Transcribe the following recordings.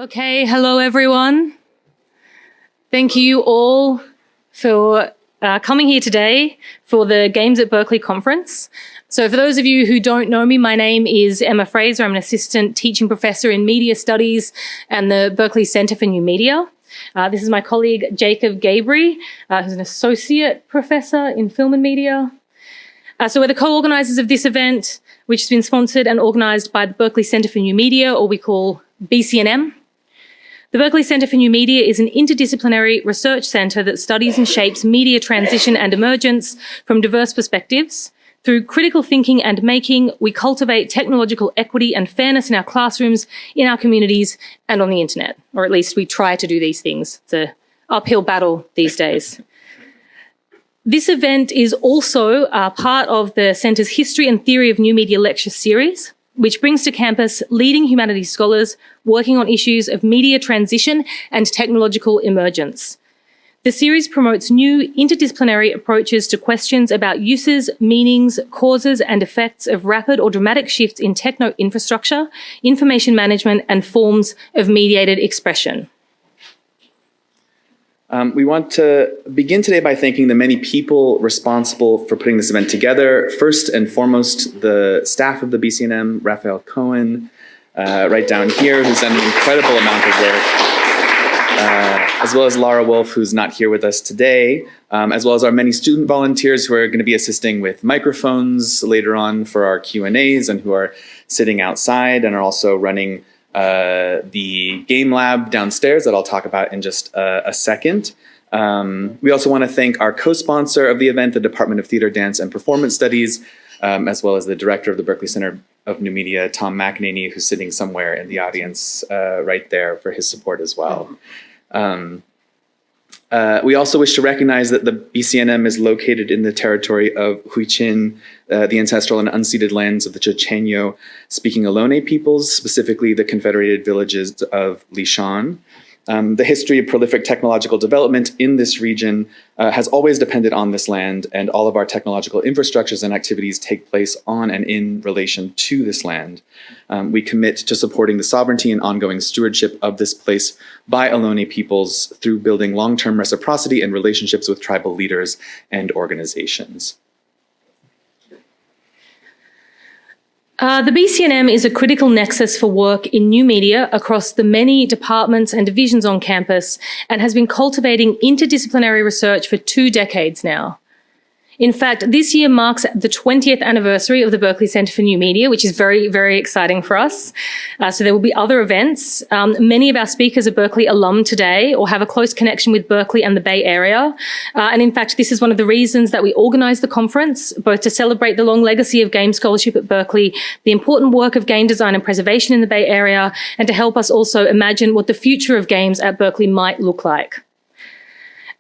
Okay, hello everyone. Thank you all for coming here today for the Games at Berkeley conference. So for those of you who don't know me, my name is Emma Fraser. I'm an assistant teaching professor in media studies and the Berkeley Center for New Media. This is my colleague Jacob Gabry, who's an associate professor in film and media. So we're the co-organizers of this event, which has been sponsored and organized by the Berkeley Center for New Media, or we call BCNM. The Berkeley Center for New Media is an interdisciplinary research center that studies and shapes media transition and emergence from diverse perspectives. Through critical thinking and making, we cultivate technological equity and fairness in our classrooms, in our communities, and on the internet. Or at least we try to do these things. It's an uphill battle these days. This event is also part of the center's History and Theory of New Media lecture series, which brings to campus leading humanities scholars working on issues of media transition and technological emergence. The series promotes new interdisciplinary approaches to questions about uses, meanings, causes, and effects of rapid or dramatic shifts in techno infrastructure, information management, and forms of mediated expression. We want to begin today by thanking the many people responsible for putting this event together. First and foremost, the staff of the BCNM, Raphael Cohen, right down here, who's done an incredible amount of work, as well as Laura Wolf, who's not here with us today, as well as our many student volunteers who are going to be assisting with microphones later on for our Q&As and who are sitting outside and are also running the game lab downstairs that I'll talk about in just a second. We also want to thank our co-sponsor of the event, the Department of Theater, Dance, and Performance Studies, as well as the director of the Berkeley Center of New Media, Tom McEnany, who's sitting somewhere in the audience right there for his support as well. We also wish to recognize that the BCNM is located in the territory of Huichin, the ancestral and unceded lands of the Chochenyo-speaking Ohlone peoples, specifically the confederated villages of Lishan. The history of prolific technological development in this region has always depended on this land, and all of our technological infrastructures and activities take place on and in relation to this land. We commit to supporting the sovereignty and ongoing stewardship of this place by Ohlone peoples through building long-term reciprocity and relationships with tribal leaders and organizations. The BCNM is a critical nexus for work in new media across the many departments and divisions on campus and has been cultivating interdisciplinary research for 2 decades now. In fact, this year marks the 20th anniversary of the Berkeley Center for New Media, which is very, very exciting for us. So there will be other events. Many of our speakers are Berkeley alum today or have a close connection with Berkeley and the Bay Area. And in fact, this is one of the reasons that we organized the conference, both to celebrate the long legacy of game scholarship at Berkeley, the important work of game design and preservation in the Bay Area, and to help us also imagine what the future of games at Berkeley might look like.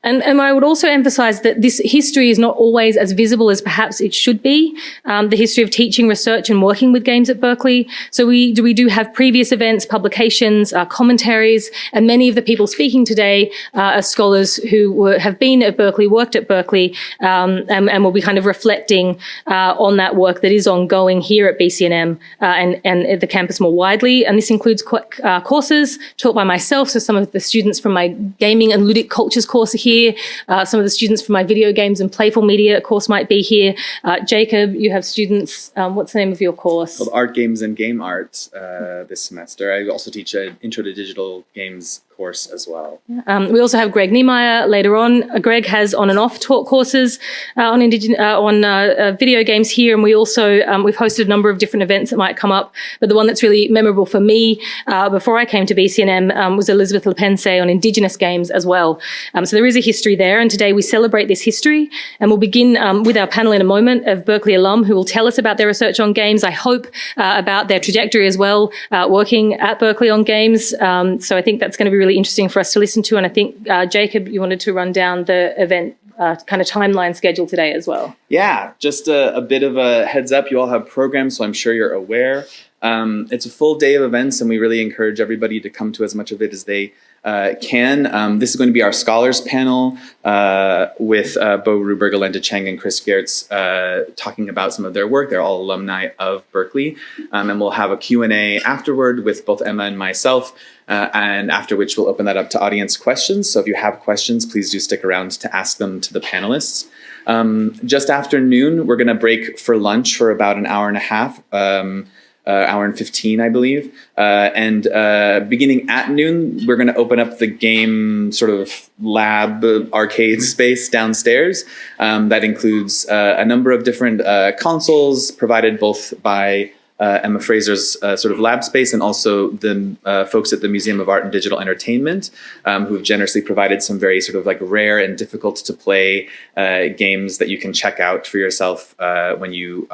And I would also emphasize that this history is not always as visible as perhaps it should be, the history of teaching, research, and working with games at Berkeley. So we do have previous events, publications, commentaries, and many of the people speaking today are scholars who have been at Berkeley, worked at Berkeley, and will be kind of reflecting on that work that is ongoing here at BCNM and at the campus more widely. And this includes courses taught by myself, so some of the students from my gaming and ludic cultures course are here. Some of the students from my video games and playful media course might be here. Jacob, you have students, what's the name of your course? Called Art, Games, and Game Art this semester. I also teach an Intro to Digital Games course as well. We also have Greg Niemeyer later on. Greg has on and off taught courses on video games here, and we also, we've hosted a number of different events that might come up, but the one that's really memorable for me before I came to BCNM was Elizabeth Lepense on Indigenous games as well. So there is a history there, and today we celebrate this history, and we'll begin with our panel in a moment of Berkeley alum who will tell us about their research on games, I hope about their trajectory as well, working at Berkeley on games. So I think that's going to be really interesting for us to listen to, and I think, Jacob, you wanted to run down the event kind of timeline schedule today as well. Yeah, just a bit of a heads up. You all have programs, so I'm sure you're aware. It's a full day of events, and we really encourage everybody to come to as much of it as they can. This is going to be our Scholars Panel with Bo Ruberg, Alenda, Chang, and Chris Goetz talking about some of their work. They're all alumni of Berkeley. And we'll have a Q&A afterward with both Emma and myself, and after which we'll open that up to audience questions. So if you have questions, please do stick around to ask them to the panelists. Just after noon, we're going to break for lunch for about an hour and a half. Hour and 15, I believe. And beginning at noon, we're going to open up the game sort of lab arcade space downstairs. That includes a number of different consoles provided both by Emma Fraser's sort of lab space and also the folks at the Museum of Art and Digital Entertainment who have generously provided some very sort of like rare and difficult to play games that you can check out for yourself when you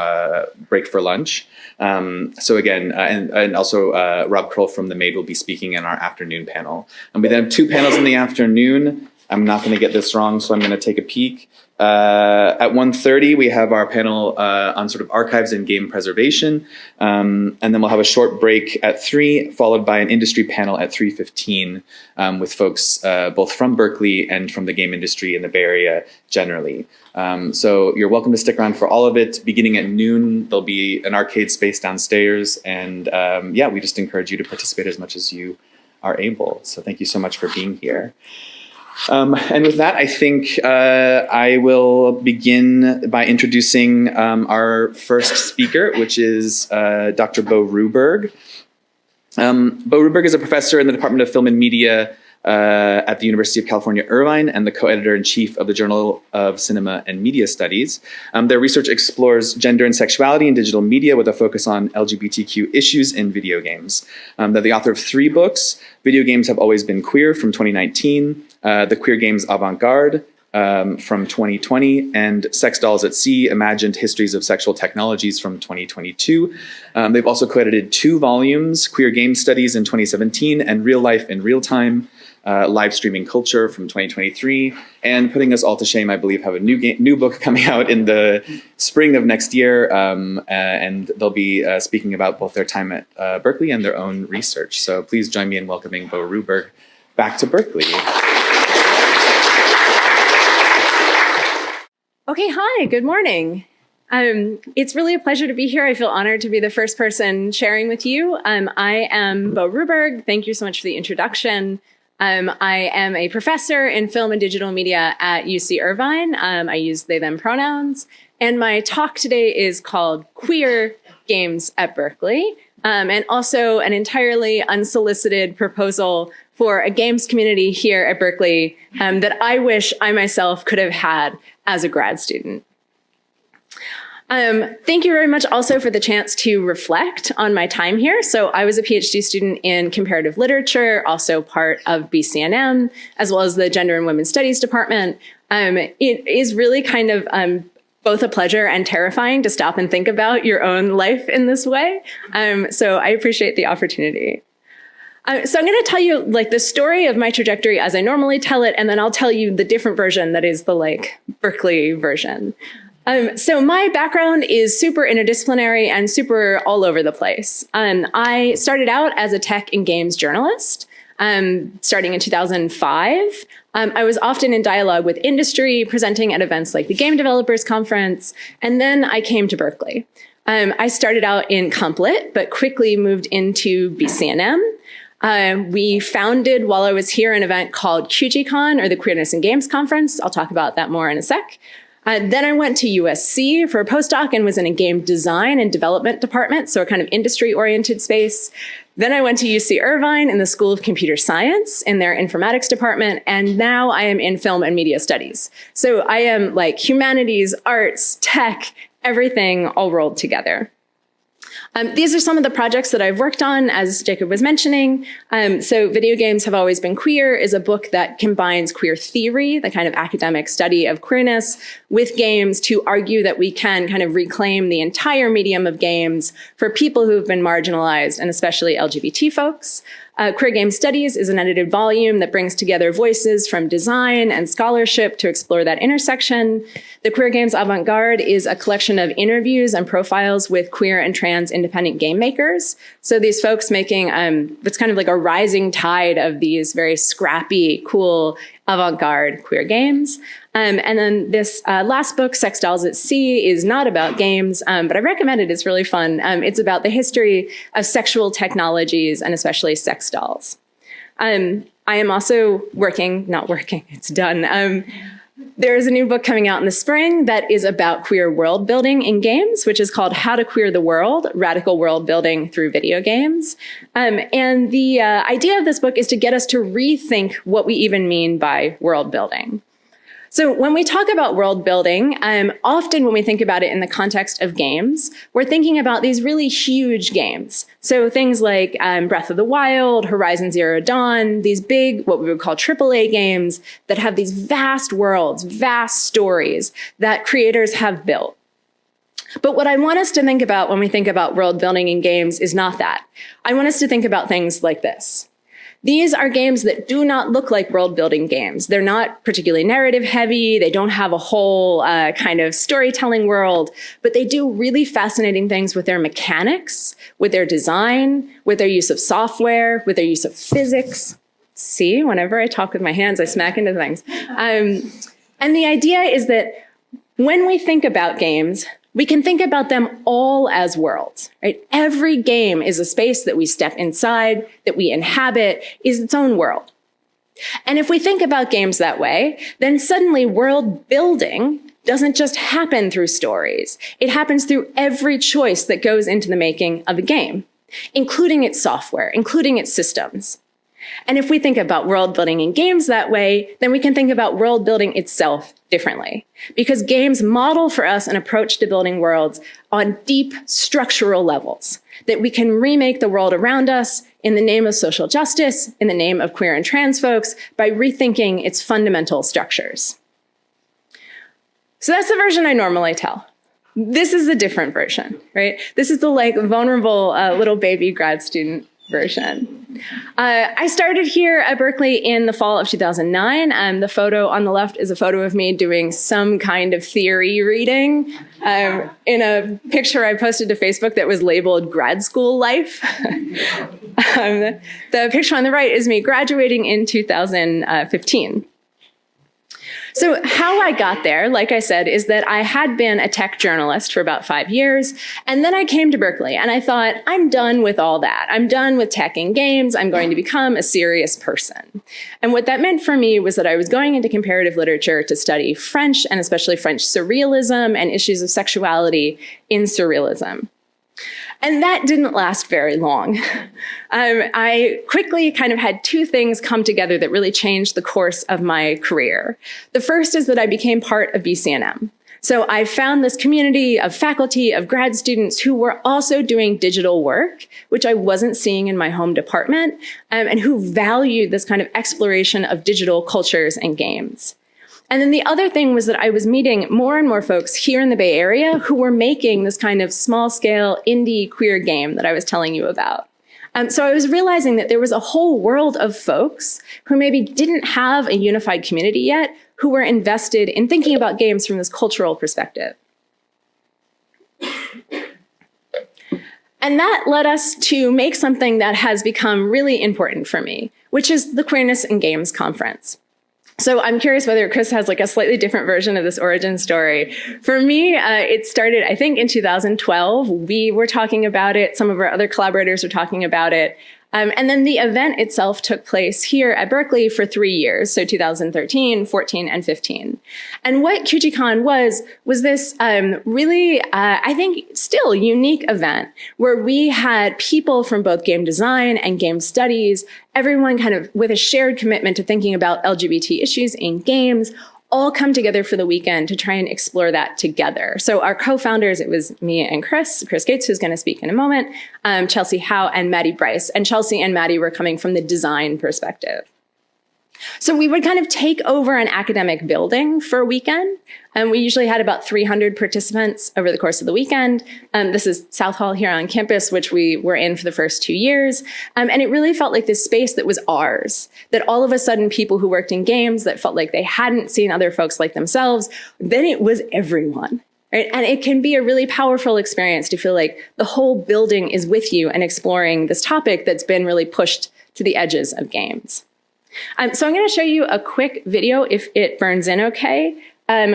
break for lunch. So again, and also Rob Kroll from The Maid will be speaking in our afternoon panel. And we then have two panels in the afternoon. I'm not going to get this wrong, so I'm going to take a peek. At 1:30, we have our panel on sort of archives and game preservation. And then we'll have a short break at 3, followed by an industry panel at 3:15 with folks both from Berkeley and from the game industry in the Bay Area generally. So you're welcome to stick around for all of it. Beginning at noon, there'll be an arcade space downstairs. And yeah, we just encourage you to participate as much as you are able. So thank you so much for being here. And with that, I think I will begin by introducing our first speaker, which is Dr. Bo Ruberg. Bo Ruberg is a professor in the Department of Film and Media at the University of California, Irvine, and the co-editor-in-chief of the Journal of Cinema and Media Studies. Their research explores gender and sexuality in digital media with a focus on LGBTQ issues in video games. They're the author of 3 books: Video Games Have Always Been Queer from 2019, The Queer Games Avant-Garde from 2020, and Sex Dolls at Sea, Imagined Histories of Sexual Technologies from 2022. They've also co-edited 2 volumes, Queer Game Studies in 2017 and Real Life in Real Time, Live Streaming Culture from 2023, and putting us all to shame, I believe, have a new book coming out in the spring of next year, and they'll be speaking about both their time at Berkeley and their own research. So please join me in welcoming Bo Ruberg back to Berkeley. Okay, hi, good morning. It's really a pleasure to be here. I feel honored to be the first person sharing with you. I am Bo Ruberg. Thank you so much for the introduction. I am a professor in film and digital media at UC Irvine. I use they, them pronouns. And my talk today is called Queer Games at Berkeley, and also an entirely unsolicited proposal for a games community here at Berkeley that I wish I myself could have had as a grad student. Thank you very much also for the chance to reflect on my time here. So I was a PhD student in comparative literature, also part of BCNM, as well as the Gender and Women's Studies department. It is really kind of both a pleasure and terrifying to stop and think about your own life in this way. So I appreciate the opportunity. So I'm going to tell you like the story of my trajectory as I normally tell it, and then I'll tell you the different version that is the like Berkeley version. So my background is super interdisciplinary and super all over the place. I started out as a tech and games journalist, starting in 2005. I was often in dialogue with industry, presenting at events like the Game Developers Conference, and then I came to Berkeley. I started out in Comp Lit, but quickly moved into BCNM. We founded, while I was here, an event called QGCon, or the Queerness in Games Conference. I'll talk about that more in a sec. Then I went to USC for a postdoc and was in a game design and development department, so a kind of industry-oriented space. Then I went to UC Irvine in the School of Computer Science in their informatics department, and now I am in film and media studies. So I am like humanities, arts, tech, everything all rolled together. These are some of the projects that I've worked on, as Jacob was mentioning. So Video Games Have Always Been Queer is a book that combines queer theory, the kind of academic study of queerness, with games to argue that we can kind of reclaim the entire medium of games for people who've been marginalized, and especially LGBT folks. Queer Game Studies is an edited volume that brings together voices from design and scholarship to explore that intersection. The Queer Games Avant-Garde is a collection of interviews and profiles with queer and trans independent game makers. So these folks making what's kind of like a rising tide of these very scrappy, cool, avant-garde queer games. And then this last book, Sex Dolls at Sea, is not about games, but I recommend it. It's really fun. It's about the history of sexual technologies and especially sex dolls. I am also it's done. There is a new book coming out in the spring that is about queer world building in games, which is called How to Queer the World, Radical World Building Through Video Games. And the idea of this book is to get us to rethink what we even mean by world building. So when we talk about world building, often when we think about it in the context of games, we're thinking about these really huge games. So things like Breath of the Wild, Horizon Zero Dawn, these big, what we would call AAA games that have these vast worlds, vast stories that creators have built. But what I want us to think about when we think about world building in games is not that. I want us to think about things like this. These are games that do not look like world-building games. They're not particularly narrative-heavy. They don't have a whole kind of storytelling world, but they do really fascinating things with their mechanics, with their design, with their use of software, with their use of physics. See, whenever I talk with my hands, I smack into things. And the idea is that when we think about games, we can think about them all as worlds, right? Every game is a space that we step inside, that we inhabit, is its own world. And if we think about games that way, then suddenly world building doesn't just happen through stories. It happens through every choice that goes into the making of a game, including its software, including its systems. And if we think about world building in games that way, then we can think about world building itself differently. Because games model for us an approach to building worlds on deep structural levels, that we can remake the world around us in the name of social justice, in the name of queer and trans folks, by rethinking its fundamental structures. So that's the version I normally tell. This is a different version, right? This is the vulnerable little baby grad student version. I started here at Berkeley in the fall of 2009. The photo on the left is a photo of me doing some kind of theory reading in a picture I posted to Facebook that was labeled grad school life. The picture on the right is me graduating in 2015. So how I got there, like I said, is that I had been a tech journalist for about 5 years, and then I came to Berkeley, and I thought, I'm done with all that. I'm done with tech and games. I'm going to become a serious person. And what that meant for me was that I was going into comparative literature to study French, and especially French surrealism and issues of sexuality in surrealism. And that didn't last very long. I quickly kind of had two things come together that really changed the course of my career. The first is that I became part of BCNM. So I found this community of faculty, of grad students who were also doing digital work, which I wasn't seeing in my home department, and who valued this kind of exploration of digital cultures and games. And then the other thing was that I was meeting more and more folks here in the Bay Area who were making this kind of small-scale indie queer game that I was telling you about. So I was realizing that there was a whole world of folks who maybe didn't have a unified community yet, who were invested in thinking about games from this cultural perspective. And that led us to make something that has become really important for me, which is the Queerness in Games Conference. So I'm curious whether Chris has like a slightly different version of this origin story. For me, it started, I think, in 2012. We were talking about it. Some of our other collaborators were talking about it. And then the event itself took place here at Berkeley for 3 years, so 2013, 14, and 15. And what QGCon was this really, I think, still unique event where we had people from both game design and game studies, everyone kind of with a shared commitment to thinking about LGBT issues in games, all come together for the weekend to try and explore that together. So our co-founders, it was me and Chris Goetz, who's going to speak in a moment, Chelsea Howe and Maddie Bryce. And Chelsea and Maddie were coming from the design perspective. So we would kind of take over an academic building for a weekend. And we usually had about 300 participants over the course of the weekend. This is South Hall here on campus, which we were in for the first 2 years. And it really felt like this space that was ours, that all of a sudden people who worked in games that felt like they hadn't seen other folks like themselves, then it was everyone. Right? And it can be a really powerful experience to feel like the whole building is with you and exploring this topic that's been really pushed to the edges of games. So I'm going to show you a quick video, if it burns in okay,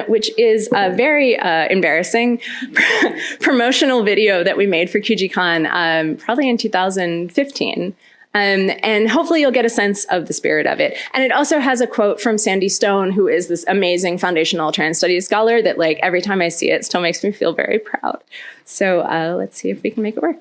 which is a very embarrassing promotional video that we made for QGCon probably in 2015. And hopefully you'll get a sense of the spirit of it. And it also has a quote from Sandy Stone, who is this amazing foundational trans studies scholar that, like, every time I see it, still makes me feel very proud. So let's see if we can make it work.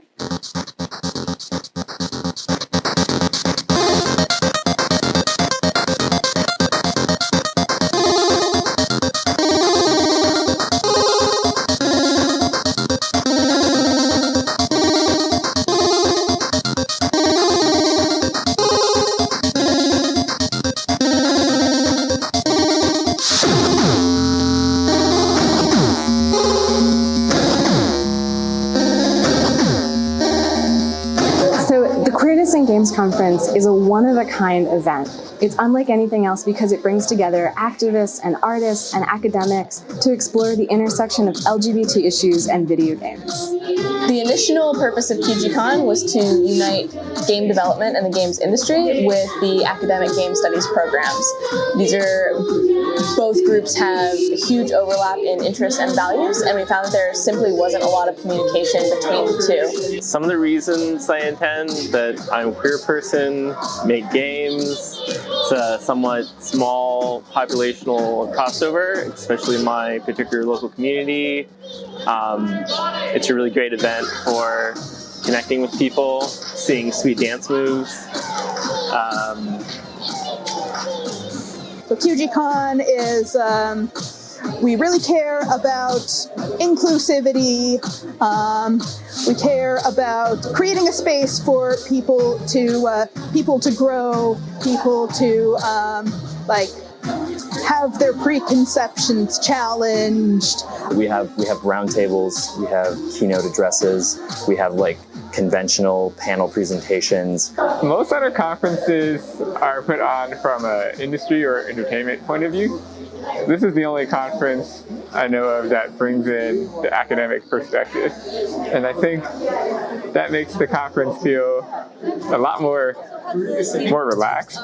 Games Conference is a one-of-a-kind event. It's unlike anything else because it brings together activists and artists and academics to explore the intersection of LGBT issues and video games. The initial purpose of QGCon was to unite game development and the games industry with the academic game studies programs. Both groups have huge overlap in interests and values, and we found that there simply wasn't a lot of communication between the two. Some of the reasons I attend: that I'm a queer person, make games. It's a somewhat small populational crossover, especially in my particular local community. It's a really great event for connecting with people, seeing sweet dance moves. So QGCon is, we really care about inclusivity. We care about creating a space for people to grow, people to have their preconceptions challenged. We have roundtables, we have keynote addresses, we have conventional panel presentations. Most other conferences are put on from an industry or entertainment point of view. This is the only conference I know of that brings in the academic perspective. And I think that makes the conference feel a lot more relaxed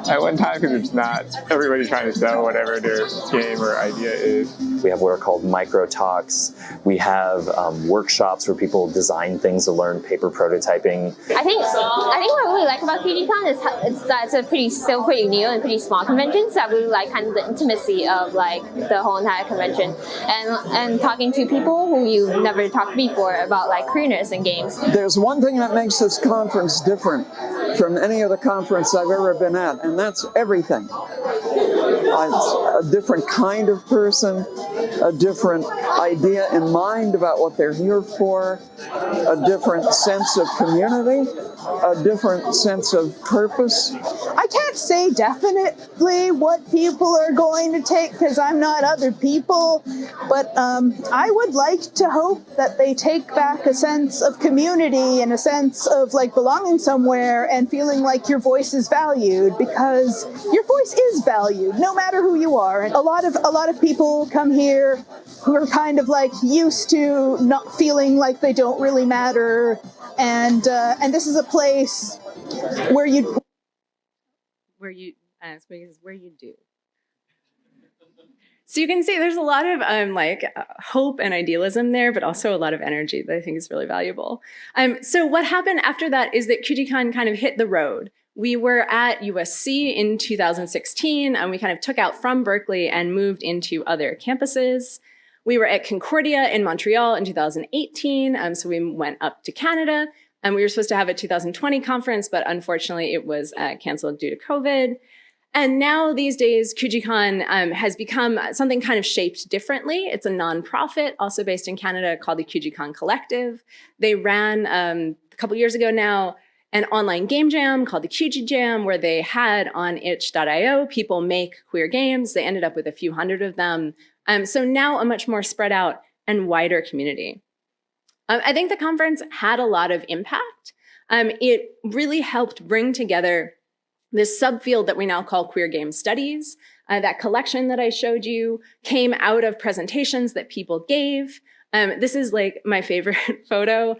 at one time, because it's not everybody trying to sell whatever their game or idea is. We have what are called micro talks. We have workshops where people design things to learn paper prototyping. I think what I really like about QGCon is that it's still pretty new and pretty small convention. So I really like kind of the intimacy of the whole entire convention, and talking to people who you've never talked to before about queerness in games. There's one thing that makes this conference different from any other conference I've ever been at, and that's everything. It's a different kind of person, a different idea in mind about what they're here for, a different sense of community, a different sense of purpose. I can't say definitely what people are going to take because I'm not other people, but I would like to hope that they take back a sense of community and a sense of belonging somewhere and feeling like your voice is valued, because your voice is valued no matter who you are. And a lot of people come here who are kind of used to not feeling like they don't really matter, and this is a place where you do. So you can see there's a lot of hope and idealism there, but also a lot of energy that I think is really valuable. So what happened after that is that QGCon kind of hit the road. We were at USC in 2016, and we kind of took out from Berkeley and moved into other campuses. We were at Concordia in Montreal in 2018, so we went up to Canada, and we were supposed to have a 2020 conference, but unfortunately it was canceled due to COVID. And now these days, QGCon has become something kind of shaped differently. It's a nonprofit, also based in Canada, called the QGCon Collective. They ran, a couple years ago now, an online game jam called the QG Jam, where they had on itch.io people make queer games. They ended up with a few hundred of them. So now a much more spread out and wider community. I think the conference had a lot of impact. It really helped bring together this subfield that we now call queer game studies. That collection that I showed you came out of presentations that people gave. This is like my favorite photo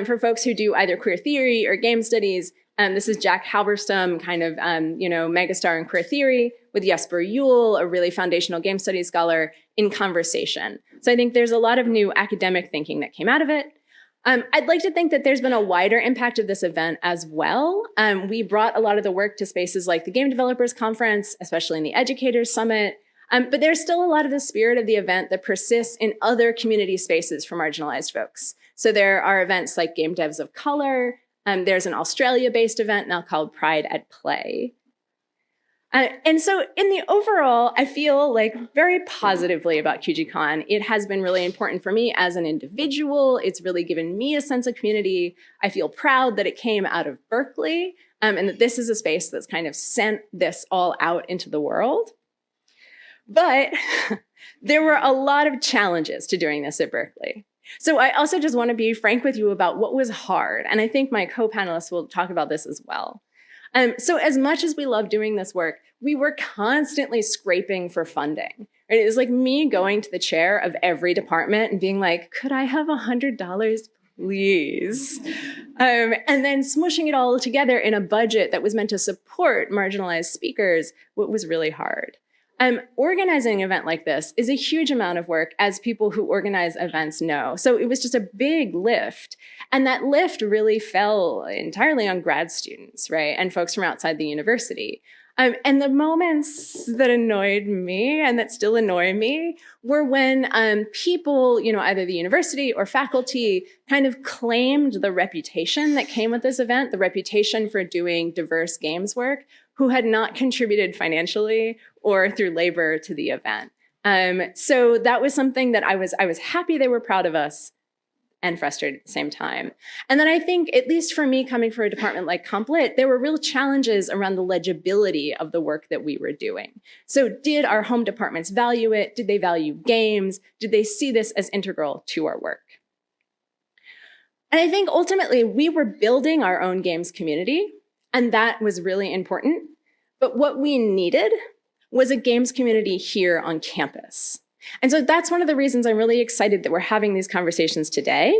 for folks who do either queer theory or game studies. This is Jack Halberstam, kind of, megastar in queer theory, with Jesper Juhl, a really foundational game studies scholar, in conversation. So I think there's a lot of new academic thinking that came out of it. I'd like to think that there's been a wider impact of this event as well. We brought a lot of the work to spaces like the Game Developers Conference, especially in the Educators Summit. But there's still a lot of the spirit of the event that persists in other community spaces for marginalized folks. So there are events like Game Devs of Color. There's an Australia-based event now called Pride at Play. And so in the overall, I feel like very positively about QGCon. It has been really important for me as an individual. It's really given me a sense of community. I feel proud that it came out of Berkeley, and that this is a space that's kind of sent this all out into the world. But there were a lot of challenges to doing this at Berkeley. So I also just want to be frank with you about what was hard. And I think my co-panelists will talk about this as well. So as much as we love doing this work, we were constantly scraping for funding. Right? It was like me going to the chair of every department and being like, could I have $100, please? And then smushing it all together in a budget that was meant to support marginalized speakers, what was really hard. Organizing an event like this is a huge amount of work, as people who organize events know. So it was just a big lift. And that lift really fell entirely on grad students, right? And folks from outside the university. And the moments that annoyed me and that still annoy me were when people, either the university or faculty kind of claimed the reputation that came with this event, the reputation for doing diverse games work, who had not contributed financially or through labor to the event. So that was something that I was happy they were proud of us, and frustrated at the same time. And then I think, at least for me, coming from a department like Comp Lit, there were real challenges around the legibility of the work that we were doing. So did our home departments value it? Did they value games? Did they see this as integral to our work? And I think ultimately we were building our own games community, and that was really important. But what we needed was a games community here on campus. And so that's one of the reasons I'm really excited that we're having these conversations today,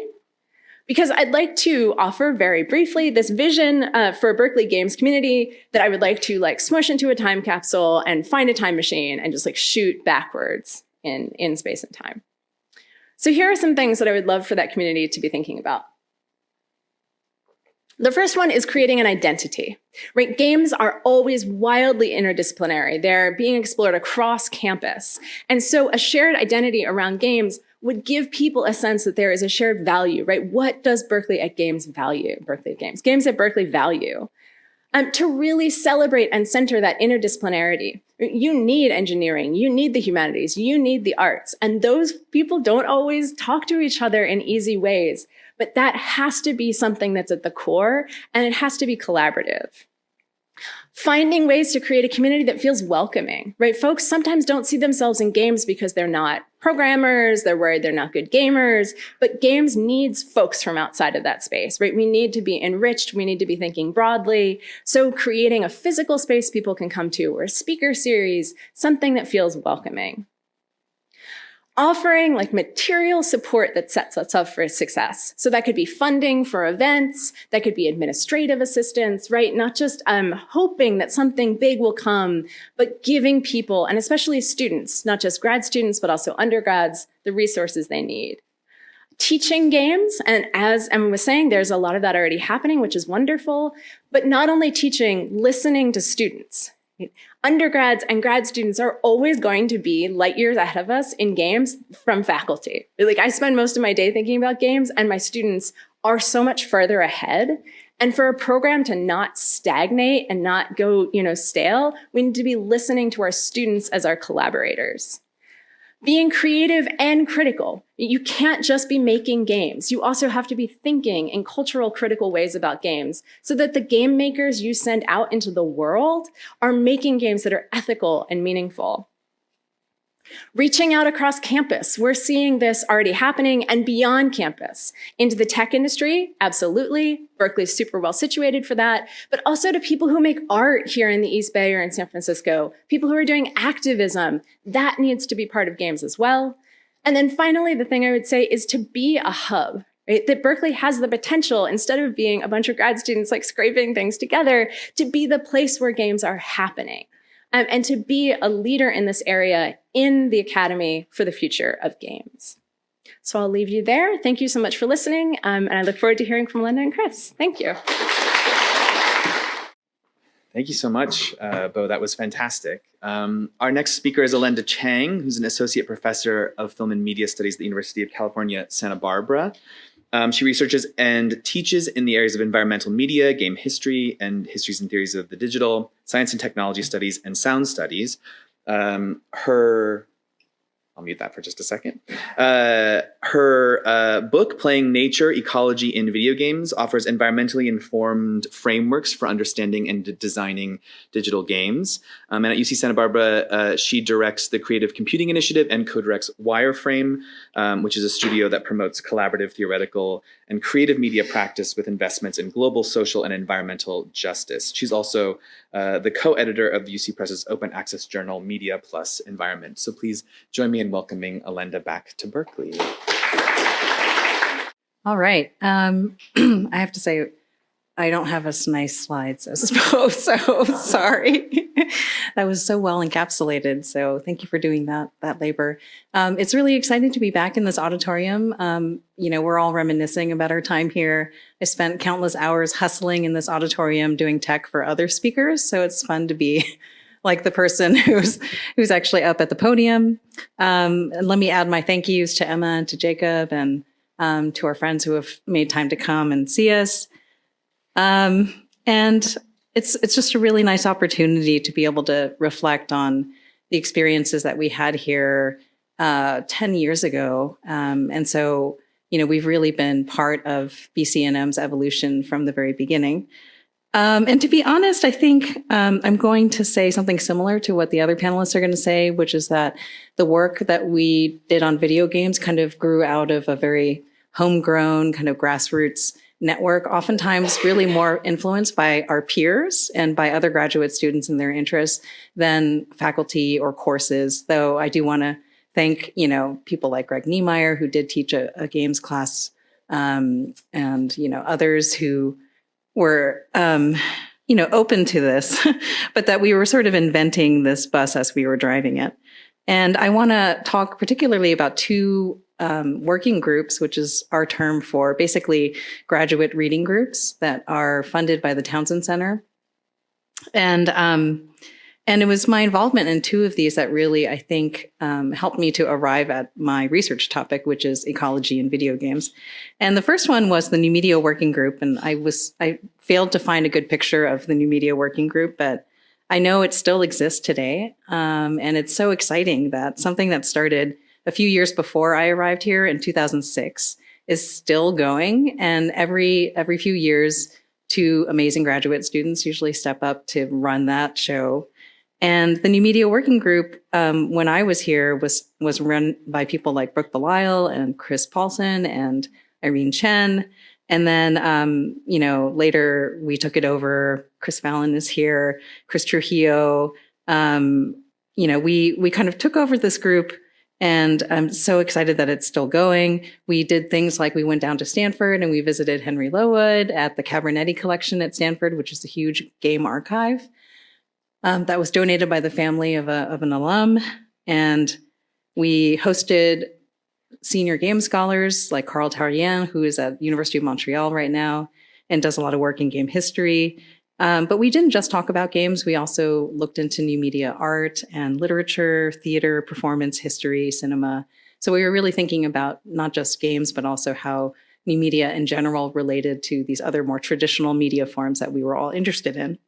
because I'd like to offer very briefly this vision for a Berkeley games community that I would like to smush into a time capsule and find a time machine and just shoot backwards in space and time. So here are some things that I would love for that community to be thinking about. The first one is creating an identity, right? Games are always wildly interdisciplinary. They're being explored across campus. And so a shared identity around games would give people a sense that there is a shared value, right? What does Berkeley at Games value? Berkeley at Games. Games at Berkeley value. To really celebrate and center that interdisciplinarity. You need engineering, you need the humanities, you need the arts. And those people don't always talk to each other in easy ways. But that has to be something that's at the core, and it has to be collaborative. Finding ways to create a community that feels welcoming, right? Folks sometimes don't see themselves in games because they're not programmers, they're worried they're not good gamers, but games needs folks from outside of that space, right? We need to be enriched, we need to be thinking broadly. So creating a physical space people can come to, or a speaker series, something that feels welcoming. Offering material support that sets us up for success. So that could be funding for events, that could be administrative assistance, right? Not just hoping that something big will come, but giving people, and especially students, not just grad students, but also undergrads, the resources they need. Teaching games, and as Emma was saying, there's a lot of that already happening, which is wonderful, but not only teaching, listening to students. Undergrads and grad students are always going to be light years ahead of us in games from faculty. I spend most of my day thinking about games, and my students are so much further ahead. And for a program to not stagnate and not go, stale, we need to be listening to our students as our collaborators. Being creative and critical. You can't just be making games. You also have to be thinking in cultural critical ways about games so that the game makers you send out into the world are making games that are ethical and meaningful. Reaching out across campus, we're seeing this already happening, and beyond campus. Into the tech industry, absolutely. Berkeley's super well situated for that, but also to people who make art here in the East Bay or in San Francisco, people who are doing activism. That needs to be part of games as well. And then finally, the thing I would say is to be a hub. Right? That Berkeley has the potential, instead of being a bunch of grad students like scraping things together, to be the place where games are happening. And to be a leader in this area in the Academy for the future of games. So I'll leave you there. Thank you so much for listening, and I look forward to hearing from Alenda and Chris. Thank you. Thank you so much, Bo. That was fantastic. Our next speaker is Alenda Chang, who's an associate professor of film and media studies at the University of California, Santa Barbara. She researches and teaches in the areas of environmental media, game history, and histories and theories of the digital, science and technology studies, and sound studies. I'll mute that for just a second. Her book, Playing Nature, Ecology in Video Games, offers environmentally informed frameworks for understanding and designing digital games. And at UC Santa Barbara, she directs the Creative Computing Initiative and co-directs Wireframe, which is a studio that promotes collaborative, theoretical, and creative media practice with investments in global, social, and environmental justice. She's also the co-editor of the UC Press's open access journal, Media Plus Environment. So please join me in welcoming Alenda back to Berkeley. All right. I have to say, I don't have as nice slides as Bo, so sorry. That was so well encapsulated, so thank you for doing that labor. It's really exciting to be back in this auditorium. We're all reminiscing about our time here. I spent countless hours hustling in this auditorium doing tech for other speakers, so it's fun to be like the person who's actually up at the podium. And let me add my thank yous to Emma and to Jacob and to our friends who have made time to come and see us. And it's just a really nice opportunity to be able to reflect on the experiences that we had here 10 years ago. And so, we've really been part of BCNM's evolution from the very beginning. And to be honest, I think I'm going to say something similar to what the other panelists are going to say, which is that the work that we did on video games kind of grew out of a very homegrown kind of grassroots network, oftentimes really more influenced by our peers and by other graduate students and their interests than faculty or courses. Though I do want to thank, people like Greg Niemeyer, who did teach a games class, and, others who were, open to this, but that we were sort of inventing this bus as we were driving it. And I want to talk particularly about two working groups, which is our term for basically graduate reading groups that are funded by the Townsend Center. And it was my involvement in two of these that really, I think, helped me to arrive at my research topic, which is ecology in video games. And the first one was the New Media Working Group. And I failed to find a good picture of the New Media Working Group, but I know it still exists today. And it's so exciting that something that started a few years before I arrived here in 2006 is still going. And every few years, two amazing graduate students usually step up to run that show. And the New Media Working Group, when I was here, was run by people like Brooke Belisle and Chris Paulson and Irene Chen. And then, later we took it over. Chris Fallon is here, Chris Trujillo. We kind of took over this group, and I'm so excited that it's still going. We did things like we went down to Stanford and we visited Henry Lowood at the Cabernetti collection at Stanford, which is a huge game archive. That was donated by the family of an alum. And we hosted senior game scholars like Carl Tarien, who is at University of Montreal right now and does a lot of work in game history. But we didn't just talk about games. We also looked into new media art and literature, theater, performance, history, cinema. So we were really thinking about not just games, but also how new media in general related to these other more traditional media forms that we were all interested in.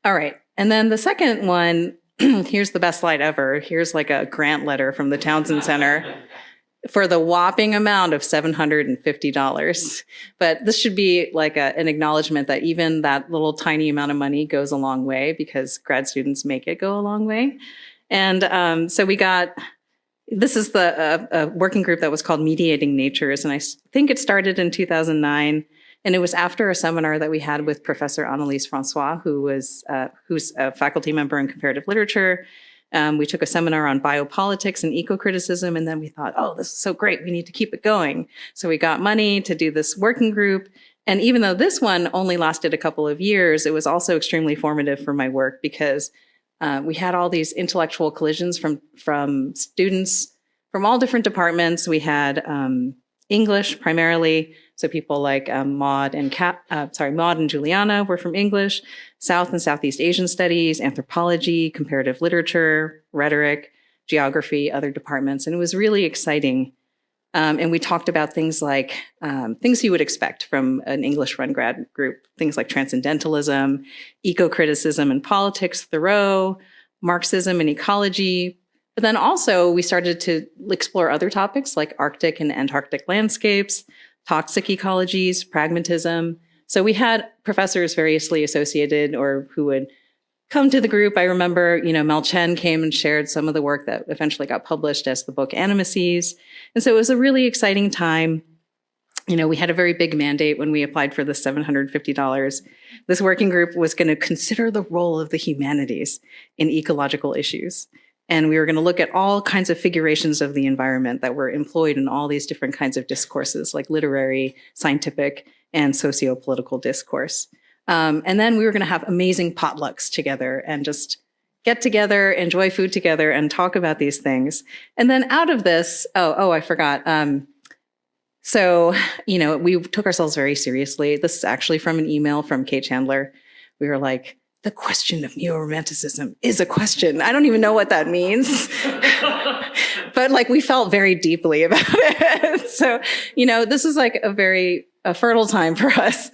All right. And then the second one here's the best slide ever. Here's like a grant letter from the Townsend Center for the whopping amount of $750. But this should be like an acknowledgement that even that little tiny amount of money goes a long way, because grad students make it go a long way. And so this is the working group that was called Mediating Natures. And I think it started in 2009. And it was after a seminar that we had with Professor Annelise Francois, who's a faculty member in comparative literature. We took a seminar on biopolitics and eco-criticism, and then we thought, oh, this is so great, we need to keep it going. So we got money to do this working group. And even though this one only lasted a couple of years, it was also extremely formative for my work, because we had all these intellectual collisions from students from all different departments. We had English primarily, so people like Maud and Juliana were from English, South and Southeast Asian Studies, anthropology, comparative literature, rhetoric, geography, other departments. And it was really exciting. And we talked about things like things you would expect from an English-run grad group, things like transcendentalism, eco-criticism and politics, Thoreau, Marxism and ecology. But then also we started to explore other topics like Arctic and Antarctic landscapes, toxic ecologies, pragmatism. So we had professors variously associated or who would come to the group. I remember, Mel Chen came and shared some of the work that eventually got published as the book Animacies. And so it was a really exciting time. We had a very big mandate when we applied for the $750. This working group was going to consider the role of the humanities in ecological issues. And we were going to look at all kinds of figurations of the environment that were employed in all these different kinds of discourses, like literary, scientific, and socio-political discourse. And then we were going to have amazing potlucks together and just get together, enjoy food together, and talk about these things. And then out of this, I forgot. We took ourselves very seriously. This is actually from an email from Kate Chandler. We were like, the question of neo-romanticism is a question. I don't even know what that means. But we felt very deeply about it. So, this is like a fertile time for us.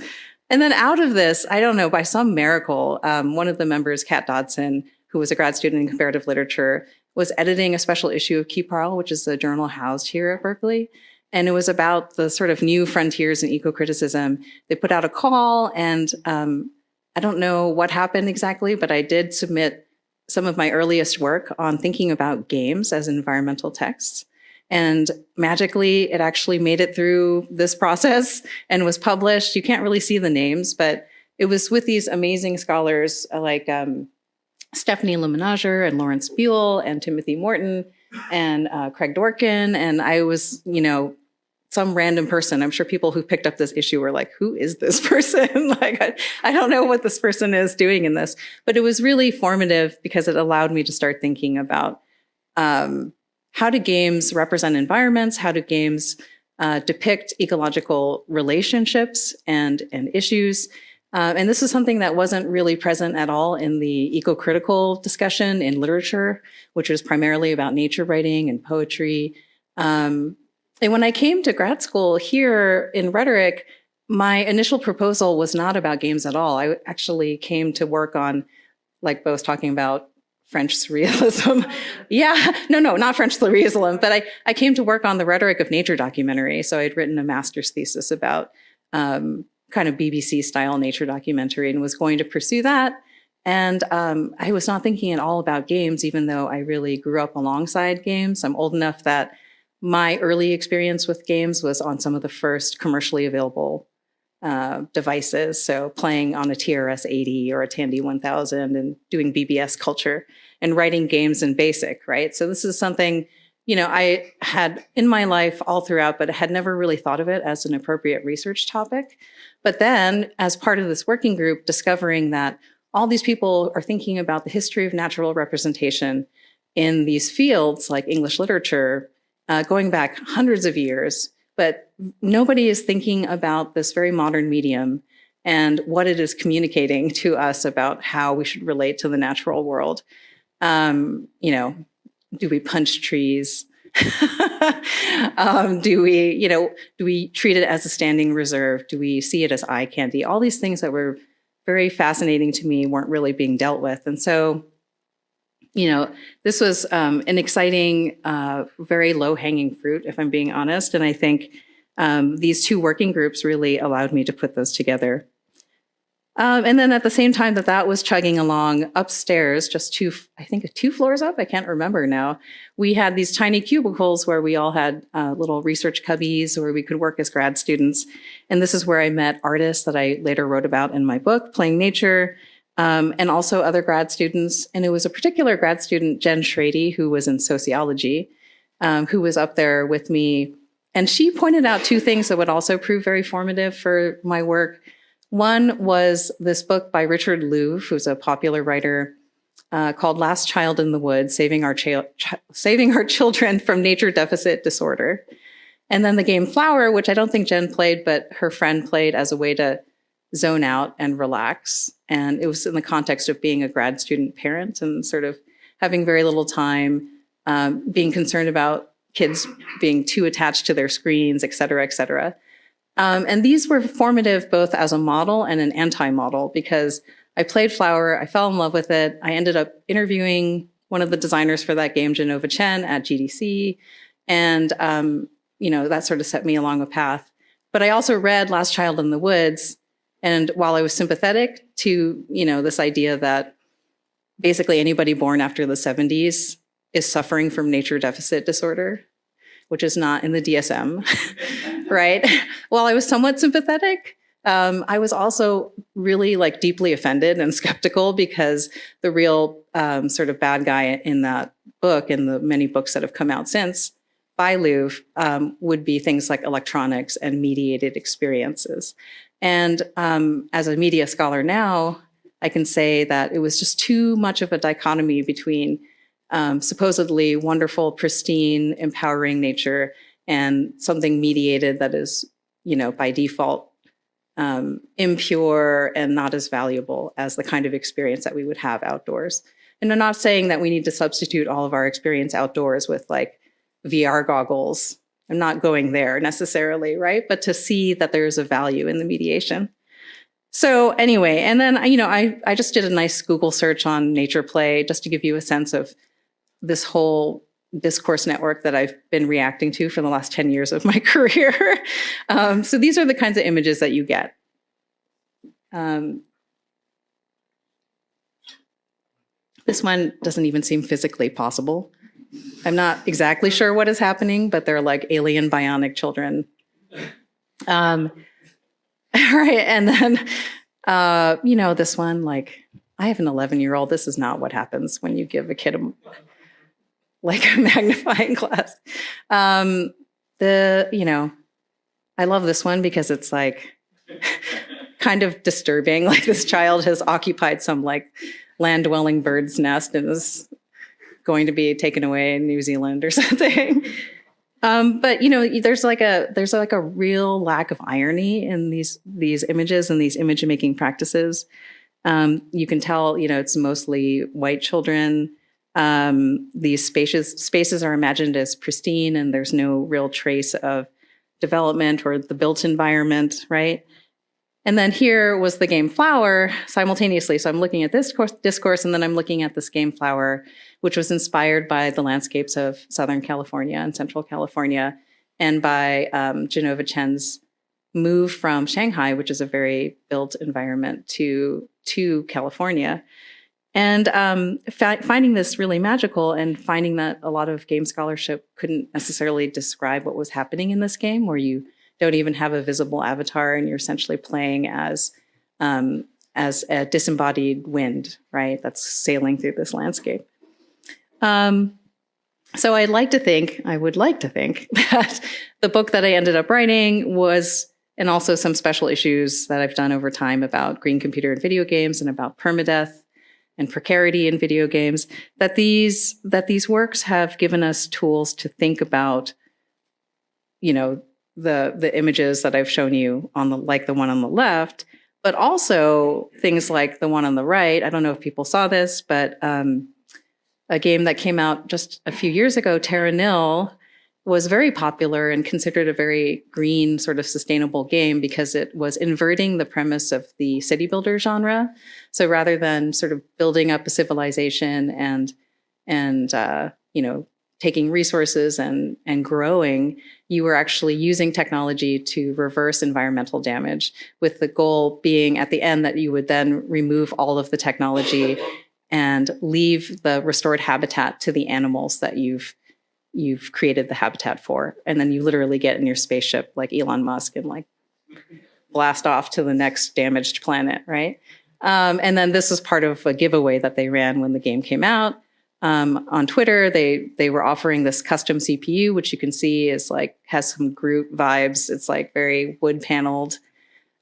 And then out of this, I don't know, by some miracle, one of the members, Kat Dodson, who was a grad student in comparative literature, was editing a special issue of Keyparl, which is a journal housed here at Berkeley. And it was about the sort of new frontiers in eco-criticism. They put out a call, and I don't know what happened exactly, but I did submit some of my earliest work on thinking about games as environmental texts. And magically, it actually made it through this process and was published. You can't really see the names, but it was with these amazing scholars like Stephanie Lemenager and Lawrence Buell and Timothy Morton and Craig Dorkin. And I was, some random person. I'm sure people who picked up this issue were like, who is this person? I don't know what this person is doing in this. But it was really formative because it allowed me to start thinking about how do games represent environments? How do games depict ecological relationships and issues? And this is something that wasn't really present at all in the eco-critical discussion in literature, which was primarily about nature writing and poetry. And when I came to grad school here in rhetoric, my initial proposal was not about games at all. I actually came to work on, like Bo was talking about, French surrealism. Not French surrealism, but I came to work on the rhetoric of nature documentary. So I'd written a master's thesis about kind of BBC-style nature documentary and was going to pursue that. And I was not thinking at all about games, even though I really grew up alongside games. I'm old enough that my early experience with games was on some of the first commercially available devices. So playing on a TRS-80 or a Tandy 1000 and doing BBS culture and writing games in BASIC, right? So this is something, I had in my life all throughout, but had never really thought of it as an appropriate research topic. But then as part of this working group, discovering that all these people are thinking about the history of natural representation in these fields like English literature, going back hundreds of years, but nobody is thinking about this very modern medium and what it is communicating to us about how we should relate to the natural world. Do we punch trees? Do we treat it as a standing reserve? Do we see it as eye candy? All these things that were very fascinating to me weren't really being dealt with. And so this was an exciting, very low-hanging fruit, if I'm being honest. And I think these two working groups really allowed me to put those together. And then at the same time that was chugging along upstairs, just two floors up, I can't remember now, we had these tiny cubicles where we all had little research cubbies where we could work as grad students. And this is where I met artists that I later wrote about in my book, Playing Nature, and also other grad students. And it was a particular grad student, Jen Schrady, who was in sociology, who was up there with me. And she pointed out two things that would also prove very formative for my work. One was this book by Richard Louv, who's a popular writer, called Last Child in the Woods, Saving Our Children from Nature Deficit Disorder. And then the game Flower, which I don't think Jen played, but her friend played as a way to zone out and relax. And it was in the context of being a grad student parent and sort of having very little time, being concerned about kids being too attached to their screens, et cetera, et cetera. And these were formative both as a model and an anti-model, because I played Flower, I fell in love with it. I ended up interviewing one of the designers for that game, Genova Chen, at GDC. And, that sort of set me along a path. But I also read Last Child in the Woods. And while I was sympathetic to, this idea that basically anybody born after the 70s is suffering from nature deficit disorder, which is not in the DSM, right? While I was somewhat sympathetic, I was also really deeply offended and skeptical, because the real sort of bad guy in that book and the many books that have come out since by Louv would be things like electronics and mediated experiences. And as a media scholar now, I can say that it was just too much of a dichotomy between supposedly wonderful, pristine, empowering nature and something mediated that is, by default, impure and not as valuable as the kind of experience that we would have outdoors. And I'm not saying that we need to substitute all of our experience outdoors with VR goggles. I'm not going there necessarily, right? But to see that there's a value in the mediation. So anyway, and then, I just did a nice Google search on nature play just to give you a sense of this whole discourse network that I've been reacting to for the last 10 years of my career. So these are the kinds of images that you get. This one doesn't even seem physically possible. I'm not exactly sure what is happening, but they're like alien bionic children. Right, and then, this one, I have an 11-year-old. This is not what happens when you give a kid a magnifying glass. I love this one because it's kind of disturbing. This child has occupied some land-dwelling bird's nest and is going to be taken away in New Zealand or something. But there's a real lack of irony in these images and these image making practices. You can tell, it's mostly white children. These spaces are imagined as pristine, and there's no real trace of development or the built environment, right? And then here was the game Flower simultaneously. So I'm looking at this discourse, and then I'm looking at this game Flower, which was inspired by the landscapes of Southern California and Central California, and by Genova Chen's move from Shanghai, which is a very built environment, to California. And finding this really magical, and finding that a lot of game scholarship couldn't necessarily describe what was happening in this game, where you don't even have a visible avatar and you're essentially playing as a disembodied wind, right? That's sailing through this landscape. So I would like to think that the book that I ended up writing was, and also some special issues that I've done over time about green computer and video games and about permadeath and precarity in video games, that these works have given us tools to think about, the images that I've shown you on the one on the left, but also things like the one on the right. I don't know if people saw this, but a game that came out just a few years ago, Terra Nil, was very popular and considered a very green, sort of sustainable game because it was inverting the premise of the city builder genre. So rather than sort of building up a civilization and and taking resources and growing, you were actually using technology to reverse environmental damage, with the goal being at the end that you would then remove all of the technology and leave the restored habitat to the animals that you've created the habitat for. And then you literally get in your spaceship like Elon Musk and like blast off to the next damaged planet, right? And then this was part of a giveaway that they ran when the game came out. On Twitter, they were offering this custom CPU, which you can see is like, has some Groot vibes. It's like very wood paneled.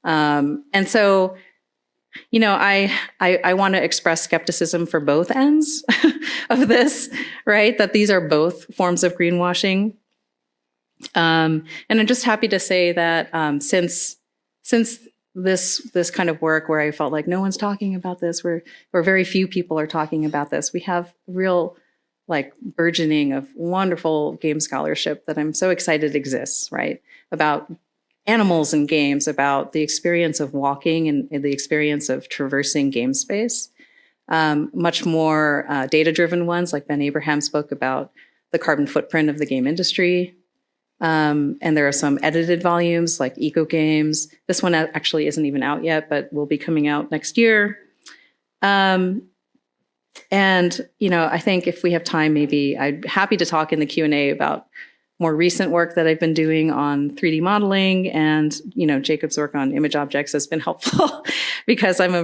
And so, I want to express skepticism for both ends of this, right? That these are both forms of greenwashing. And I'm just happy to say that since this kind of work where I felt like no one's talking about this, where very few people are talking about this, we have real like burgeoning of wonderful game scholarship that I'm so excited exists, right? About animals and games, about the experience of walking and the experience of traversing game space. Much more data-driven ones, like Ben Abraham's book about the carbon footprint of the game industry. And there are some edited volumes like Eco Games. This one actually isn't even out yet, but will be coming out next year. And, I think if we have time, maybe I'd happy to talk in the Q&A about more recent work that I've been doing on 3D modeling, and, Jacob's work on image objects has been helpful because I'm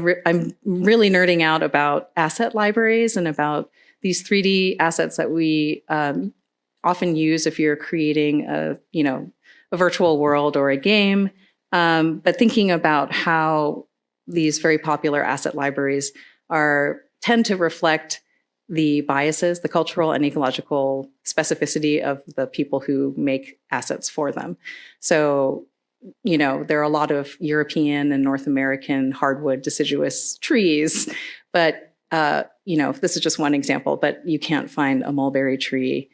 really nerding out about asset libraries and about these 3D assets that we often use if you're creating a virtual world or a game, but thinking about how these very popular asset libraries tend to reflect the biases, the cultural and ecological specificity of the people who make assets for them. So, there are a lot of European and North American hardwood deciduous trees, but, this is just one example, but you can't find a mulberry tree,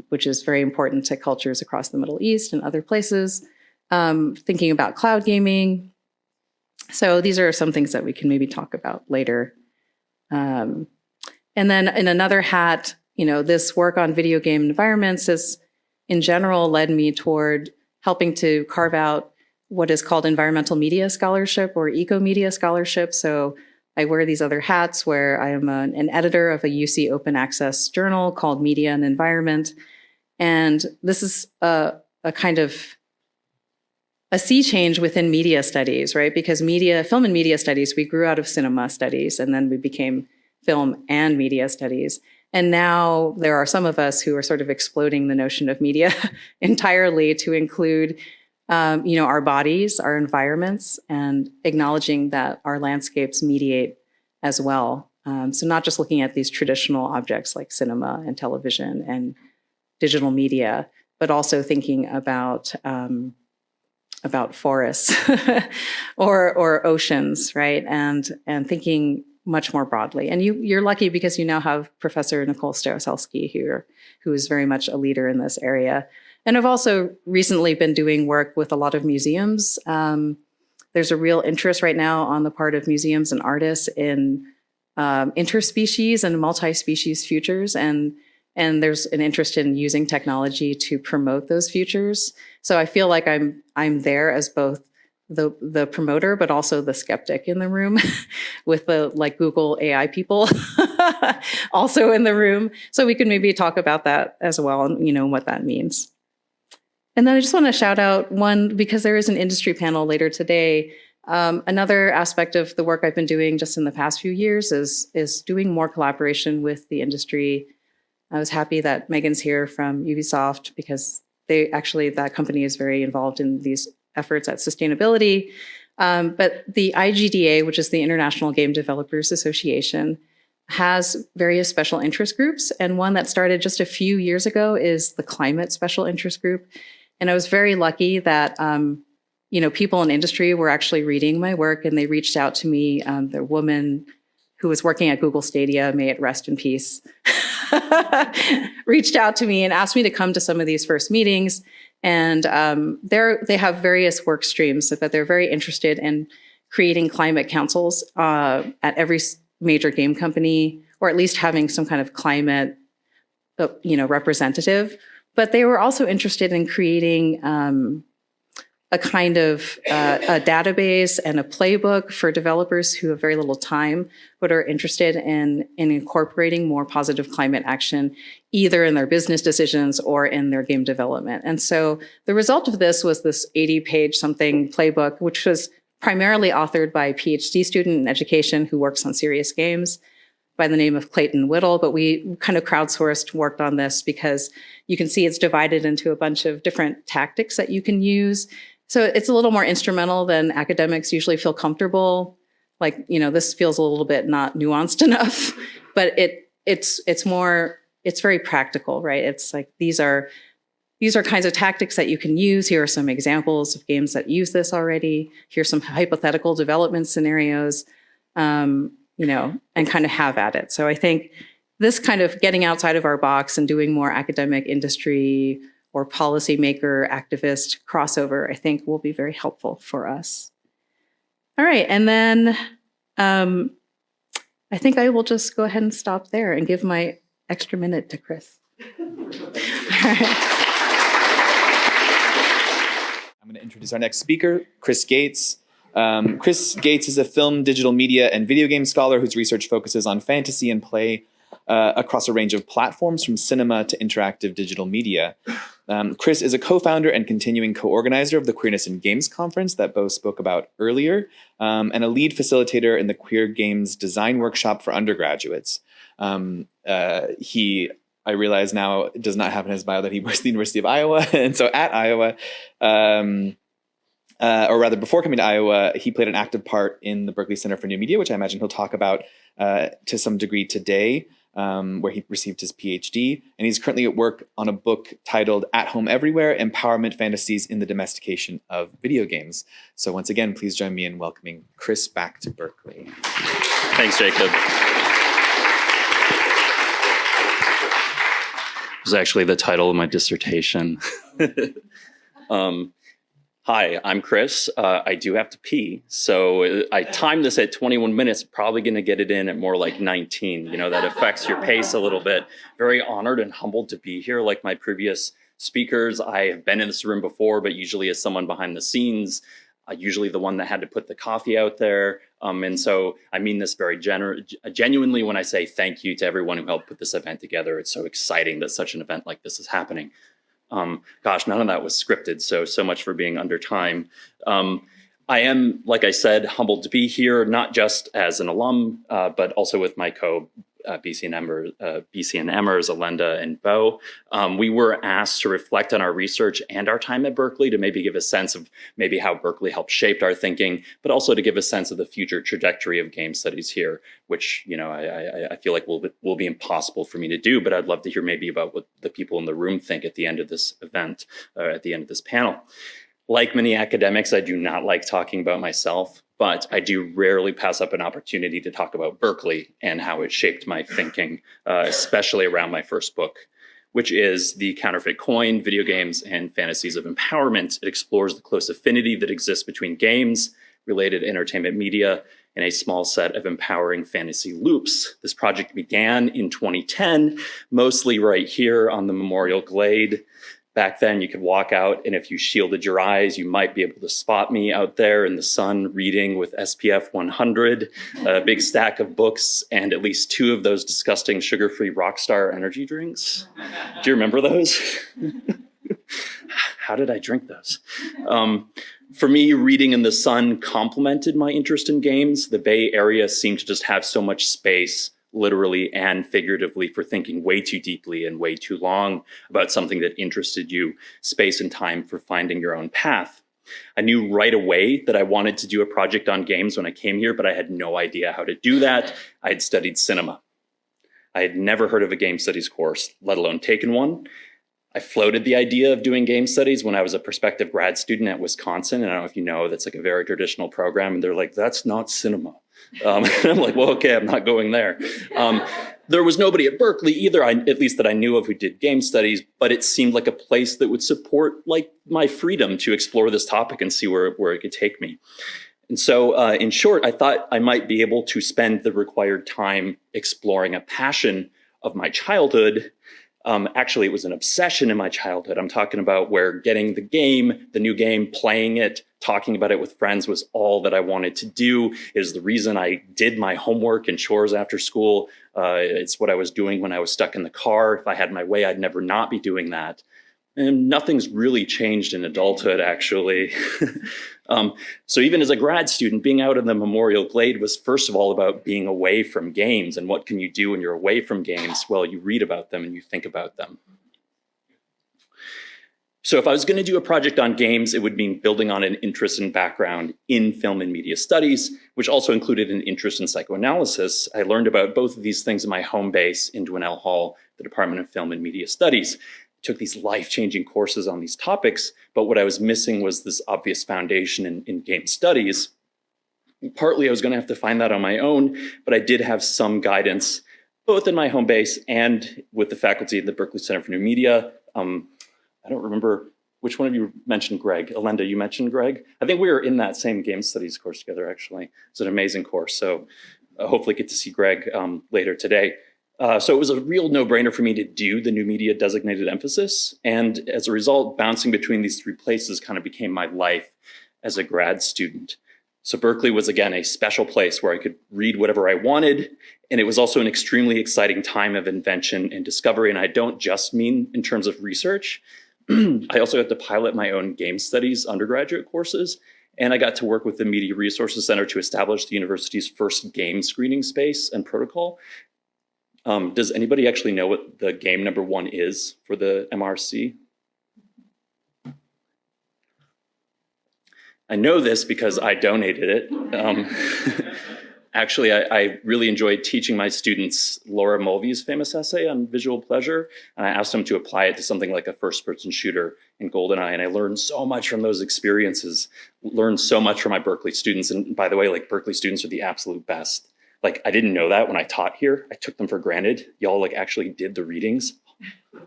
which is very important to cultures across the Middle East and other places. Thinking about cloud gaming. So these are some things that we can maybe talk about later. And then in another hat, this work on video game environments has, in general, led me toward helping to carve out what is called environmental media scholarship or eco-media scholarship. So I wear these other hats where I am an editor of a UC open access journal called Media and Environment. And this is a kind of a sea change within media studies, right? Because film and media studies, we grew out of cinema studies, and then we became film and media studies. And now there are some of us who are sort of exploding the notion of media entirely to include our bodies, our environments, and acknowledging that our landscapes mediate as well. So not just looking at these traditional objects like cinema and television and digital media, but also thinking about forests or oceans, right? And thinking much more broadly. And you're lucky because you now have Professor Nicole Staroselsky here, who is very much a leader in this area. And I've also recently been doing work with a lot of museums. There's a real interest right now on the part of museums and artists in interspecies and multi-species futures. And there's an interest in using technology to promote those futures. So I feel like I'm there as both the promoter, but also the skeptic in the room with the Google AI people also in the room. So we could maybe talk about that as well and what that means. And then I just want to shout out one, because there is an industry panel later today. Another aspect of the work I've been doing just in the past few years is doing more collaboration with the industry. I was happy that Megan's here from Ubisoft because that company is very involved in these efforts at sustainability. But the IGDA, which is the International Game Developers Association, has various special interest groups. And one that started just a few years ago is the Climate Special Interest Group. And I was very lucky that, people in industry were actually reading my work, and they reached out to me. The woman who was working at Google Stadia, may it rest in peace, reached out to me and asked me to come to some of these first meetings. And they have various work streams, but they're very interested in creating climate councils at every major game company, or at least having some kind of climate, representative. But they were also interested in creating a kind of a database and a playbook for developers who have very little time, but are interested in incorporating more positive climate action, either in their business decisions or in their game development. And so the result of this was this 80-page something playbook, which was primarily authored by a PhD student in education who works on serious games by the name of Clayton Whittle. But we kind of crowdsourced, worked on this because you can see it's divided into a bunch of different tactics that you can use. So it's a little more instrumental than academics usually feel comfortable. Like, this feels a little bit not nuanced enough, but it's very practical, right? It's like, these are kinds of tactics that you can use. Here are some examples of games that use this already. Here's some hypothetical development scenarios, and kind of have at it. So I think this kind of getting outside of our box and doing more academic, industry, or policymaker, activist crossover, I think will be very helpful for us. All right, and then I think I will just go ahead and stop there and give my extra minute to Chris. All right. I'm going to introduce our next speaker, Chris Goetz. Chris Goetz is a film, digital media, and video game scholar whose research focuses on fantasy and play across a range of platforms, from cinema to interactive digital media. Chris is a co-founder and continuing co-organizer of the Queerness in Games Conference that Bo spoke about earlier, and a lead facilitator in the Queer Games Design Workshop for undergraduates. He, I realize now, does not have in his bio that he works at the University of Iowa, and so at Iowa, or rather before coming to Iowa, he played an active part in the Berkeley Center for New Media, which I imagine he'll talk about to some degree today, where he received his PhD. And he's currently at work on a book titled At Home Everywhere, Empowerment Fantasies in the Domestication of Video Games. So once again, please join me in welcoming Chris back to Berkeley. Thanks, Jacob. It was actually the title of my dissertation. Hi, I'm Chris. I do have to pee, so I timed this at 21 minutes, probably going to get it in at more like 19. That affects your pace a little bit. Very honored and humbled to be here. Like my previous speakers, I have been in this room before, but usually as someone behind the scenes, usually the one that had to put the coffee out there. And so I mean this very genuinely when I say thank you to everyone who helped put this event together. It's so exciting that such an event like this is happening. Gosh, none of that was scripted, so much for being under time. I am, like I said, humbled to be here, not just as an alum, but also with my BCNMers, Alenda and Bo. We were asked to reflect on our research and our time at Berkeley to maybe give a sense of maybe how Berkeley helped shape our thinking, but also to give a sense of the future trajectory of game studies here, which I feel like will be impossible for me to do, but I'd love to hear maybe about what the people in the room think at the end of this event, at the end of this panel. Like many academics, I do not like talking about myself, but I do rarely pass up an opportunity to talk about Berkeley and how it shaped my thinking, especially around my first book, which is The Counterfeit Coin, Video Games and Fantasies of Empowerment. It explores the close affinity that exists between games, related entertainment media, and a small set of empowering fantasy loops. This project began in 2010, mostly right here on the Memorial Glade. Back then, you could walk out, and if you shielded your eyes, you might be able to spot me out there in the sun reading with SPF 100, a big stack of books, and at least 2 of those disgusting sugar-free Rockstar energy drinks. Do you remember those? How did I drink those? For me, reading in the sun complemented my interest in games. The Bay Area seemed to just have so much space, literally and figuratively, for thinking way too deeply and way too long about something that interested you, space and time for finding your own path. I knew right away that I wanted to do a project on games when I came here, but I had no idea how to do that. I had studied cinema. I had never heard of a game studies course, let alone taken one. I floated the idea of doing game studies when I was a prospective grad student at Wisconsin. And I don't know if you know, that's like a very traditional program. And they're like, that's not cinema. And I'm like, well, okay, I'm not going there. There was nobody at Berkeley either, at least that I knew of, who did game studies, but it seemed like a place that would support like my freedom to explore this topic and see where it could take me. And so in short, I thought I might be able to spend the required time exploring a passion of my childhood. Actually, it was an obsession in my childhood. I'm talking about where getting the new game, playing it, talking about it with friends was all that I wanted to do. It is the reason I did my homework and chores after school. It's what I was doing when I was stuck in the car. If I had my way, I'd never not be doing that. And nothing's really changed in adulthood, actually. So even as a grad student, being out in the Memorial Glade was first of all about being away from games. And what can you do when you're away from games? Well, you read about them and you think about them. So if I was going to do a project on games, it would mean building on an interest and background in film and media studies, which also included an interest in psychoanalysis. I learned about both of these things in my home base in Dwinelle Hall, the Department of Film and Media Studies. Took these life-changing courses on these topics, but what I was missing was this obvious foundation in game studies. Partly I was going to have to find that on my own, but I did have some guidance, both in my home base and with the faculty at the Berkeley Center for New Media. I don't remember which one of you mentioned Greg. Alenda, you mentioned Greg? I think we were in that same game studies course together, actually. It's an amazing course, so hopefully get to see Greg later today. So it was a real no-brainer for me to do the new media designated emphasis. And as a result, bouncing between these three places kind of became my life as a grad student. So Berkeley was, again, a special place where I could read whatever I wanted. And it was also an extremely exciting time of invention and discovery. And I don't just mean in terms of research. I also got to pilot my own game studies undergraduate courses. And I got to work with the Media Resources Center to establish the university's first game screening space and protocol. Does anybody actually know what the game number 1 is for the MRC? I know this because I donated it. Actually, I really enjoyed teaching my students Laura Mulvey's famous essay on visual pleasure, and I asked them to apply it to something like a first-person shooter in GoldenEye, and I learned so much from those experiences, learned so much from my Berkeley students, and by the way, like Berkeley students are the absolute best. Like, I didn't know that when I taught here. I took them for granted. Y'all like actually did the readings.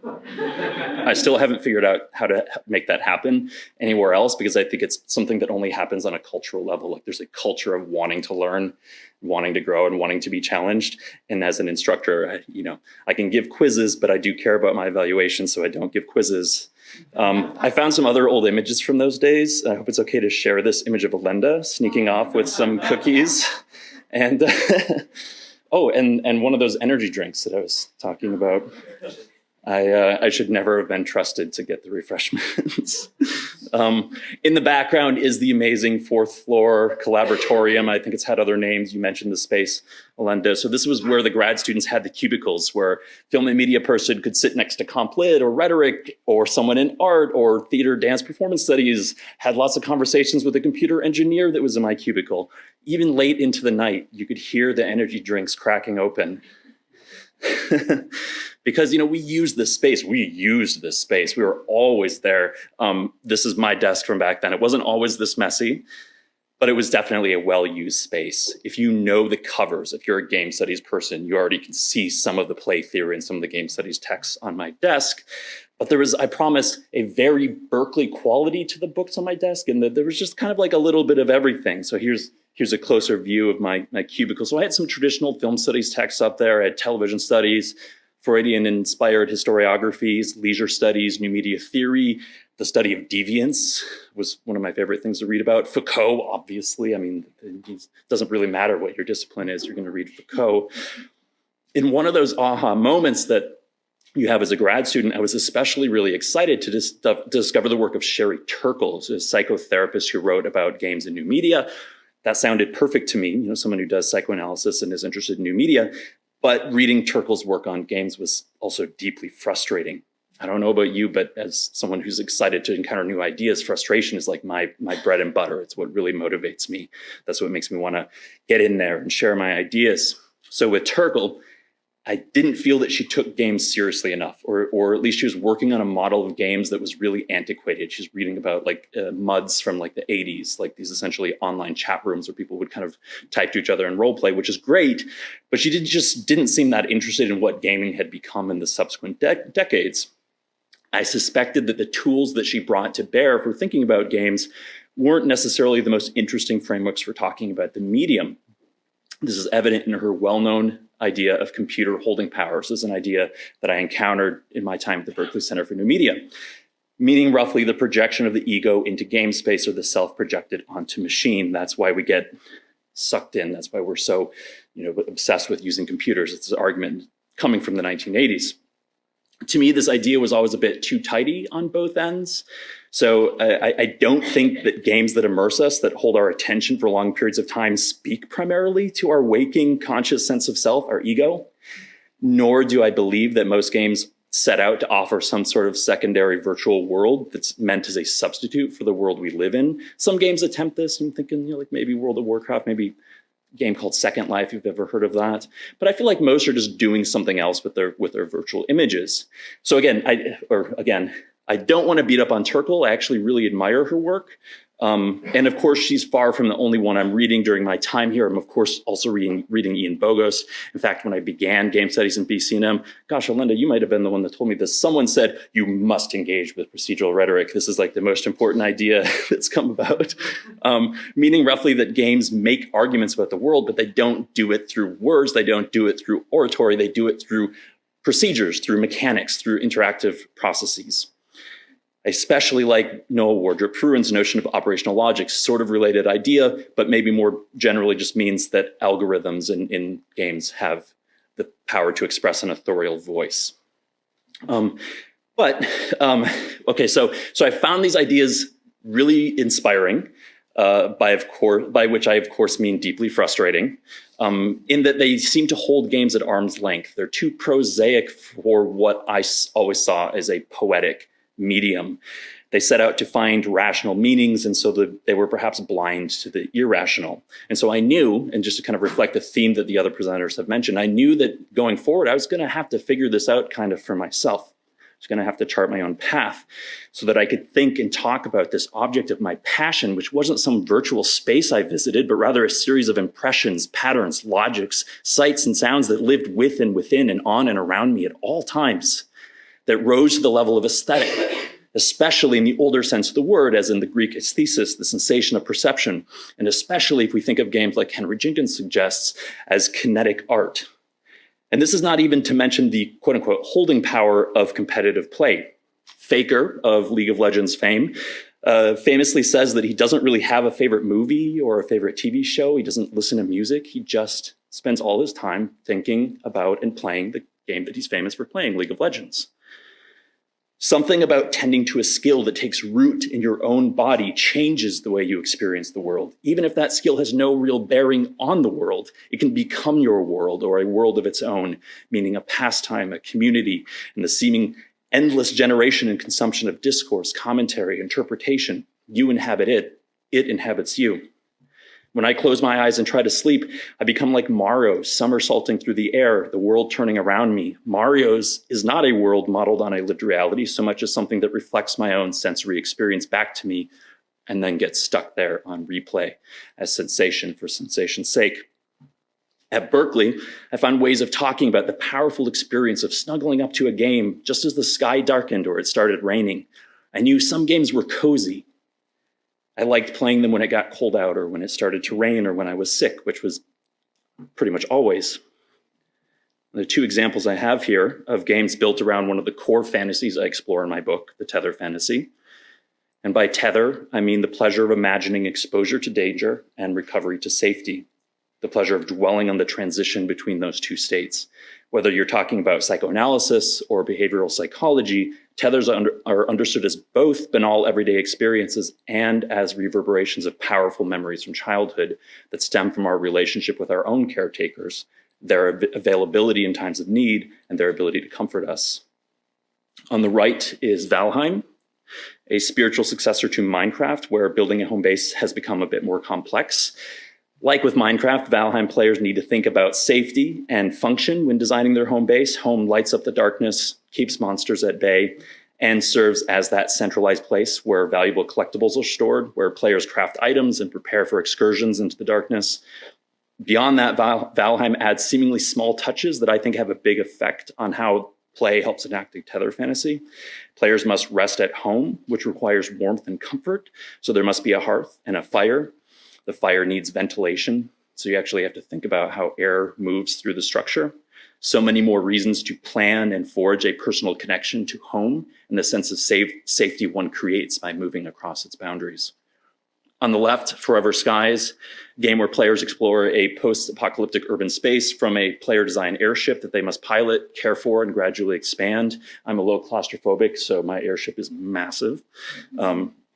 I still haven't figured out how to make that happen anywhere else because I think it's something that only happens on a cultural level. Like there's a culture of wanting to learn, wanting to grow, and wanting to be challenged. And as an instructor, I can give quizzes, but I do care about my evaluation, so I don't give quizzes. I found some other old images from those days. I hope it's okay to share this image of Alenda sneaking off with some cookies. And and one of those energy drinks that I was talking about. I should never have been trusted to get the refreshments. In the background is the amazing 4th floor collaboratorium. I think it's had other names. You mentioned the space, Alenda. So this was where the grad students had the cubicles where film and media person could sit next to comp lit or rhetoric or someone in art or theater, dance, performance studies, had lots of conversations with a computer engineer that was in my cubicle. Even late into the night, you could hear the energy drinks cracking open. Because, we used this space. We were always there. This is my desk from back then. It wasn't always this messy, but it was definitely a well-used space. If you know the covers, if you're a game studies person, you already can see some of the play theory and some of the game studies texts on my desk. But there was, I promise, a very Berkeley quality to the books on my desk, and there was just kind of like a little bit of everything. So here's a closer view of my cubicle. So I had some traditional film studies texts up there. I had television studies, Freudian-inspired historiographies, leisure studies, new media theory. The study of deviance was one of my favorite things to read about. Foucault, obviously. I mean, it doesn't really matter what your discipline is. You're going to read Foucault. In one of those aha moments that you have as a grad student, I was especially really excited to discover the work of Sherry Turkle, a psychotherapist who wrote about games and new media. That sounded perfect to me, someone who does psychoanalysis and is interested in new media. But reading Turkle's work on games was also deeply frustrating. I don't know about you, but as someone who's excited to encounter new ideas, frustration is like my bread and butter. It's what really motivates me. That's what makes me want to get in there and share my ideas. So with Turkle, I didn't feel that she took games seriously enough, or at least she was working on a model of games that was really antiquated. She's reading about MUDs from the 80s, like these essentially online chat rooms where people would kind of type to each other and role play, which is great. But she didn't seem that interested in what gaming had become in the subsequent decades. I suspected that the tools that she brought to bear for thinking about games weren't necessarily the most interesting frameworks for talking about the medium. This is evident in her well-known idea of computer holding powers. This is an idea that I encountered in my time at the Berkeley Center for New Media, meaning roughly the projection of the ego into game space or the self projected onto machine. That's why we get sucked in. That's why we're so, obsessed with using computers. It's an argument coming from the 1980s. To me, this idea was always a bit too tidy on both ends. So I don't think that games that immerse us, that hold our attention for long periods of time, speak primarily to our waking conscious sense of self, our ego. Nor do I believe that most games set out to offer some sort of secondary virtual world that's meant as a substitute for the world we live in. Some games attempt this. I'm thinking, like maybe World of Warcraft, maybe a game called Second Life, if you've ever heard of that. But I feel like most are just doing something else with their virtual images. So again, I don't want to beat up on Turkle. I actually really admire her work. And of course, she's far from the only one I'm reading during my time here. I'm, of course, also reading Ian Bogos. In fact, when I began game studies in BCNM, gosh, Alenda, you might have been the one that told me this. Someone said, you must engage with procedural rhetoric. This is like the most important idea that's come about. Meaning roughly that games make arguments about the world, but they don't do it through words. They don't do it through oratory. They do it through procedures, through mechanics, through interactive processes. I especially like Noah Wardrop-Fruin's notion of operational logic, sort of related idea, but maybe more generally just means that algorithms in games have the power to express an authorial voice. Okay, so I found these ideas really inspiring, by which I, of course, mean deeply frustrating, in that they seem to hold games at arm's length. They're too prosaic for what I always saw as a poetic medium. They set out to find rational meanings, and so they were perhaps blind to the irrational. And so I knew, and just to kind of reflect the theme that the other presenters have mentioned, I knew that going forward, I was going to have to figure this out kind of for myself. I was going to have to chart my own path so that I could think and talk about this object of my passion, which wasn't some virtual space I visited, but rather a series of impressions, patterns, logics, sights, and sounds that lived with and within and on and around me at all times, that rose to the level of aesthetic, especially in the older sense of the word, as in the Greek aesthesis, the sensation of perception, and especially if we think of games like Henry Jenkins suggests as kinetic art. And this is not even to mention the quote-unquote holding power of competitive play. Faker of League of Legends fame famously says that he doesn't really have a favorite movie or a favorite TV show. He doesn't listen to music. He just spends all his time thinking about and playing the game that he's famous for playing, League of Legends. Something about tending to a skill that takes root in your own body changes the way you experience the world. Even if that skill has no real bearing on the world, it can become your world or a world of its own, meaning a pastime, a community, and the seeming endless generation and consumption of discourse, commentary, interpretation. You inhabit it, it inhabits you. When I close my eyes and try to sleep, I become like Mario, somersaulting through the air, the world turning around me. Mario's is not a world modeled on a lived reality so much as something that reflects my own sensory experience back to me and then gets stuck there on replay as sensation for sensation's sake. At Berkeley, I found ways of talking about the powerful experience of snuggling up to a game just as the sky darkened or it started raining. I knew some games were cozy. I liked playing them when it got cold out or when it started to rain or when I was sick, which was pretty much always. The two examples I have here of games built around one of the core fantasies I explore in my book, the tether fantasy. And by tether, I mean the pleasure of imagining exposure to danger and recovery to safety, the pleasure of dwelling on the transition between those two states. Whether you're talking about psychoanalysis or behavioral psychology, tethers are understood as both banal everyday experiences and as reverberations of powerful memories from childhood that stem from our relationship with our own caretakers, their availability in times of need, and their ability to comfort us. On the right is Valheim, a spiritual successor to Minecraft, where building a home base has become a bit more complex. Like with Minecraft, Valheim players need to think about safety and function when designing their home base. Home lights up the darkness, keeps monsters at bay, and serves as that centralized place where valuable collectibles are stored, where players craft items and prepare for excursions into the darkness. Beyond that, Valheim adds seemingly small touches that I think have a big effect on how Play helps enact a tether fantasy. Players must rest at home, which requires warmth and comfort. So there must be a hearth and a fire. The fire needs ventilation. So you actually have to think about how air moves through the structure. So many more reasons to plan and forge a personal connection to home and the sense of safety one creates by moving across its boundaries. On the left, Forever Skies, a game where players explore a post-apocalyptic urban space from a player-designed airship that they must pilot, care for, and gradually expand. I'm a little claustrophobic, so my airship is massive.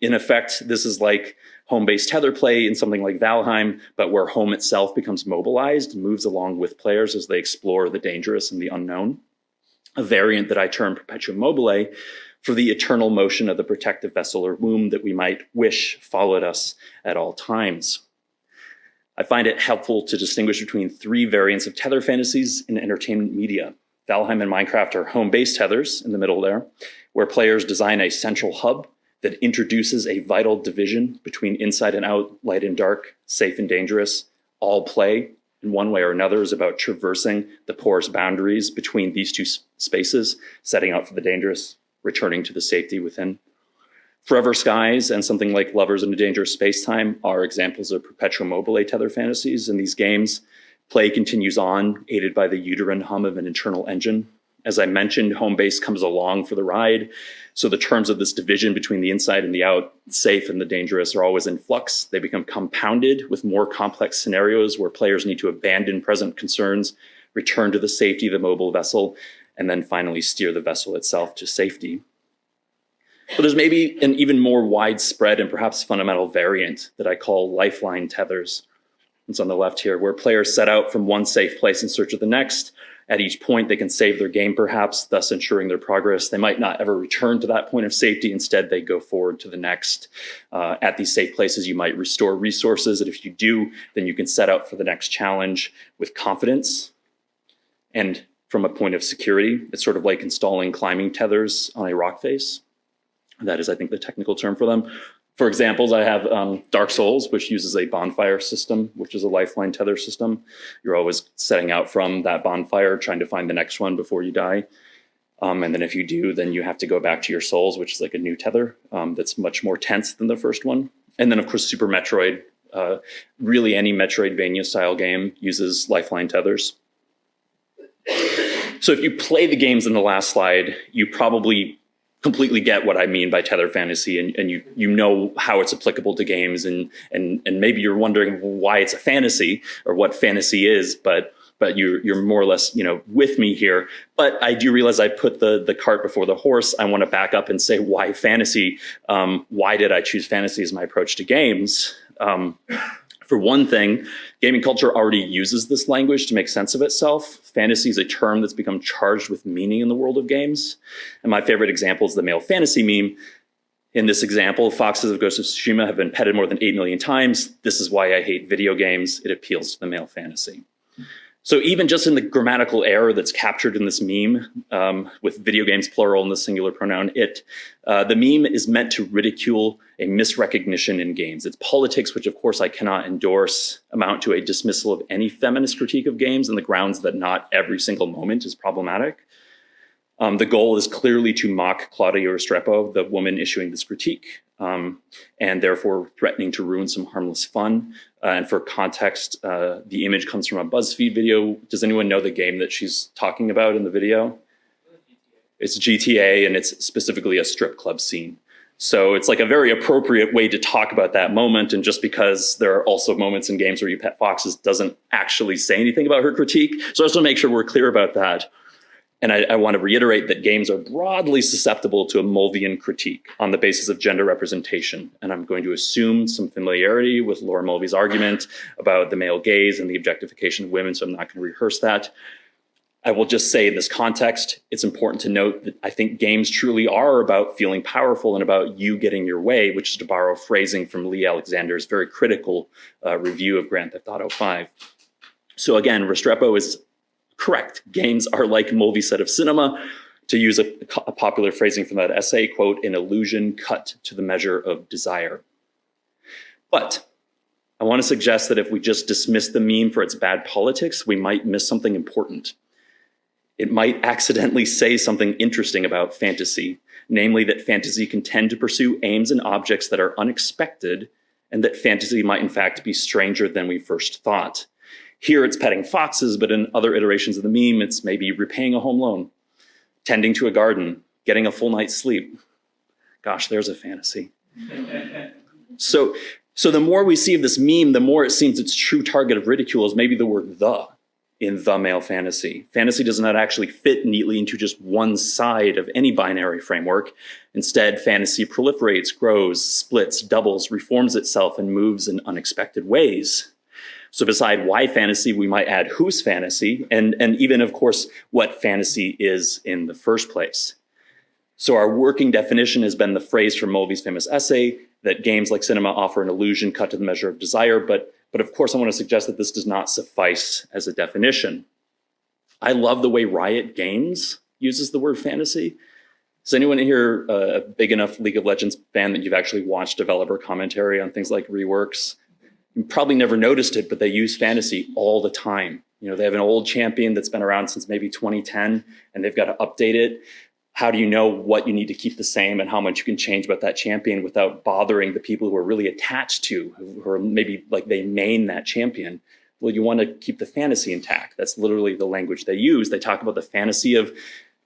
In effect, this is like home-based tether play in something like Valheim, but where home itself becomes mobilized and moves along with players as they explore the dangerous and the unknown. A variant that I term Perpetuum Mobile for the eternal motion of the protective vessel or womb that we might wish followed us at all times. I find it helpful to distinguish between three variants of tether fantasies in entertainment media. Valheim and Minecraft are home-based tethers in the middle there, where players design a central hub that introduces a vital division between inside and out, light and dark, safe and dangerous. All play, in one way or another, is about traversing the porous boundaries between these two spaces, setting out for the dangerous, returning to the safety within. Forever Skies and something like Lovers in a Dangerous Space-Time are examples of Perpetuum Mobile tether fantasies. In these games, play continues on, aided by the uterine hum of an internal engine. As I mentioned, home base comes along for the ride. So the terms of this division between the inside and the out, safe and the dangerous, are always in flux. They become compounded with more complex scenarios where players need to abandon present concerns, return to the safety of the mobile vessel, and then finally steer the vessel itself to safety. But there's maybe an even more widespread and perhaps fundamental variant that I call lifeline tethers. It's on the left here, where players set out from one safe place in search of the next. At each point, they can save their game, perhaps, thus ensuring their progress. They might not ever return to that point of safety. Instead, they go forward to the next. At these safe places, you might restore resources. And if you do, then you can set out for the next challenge with confidence and from a point of security. It's sort of like installing climbing tethers on a rock face. That is, I think, the technical term for them. For examples, I have Dark Souls, which uses a bonfire system, which is a lifeline tether system. You're always setting out from that bonfire, trying to find the next one before you die. And then if you do, then you have to go back to your souls, which is like a new tether that's much more tense than the first one. And then, of course, Super Metroid, really any Metroidvania style game uses lifeline tethers. So if you play the games in the last slide, you probably completely get what I mean by tether fantasy, and you know how it's applicable to games, and maybe you're wondering why it's a fantasy or what fantasy is, but you're more or less with me here. But I do realize I put the cart before the horse. I want to back up and say why fantasy. Why did I choose fantasy as my approach to games? For one thing, gaming culture already uses this language to make sense of itself. Fantasy is a term that's become charged with meaning in the world of games. And my favorite example is the male fantasy meme. In this example, foxes of Ghost of Tsushima have been petted more than 8 million times. This is why I hate video games. It appeals to the male fantasy. So even just in the grammatical error that's captured in this meme, with video games plural and the singular pronoun it, the meme is meant to ridicule a misrecognition in games. Its politics, which of course I cannot endorse, amount to a dismissal of any feminist critique of games on the grounds that not every single moment is problematic. The goal is clearly to mock Claudia Restrepo, the woman issuing this critique, and therefore threatening to ruin some harmless fun. And for context, the image comes from a BuzzFeed video. Does anyone know the game that she's talking about in the video? It's GTA, and it's specifically a strip club scene. So it's like a very appropriate way to talk about that moment. And just because there are also moments in games where you pet foxes doesn't actually say anything about her critique. So I just want to make sure we're clear about that. And I want to reiterate that games are broadly susceptible to a Mulvian critique on the basis of gender representation. And I'm going to assume some familiarity with Laura Mulvey's argument about the male gaze and the objectification of women, so I'm not going to rehearse that. I will just say in this context, it's important to note that I think games truly are about feeling powerful and about you getting your way, which is to borrow phrasing from Lee Alexander's very critical review of Grand Theft Auto 5. So again, Restrepo is correct. Games are like movie set of cinema. To use a popular phrasing from that essay, quote, an illusion cut to the measure of desire. But I want to suggest that if we just dismiss the meme for its bad politics, we might miss something important. it might accidentally say something interesting about fantasy, namely that fantasy can tend to pursue aims and objects that are unexpected, and that fantasy might in fact be stranger than we first thought. Here it's petting foxes, but in other iterations of the meme, it's maybe repaying a home loan, tending to a garden, getting a full night's sleep. Gosh, there's a fantasy. So the more we see of this meme, the more it seems its true target of ridicule is maybe the word "the" in the male fantasy. Fantasy does not actually fit neatly into just one side of any binary framework. Instead, fantasy proliferates, grows, splits, doubles, reforms itself, and moves in unexpected ways. So beside why fantasy, we might add whose fantasy, and even, of course, what fantasy is in the first place. So our working definition has been the phrase from Mulvey's famous essay that games like cinema offer an illusion cut to the measure of desire, but of course I want to suggest that this does not suffice as a definition. I love the way Riot Games uses the word fantasy. Is anyone here a big enough League of Legends fan that you've actually watched developer commentary on things like reworks? You probably never noticed it, but they use fantasy all the time. You know, they have an old champion that's been around since maybe 2010, and they've got to update it. How do you know what you need to keep the same and how much you can change about that champion without bothering the people who are really attached to, who are maybe like they main that champion? Well, you want to keep the fantasy intact. That's literally the language they use. They talk about the fantasy of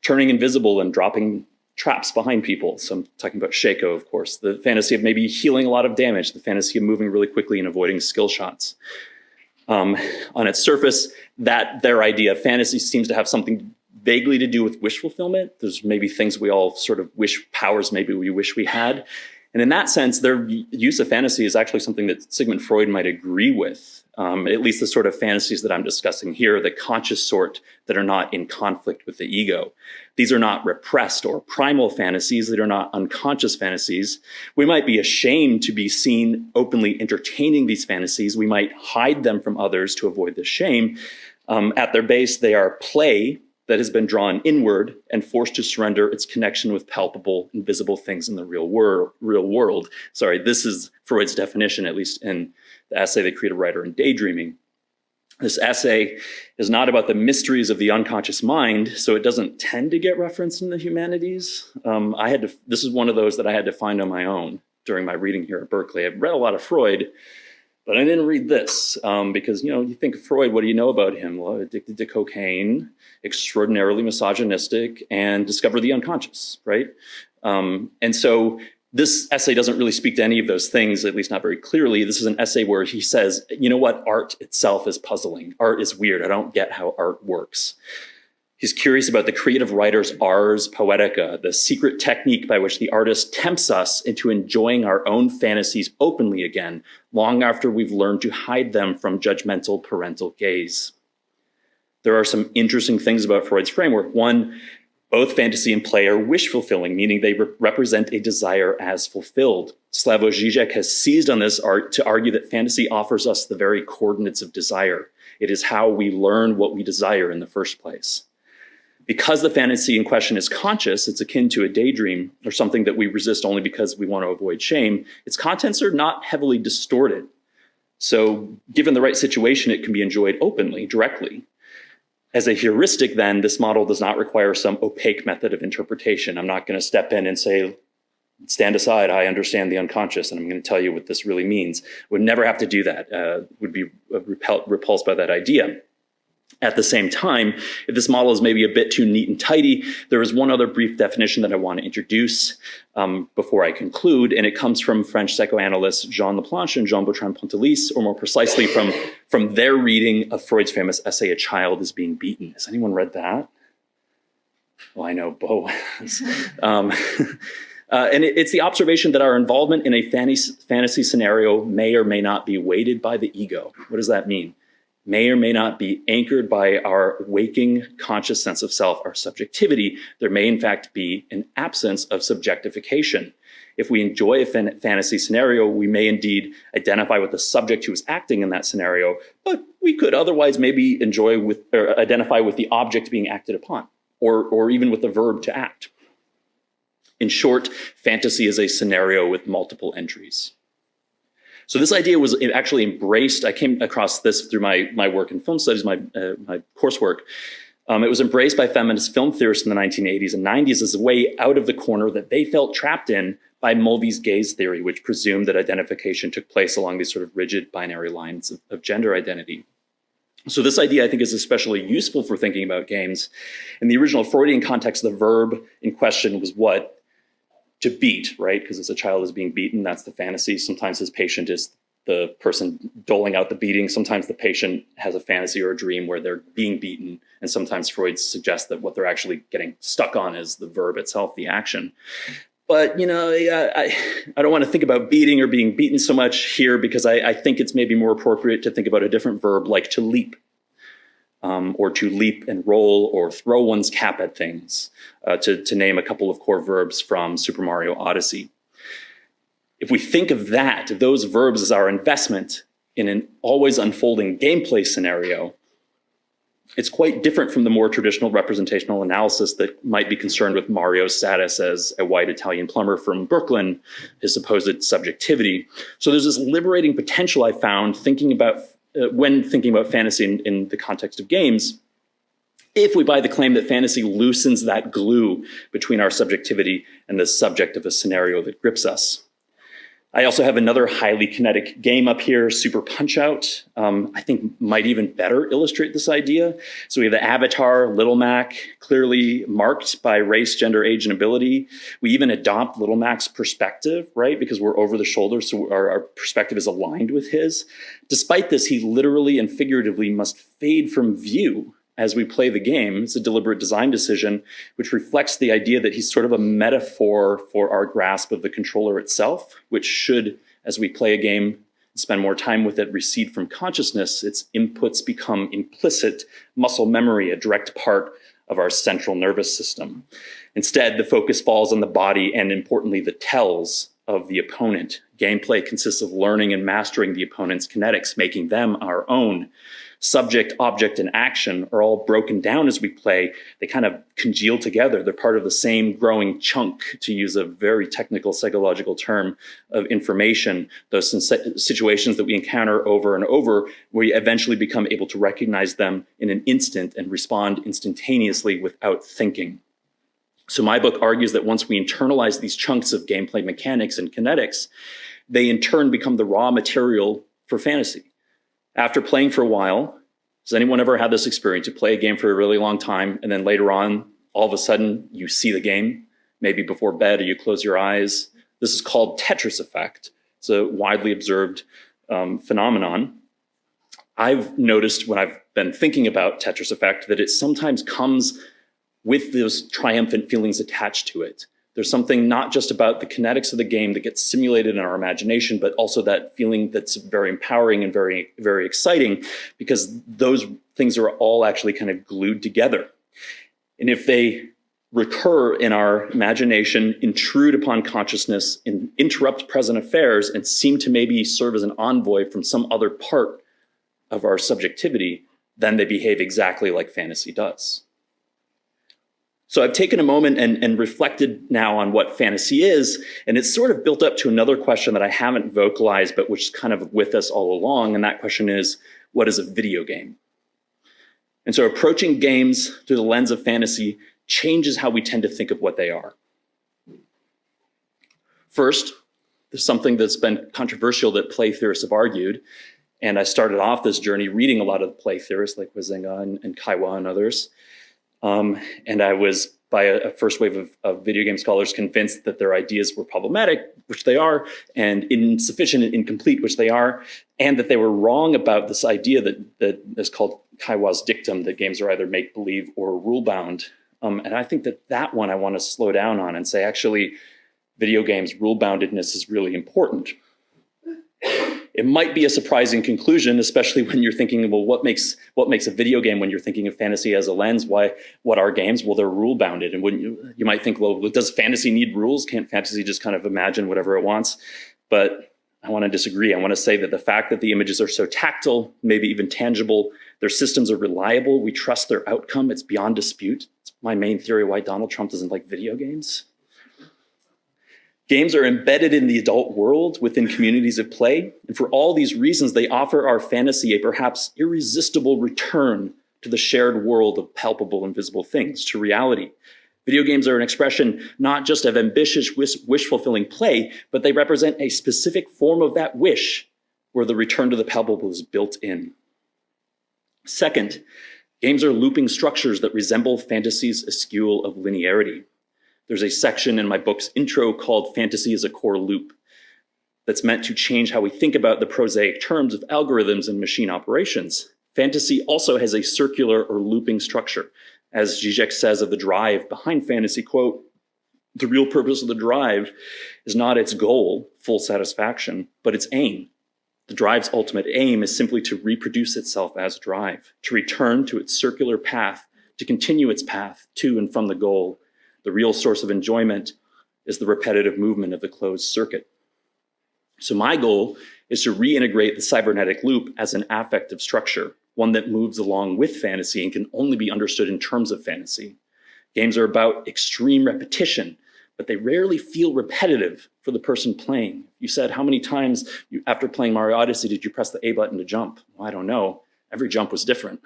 turning invisible and dropping traps behind people. So I'm talking about Shaco, of course. The fantasy of maybe healing a lot of damage, the fantasy of moving really quickly and avoiding skill shots. On its surface, that their idea of fantasy seems to have something vaguely to do with wish fulfillment. There's maybe things we all sort of wish, powers maybe we wish we had. And in that sense, their use of fantasy is actually something that Sigmund Freud might agree with. At least the sort of fantasies that I'm discussing here, the conscious sort that are not in conflict with the ego. These are not repressed or primal fantasies. They are not unconscious fantasies. We might be ashamed to be seen openly entertaining these fantasies. We might hide them from others to avoid the shame. At their base, they are play that has been drawn inward and forced to surrender its connection with palpable, invisible things in the real world. Sorry, this is Freud's definition, at least in the essay, The Creative Writer and Daydreaming. This essay is not about the mysteries of the unconscious mind, so it doesn't tend to get referenced in the humanities. This is one of those that I had to find on my own during my reading here at Berkeley. I've read a lot of Freud, but I didn't read this because, you think of Freud, what do you know about him? Well, addicted to cocaine, extraordinarily misogynistic, and discover the unconscious, right? And so this essay doesn't really speak to any of those things, at least not very clearly. This is an essay where he says, you know what, art itself is puzzling. Art is weird. I don't get how art works. He's curious about the creative writer's ars poetica, the secret technique by which the artist tempts us into enjoying our own fantasies openly again, long after we've learned to hide them from judgmental parental gaze. There are some interesting things about Freud's framework. One, both fantasy and play are wish-fulfilling, meaning they represent a desire as fulfilled. Slavoj Žižek has seized on this art to argue that fantasy offers us the very coordinates of desire. It is how we learn what we desire in the first place. Because the fantasy in question is conscious, it's akin to a daydream or something that we resist only because we want to avoid shame, its contents are not heavily distorted. So given the right situation, it can be enjoyed openly, directly. As a heuristic, then, this model does not require some opaque method of interpretation. I'm not going to step in and say, stand aside, I understand the unconscious, and I'm going to tell you what this really means. Would never have to do that, would be repulsed by that idea. At the same time, if this model is maybe a bit too neat and tidy, there is one other brief definition that I want to introduce before I conclude, and it comes from French psychoanalysts Jean Laplanche and Jean Bertrand-Pontellier, or more precisely from their reading of Freud's famous essay, A Child is Being Beaten. Has anyone read that? Well, I know Bo has. And it's the observation that our involvement in a fantasy scenario may or may not be weighted by the ego. What does that mean? May or may not be anchored by our waking conscious sense of self, our subjectivity. There may in fact be an absence of subjectification. If we enjoy a fantasy scenario, we may indeed identify with the subject who is acting in that scenario, but we could otherwise maybe identify with the object being acted upon, or even with the verb to act. In short, fantasy is a scenario with multiple entries. So this idea was actually embraced. I came across this through my work in film studies, my coursework. It was embraced by feminist film theorists in the 1980s and 90s as a way out of the corner that they felt trapped in by Mulvey's gaze theory, which presumed that identification took place along these sort of rigid binary lines of gender identity. So this idea, I think, is especially useful for thinking about games. In the original Freudian context, the verb in question was what? To beat, right? Because as a child is being beaten, that's the fantasy. Sometimes his patient is the person doling out the beating. Sometimes the patient has a fantasy or a dream where they're being beaten. And sometimes Freud suggests that what they're actually getting stuck on is the verb itself, the action. But, you know, I don't want to think about beating or being beaten so much here because I think it's maybe more appropriate to think about a different verb like to leap, or to leap and roll or throw one's cap at things, to name a couple of core verbs from Super Mario Odyssey. If we think of that, those verbs as our investment in an always unfolding gameplay scenario, it's quite different from the more traditional representational analysis that might be concerned with Mario's status as a white Italian plumber from Brooklyn, his supposed subjectivity. So there's this liberating potential I found thinking about when thinking about fantasy in the context of games, if we buy the claim that fantasy loosens that glue between our subjectivity and the subject of a scenario that grips us. I also have another highly kinetic game up here, Super Punch-Out. I think might even better illustrate this idea. So we have the avatar, Little Mac, clearly marked by race, gender, age, and ability. We even adopt Little Mac's perspective, right? Because we're over the shoulder, so our perspective is aligned with his. Despite this, he literally and figuratively must fade from view as we play the game. It's a deliberate design decision, which reflects the idea that he's sort of a metaphor for our grasp of the controller itself, which should, as we play a game, spend more time with it, recede from consciousness, its inputs become implicit muscle memory, a direct part of our central nervous system. Instead, the focus falls on the body and, importantly, the tells of the opponent. Gameplay consists of learning and mastering the opponent's kinetics, making them our own. Subject, object, and action are all broken down as we play. They kind of congeal together. They're part of the same growing chunk, to use a very technical psychological term, of information. Those situations that we encounter over and over, we eventually become able to recognize them in an instant and respond instantaneously without thinking. So my book argues that once we internalize these chunks of gameplay mechanics and kinetics, they in turn become the raw material for fantasy. After playing for a while, has anyone ever had this experience? You play a game for a really long time, and then later on, all of a sudden, you see the game, maybe before bed, or you close your eyes. This is called Tetris effect. It's a widely observed phenomenon. I've noticed when I've been thinking about Tetris effect that it sometimes comes with those triumphant feelings attached to it. There's something not just about the kinetics of the game that gets simulated in our imagination, but also that feeling that's very empowering and very, very exciting, because those things are all actually kind of glued together. And if they recur in our imagination, intrude upon consciousness, and interrupt present affairs, and seem to maybe serve as an envoy from some other part of our subjectivity, then they behave exactly like fantasy does. So I've taken a moment and reflected now on what fantasy is, and it's sort of built up to another question that I haven't vocalized, but which is kind of with us all along, and that question is, what is a video game? And so approaching games through the lens of fantasy changes how we tend to think of what they are. First, there's something that's been controversial that play theorists have argued, and I started off this journey reading a lot of the play theorists like Huizinga and Kaiwa and others. And I was, by a first wave of video game scholars, convinced that their ideas were problematic, which they are, and insufficient and incomplete, which they are, and that they were wrong about this idea that is called Kaiwa's dictum, that games are either make-believe or rule-bound. And I think that one I want to slow down on and say, actually, video games rule-boundedness is really important. It might be a surprising conclusion, especially when you're thinking, well, what makes a video game when you're thinking of fantasy as a lens? What are games? Well, they're rule-bounded. And wouldn't you might think, well, does fantasy need rules? Can't fantasy just kind of imagine whatever it wants? But I want to disagree. I want to say that the fact that the images are so tactile, maybe even tangible, their systems are reliable, we trust their outcome, it's beyond dispute. It's my main theory why Donald Trump doesn't like video games. Games are embedded in the adult world within communities of play, and for all these reasons, they offer our fantasy a perhaps irresistible return to the shared world of palpable and visible things, to reality. Video games are an expression not just of ambitious wish-fulfilling play, but they represent a specific form of that wish where the return to the palpable is built in. Second, games are looping structures that resemble fantasy's eschewal of linearity. There's a section in my book's intro called Fantasy as a Core Loop that's meant to change how we think about the prosaic terms of algorithms and machine operations. Fantasy also has a circular or looping structure. As Zizek says of the drive behind fantasy, quote, the real purpose of the drive is not its goal, full satisfaction, but its aim. The drive's ultimate aim is simply to reproduce itself as drive, to return to its circular path, to continue its path to and from the goal. The real source of enjoyment is the repetitive movement of the closed circuit. So my goal is to reintegrate the cybernetic loop as an affective structure, one that moves along with fantasy and can only be understood in terms of fantasy. Games are about extreme repetition, but they rarely feel repetitive for the person playing. You said, how many times after playing Mario Odyssey did you press the A button to jump? Well, I don't know. Every jump was different.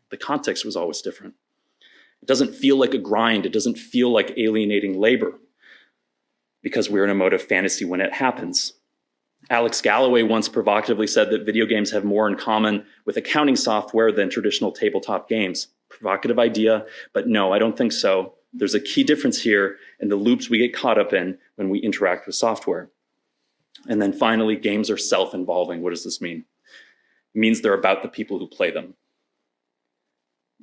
The context was always different. It doesn't feel like a grind. It doesn't feel like alienating labor because we're in a mode of fantasy when it happens. Alex Galloway once provocatively said that video games have more in common with accounting software than traditional tabletop games. Provocative idea, but no, I don't think so. There's a key difference here in the loops we get caught up in when we interact with software. And then finally, games are self-involving. What does this mean? It means they're about the people who play them.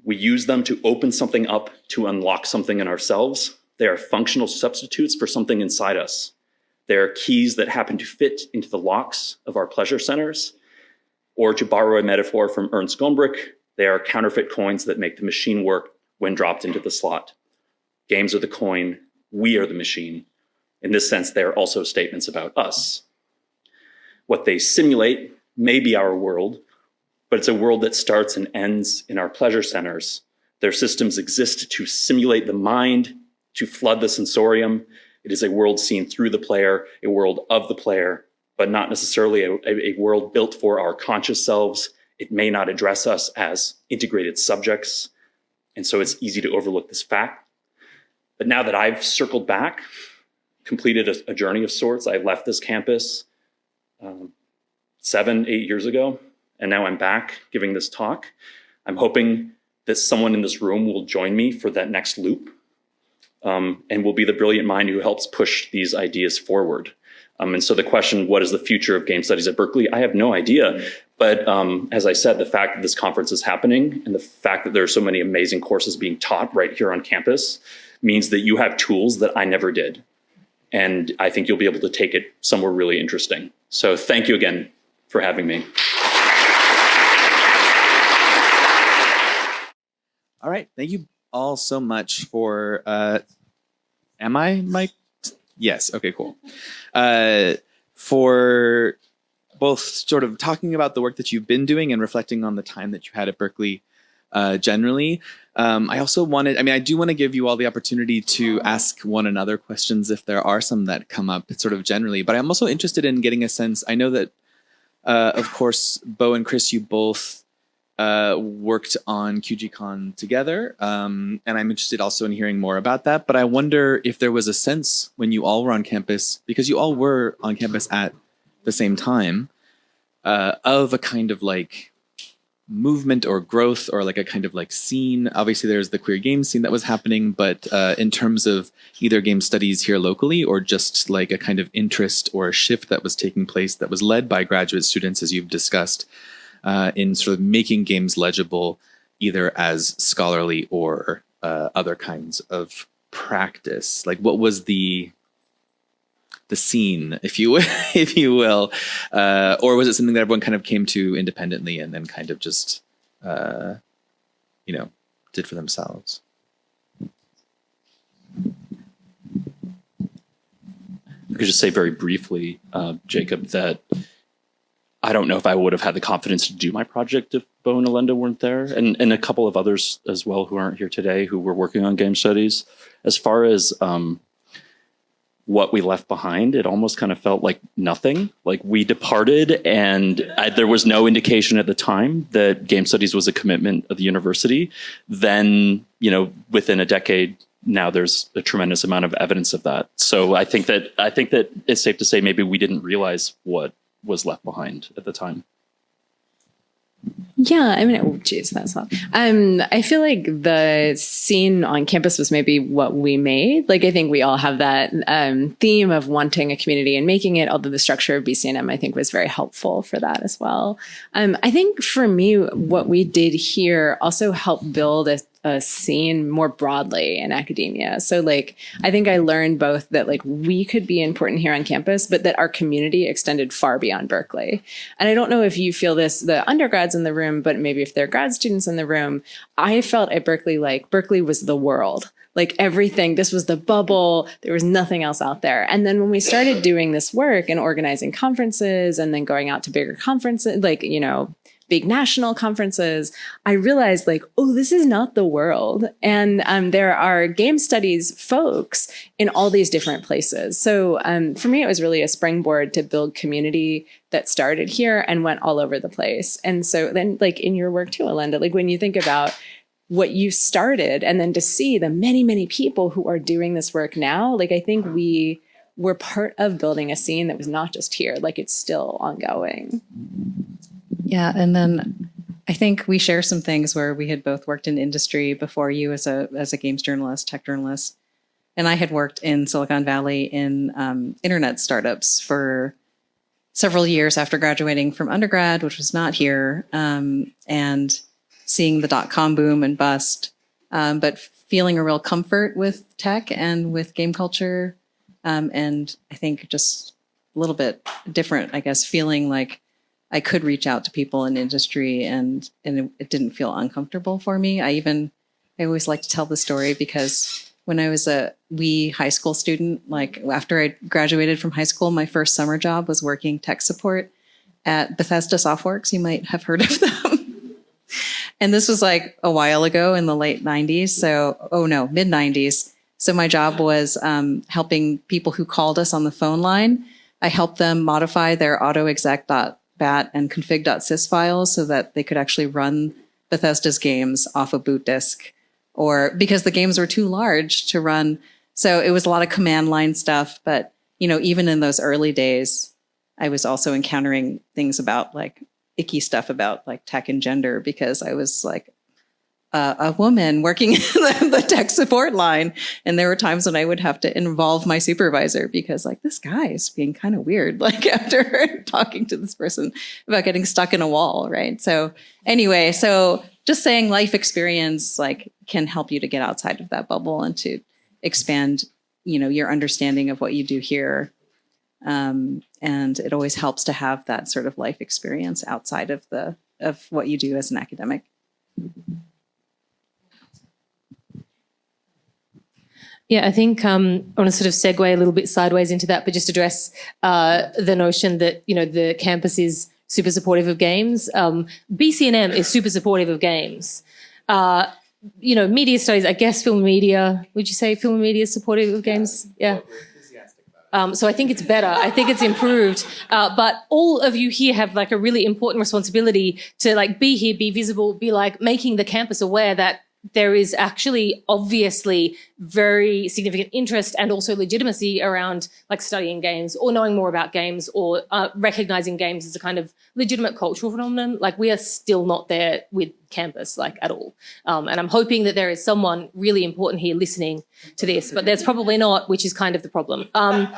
We use them to open something up, to unlock something in ourselves. They are functional substitutes for something inside us. They are keys that happen to fit into the locks of our pleasure centers. Or to borrow a metaphor from Ernst Gombrich, they are counterfeit coins that make the machine work when dropped into the slot. Games are the coin, we are the machine. In this sense, they are also statements about us. What they simulate may be our world, but it's a world that starts and ends in our pleasure centers. Their systems exist to simulate the mind, to flood the sensorium. It is a world seen through the player, a world of the player, but not necessarily a world built for our conscious selves. It may not address us as integrated subjects, and so it's easy to overlook this fact. But now that I've circled back, completed a journey of sorts, I left this campus 7, 8 years ago, and now I'm back giving this talk. I'm hoping that someone in this room will join me for that next loop, and will be the brilliant mind who helps push these ideas forward. And so the question, what is the future of game studies at Berkeley? I have no idea. But as I said, the fact that this conference is happening and the fact that there are so many amazing courses being taught right here on campus means that you have tools that I never did. And I think you'll be able to take it somewhere really interesting. So thank you again for having me. All right. Thank you all so much for, am I mic'd? Yes. Okay, cool. For both sort of talking about the work that you've been doing and reflecting on the time that you had at Berkeley generally. I also wanted, I do want to give you all the opportunity to ask one another questions if there are some that come up sort of generally, but I'm also interested in getting a sense. I know that, of course, Bo and Chris, you both worked on QGCon together, and I'm interested also in hearing more about that, but I wonder if there was a sense when you all were on campus, because you all were on campus at the same time, of a kind of like movement or growth or like a kind of like scene. Obviously there's the queer game scene that was happening, but in terms of either game studies here locally or just like a kind of interest or a shift that was taking place that was led by graduate students, as you've discussed, in sort of making games legible either as scholarly or other kinds of practice. Like what was the scene, if you will, or was it something that everyone kind of came to independently and then kind of just, did for themselves? I could just say very briefly, Jacob, that I don't know if I would have had the confidence to do my project if Bo and Alenda weren't there, and a couple of others as well who aren't here today who were working on game studies. As far as what we left behind, it almost kind of felt like nothing. Like we departed, and there was no indication at the time that game studies was a commitment of the university. Then, within a decade, now there's a tremendous amount of evidence of that. So I think that it's safe to say maybe we didn't realize what was left behind at the time. Yeah, I mean, that's not. I feel like the scene on campus was maybe what we made. Like, I think we all have that theme of wanting a community and making it, although the structure of BCNM, I think, was very helpful for that as well. I think for me, what we did here also helped build a scene more broadly in academia. So like, I think I learned both that like we could be important here on campus, but that our community extended far beyond Berkeley. And I don't know if you feel this, the undergrads in the room, but maybe if there are grad students in the room, I felt at Berkeley, like Berkeley was the world. Like everything, this was the bubble, there was nothing else out there. And then when we started doing this work and organizing conferences and then going out to bigger conferences, like, big national conferences, I realized like, oh, this is not the world. And there are game studies folks in all these different places. So for me, it was really a springboard to build community that started here and went all over the place. And so then like in your work too, Alenda, like when you think about what you started and then to see the many, many people who are doing this work now, like I think we were part of building a scene that was not just here, like it's still ongoing. Yeah, and then I think we share some things where we had both worked in industry before you as a games journalist, tech journalist, and I had worked in Silicon Valley in internet startups for several years after graduating from undergrad, which was not here, and seeing the .com boom and bust, but feeling a real comfort with tech and with game culture, and I think just a little bit different, I guess, feeling like I could reach out to people in industry and it didn't feel uncomfortable for me. I always like to tell the story because when I was a wee high school student, like after I graduated from high school, my first summer job was working tech support at Bethesda Softworks. You might have heard of them. And this was like a while ago in the late 90s. Mid 90s. So my job was helping people who called us on the phone line. I helped them modify their autoexec.bat and config.sys files so that they could actually run Bethesda's games off a boot disk, or because the games were too large to run. So it was a lot of command line stuff. But, even in those early days, I was also encountering things about like icky stuff about like tech and gender because I was like a woman working in the tech support line. And there were times when I would have to involve my supervisor because like this guy is being kind of weird, like after talking to this person about getting stuck in a wall, right? So anyway, so just saying life experience like can help you to get outside of that bubble and to expand, your understanding of what you do here. And it always helps to have that sort of life experience outside of what you do as an academic. Yeah, I think I want to sort of segue a little bit sideways into that, but just address the notion that, the campus is super supportive of games. BCNM is super supportive of games. Media studies, I guess film and media, would you say film and media is supportive of games? Yeah. So I think it's better. I think it's improved. But all of you here have like a really important responsibility to like be here, be visible, be like making the campus aware that there is actually obviously very significant interest and also legitimacy around like studying games or knowing more about games or recognizing games as a kind of legitimate cultural phenomenon. Like we are still not there with campus like at all. And I'm hoping that there is someone really important here listening to this, but there's probably not, which is kind of the problem. But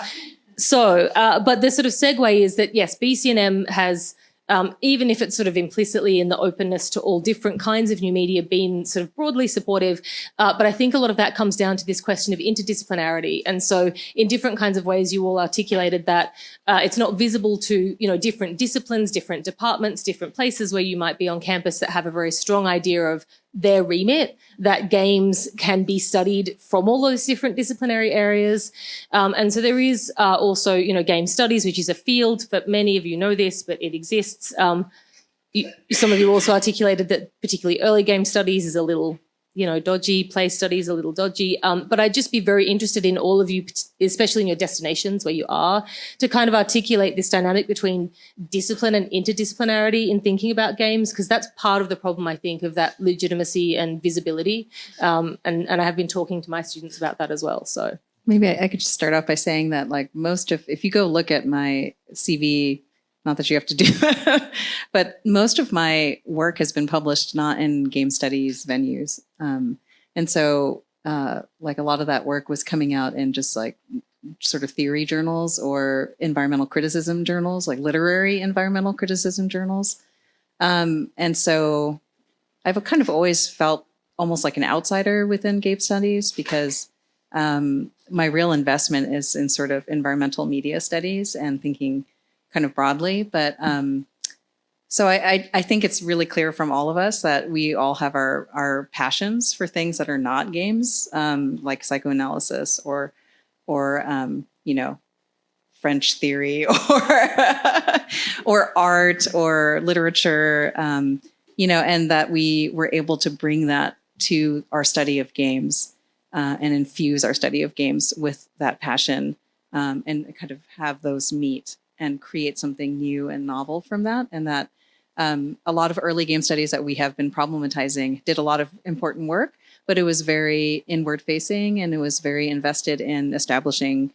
the sort of segue is that yes, BCNM has even if it's sort of implicitly in the openness to all different kinds of new media, been sort of broadly supportive. But I think a lot of that comes down to this question of interdisciplinarity. And so in different kinds of ways, you all articulated that it's not visible to, different disciplines, different departments, different places where you might be on campus that have a very strong idea of their remit, that games can be studied from all those different disciplinary areas. And so there is also, game studies, which is a field, but many of you know this, but it exists. Some of you also articulated that particularly early game studies is a little dodgy, place studies a little dodgy. But I'd just be very interested in all of you, especially in your destinations where you are, to kind of articulate this dynamic between discipline and interdisciplinarity in thinking about games, because that's part of the problem, I think, of that legitimacy and visibility. And I have been talking to my students about that as well. So maybe I could just start off by saying that, like, if you go look at my CV, not that you have to do that, but most of my work has been published not in game studies venues. And so like a lot of that work was coming out in just like sort of theory journals or environmental criticism journals, like literary environmental criticism journals. And so I've kind of always felt almost like an outsider within game studies, because my real investment is in sort of environmental media studies and thinking kind of broadly. But so I think it's really clear from all of us that we all have our passions for things that are not games, like psychoanalysis or French theory or art or literature, and that we were able to bring that to our study of games and infuse our study of games with that passion, and kind of have those meet and create something new and novel from that. And that a lot of early game studies that we have been problematizing did a lot of important work, but it was very inward facing, and it was very invested in establishing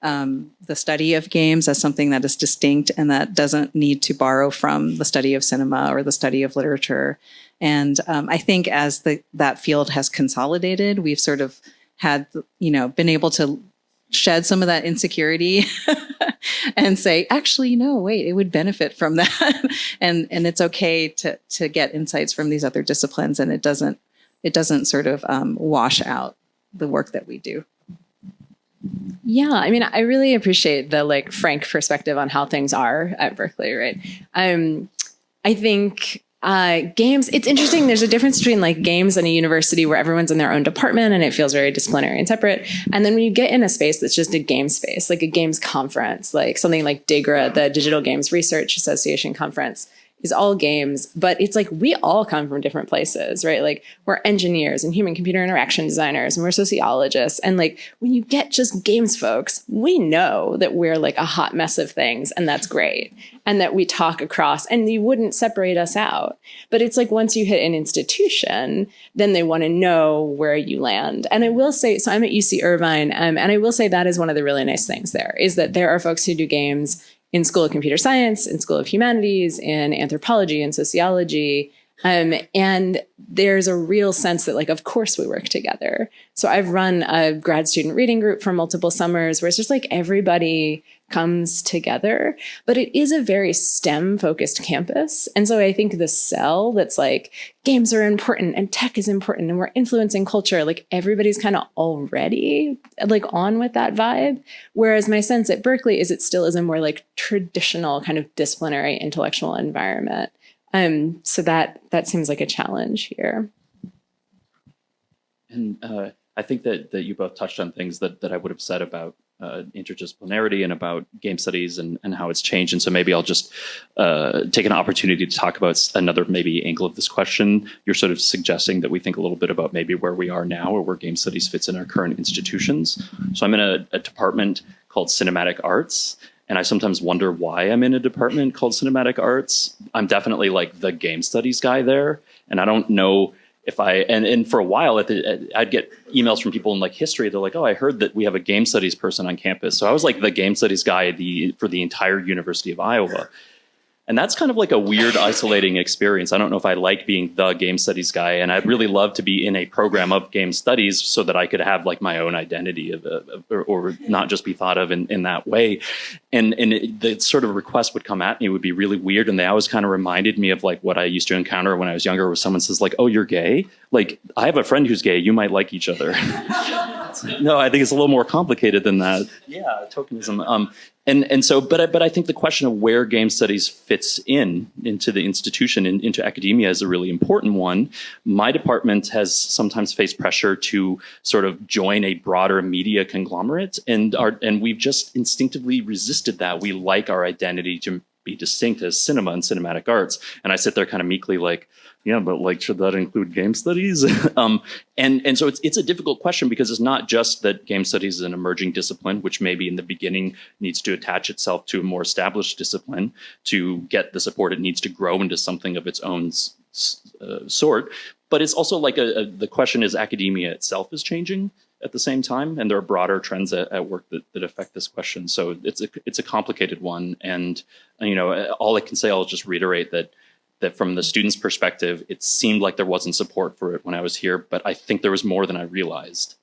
the study of games as something that is distinct and that doesn't need to borrow from the study of cinema or the study of literature. And I think as that field has consolidated, we've sort of had, been able to shed some of that insecurity and say, actually, no, wait, it would benefit from that. and it's okay to get insights from these other disciplines, and it doesn't sort of wash out the work that we do. Yeah, I mean, I really appreciate the frank perspective on how things are at Berkeley, right? I think games, it's interesting. There's a difference between games in a university where everyone's in their own department and it feels very disciplinary and separate. And then when you get in a space that's just a game space, like a games conference, like something like DIGRA, the Digital Games Research Association conference, is all games, but it's we all come from different places, right? We're engineers and human computer interaction designers, and we're sociologists. And when you get just games folks, we know that we're a hot mess of things, and that's great. And that we talk across, and you wouldn't separate us out. But it's once you hit an institution, then they want to know where you land. And I will say, so I'm at UC Irvine, and I will say that is one of the really nice things there, is that there are folks who do games in School of Computer Science, in School of Humanities, in Anthropology and Sociology. And there's a real sense that, of course we work together. So I've run a grad student reading group for multiple summers where it's just everybody comes together, but it is a very STEM focused campus. And so I think the cell that's games are important and tech is important and we're influencing culture, everybody's kind of already on with that vibe. Whereas my sense at Berkeley is it still is a more traditional kind of disciplinary intellectual environment. So that seems like a challenge here. And I think that you both touched on things that I would have said about interdisciplinarity and about game studies and how it's changed. And so maybe I'll just take an opportunity to talk about another maybe angle of this question. You're sort of suggesting that we think a little bit about maybe where we are now or where game studies fits in our current institutions. So I'm in a department called Cinematic Arts. And I sometimes wonder why I'm in a department called Cinematic Arts. I'm definitely the game studies guy there. And I don't know if and for a while, I'd get emails from people in history. They're like, oh, I heard that we have a game studies person on campus. So I was the game studies guy for the entire University of Iowa. And that's kind of a weird, isolating experience. I don't know if I like being the game studies guy, and I'd really love to be in a program of game studies so that I could have my own identity or not just be thought of in that way. And the sort of request would come at me would be really weird, and they always kind of reminded me of what I used to encounter when I was younger, where someone says oh, you're gay? I have a friend who's gay. You might like each other. No, I think it's a little more complicated than that. Yeah, tokenism. And so, but I think the question of where game studies fits into the institution, into academia, is a really important one. My department has sometimes faced pressure to sort of join a broader media conglomerate, and we've just instinctively resisted that. We like our identity to be distinct as cinema and cinematic arts. And I sit there kind of meekly like, yeah, but like, should that include game studies? And so it's a difficult question because it's not just that game studies is an emerging discipline, which maybe in the beginning needs to attach itself to a more established discipline to get the support it needs to grow into something of its own sort. But it's also like the question is academia itself is changing at the same time, and there are broader trends at work that affect this question. So it's a complicated one, and all I can say, I'll just reiterate that from the students' perspective, it seemed like there wasn't support for it when I was here, but I think there was more than I realized,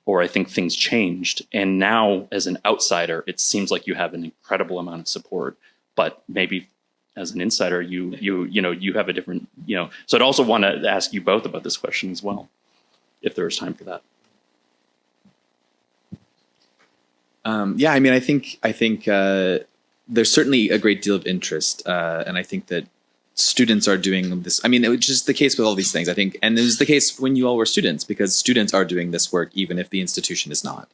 or I think things changed. And now, as an outsider, it seems like you have an incredible amount of support, but maybe as an insider, you have a different, So I'd also want to ask you both about this question as well, if there is time for that. Yeah, I mean, I think there's certainly a great deal of interest, and I think that students are doing this. I mean, it was just the case with all these things, I think, and it was the case when you all were students, because students are doing this work even if the institution is not.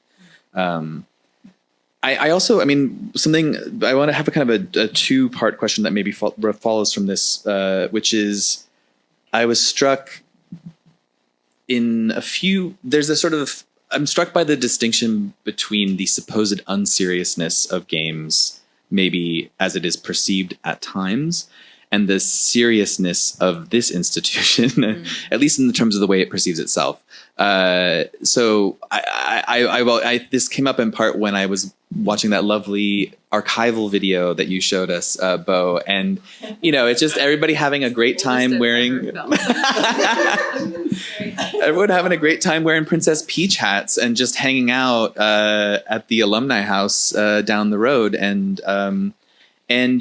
I also, I mean, something I want to have a kind of a two-part question that maybe follows from this, which is, I was struck in there's a sort of, I'm struck by the distinction between the supposed unseriousness of games, maybe as it is perceived at times, and the seriousness of this institution, at least in the terms of the way it perceives itself. So this came up in part when I was watching that lovely archival video that you showed us, Bo, and it's just everybody having a great time wearing everyone having a great time wearing Princess Peach hats and just hanging out at the alumni house down the road, and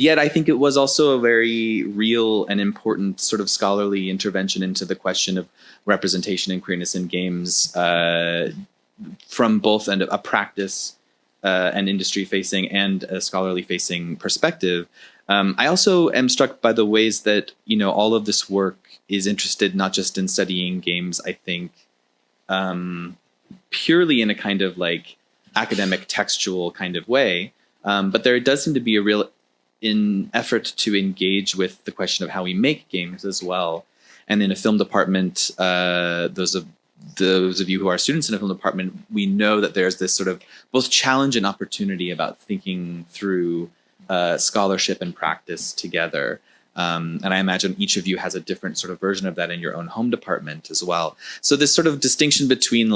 yet I think it was also a very real and important sort of scholarly intervention into the question of representation and queerness in games from both a practice and industry facing and a scholarly facing perspective. I also am struck by the ways that, all of this work is interested not just in studying games, I think, purely in a kind of like academic textual kind of way. But there does seem to be a real effort to engage with the question of how we make games as well. And in a film department, those of you who are students in a film department, we know that there's this sort of both challenge and opportunity about thinking through scholarship and practice together. And I imagine each of you has a different sort of version of that in your own home department as well. So this sort of distinction between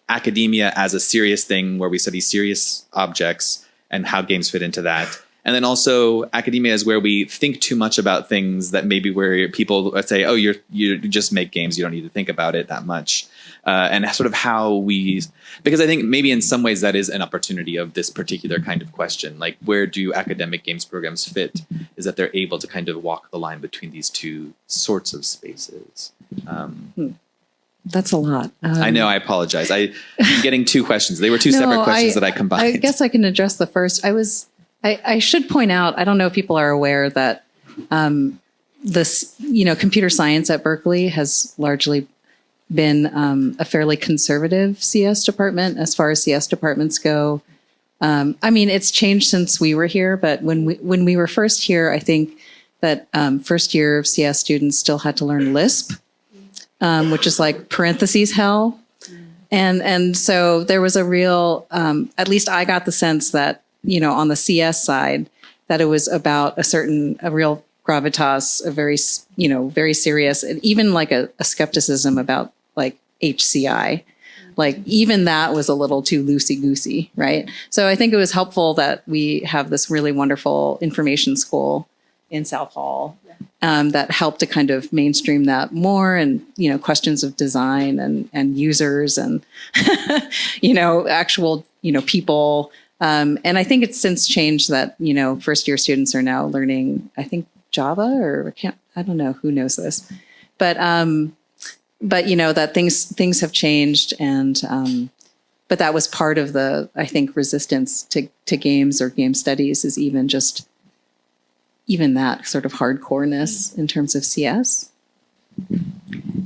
academia as a serious thing where we study serious objects and how games fit into that. And then also academia is where we think too much about things that maybe where people say, oh, you just make games, you don't need to think about it that much. And sort of because I think maybe in some ways that is an opportunity of this particular kind of question, like where do academic games programs fit, is that they're able to kind of walk the line between these two sorts of spaces. That's a lot. I know, I apologize. I'm getting two questions. They were two separate questions that I combined. I guess I can address the first. I should point out, I don't know if people are aware that this, computer science at Berkeley has largely been a fairly conservative CS department as far as CS departments go. I mean, it's changed since we were here, but when we were first here, I think that first year CS students still had to learn Lisp, which is like parentheses hell. And so there was a real, at least I got the sense that, on the CS side, that it was about a real gravitas, a very, very serious, and even like a skepticism about like HCI. Like even that was a little too loosey-goosey, right? So I think it was helpful that we have this really wonderful information school in South Hall that helped to kind of mainstream that more, and, questions of design and users and, actual, people. And I think it's since changed that, first year students are now learning, I think, Java, or I don't know who knows this, but that things have changed, and but that was part of the, I think, resistance to games or game studies is even that sort of hardcoreness in terms of CS.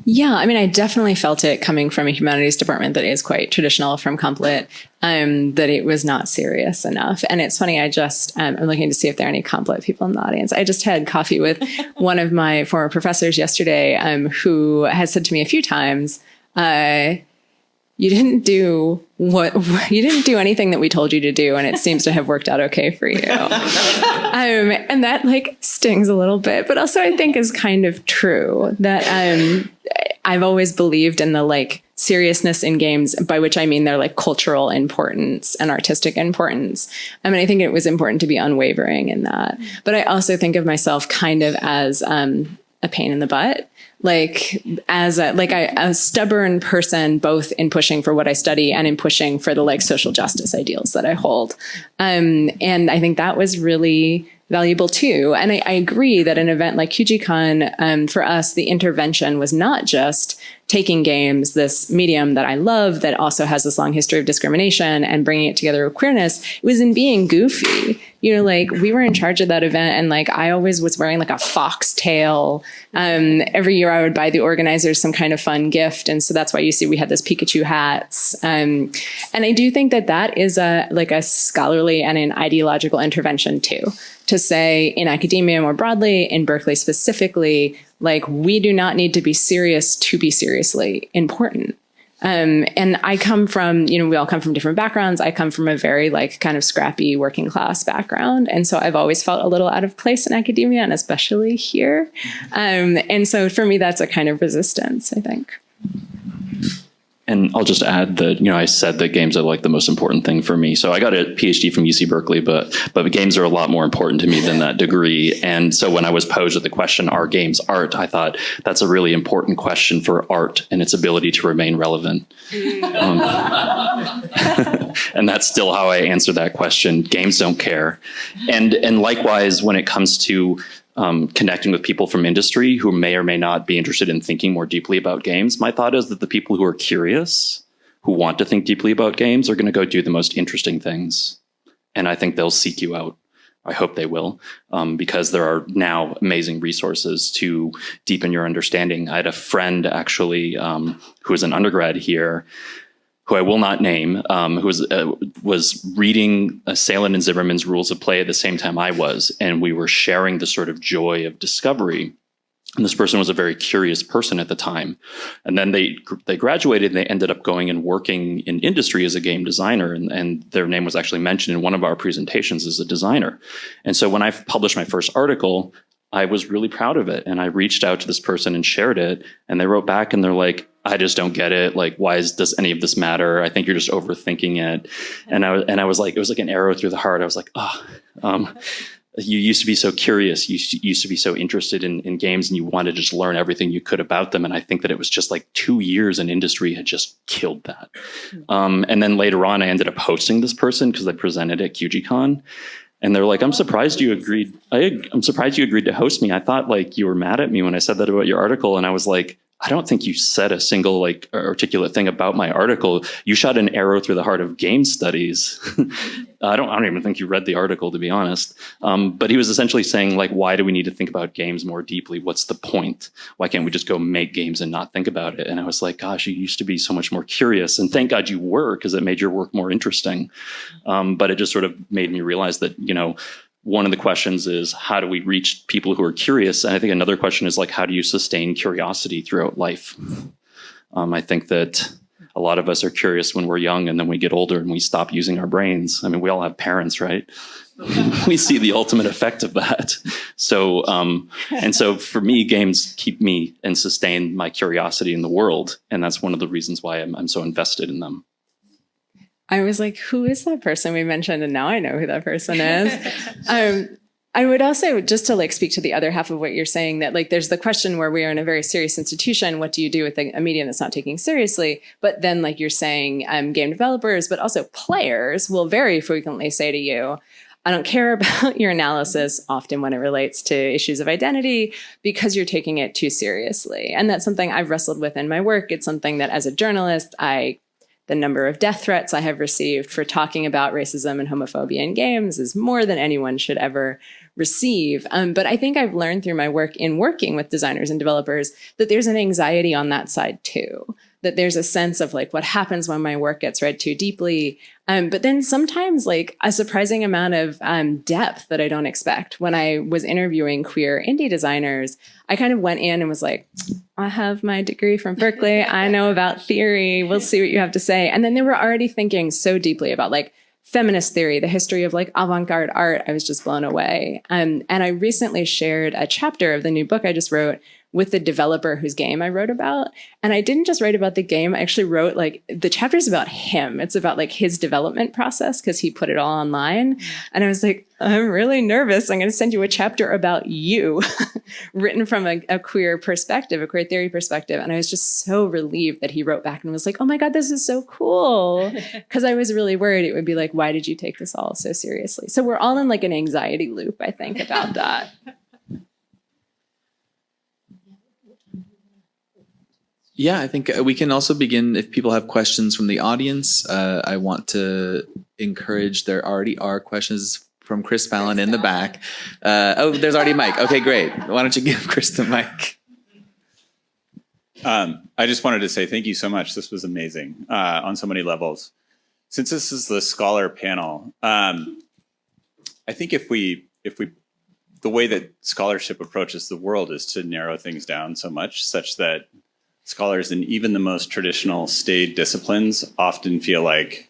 Yeah, I mean, I definitely felt it coming from a humanities department that is quite traditional from Comp Lit, that it was not serious enough. And it's funny, I'm looking to see if there are any Comp Lit people in the audience. I just had coffee with one of my former professors yesterday, who has said to me a few times, you didn't do anything that we told you to do, and it seems to have worked out okay for you. And that like stings a little bit, but also I think is kind of true that I've always believed in the like seriousness in games, by which I mean their like cultural importance and artistic importance. I mean, I think it was important to be unwavering in that, but I also think of myself kind of as a pain in the butt. Like as a stubborn person, both in pushing for what I study and in pushing for the like social justice ideals that I hold. And I think that was really valuable too. And I agree that an event like QGCon, for us, the intervention was not just taking games, this medium that I love that also has this long history of discrimination, and bringing it together with queerness. It was in being goofy. You know, like we were in charge of that event, and like I always was wearing like a foxtail. Every year I would buy the organizers some kind of fun gift. And so that's why you see we had those Pikachu hats. And I do think that that is a scholarly and an ideological intervention too, to say in academia more broadly, in Berkeley specifically, like we do not need to be serious to be seriously important. And I come from, we all come from different backgrounds. I come from a very like kind of scrappy working class background. And so I've always felt a little out of place in academia, and especially here. And so for me, that's a kind of resistance, I think. And I'll just add that, I said that games are like the most important thing for me. So I got a PhD from UC Berkeley, but games are a lot more important to me than that degree. And so when I was posed with the question, are games art? I thought that's a really important question for art and its ability to remain relevant. And that's still how I answer that question. Games don't care. And likewise, when it comes to connecting with people from industry who may or may not be interested in thinking more deeply about games, my thought is that the people who are curious, who want to think deeply about games, are going to go do the most interesting things. And I think they'll seek you out. I hope they will, because there are now amazing resources to deepen your understanding. I had a friend actually who was an undergrad here, who I will not name, who was reading Salin and Zimmerman's Rules of Play at the same time I was, and we were sharing the sort of joy of discovery. And this person was a very curious person at the time. And then they graduated, and they ended up going and working in industry as a game designer, and their name was actually mentioned in one of our presentations as a designer. And so when I published my first article, I was really proud of it. And I reached out to this person and shared it, and they wrote back and they're like, I just don't get it. Like, does any of this matter? I think you're just overthinking it. And I was like, it was like an arrow through the heart. I was like, you used to be so curious. You used to be so interested in games, and you wanted to just learn everything you could about them. And I think that it was just like 2 years in industry had just killed that. And then later on, I ended up hosting this person because I presented at QGCon. And they're like, I'm surprised you agreed. I'm surprised you agreed to host me. I thought like you were mad at me when I said that about your article. And I was like, I don't think you said a single like articulate thing about my article. You shot an arrow through the heart of game studies. I don't even think you read the article, to be honest. But he was essentially saying like, why do we need to think about games more deeply? What's the point? Why can't we just go make games and not think about it? And I was like, gosh, you used to be so much more curious. And thank God you were, because it made your work more interesting. But it just sort of made me realize that, one of the questions is, how do we reach people who are curious? And I think another question is like, how do you sustain curiosity throughout life? I think that a lot of us are curious when we're young, and then we get older and we stop using our brains. I mean, we all have parents, right? We see the ultimate effect of that. So, and so for me, games keep me and sustain my curiosity in the world. And that's one of the reasons why I'm so invested in them. I was like, who is that person we mentioned? And now I know who that person is. I would also, just to like speak to the other half of what you're saying, that like there's the question where we are in a very serious institution. What do you do with a medium that's not taking seriously? But then like you're saying, game developers, but also players will very frequently say to you, I don't care about your analysis often when it relates to issues of identity because you're taking it too seriously. And that's something I've wrestled with in my work. It's something that as a journalist, the number of death threats I have received for talking about racism and homophobia in games is more than anyone should ever receive. But I think I've learned through my work in working with designers and developers that there's an anxiety on that side too, that there's a sense of like what happens when my work gets read too deeply. But then sometimes like a surprising amount of depth that I don't expect. When I was interviewing queer indie designers, I kind of went in and was like, I have my degree from Berkeley. I know about theory. We'll see what you have to say. And then they were already thinking so deeply about like feminist theory, the history of like avant-garde art. I was just blown away. And I recently shared a chapter of the new book I just wrote with the developer whose game I wrote about. And I didn't just write about the game. I actually wrote like the chapter's about him. It's about like his development process because he put it all online. And I was like, I'm really nervous. I'm going to send you a chapter about you written from a queer perspective, a queer theory perspective. And I was just so relieved that he wrote back and was like, oh my God, this is so cool. Because I was really worried it would be like, why did you take this all so seriously? So we're all in like an anxiety loop, I think, about that. Yeah, I think we can also begin if people have questions from the audience. I want to encourage, there already are questions from Chris Fallon in the back. Oh, there's already a mic. Okay, great. Why don't you give Chris the mic? I just wanted to say thank you so much. This was amazing on so many levels. Since this is the scholar panel, I think if we the way that scholarship approaches the world is to narrow things down so much such that scholars in even the most traditional staid disciplines often feel like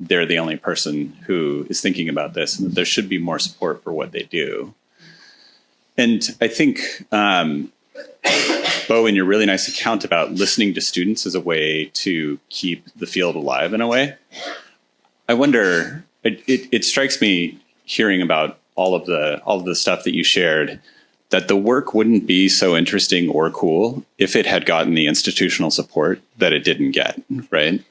they're the only person who is thinking about this, and that there should be more support for what they do. And I think, Bo, in your really nice account about listening to students as a way to keep the field alive in a way, I wonder, it strikes me hearing about all of the stuff that you shared, that the work wouldn't be so interesting or cool if it had gotten the institutional support that it didn't get, right?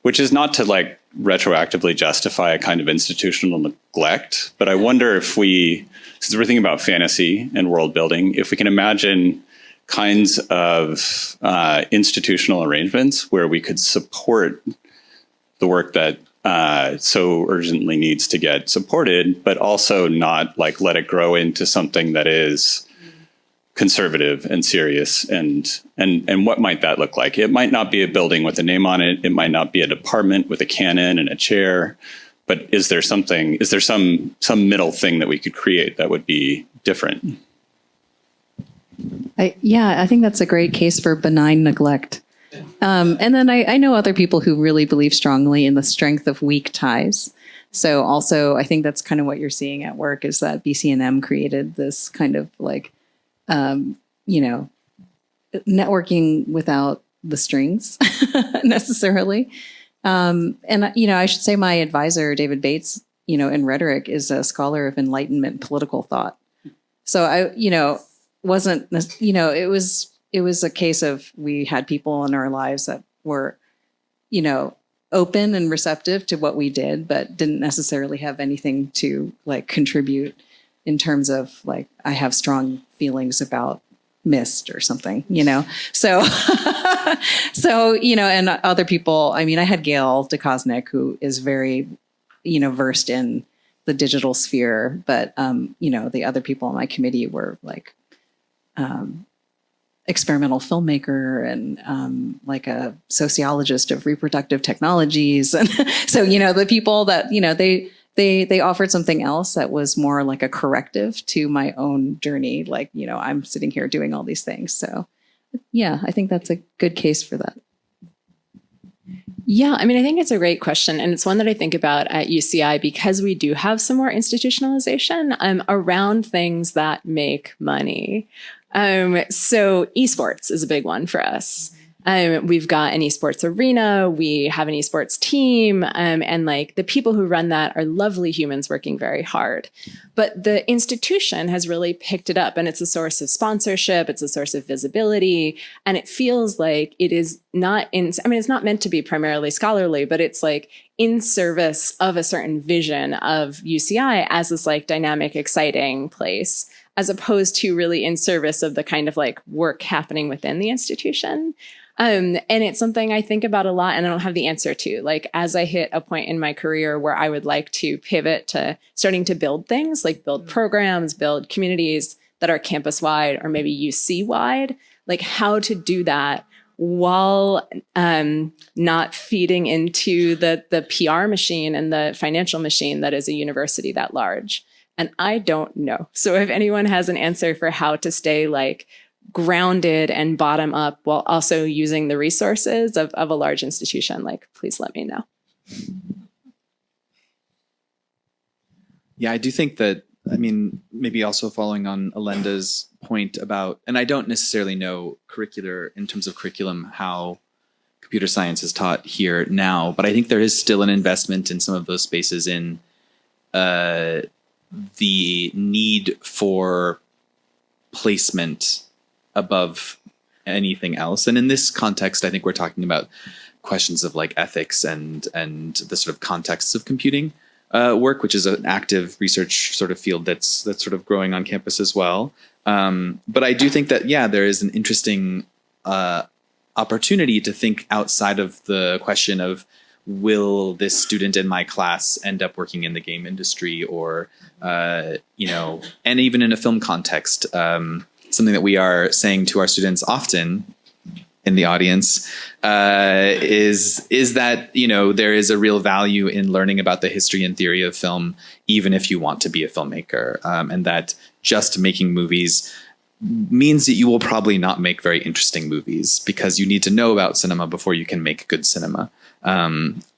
Which is not to like retroactively justify a kind of institutional neglect, but I wonder if since we're thinking about fantasy and world building, if we can imagine kinds of institutional arrangements where we could support the work that so urgently needs to get supported, but also not like let it grow into something that is conservative and serious. And what might that look like? It might not be a building with a name on it. It might not be a department with a cannon and a chair. But is there some middle thing that we could create that would be different? I think that's a great case for benign neglect. And then I know other people who really believe strongly in the strength of weak ties. So also, I think that's kind of what you're seeing at work is that BCNM created this kind of like, networking without the strings necessarily. And, I should say my advisor, David Bates, in rhetoric is a scholar of Enlightenment political thought. So it was a case of we had people in our lives that were, open and receptive to what we did, but didn't necessarily have anything to like contribute in terms of like, I have strong feelings about mist or something, So, and other people, I had Gail DeKosnik, who is very, versed in the digital sphere, but, the other people on my committee were like, experimental filmmaker and like a sociologist of reproductive technologies. And so, the people that, they offered something else that was more like a corrective to my own journey. Like, I'm sitting here doing all these things. So yeah, I think that's a good case for that. Yeah, I think it's a great question. And it's one that I think about at UCI because we do have some more institutionalization around things that make money. So esports is a big one for us. We've got an esports arena, we have an esports team, and like the people who run that are lovely humans working very hard. But the institution has really picked it up and it's a source of sponsorship, it's a source of visibility, and it feels like it is not it's not meant to be primarily scholarly, but it's like in service of a certain vision of UCI as this like dynamic, exciting place, as opposed to really in service of the kind of like work happening within the institution. And it's something I think about a lot and I don't have the answer to. Like, as I hit a point in my career where I would like to pivot to starting to build things, like build programs, build communities that are campus-wide or maybe UC-wide, like how to do that while not feeding into the PR machine and the financial machine that is a university that large. And I don't know. So if anyone has an answer for how to stay like grounded and bottom up while also using the resources of a large institution, like, please let me know. Yeah, I do think that, I mean, maybe also following on Alenda's point about, and I don't necessarily know in terms of curriculum, how computer science is taught here now, but I think there is still an investment in some of those spaces in the need for placement above anything else. And in this context, I think we're talking about questions of like ethics and the sort of contexts of computing work, which is an active research sort of field that's sort of growing on campus as well. But I do think that, yeah, there is an interesting opportunity to think outside of the question of, will this student in my class end up working in the game industry, or, you know, and even in a film context, something that we are saying to our students often in the audience is that, you know, there is a real value in learning about the history and theory of film, even if you want to be a filmmaker, and that just making movies means that you will probably not make very interesting movies, because you need to know about cinema before you can make good cinema.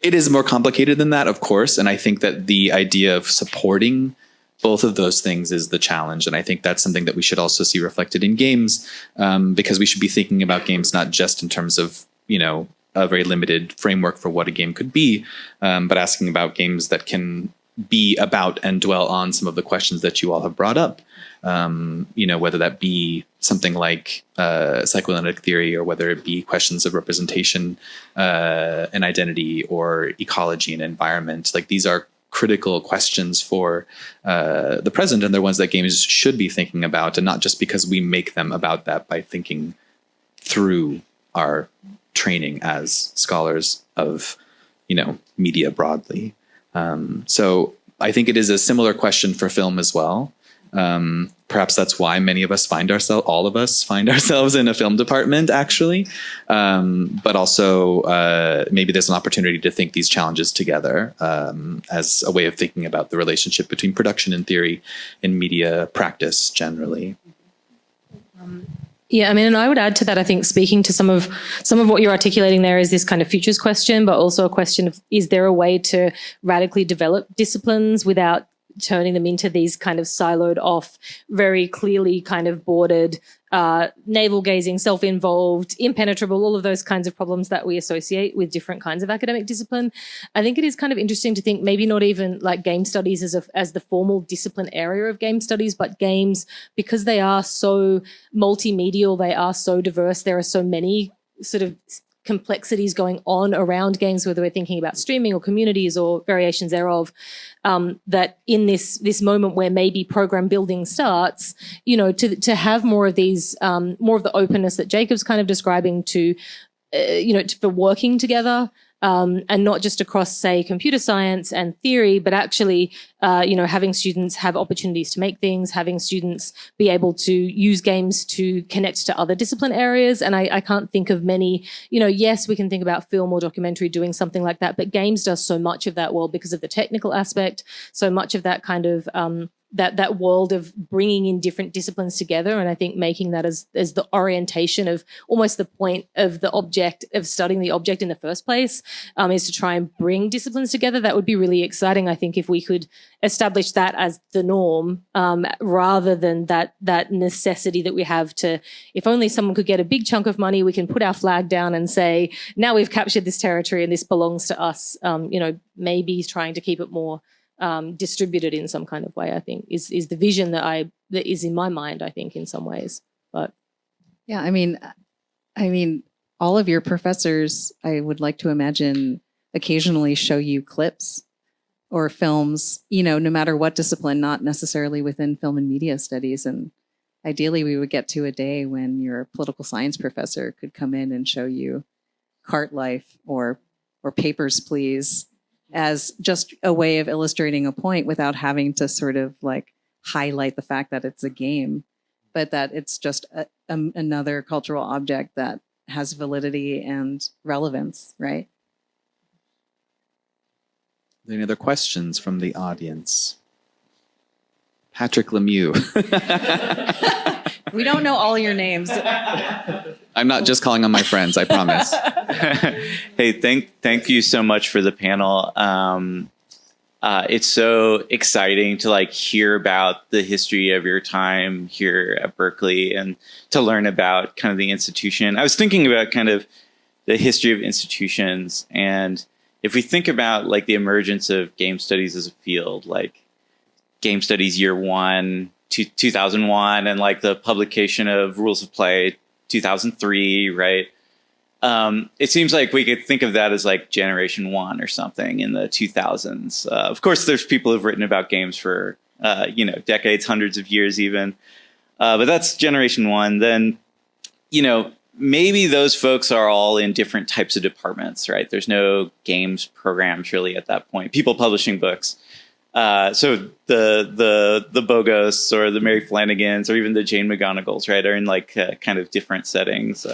It is more complicated than that, of course, and I think that the idea of supporting both of those things is the challenge, and I think that's something that we should also see reflected in games, because we should be thinking about games not just in terms of, you know, a very limited framework for what a game could be, but asking about games that can be about and dwell on some of the questions that you all have brought up. You know, whether that be something like psychoanalytic theory, or whether it be questions of representation and identity, or ecology and environment. Like, these are critical questions for the present, and they're ones that games should be thinking about, and not just because we make them about that by thinking through our training as scholars of, you know, media broadly. So I think it is a similar question for film as well. Perhaps that's why all of us find ourselves in a film department, actually. But also maybe there's an opportunity to think these challenges together as a way of thinking about the relationship between production and theory in media practice generally. Yeah, I mean, and I would add to that, I think, speaking to some of what you're articulating there is this kind of futures question, but also a question of, is there a way to radically develop disciplines without turning them into these kind of siloed off, very clearly kind of bordered, navel-gazing, self-involved, impenetrable, all of those kinds of problems that we associate with different kinds of academic discipline. I think it is kind of interesting to think maybe not even like game studies as the formal discipline area of game studies, but games, because they are so multimedial, they are so diverse, there are so many sort of complexities going on around games, whether we're thinking about streaming or communities or variations thereof, that in this moment where maybe program building starts, you know, to have more of these, more of the openness that Jacob's kind of describing to, you know, for working together, and not just across, say, computer science and theory, but actually, you know, having students have opportunities to make things, having students be able to use games to connect to other discipline areas. And I can't think of many, you know, yes, we can think about film or documentary doing something like that, but games does so much of that world because of the technical aspect, so much of that kind of that world of bringing in different disciplines together. And I think making that as the orientation of almost the point of the object, of studying the object in the first place, is to try and bring disciplines together. That would be really exciting, I think, if we could establish that as the norm, rather than that necessity that we have to, if only someone could get a big chunk of money, we can put our flag down and say, now we've captured this territory and this belongs to us. You know, maybe trying to keep it more distributed in some kind of way, I think, is the vision that is in my mind, I think, in some ways. But yeah, I mean, all of your professors, I would like to imagine, occasionally show you clips or films, you know, no matter what discipline, not necessarily within film and media studies. And ideally we would get to a day when your political science professor could come in and show you Cart Life or Papers, Please, as just a way of illustrating a point without having to sort of like highlight the fact that it's a game, but that it's just another cultural object that has validity and relevance, right? Any other questions from the audience? Patrick Lemieux. We don't know all your names. I'm not just calling on my friends, I promise. Hey, thank you so much for the panel. It's so exciting to like hear about the history of your time here at Berkeley and to learn about kind of the institution. I was thinking about kind of the history of institutions, and if we think about like the emergence of game studies as a field, like Game Studies Year 1, 2001, and like the publication of Rules of Play 2003, right? It seems like we could think of that as like Generation 1 or something in the 2000s. Of course, there's people who've written about games for, decades, hundreds of years even. But that's Generation 1. Then, maybe those folks are all in different types of departments, right? There's no games programs really at that point. People publishing books. So the Bogos or the Mary Flanagans or even the Jane McGonigals, right, are in like kind of different settings.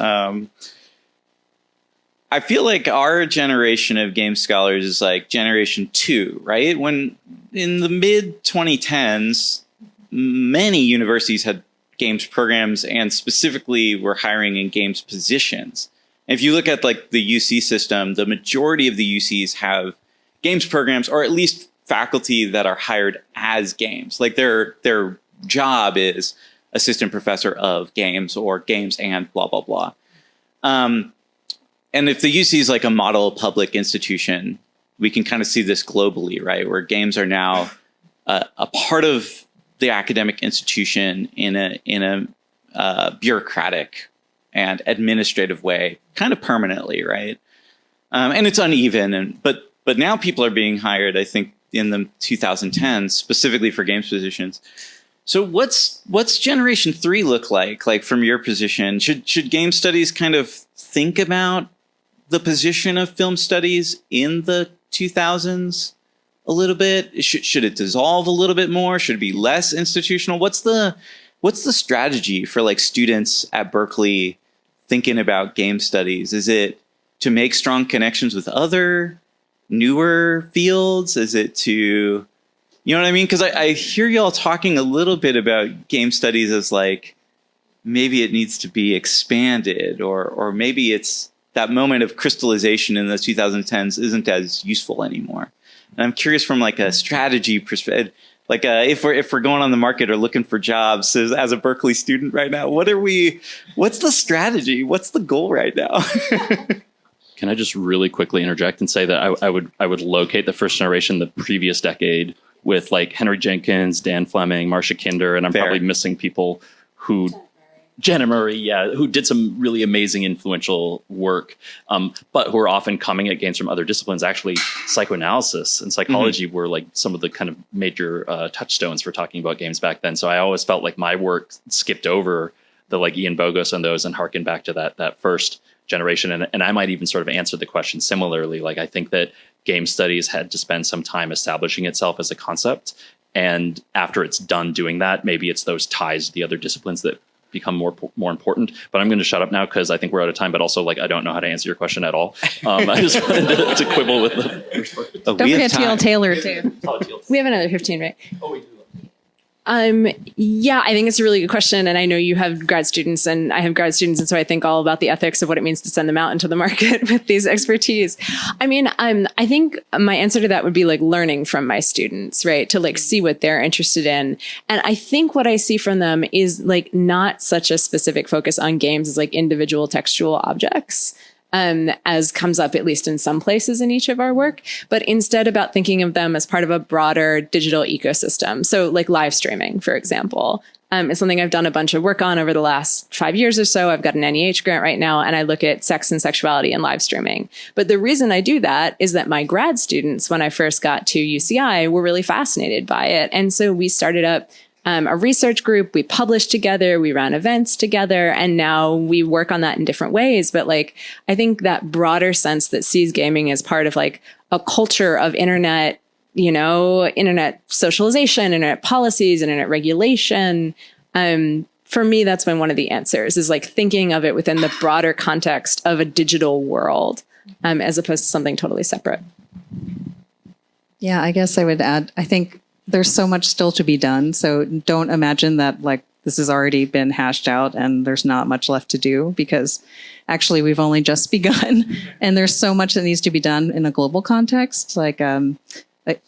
I feel like our generation of game scholars is like Generation 2, right? When in the mid 2010s, many universities had games programs and specifically were hiring in games positions. And if you look at like the UC system, the majority of the UCs have games programs, or at least faculty that are hired as games. Like their job is assistant professor of games or games and blah, blah, blah. And if the UC is like a model public institution, we can kind of see this globally, right? Where games are now a part of the academic institution in a bureaucratic and administrative way, kind of permanently, right? And it's uneven, but now people are being hired, I think, in the 2010s, specifically for games positions. So what's Generation 3 look like from your position? Should game studies kind of think about the position of film studies in the 2000s a little bit? Should it dissolve a little bit more? Should it be less institutional? What's the strategy for like students at Berkeley thinking about game studies? Is it to make strong connections with other newer fields? Is it to, you know what I mean? Because I hear y'all talking a little bit about game studies as like, maybe it needs to be expanded, or maybe it's that moment of crystallization in the 2010s isn't as useful anymore. And I'm curious from like a strategy perspective, like if we're going on the market or looking for jobs as a Berkeley student right now, what's the strategy? What's the goal right now? Can I just really quickly interject and say that I would locate the first generation the previous decade with like Henry Jenkins, Dan Fleming, Marcia Kinder, and I'm probably missing people who, Jenna Murray, who did some really amazing influential work, but who are often coming at games from other disciplines. Actually, psychoanalysis and psychology were like some of the kind of major touchstones for talking about games back then. So I always felt like my work skipped over the like Ian Bogos and those and harkened back to that first generation. And I might even sort of answer the question similarly. Like I think that game studies had to spend some time establishing itself as a concept. And after it's done doing that, maybe it's those ties to the other disciplines that become more important. But I'm going to shut up now because I think we're out of time, but also like I don't know how to answer your question at all. I just wanted to quibble with the first part. Don't forget T.L. Taylor too. We have another 15, right? Oh, we do. Yeah, I think it's a really good question. And I know you have grad students and I have grad students. And so I think all about the ethics of what it means to send them out into the market with these expertise. I mean, I think my answer to that would be like learning from my students, right? To like see what they're interested in. And I think what I see from them is like not such a specific focus on games as like individual textual objects. As comes up at least in some places in each of our work, but instead about thinking of them as part of a broader digital ecosystem. So like live streaming, for example, is something I've done a bunch of work on over the last 5 years or so. I've got an NEH grant right now, and I look at sex and sexuality in live streaming. But the reason I do that is that my grad students, when I first got to UCI, were really fascinated by it. And so we started up a research group. We published together, we ran events together, and now we work on that in different ways. But like, I think that broader sense that sees gaming as part of like a culture of internet, you know, internet socialization, internet policies, internet regulation. For me, that's been one of the answers, is like thinking of it within the broader context of a digital world, as opposed to something totally separate. Yeah, I guess I would add, I think there's so much still to be done. So don't imagine that like this has already been hashed out and there's not much left to do, because actually we've only just begun and there's so much that needs to be done in a global context. Like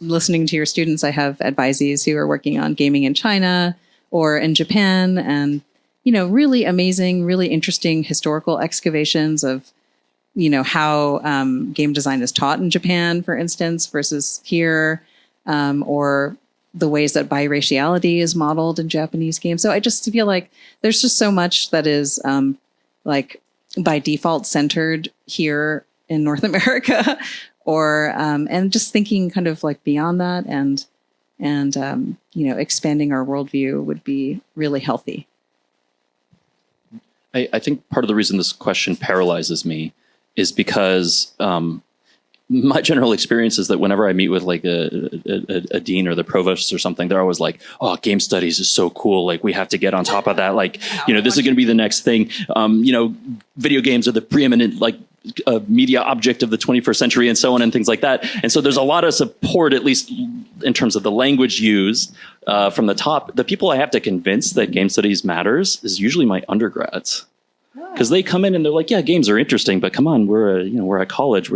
listening to your students, I have advisees who are working on gaming in China or in Japan, and, you know, really amazing, really interesting historical excavations of, you know, how game design is taught in Japan, for instance, versus here, or the ways that biraciality is modeled in Japanese games. So I just feel like there's just so much that is like by default centered here in North America, or and just thinking kind of like beyond that, and you know, expanding our worldview would be really healthy. I think part of the reason this question paralyzes me is because my general experience is that whenever I meet with like a dean or the provost or something, they're always like, "Oh, game studies is so cool. Like, we have to get on top of that. Like, you know, this is going to be the next thing. You know, video games are the preeminent like media object of the 21st century," and so on and things like that. And so there's a lot of support, at least in terms of the language used from the top. The people I have to convince that game studies matters is usually my undergrads. Because they come in and they're like, "Yeah, games are interesting, but come on, we're at college.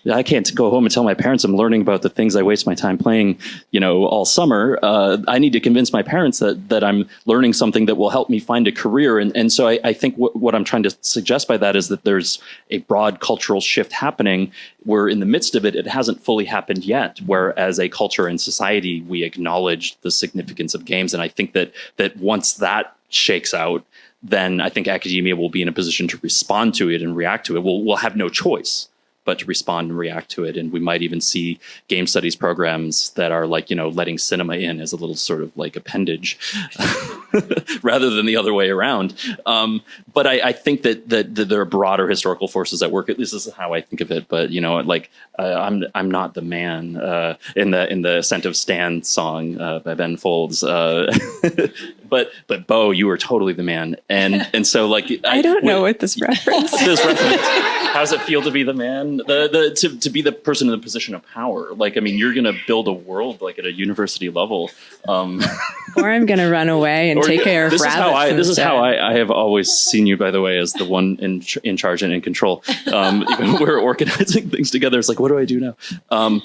I can't go home and tell my parents I'm learning about the things I waste my time playing, you know, all summer. I need to convince my parents that I'm learning something that will help me find a career." And so I think what I'm trying to suggest by that is that there's a broad cultural shift happening. We're in the midst of it. It hasn't fully happened yet, where as a culture and society, we acknowledge the significance of games. And I think that once that shakes out, then I think academia will be in a position to respond to it and react to it. We'll have no choice but to respond and react to it. And we might even see game studies programs that are like, you know, letting cinema in as a little sort of like appendage rather than the other way around. But I think that there are broader historical forces at work. At least this is how I think of it. But, you know, like I'm not the man in the Scent of Stan song by Ben Folds. But Bo, you were totally the man. And so like I don't know what this reference. How does it feel to be the man? To be the person in the position of power. Like, I mean, you're gonna build a world like at a university level. Or I'm gonna run away and take care of rabbits. This is how I have always seen you, by the way, as the one in charge and in control. Even when we're organizing things together, it's like, what do I do now?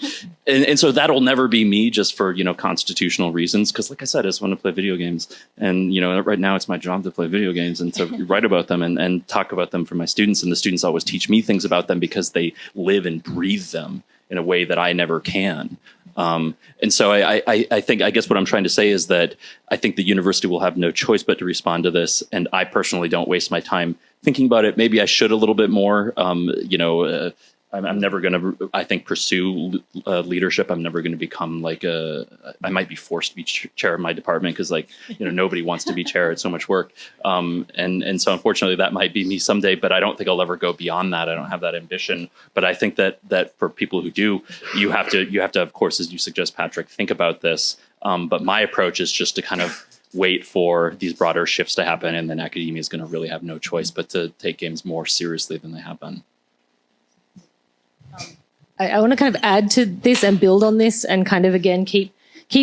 And so that'll never be me, just for, you know, constitutional reasons. Because like I said, I just want to play video games. And, you know, right now it's my job to play video games and to write about them and talk about them for my students. And the students always teach me things about them because they live and breathe them in a way that I never can. And so I think, I guess what I'm trying to say is that I think the university will have no choice but to respond to this. And I personally don't waste my time thinking about it. Maybe I should a little bit more. You know, I'm never going to, I think, pursue leadership. I'm never going to become like I might be forced to be chair of my department because, like, you know, nobody wants to be chair. It's so much work. And so unfortunately that might be me someday, but I don't think I'll ever go beyond that. I don't have that ambition. But I think that for people who do, you have to, of course, as you suggest, Patrick, think about this. But my approach is just to kind of wait for these broader shifts to happen. And then academia is going to really have no choice but to take games more seriously than they have been. I want to kind of add to this and build on this and kind of, again, keep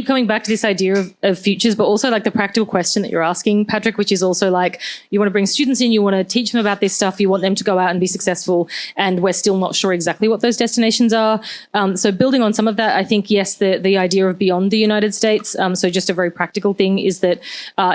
coming back to this idea of futures, but also like the practical question that you're asking, Patrick, which is also like, you want to bring students in, you want to teach them about this stuff, you want them to go out and be successful, and we're still not sure exactly what those destinations are. So building on some of that, I think, yes, the idea of beyond the United States, so just a very practical thing is that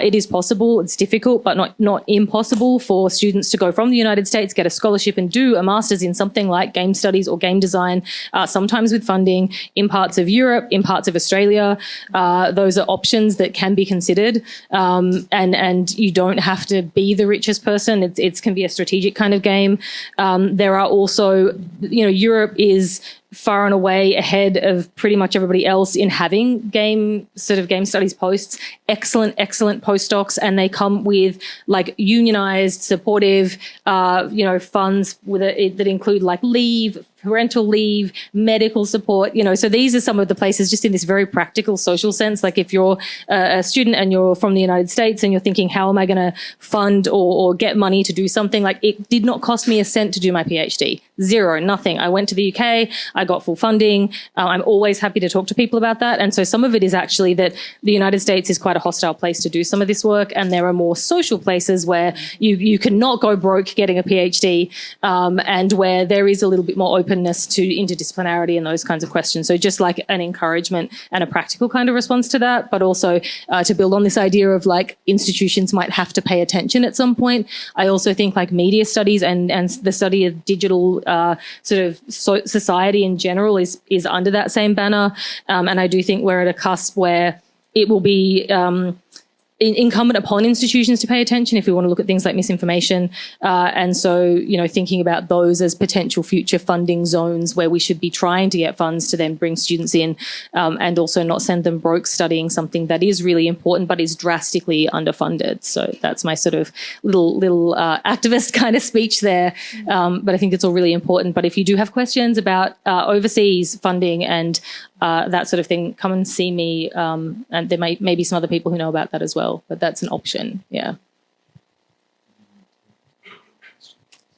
it is possible, it's difficult, but not impossible for students to go from the United States, get a scholarship and do a master's in something like game studies or game design, sometimes with funding in parts of Europe, in parts of Australia. Those are options that can be considered, and you don't have to be the richest person. It can be a strategic kind of game. There are also, you know, Europe is far and away ahead of pretty much everybody else in having game studies posts, excellent postdocs, and they come with like unionized, supportive, funds that include like leave, parental leave, medical support, so these are some of the places just in this very practical social sense. Like if you're a student and you're from the United States and you're thinking, how am I going to fund or get money to do something? Like it did not cost me a cent to do my PhD. Zero, nothing. I went to the UK, I got full funding. I'm always happy to talk to people about that. And so some of it is actually that the United States is quite a hostile place to do some of this work. And there are more social places where you cannot go broke getting a PhD, and where there is a little bit more openness to interdisciplinarity and those kinds of questions. So just like an encouragement and a practical kind of response to that, but also to build on this idea of like institutions might have to pay attention at some point. I also think like media studies and the study of digital society in general is under that same banner. And I do think we're at a cusp where it will be incumbent upon institutions to pay attention if we want to look at things like misinformation. And so, thinking about those as potential future funding zones where we should be trying to get funds to then bring students in, and also not send them broke studying something that is really important but is drastically underfunded. So that's my sort of little activist kind of speech there. But I think it's all really important. But if you do have questions about overseas funding and that sort of thing, come and see me. And there may be some other people who know about that as well, but that's an option. Yeah.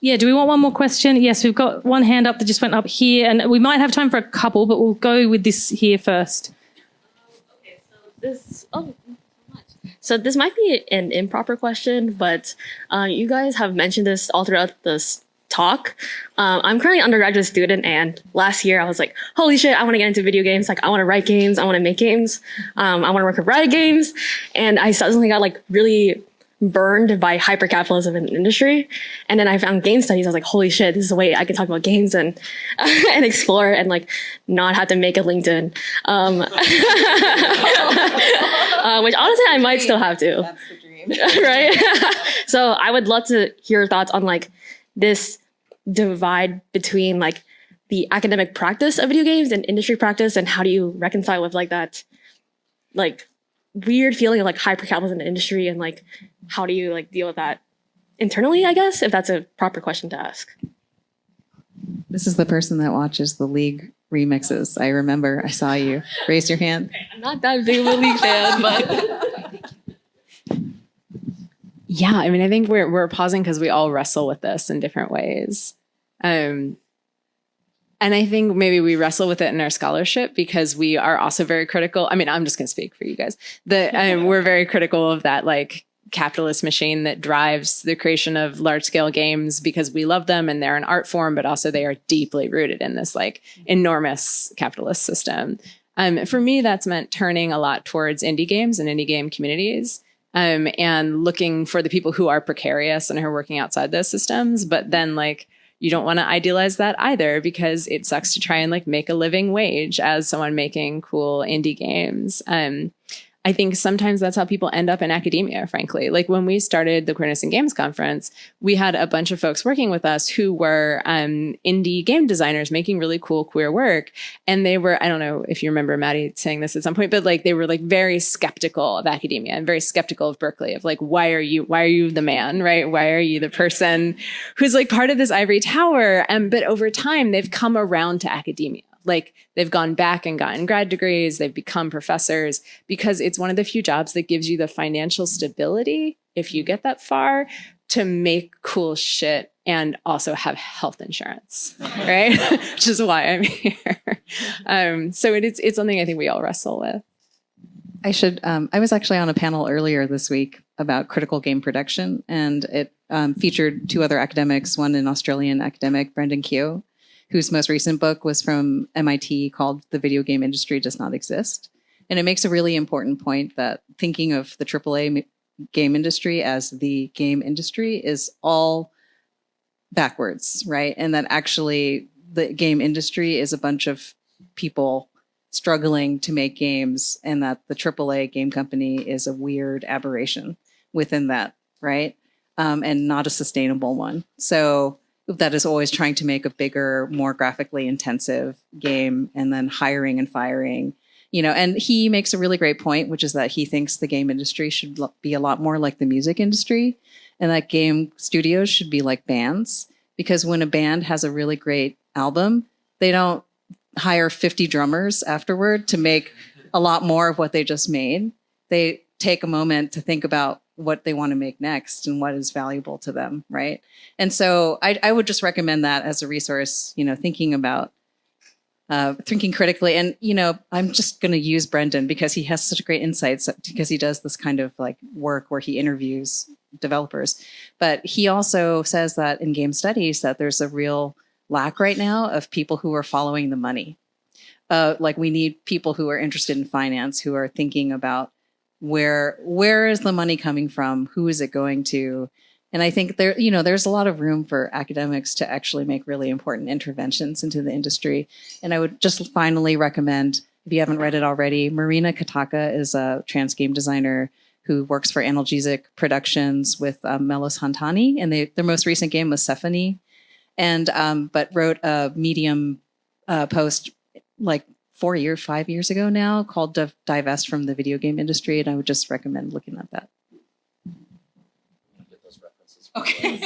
Yeah, do we want one more question? Yes, we've got one hand up that just went up here, and we might have time for a couple, but we'll go with this here first. So this might be an improper question, but you guys have mentioned this all throughout this talk. I'm currently an undergraduate student, and last year I was like, holy shit, I want to get into video games. Like, I want to write games. I want to make games. I want to work with Riot Games. And I suddenly got like really burned by hypercapitalism in the industry. And then I found game studies. I was like, holy shit, this is a way I can talk about games and and explore and like not have to make a LinkedIn. Which honestly I might still have to. That's the dream. Right? So I would love to hear your thoughts on like this divide between like the academic practice of video games and industry practice, and how do you reconcile with like that like weird feeling of like hypercapitalism in the industry, and like how do you like deal with that internally, I guess, if that's a proper question to ask. This is the person that watches the League remixes. I remember I saw you raise your hand. Okay, I'm not that big of a League fan, but yeah, I mean, I think we're pausing because we all wrestle with this in different ways. And I think maybe we wrestle with it in our scholarship because we are also very critical. I mean, I'm just going to speak for you guys. We're very critical of that like capitalist machine that drives the creation of large scale games because we love them and they're an art form, but also they are deeply rooted in this like enormous capitalist system. For me, that's meant turning a lot towards indie games and indie game communities. And looking for the people who are precarious and who are working outside those systems. But then like, you don't want to idealize that either because it sucks to try and like make a living wage as someone making cool indie games. I think sometimes that's how people end up in academia, frankly. Like when we started the Queerness in Games conference, we had a bunch of folks working with us who were indie game designers making really cool queer work. And they were, I don't know if you remember Maddie saying this at some point, but like they were like very skeptical of academia and very skeptical of Berkeley, of like, why are you the man, right? Why are you the person who's like part of this ivory tower? But over time, they've come around to academia. Like they've gone back and gotten grad degrees, they've become professors because it's one of the few jobs that gives you the financial stability, if you get that far, to make cool shit and also have health insurance, right? Which is why I'm here. So it's something I think we all wrestle with. I was actually on a panel earlier this week about critical game production, and it featured two other academics, one an Australian academic, Brendan Keogh, whose most recent book was from MIT called The Video Game Industry Does Not Exist. And it makes a really important point that thinking of the AAA game industry as the game industry is all backwards, right? And that actually the game industry is a bunch of people struggling to make games, and that the AAA game company is a weird aberration within that, right? And not a sustainable one. So that is always trying to make a bigger, more graphically intensive game and then hiring and firing. And he makes a really great point, which is that he thinks the game industry should be a lot more like the music industry, and that game studios should be like bands, because when a band has a really great album, they don't hire 50 drummers afterward to make a lot more of what they just made. They take a moment to think about what they want to make next and what is valuable to them, right? And so I would just recommend that as a resource, thinking about thinking critically. And, I'm just going to use Brendan because he has such great insights, because he does this kind of like work where he interviews developers. But he also says that in game studies that there's a real lack right now of people who are following the money. Like we need people who are interested in finance, who are thinking about where is the money coming from? Who is it going to? And I think there's a lot of room for academics to actually make really important interventions into the industry. And I would just finally recommend, if you haven't read it already, Marina Kataka is a trans game designer who works for Analgesic Productions with Melos Hantani, and their most recent game was Sephony, and but wrote a Medium post like 5 years ago now called Divest from the Video Game Industry, and I would just recommend looking at that. Okay.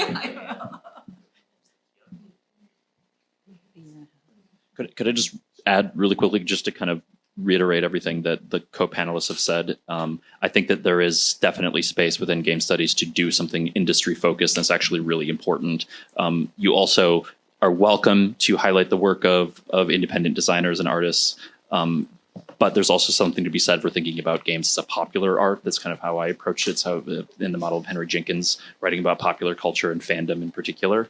Could I just add really quickly, just to kind of reiterate everything that the co-panelists have said? I think that there is definitely space within game studies to do something industry focused that's actually really important. You also are welcome to highlight the work of independent designers and artists. But there's also something to be said for thinking about games as a popular art. That's kind of how I approached it. So in the model of Henry Jenkins, writing about popular culture and fandom in particular.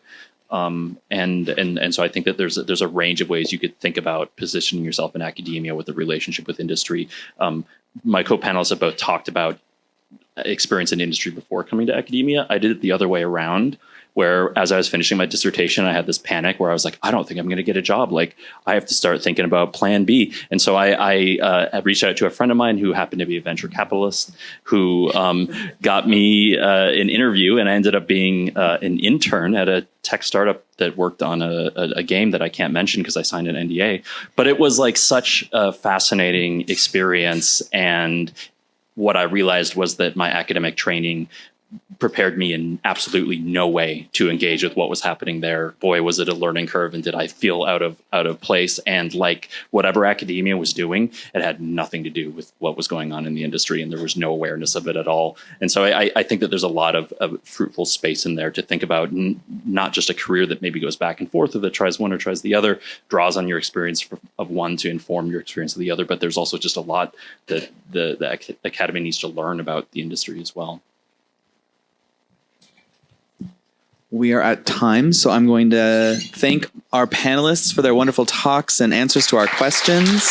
And so I think that there's a range of ways you could think about positioning yourself in academia with a relationship with industry. My co-panelists have both talked about experience in industry before coming to academia. I did it the other way around, where as I was finishing my dissertation, I had this panic where I was like, I don't think I'm going to get a job. Like, I have to start thinking about plan B. And so I reached out to a friend of mine who happened to be a venture capitalist who got me an interview, and I ended up being an intern at a tech startup that worked on a game that I can't mention because I signed an NDA. But it was like such a fascinating experience. And what I realized was that my academic training prepared me in absolutely no way to engage with what was happening there. Boy, was it a learning curve, and did I feel out of place. And like whatever academia was doing, it had nothing to do with what was going on in the industry, and there was no awareness of it at all. And so I think that there's a lot of fruitful space in there to think about not just a career that maybe goes back and forth, or that tries one or tries the other, draws on your experience of one to inform your experience of the other, but there's also just a lot that the academy needs to learn about the industry as well. We are at time, so I'm going to thank our panelists for their wonderful talks and answers to our questions.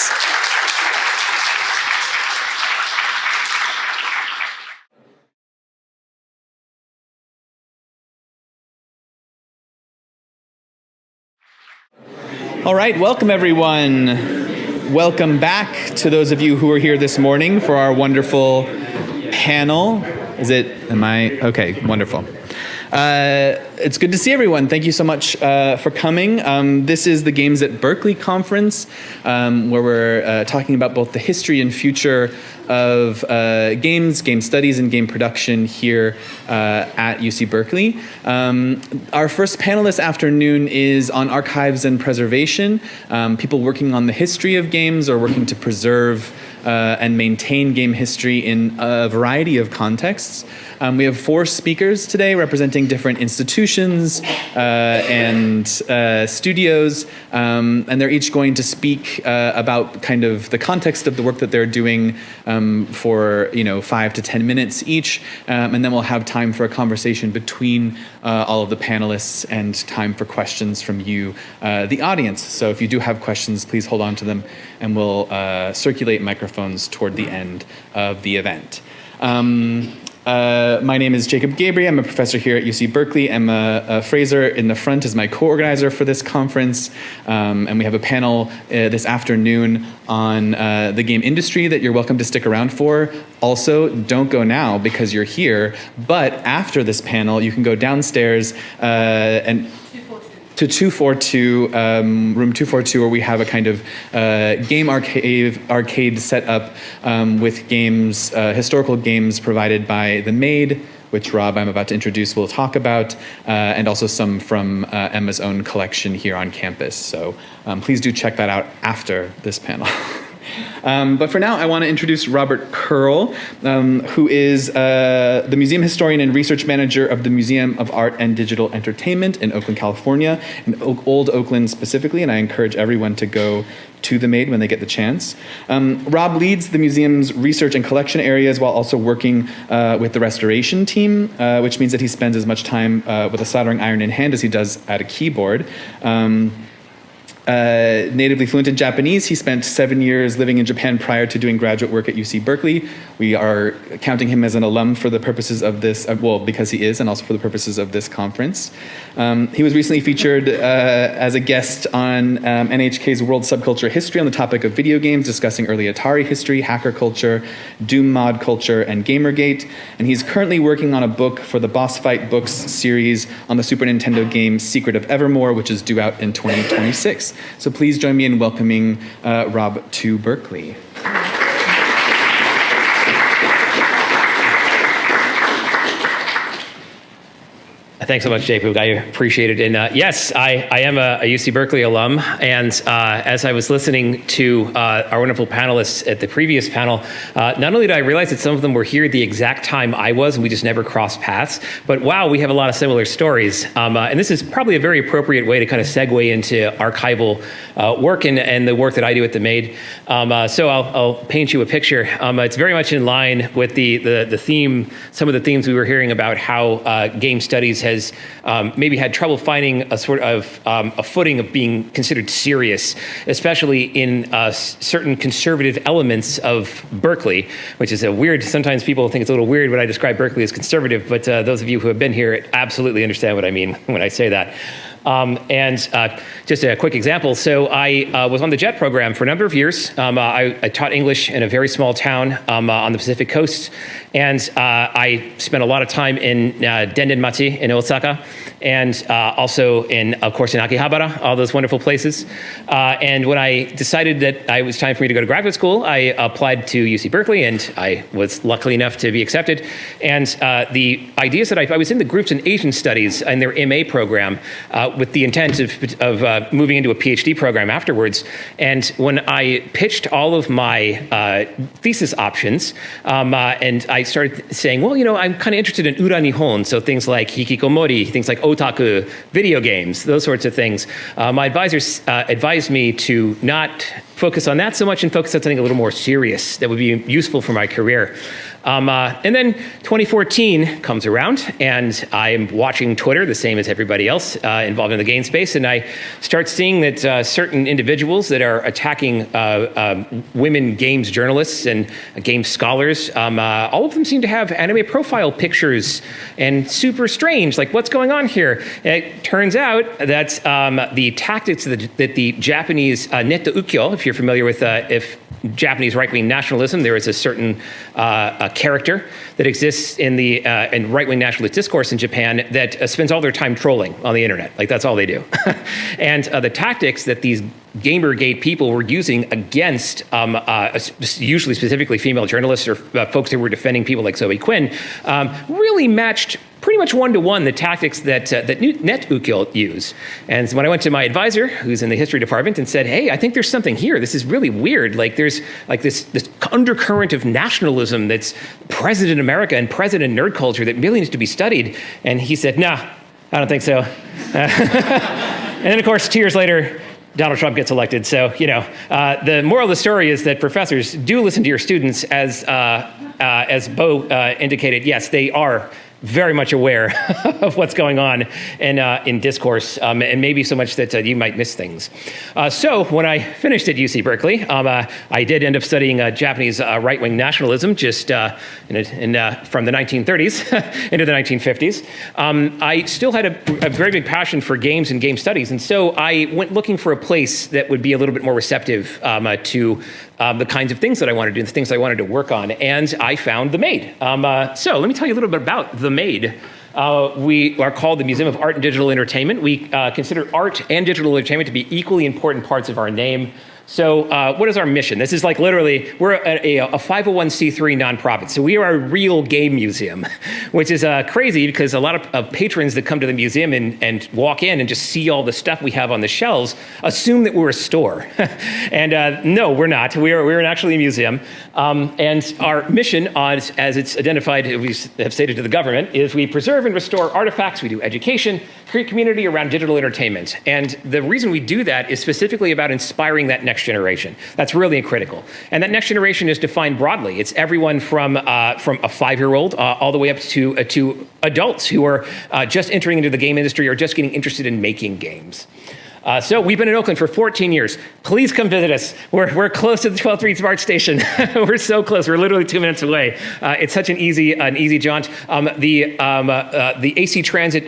All right, welcome everyone. Welcome back to those of you who are here this morning for our wonderful panel. Okay, wonderful. It's good to see everyone. Thank you so much for coming. This is the Games at Berkeley conference, where we're talking about both the history and future of games, game studies, and game production here at UC Berkeley. Our first panel this afternoon is on archives and preservation, people working on the history of games or working to preserve and maintain game history in a variety of contexts. We have 4 speakers today representing different institutions and studios, and they're each going to speak about kind of the context of the work that they're doing for 5 to 10 minutes each, and then we'll have time for a conversation between all of the panelists and time for questions from you, the audience. So if you do have questions, please hold on to them, and we'll circulate microphones toward the end of the event. My name is Jacob Gabriel. I'm a professor here at UC Berkeley. Emma Fraser in the front is my co-organizer for this conference. And we have a panel this afternoon on the game industry that you're welcome to stick around for. Also, don't go now because you're here. But after this panel, you can go downstairs and to 242, room 242, where we have a kind of game arcade set up with games, historical games provided by The Maid, which Rob, I'm about to introduce, will talk about, and also some from Emma's own collection here on campus. So please do check that out after this panel. But for now, I want to introduce Robert Curl, who is the museum historian and research manager of the Museum of Art and Digital Entertainment in Oakland, California, in Old Oakland specifically, and I encourage everyone to go to The Maid when they get the chance. Rob leads the museum's research and collection areas while also working with the restoration team, which means that he spends as much time with a soldering iron in hand as he does at a keyboard. Natively fluent in Japanese, he spent 7 years living in Japan prior to doing graduate work at UC Berkeley. We are counting him as an alum for the purposes of this, well, because he is, and also for the purposes of this conference. He was recently featured as a guest on NHK's World Subculture History on the topic of video games, discussing early Atari history, hacker culture, Doom mod culture, and Gamergate. And he's currently working on a book for the Boss Fight Books series on the Super Nintendo game Secret of Evermore, which is due out in 2026. So please join me in welcoming Rob to Berkeley. Thanks so much, JPoog. I appreciate it. And yes, I am a UC Berkeley alum. And as I was listening to our wonderful panelists at the previous panel, not only did I realize that some of them were here at the exact time I was, and we just never crossed paths, but wow, we have a lot of similar stories. And this is probably a very appropriate way to kind of segue into archival work and the work that I do at the Maid. So I'll paint you a picture. It's very much in line with the theme, some of the themes we were hearing about how game studies has maybe had trouble finding a sort of a footing of being considered serious, especially in certain conservative elements of Berkeley, which is a weird, sometimes people think it's a little weird when I describe Berkeley as conservative, but those of you who have been here absolutely understand what I mean when I say that. Just a quick example. So I was on the JET program for a number of years. I taught English in a very small town on the Pacific coast. And I spent a lot of time in Dendenmachi in Osaka, and also of course, in Akihabara, all those wonderful places. And when I decided that it was time for me to go to graduate school, I applied to UC Berkeley, and I was lucky enough to be accepted. And the idea is that I was in the groups in Asian studies in their MA program with the intent of moving into a PhD program afterwards. And when I pitched all of my thesis options, and I started saying, well, you know, I'm kind of interested in Ura Nihon, so things like hikikomori, things like otaku, video games, those sorts of things. My advisors advised me to not focus on that so much and focus on something a little more serious that would be useful for my career. And then 2014 comes around, and I'm watching Twitter, the same as everybody else involved in the game space, and I start seeing that certain individuals that are attacking women games journalists and game scholars, all of them seem to have anime profile pictures, and super strange, like what's going on here? It turns out that the tactics that the Japanese netta ukyo, if you're familiar with Japanese right-wing nationalism, there is a certain character that exists in the in right-wing nationalist discourse in Japan that spends all their time trolling on the internet. Like, that's all they do. And the tactics that these Gamergate people were using against usually specifically female journalists or folks who were defending people like Zoe Quinn really matched pretty much one-to-one the tactics that Net Ukil use. And when I went to my advisor, who's in the history department, and said, hey, I think there's something here. This is really weird. Like, there's like this undercurrent of nationalism that's present in America and present in nerd culture that really needs to be studied. And he said, nah, I don't think so. And then, of course, 2 years later, Donald Trump gets elected. So, you know, the moral of the story is that professors do listen to your students, as Bo indicated. Yes, they are very much aware of what's going on in discourse, and maybe so much that you might miss things. So when I finished at UC Berkeley, I did end up studying Japanese right-wing nationalism just from the 1930s into the 1950s. I still had a very big passion for games and game studies, and so I went looking for a place that would be a little bit more receptive to the kinds of things that I wanted to do, the things I wanted to work on, and I found The Maid. So let me tell you a little bit about The Maid. We are called the Museum of Art and Digital Entertainment. We consider art and digital entertainment to be equally important parts of our name. So what is our mission? This is like literally, we're a 501c3 nonprofit. So we are a real game museum, which is crazy because a lot of patrons that come to the museum and walk in and just see all the stuff we have on the shelves assume that we're a store. And no, we're not. We're actually a museum. And our mission, as it's identified, we have stated to the government, is we preserve and restore artifacts. We do education, create community around digital entertainment. And the reason we do that is specifically about inspiring that next generation. That's really critical. And that next generation is defined broadly. It's everyone from a 5-year-old all the way up to adults who are just entering into the game industry or just getting interested in making games. So we've been in Oakland for 14 years. Please come visit us. We're close to the 12th Street Smart Station. We're so close. We're literally 2 minutes away. It's such an easy jaunt. The AC Transit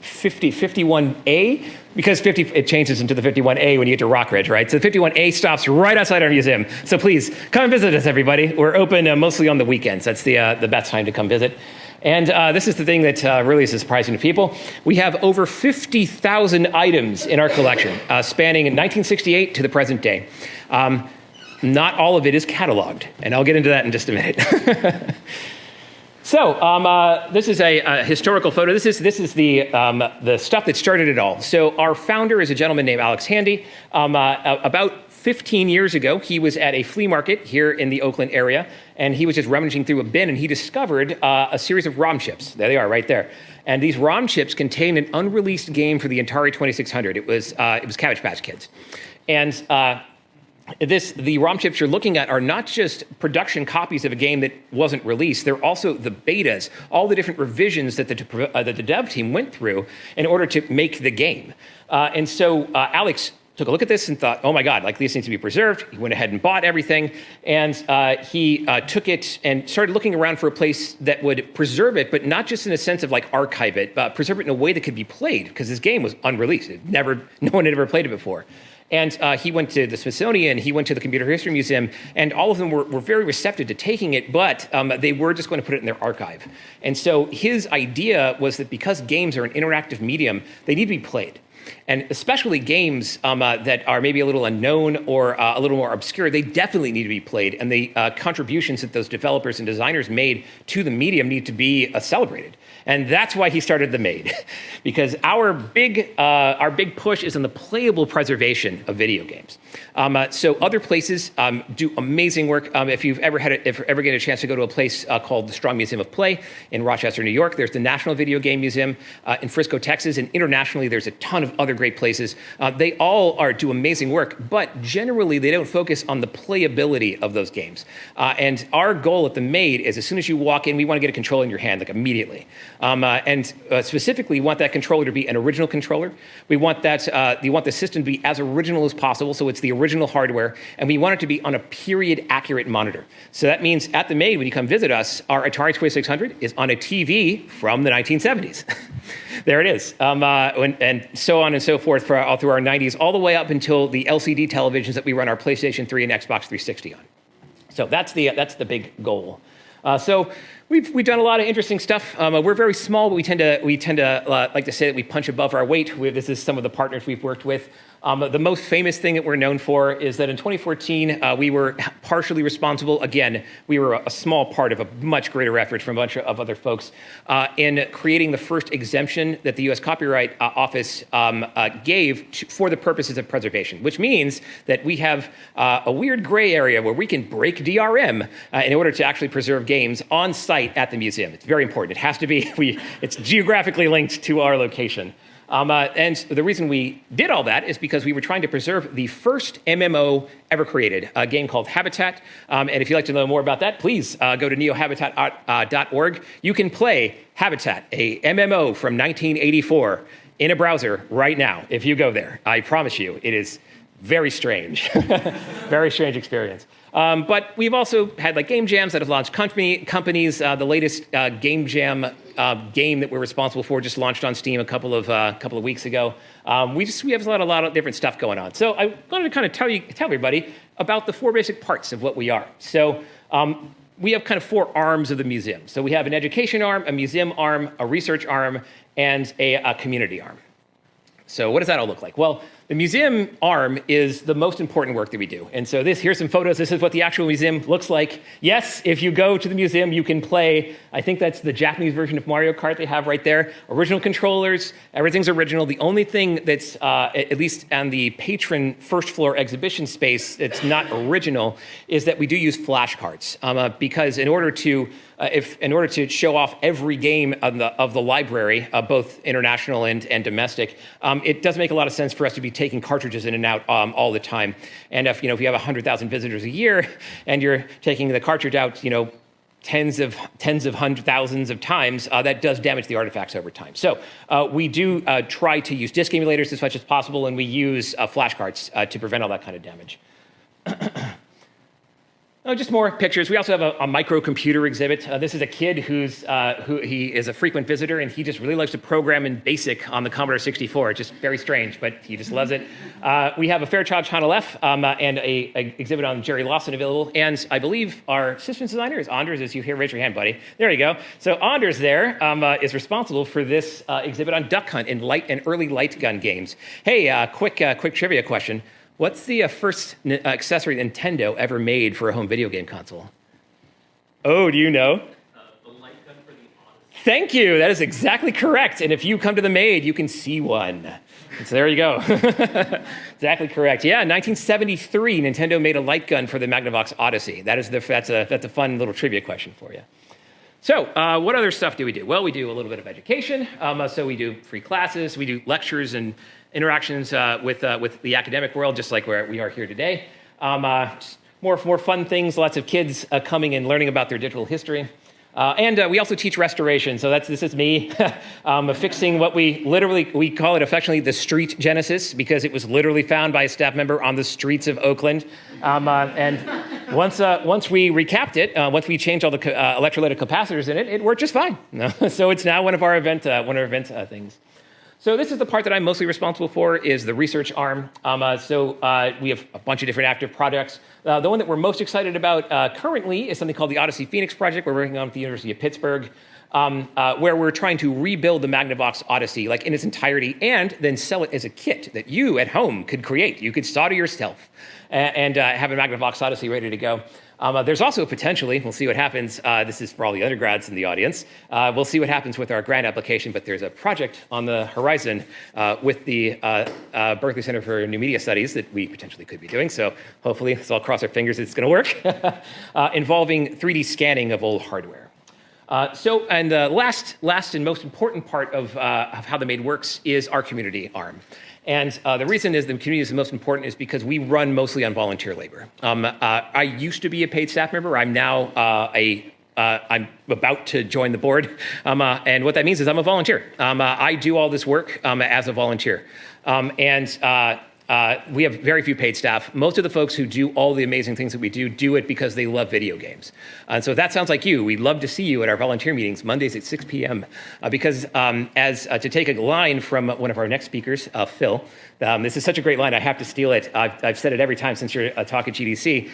51A, because it changes into the 51A when you get to Rockridge, right? So the 51A stops right outside our museum. So please come and visit us, everybody. We're open mostly on the weekends. That's the best time to come visit. And this is the thing that really is surprising to people. We have over 50,000 items in our collection, spanning 1968 to the present day. Not all of it is cataloged, and I'll get into that in just a minute. So this is a historical photo. This is the stuff that started it all. So our founder is a gentleman named Alex Handy. About 15 years ago, he was at a flea market here in the Oakland area, and he was just rummaging through a bin, and he discovered a series of ROM chips. There they are, right there. And these ROM chips contained an unreleased game for the Atari 2600. It was Cabbage Patch Kids, and the ROM chips you're looking at are not just production copies of a game that wasn't released. They're also the betas, all the different revisions that the dev team went through in order to make the game. And so Alex took a look at this and thought, oh my God, like these need to be preserved. He went ahead and bought everything, and he took it and started looking around for a place that would preserve it, but not just in a sense of like archive it, but preserve it in a way that could be played, because this game was unreleased. No one had ever played it before. And he went to the Smithsonian, he went to the Computer History Museum, and all of them were very receptive to taking it, but they were just going to put it in their archive. And so his idea was that because games are an interactive medium, they need to be played. And especially games that are maybe a little unknown or a little more obscure, they definitely need to be played. And the contributions that those developers and designers made to the medium need to be celebrated. And that's why he started The Made, because our big push is on the playable preservation of video games. So other places do amazing work. If you ever get a chance to go to a place called the Strong Museum of Play in Rochester, New York, there's the National Video Game Museum in Frisco, Texas, and internationally there's a ton of other great places. They all do amazing work, but generally they don't focus on the playability of those games. And our goal at The Made is as soon as you walk in, we want to get a controller in your hand, like immediately. And specifically, we want that controller to be an original controller. We want the system to be as original as possible, so it's the original hardware, and we want it to be on a period-accurate monitor. So that means at The Made, when you come visit us, our Atari 2600 is on a TV from the 1970s. There it is. And so on and so forth all through our 90s, all the way up until the LCD televisions that we run our PlayStation 3 and Xbox 360 on. So that's the big goal. So we've done a lot of interesting stuff. We're very small, but we tend to like to say that we punch above our weight. This is some of the partners we've worked with. The most famous thing that we're known for is that in 2014, we were partially responsible. Again, we were a small part of a much greater effort from a bunch of other folks in creating the first exemption that the U.S. Copyright Office gave for the purposes of preservation, which means that we have a weird gray area where we can break DRM in order to actually preserve games on site at the museum. It's very important. It has to be. It's geographically linked to our location. And the reason we did all that is because we were trying to preserve the first MMO ever created, a game called Habitat. And if you'd like to know more about that, please go to neohabitat.org. You can play Habitat, a MMO from 1984, in a browser right now if you go there. I promise you, it is very strange. Very strange experience. But we've also had like game jams that have launched companies. The latest game jam game that we're responsible for just launched on Steam a couple of weeks ago. We have a lot of different stuff going on. So I wanted to kind of tell everybody about the four basic parts of what we are. So we have kind of 4 arms of the museum. So we have an education arm, a museum arm, a research arm, and a community arm. So what does that all look like? Well, the museum arm is the most important work that we do. And so here's some photos. This is what the actual museum looks like. Yes, if you go to the museum, you can play, I think that's the Japanese version of Mario Kart they have right there. Original controllers, everything's original. The only thing that's, at least on the patron first floor exhibition space that's not original is that we do use flashcards. Because in order to show off every game of the library, both international and domestic, it does make a lot of sense for us to be taking cartridges in and out all the time. And if you have 100,000 visitors a year and you're taking the cartridge out, tens of hundred thousands of times, that does damage the artifacts over time. So we do try to use disk emulators as much as possible, and we use flashcards to prevent all that kind of damage. Oh, just more pictures. We also have a microcomputer exhibit. This is a kid who he is a frequent visitor, and he just really likes to program in BASIC on the Commodore 64. It's just very strange, but he just loves it. We have a Fairchild Channel F and a exhibit on Jerry Lawson available. And I believe our systems designer is Anders, as you hear. Raise your hand, buddy. There you go. So Anders there is responsible for this exhibit on Duck Hunt and early light gun games. Hey, quick trivia question. What's the first accessory Nintendo ever made for a home video game console? Oh, do you know? The light gun for the Odyssey. Thank you. That is exactly correct. And if you come to the Maid, you can see one. So there you go. Exactly correct. Yeah, 1973, Nintendo made a light gun for the Magnavox Odyssey. That's a fun little trivia question for you. So what other stuff do we do? Well, we do a little bit of education. So we do free classes. We do lectures and interactions with the academic world, just like where we are here today. More fun things, lots of kids coming and learning about their digital history. And we also teach restoration. So this is me fixing what we call it affectionately the street genesis, because it was literally found by a staff member on the streets of Oakland. And once we recapped it, once we changed all the electrolytic capacitors in it, it worked just fine. So it's now one of our event things. So this is the part that I'm mostly responsible for, is the research arm. We have a bunch of different active projects. The one that we're most excited about currently is something called the Odyssey Phoenix Project. We're working on with the University of Pittsburgh, where we're trying to rebuild the Magnavox Odyssey in its entirety and then sell it as a kit that you at home could create. You could solder yourself and have a Magnavox Odyssey ready to go. There's also potentially, we'll see what happens, this is for all the undergrads in the audience, we'll see what happens with our grant application, but there's a project on the horizon with the Berkeley Center for New Media Studies that we potentially could be doing, so hopefully, let's all cross our fingers it's going to work, involving 3D scanning of old hardware. The last and most important part of how the MAID works is our community arm. And the reason is the community is the most important is because we run mostly on volunteer labor. I used to be a paid staff member. I'm now I'm about to join the board. And what that means is I'm a volunteer. I do all this work as a volunteer. We have very few paid staff. Most of the folks who do all the amazing things that we do it because they love video games. And so if that sounds like you, we'd love to see you at our volunteer meetings, Mondays at 6 p.m. Because to take a line from one of our next speakers, Phil, this is such a great line, I have to steal it. I've said it every time since your talk at GDC.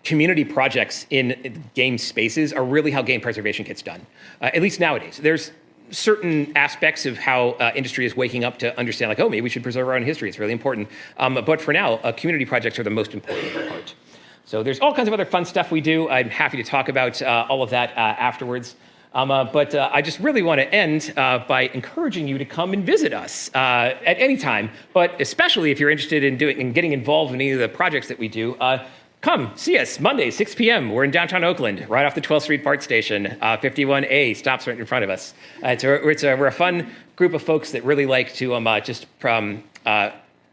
Community projects in game spaces are really how game preservation gets done, at least nowadays. There's certain aspects of how industry is waking up to understand, like, oh, maybe we should preserve our own history. It's really important. But for now, community projects are the most important part. So there's all kinds of other fun stuff we do. I'm happy to talk about all of that afterwards. But I just really want to end by encouraging you to come and visit us at any time, but especially if you're interested in getting involved in any of the projects that we do. Come, see us, Monday, 6 p.m. We're in downtown Oakland, right off the 12th Street BART station. 51A stops right in front of us. We're a fun group of folks that really like to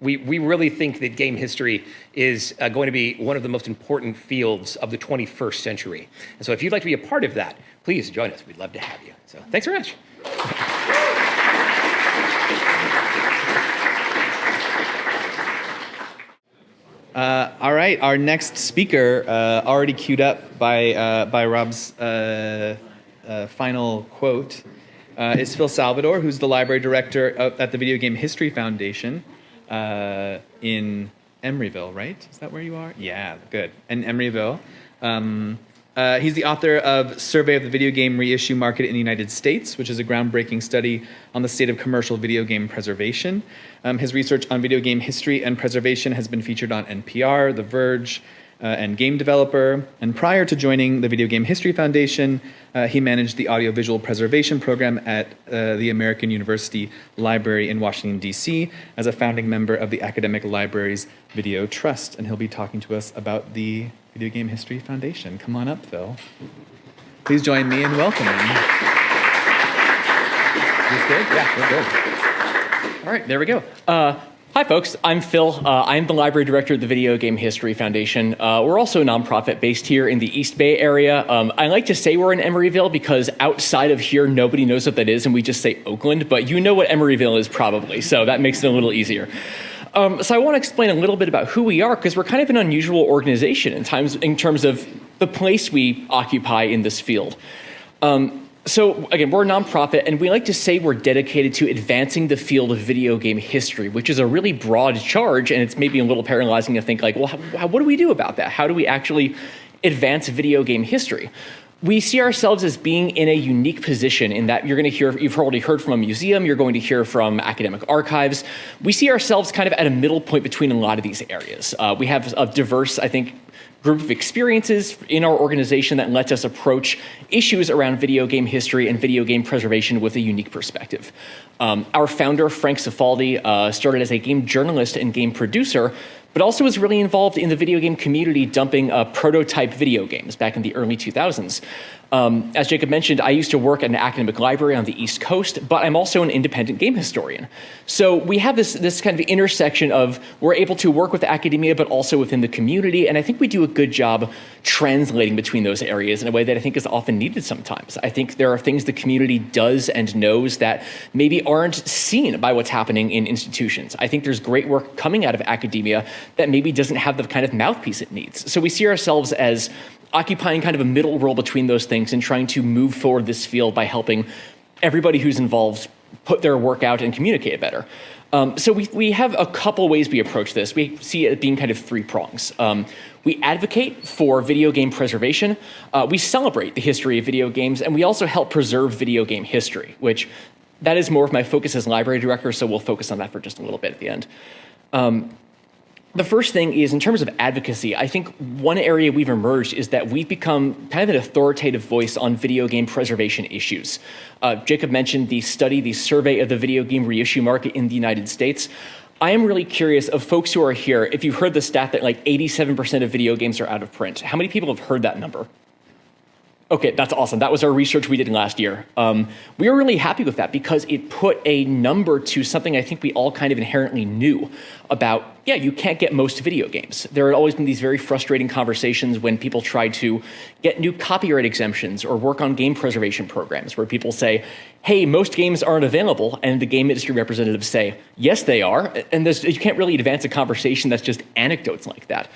we really think that game history is going to be one of the most important fields of the 21st century. And so if you'd like to be a part of that, please join us. We'd love to have you. So thanks very much. All right, our next speaker, already queued up by Rob's final quote, is Phil Salvador, who's the library director at the Video Game History Foundation in Emeryville, right? Is that where you are? Yeah, good. In Emeryville. He's the author of Survey of the Video Game Reissue Market in the United States, which is a groundbreaking study on the state of commercial video game preservation. His research on video game history and preservation has been featured on NPR, The Verge, and Game Developer. And prior to joining the Video Game History Foundation, he managed the audiovisual preservation program at the American University Library in Washington, D.C. as a founding member of the Academic Libraries Video Trust. And he'll be talking to us about the Video Game History Foundation. Come on up, Phil. Please join me in welcoming. Is good? Yeah, we're good. All right, there we go. Hi, folks. I'm Phil. I'm the library director of the Video Game History Foundation. We're also a nonprofit based here in the East Bay area. I like to say we're in Emeryville because outside of here, nobody knows what that is, and we just say Oakland, but you know what Emeryville is probably, so that makes it a little easier. So I want to explain a little bit about who we are, because we're kind of an unusual organization in terms of the place we occupy in this field. So again, we're a nonprofit, and we like to say we're dedicated to advancing the field of video game history, which is a really broad charge, and it's maybe a little paralyzing to think like, well, what do we do about that? How do we actually advance video game history? We see ourselves as being in a unique position in that you've already heard from a museum, you're going to hear from academic archives. We see ourselves kind of at a middle point between a lot of these areas. We have a diverse, I think, group of experiences in our organization that lets us approach issues around video game history and video game preservation with a unique perspective. Our founder, Frank Cifaldi, started as a game journalist and game producer, but also was really involved in the video game community dumping prototype video games back in the early 2000s. As Jacob mentioned, I used to work at an academic library on the East Coast, but I'm also an independent game historian. So we have this kind of intersection of we're able to work with academia, but also within the community, and I think we do a good job translating between those areas in a way that I think is often needed sometimes. I think there are things the community does and knows that maybe aren't seen by what's happening in institutions. I think there's great work coming out of academia that maybe doesn't have the kind of mouthpiece it needs. So we see ourselves as occupying kind of a middle role between those things and trying to move forward this field by helping everybody who's involved put their work out and communicate it better. So we have a couple ways we approach this. We see it being kind of three prongs. We advocate for video game preservation, we celebrate the history of video games, and we also help preserve video game history, which that is more of my focus as library director, so we'll focus on that for just a little bit at the end. The first thing is, in terms of advocacy, I think one area we've emerged is that we've become kind of an authoritative voice on video game preservation issues. Jacob mentioned the survey of the video game reissue market in the United States. I am really curious of folks who are here, if you've heard the stat that like 87% of video games are out of print. How many people have heard that number? Okay, that's awesome. That was our research we did last year. We were really happy with that because it put a number to something I think we all kind of inherently knew about, yeah, you can't get most video games. There had always been these very frustrating conversations when people try to get new copyright exemptions or work on game preservation programs where people say, hey, most games aren't available, and the game industry representatives say, yes, they are, and you can't really advance a conversation that's just anecdotes like that.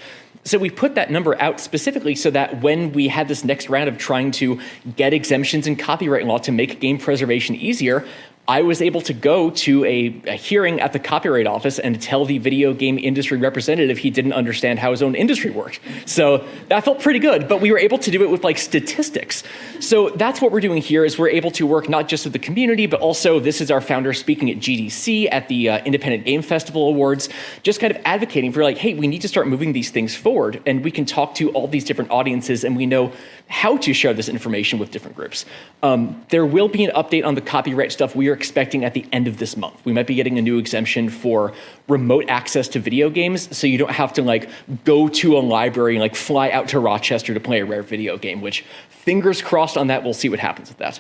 So we put that number out specifically so that when we had this next round of trying to get exemptions in copyright law to make game preservation easier, I was able to go to a hearing at the Copyright Office and tell the video game industry representative he didn't understand how his own industry worked. So that felt pretty good, but we were able to do it with like statistics. So that's what we're doing here is we're able to work not just with the community, but also this is our founder speaking at GDC at the Independent Game Festival Awards, just kind of advocating for like, hey, we need to start moving these things forward and we can talk to all these different audiences and we know how to share this information with different groups. There will be an update on the copyright stuff we are expecting at the end of this month. We might be getting a new exemption for remote access to video games, so you don't have to like go to a library and like fly out to Rochester to play a rare video game, which fingers crossed on that, we'll see what happens with that.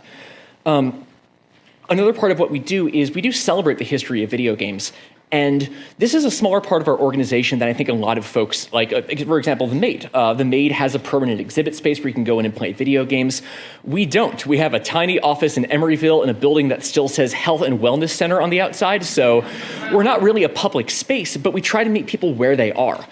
Another part of what we do is we do celebrate the history of video games. And this is a smaller part of our organization than I think a lot of folks, like, for example, The Maid. The Maid has a permanent exhibit space where you can go in and play video games. We don't. We have a tiny office in Emeryville in a building that still says Health and Wellness Center on the outside. So we're not really a public space, but we try to meet people where they are.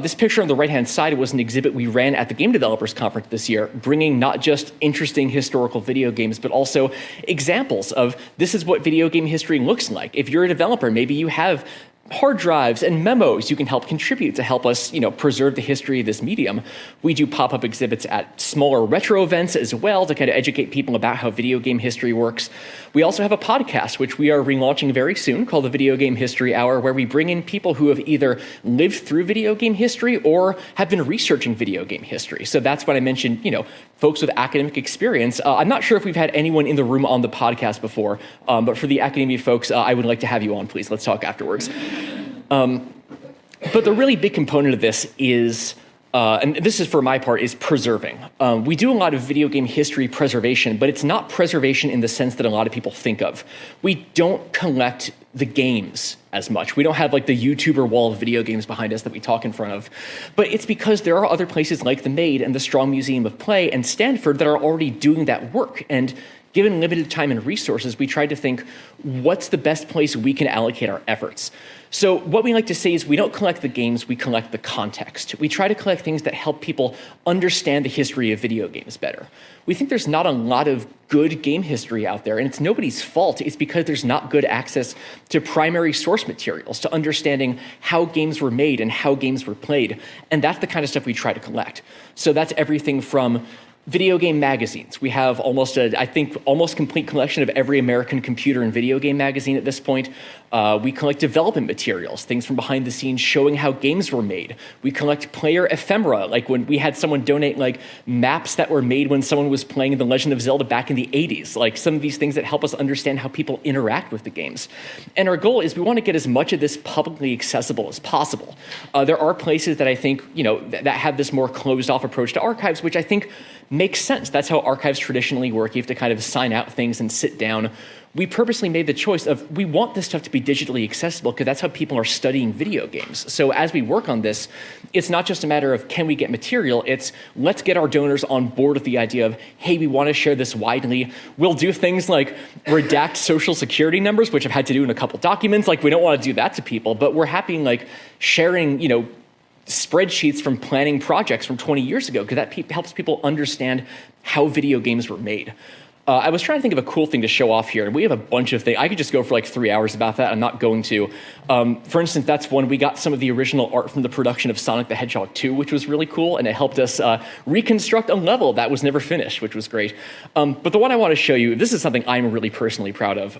This picture on the right-hand side was an exhibit we ran at the Game Developers Conference this year, bringing not just interesting historical video games, but also examples of this is what video game history looks like. If you're a developer, maybe you have hard drives and memos you can help contribute to help us, preserve the history of this medium. We do pop-up exhibits at smaller retro events as well to kind of educate people about how video game history works. We also have a podcast, which we are relaunching very soon, called the Video Game History Hour, where we bring in people who have either lived through video game history or have been researching video game history. So that's what I mentioned, folks with academic experience. I'm not sure if we've had anyone in the room on the podcast before, but for the academia folks, I would like to have you on, please. Let's talk afterwards. But the really big component of this is, and this is for my part, is preserving. We do a lot of video game history preservation, but it's not preservation in the sense that a lot of people think of. We don't collect the games as much. We don't have like the YouTuber wall of video games behind us that we talk in front of. But it's because there are other places like the MAID and the Strong Museum of Play and Stanford that are already doing that work. And given limited time and resources, we tried to think, what's the best place we can allocate our efforts? So what we like to say is we don't collect the games, we collect the context. We try to collect things that help people understand the history of video games better. We think there's not a lot of good game history out there, and it's nobody's fault. It's because there's not good access to primary source materials, to understanding how games were made and how games were played. And that's the kind of stuff we try to collect. So that's everything from video game magazines. We have almost complete collection of every American computer and video game magazine at this point. We collect development materials, things from behind the scenes showing how games were made. We collect player ephemera, like when we had someone donate like maps that were made when someone was playing The Legend of Zelda back in the 80s, like some of these things that help us understand how people interact with the games. And our goal is we want to get as much of this publicly accessible as possible. There are places that I think, that have this more closed off approach to archives, which I think makes sense. That's how archives traditionally work. You have to kind of sign out things and sit down. We purposely made the choice of we want this stuff to be digitally accessible because that's how people are studying video games. So as we work on this, it's not just a matter of can we get material, it's let's get our donors on board with the idea of, hey, we want to share this widely. We'll do things like redact social security numbers, which I've had to do in a couple documents. Like we don't want to do that to people, but we're happy like sharing, spreadsheets from planning projects from 20 years ago, because that helps people understand how video games were made. I was trying to think of a cool thing to show off here, and we have a bunch of things. I could just go for like 3 hours about that. I'm not going to. For instance, that's one we got some of the original art from the production of Sonic the Hedgehog 2, which was really cool, and it helped us reconstruct a level that was never finished, which was great. But the one I want to show you, this is something I'm really personally proud of.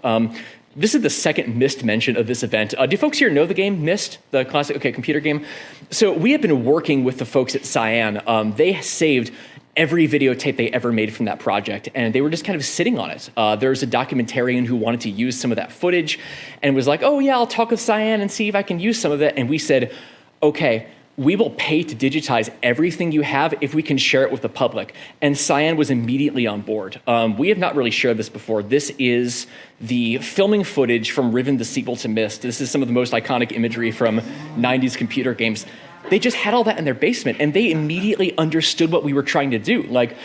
This is the second Myst mention of this event. Do folks here know the game Myst, the classic computer game? So we have been working with the folks at Cyan. They saved every videotape they ever made from that project, and they were just kind of sitting on it. There's a documentarian who wanted to use some of that footage and was like, oh yeah, I'll talk with Cyan and see if I can use some of it. And we said, okay, we will pay to digitize everything you have if we can share it with the public. And Cyan was immediately on board. We have not really shared this before. This is the filming footage from Riven, the sequel to Myst. This is some of the most iconic imagery from 90s computer games. They just had all that in their basement, and they immediately understood what we were trying to do. Like,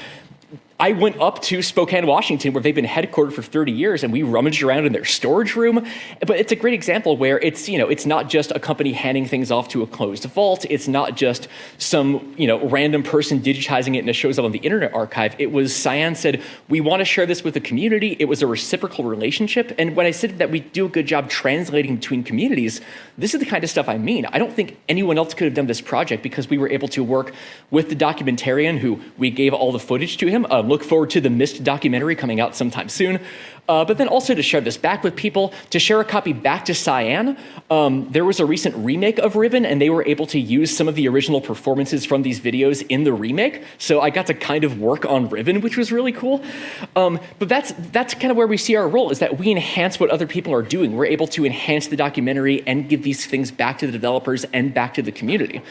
I went up to Spokane, Washington, where they've been headquartered for 30 years, and we rummaged around in their storage room. But it's a great example where it's, it's not just a company handing things off to a closed vault. It's not just some, random person digitizing it and it shows up on the Internet Archive. It was Cyan said, we want to share this with the community. It was a reciprocal relationship. And when I said that we do a good job translating between communities, this is the kind of stuff I mean. I don't think anyone else could have done this project because we were able to work with the documentarian who we gave all the footage to him. Look forward to the Myst documentary coming out sometime soon. But then also to share this back with people, to share a copy back to Cyan. There was a recent remake of Riven, and they were able to use some of the original performances from these videos in the remake. So I got to kind of work on Riven, which was really cool. But that's kind of where we see our role, is that we enhance what other people are doing. We're able to enhance the documentary and give these things back to the developers and back to the community.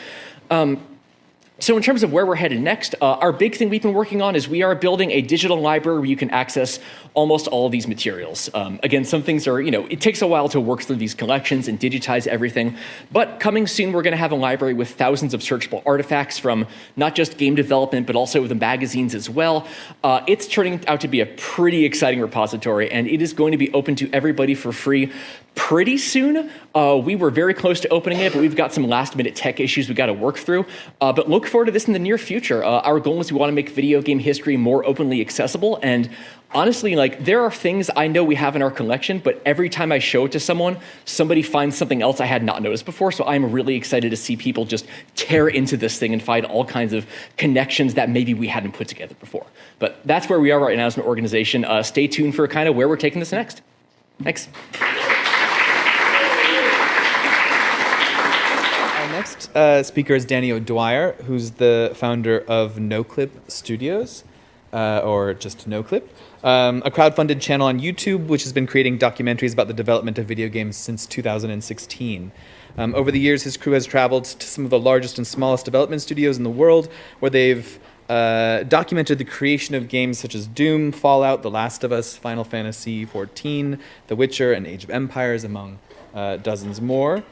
So in terms of where we're headed next, our big thing we've been working on is we are building a digital library where you can access almost all of these materials. Again, some things are, it takes a while to work through these collections and digitize everything. But coming soon, we're going to have a library with thousands of searchable artifacts from not just game development, but also the magazines as well. It's turning out to be a pretty exciting repository, and it is going to be open to everybody for free pretty soon. We were very close to opening it, but we've got some last-minute tech issues we got to work through. But look forward to this in the near future. Our goal is we want to make video game history more openly accessible, and honestly, like, there are things I know we have in our collection, but every time I show it to someone, somebody finds something else I had not noticed before. So I'm really excited to see people just tear into this thing and find all kinds of connections that maybe we hadn't put together before. But that's where we are right now as an organization. Stay tuned for kind of where we're taking this next. Thanks. Our next speaker is Danny O'Dwyer, who's the founder of Noclip Studios, or just Noclip. A crowdfunded channel on YouTube, which has been creating documentaries about the development of video games since 2016. Over the years, his crew has traveled to some of the largest and smallest development studios in the world, where they've documented the creation of games such as Doom, Fallout, The Last of Us, Final Fantasy XIV, The Witcher, and Age of Empires, among dozens more.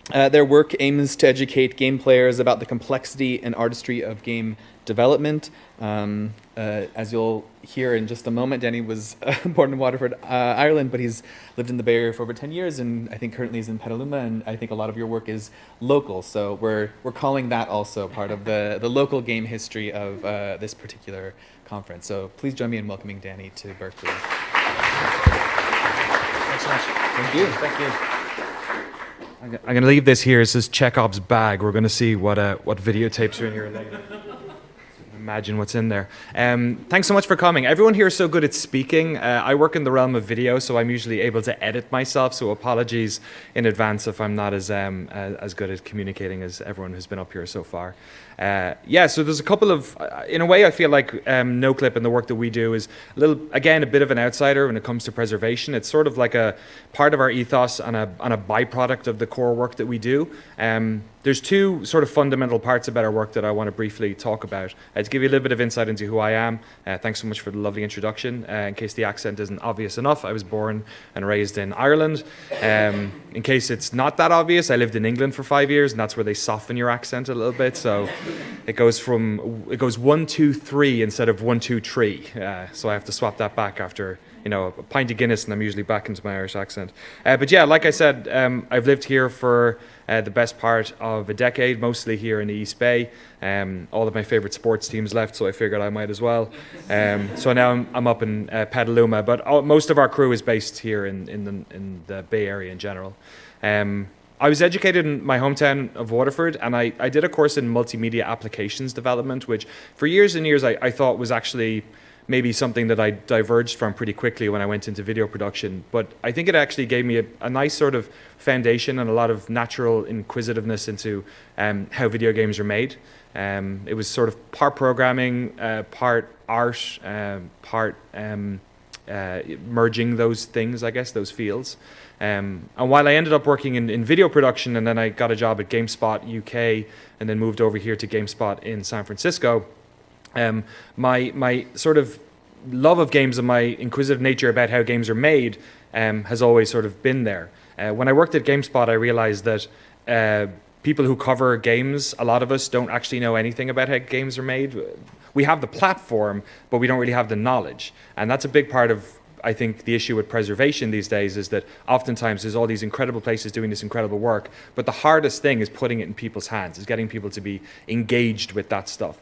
Their work aims to educate game players about the complexity and artistry of game development. As you'll hear in just a moment, Danny was born in Waterford, Ireland, but he's lived in the Bay Area for over 10 years, and I think currently is in Petaluma, and I think a lot of your work is local, so we're calling that also part of the local game history of this particular conference. So please join me in welcoming Danny to Berkeley. Thanks so much. Thank you. Thank you. I'm going to leave this here. It says Chekhov's bag. We're going to see what videotapes are in here later. Imagine what's in there. Thanks so much for coming. Everyone here is so good at speaking. I work in the realm of video, so I'm usually able to edit myself, so apologies in advance if I'm not as good at communicating as everyone who's been up here so far. So there's a couple of, in a way I feel like Noclip and the work that we do is a bit of an outsider when it comes to preservation. It's sort of like a part of our ethos and a byproduct of the core work that we do. There's two sort of fundamental parts about our work that I want to briefly talk about. To give you a little bit of insight into who I am, thanks so much for the lovely introduction. In case the accent isn't obvious enough, I was born and raised in Ireland. In case it's not that obvious, I lived in England for 5 years, and that's where they soften your accent a little bit. So it goes 1, 2, 3 instead of 1, 2, 3. So I have to swap that back after a pint of Guinness, and I'm usually back into my Irish accent. But yeah, like I said, I've lived here for the best part of a decade, mostly here in the East Bay. All of my favorite sports teams left, so I figured I might as well. So now I'm up in Petaluma, but most of our crew is based here in the Bay Area in general. I was educated in my hometown of Waterford, and I did a course in multimedia applications development, which for years and years I thought was actually maybe something that I diverged from pretty quickly when I went into video production. But I think it actually gave me a nice sort of foundation and a lot of natural inquisitiveness into how video games are made. It was sort of part programming, part art, part merging those things, I guess, those fields. And while I ended up working in video production, and then I got a job at GameSpot UK, and then moved over here to GameSpot in San Francisco, my sort of love of games and my inquisitive nature about how games are made has always sort of been there. When I worked at GameSpot, I realized that people who cover games, a lot of us don't actually know anything about how games are made. We have the platform, but we don't really have the knowledge. And that's a big part of, I think, the issue with preservation these days, is that oftentimes there's all these incredible places doing this incredible work, but the hardest thing is putting it in people's hands, is getting people to be engaged with that stuff.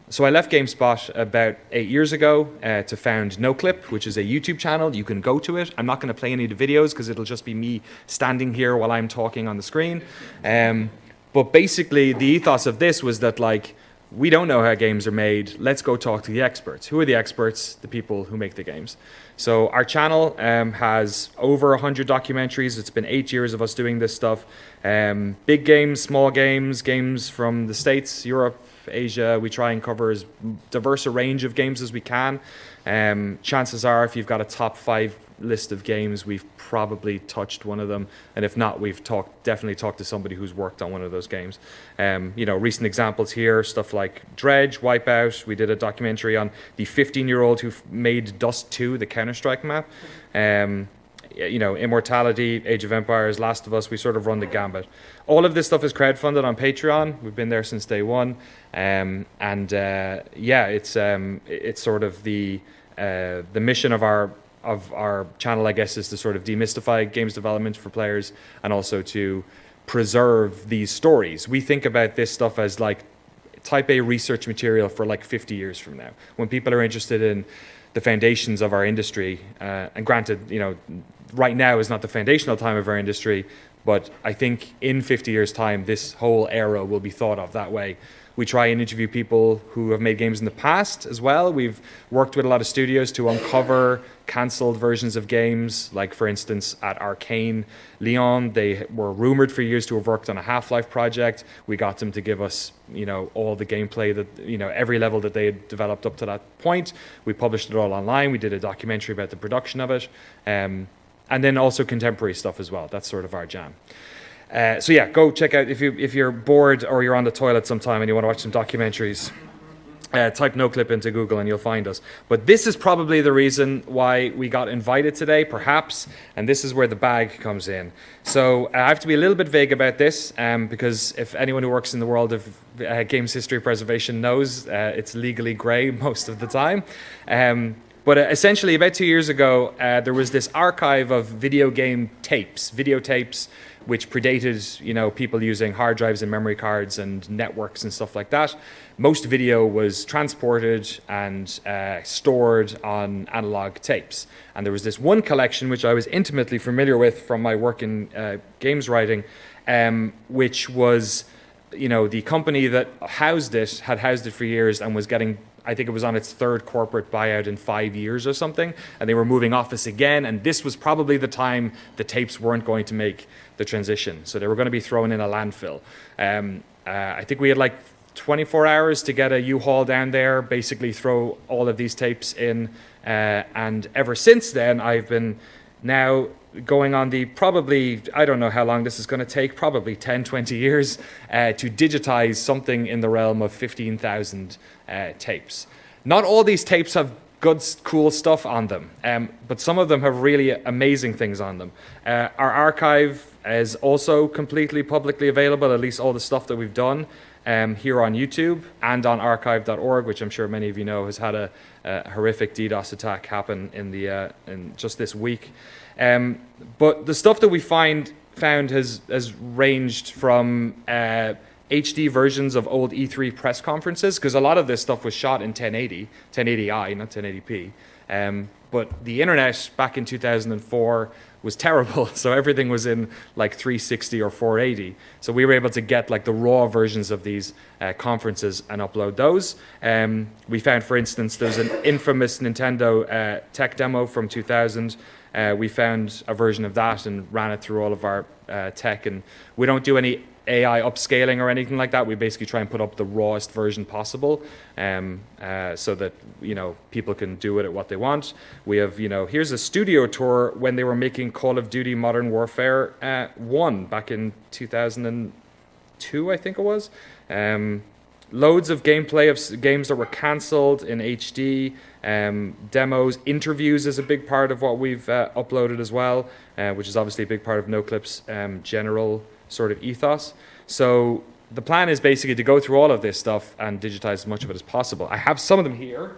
So I left GameSpot about 8 years ago to found Noclip, which is a YouTube channel. You can go to it. I'm not going to play any of the videos because it'll just be me standing here while I'm talking on the screen. But basically, the ethos of this was that, like, we don't know how games are made. Let's go talk to the experts. Who are the experts? The people who make the games. So our channel has over 100 documentaries. It's been 8 years of us doing this stuff. Big games, small games, games from the States, Europe, Asia. We try and cover as diverse a range of games as we can. Chances are, if you've got a top 5 list of games, we've probably touched one of them, and if not, we've definitely talked to somebody who's worked on one of those games. Recent examples here, stuff like Dredge, Wipeout. We did a documentary on the 15-year-old who made Dust 2, the Counter-Strike map. Immortality, Age of Empires, Last of Us. We sort of run the gambit. All of this stuff is crowdfunded on Patreon. We've been there since day one, it's sort of the mission of our channel, I guess, is to sort of demystify games development for players, and also to preserve these stories. We think about this stuff as like type A research material for like 50 years from now, when people are interested in the foundations of our industry. And granted, right now is not the foundational time of our industry, but I think in 50 years' time, this whole era will be thought of that way. We try and interview people who have made games in the past as well. We've worked with a lot of studios to uncover cancelled versions of games, like for instance at Arcane Lyon, they were rumored for years to have worked on a Half-Life project. We got them to give us, all the gameplay that, every level that they had developed up to that point. We published it all online. We did a documentary about the production of it. And then also contemporary stuff as well. That's sort of our jam. So yeah, go check out, if you're bored or you're on the toilet sometime and you want to watch some documentaries, type Noclip into Google and you'll find us. But this is probably the reason why we got invited today, perhaps, and this is where the bag comes in. So I have to be a little bit vague about this, because if anyone who works in the world of games history preservation knows, it's legally grey most of the time. But essentially, about 2 years ago, there was this archive of video game tapes, videotapes, which predated, people using hard drives and memory cards and networks and stuff like that. Most video was transported and stored on analog tapes. And there was this one collection, which I was intimately familiar with from my work in games writing, which was, the company that housed it had housed it for years and was getting, I think it was on its third corporate buyout in 5 years or something, and they were moving office again, and this was probably the time the tapes weren't going to make the transition, so they were going to be thrown in a landfill. I think we had like 24 hours to get a U-Haul down there, basically throw all of these tapes in, and ever since then I've been now going on the probably, I don't know how long this is going to take, probably 10, 20 years to digitize something in the realm of 15,000 tapes. Not all these tapes have good, cool stuff on them, but some of them have really amazing things on them. Our archive is also completely publicly available, at least all the stuff that we've done here on YouTube and on archive.org, which I'm sure many of you know has had a horrific DDoS attack happen in just this week. But the stuff that we found has ranged from HD versions of old E3 press conferences, because a lot of this stuff was shot in 1080i, not 1080p. But the internet back in 2004 was terrible, so everything was in like 360 or 480. So we were able to get like the raw versions of these conferences and upload those. We found, for instance, there's an infamous Nintendo tech demo from 2000. We found a version of that and ran it through all of our tech, and we don't do any AI upscaling or anything like that. We basically try and put up the rawest version possible, so that people can do with it what they want. We have here's a studio tour when they were making Call of Duty Modern Warfare 1 back in 2002, I think it was. Loads of gameplay of games that were cancelled in HD, demos, interviews is a big part of what we've uploaded as well, which is obviously a big part of Noclip's general sort of ethos. So the plan is basically to go through all of this stuff and digitize as much of it as possible. I have some of them here.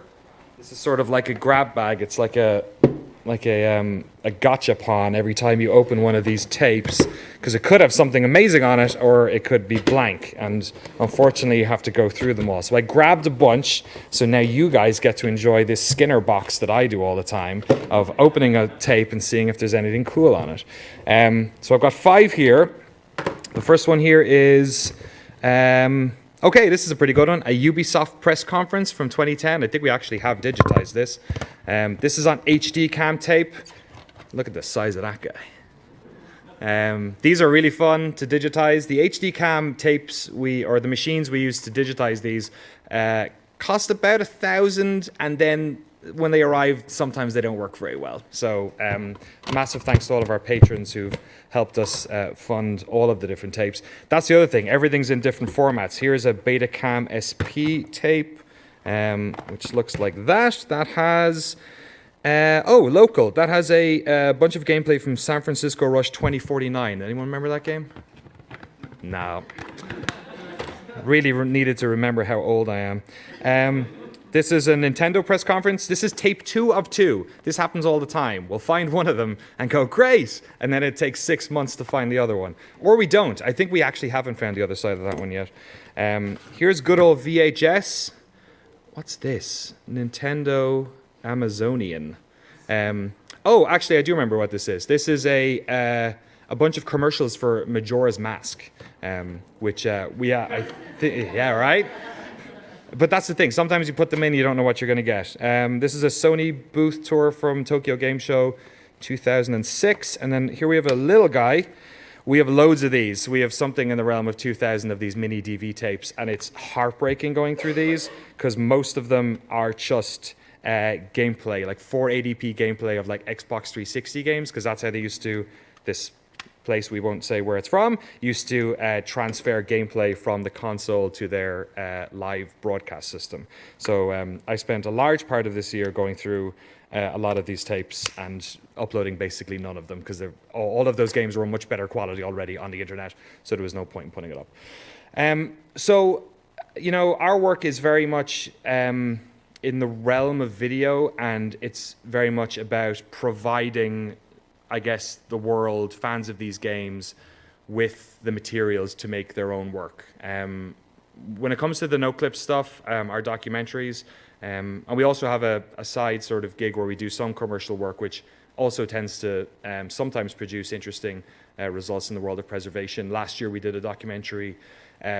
This is sort of like a grab bag. It's like a gotcha pawn every time you open one of these tapes, because it could have something amazing on it or it could be blank, and unfortunately you have to go through them all. So I grabbed a bunch, so now you guys get to enjoy this Skinner box that I do all the time of opening a tape and seeing if there's anything cool on it. So I've got 5 here. The first one here is okay, this is a pretty good one. A Ubisoft press conference from 2010. I think we actually have digitized this. This is on HD cam tape. Look at the size of that guy. These are really fun to digitize. The HD cam tapes or the machines we use to digitize these cost about $1,000, and then when they arrive, sometimes they don't work very well. So massive thanks to all of our patrons who've helped us fund all of the different tapes. That's the other thing. Everything's in different formats. Here's a Betacam SP tape, which looks like that. That has, local. That has a bunch of gameplay from San Francisco Rush 2049. Anyone remember that game? No. Really needed to remember how old I am. This is a Nintendo press conference. This is tape 2 of 2. This happens all the time. We'll find one of them and go, great! And then it takes 6 months to find the other one. Or we don't. I think we actually haven't found the other side of that one yet. Here's good old VHS. What's this? Nintendo Amazonian. Oh, actually, I do remember what this is. This is a bunch of commercials for Majora's Mask, which yeah, right? But that's the thing. Sometimes you put them in, you don't know what you're going to get. This is a Sony booth tour from Tokyo Game Show 2006. And then here we have a little guy. We have loads of these. We have something in the realm of 2,000 of these mini DV tapes. And it's heartbreaking going through these because most of them are just gameplay, like 480p gameplay of like Xbox 360 games, because that's how they used to, this place we won't say where it's from, used to transfer gameplay from the console to their live broadcast system. So I spent a large part of this year going through a lot of these tapes and uploading basically none of them, because all of those games were much better quality already on the internet, so there was no point in putting it up. So, you know, our work is very much in the realm of video, and it's very much about providing, I guess, the world, fans of these games, with the materials to make their own work. When it comes to the Noclip stuff, our documentaries, and we also have a side sort of gig where we do some commercial work, which also tends to sometimes produce interesting results in the world of preservation. Last year we did a documentary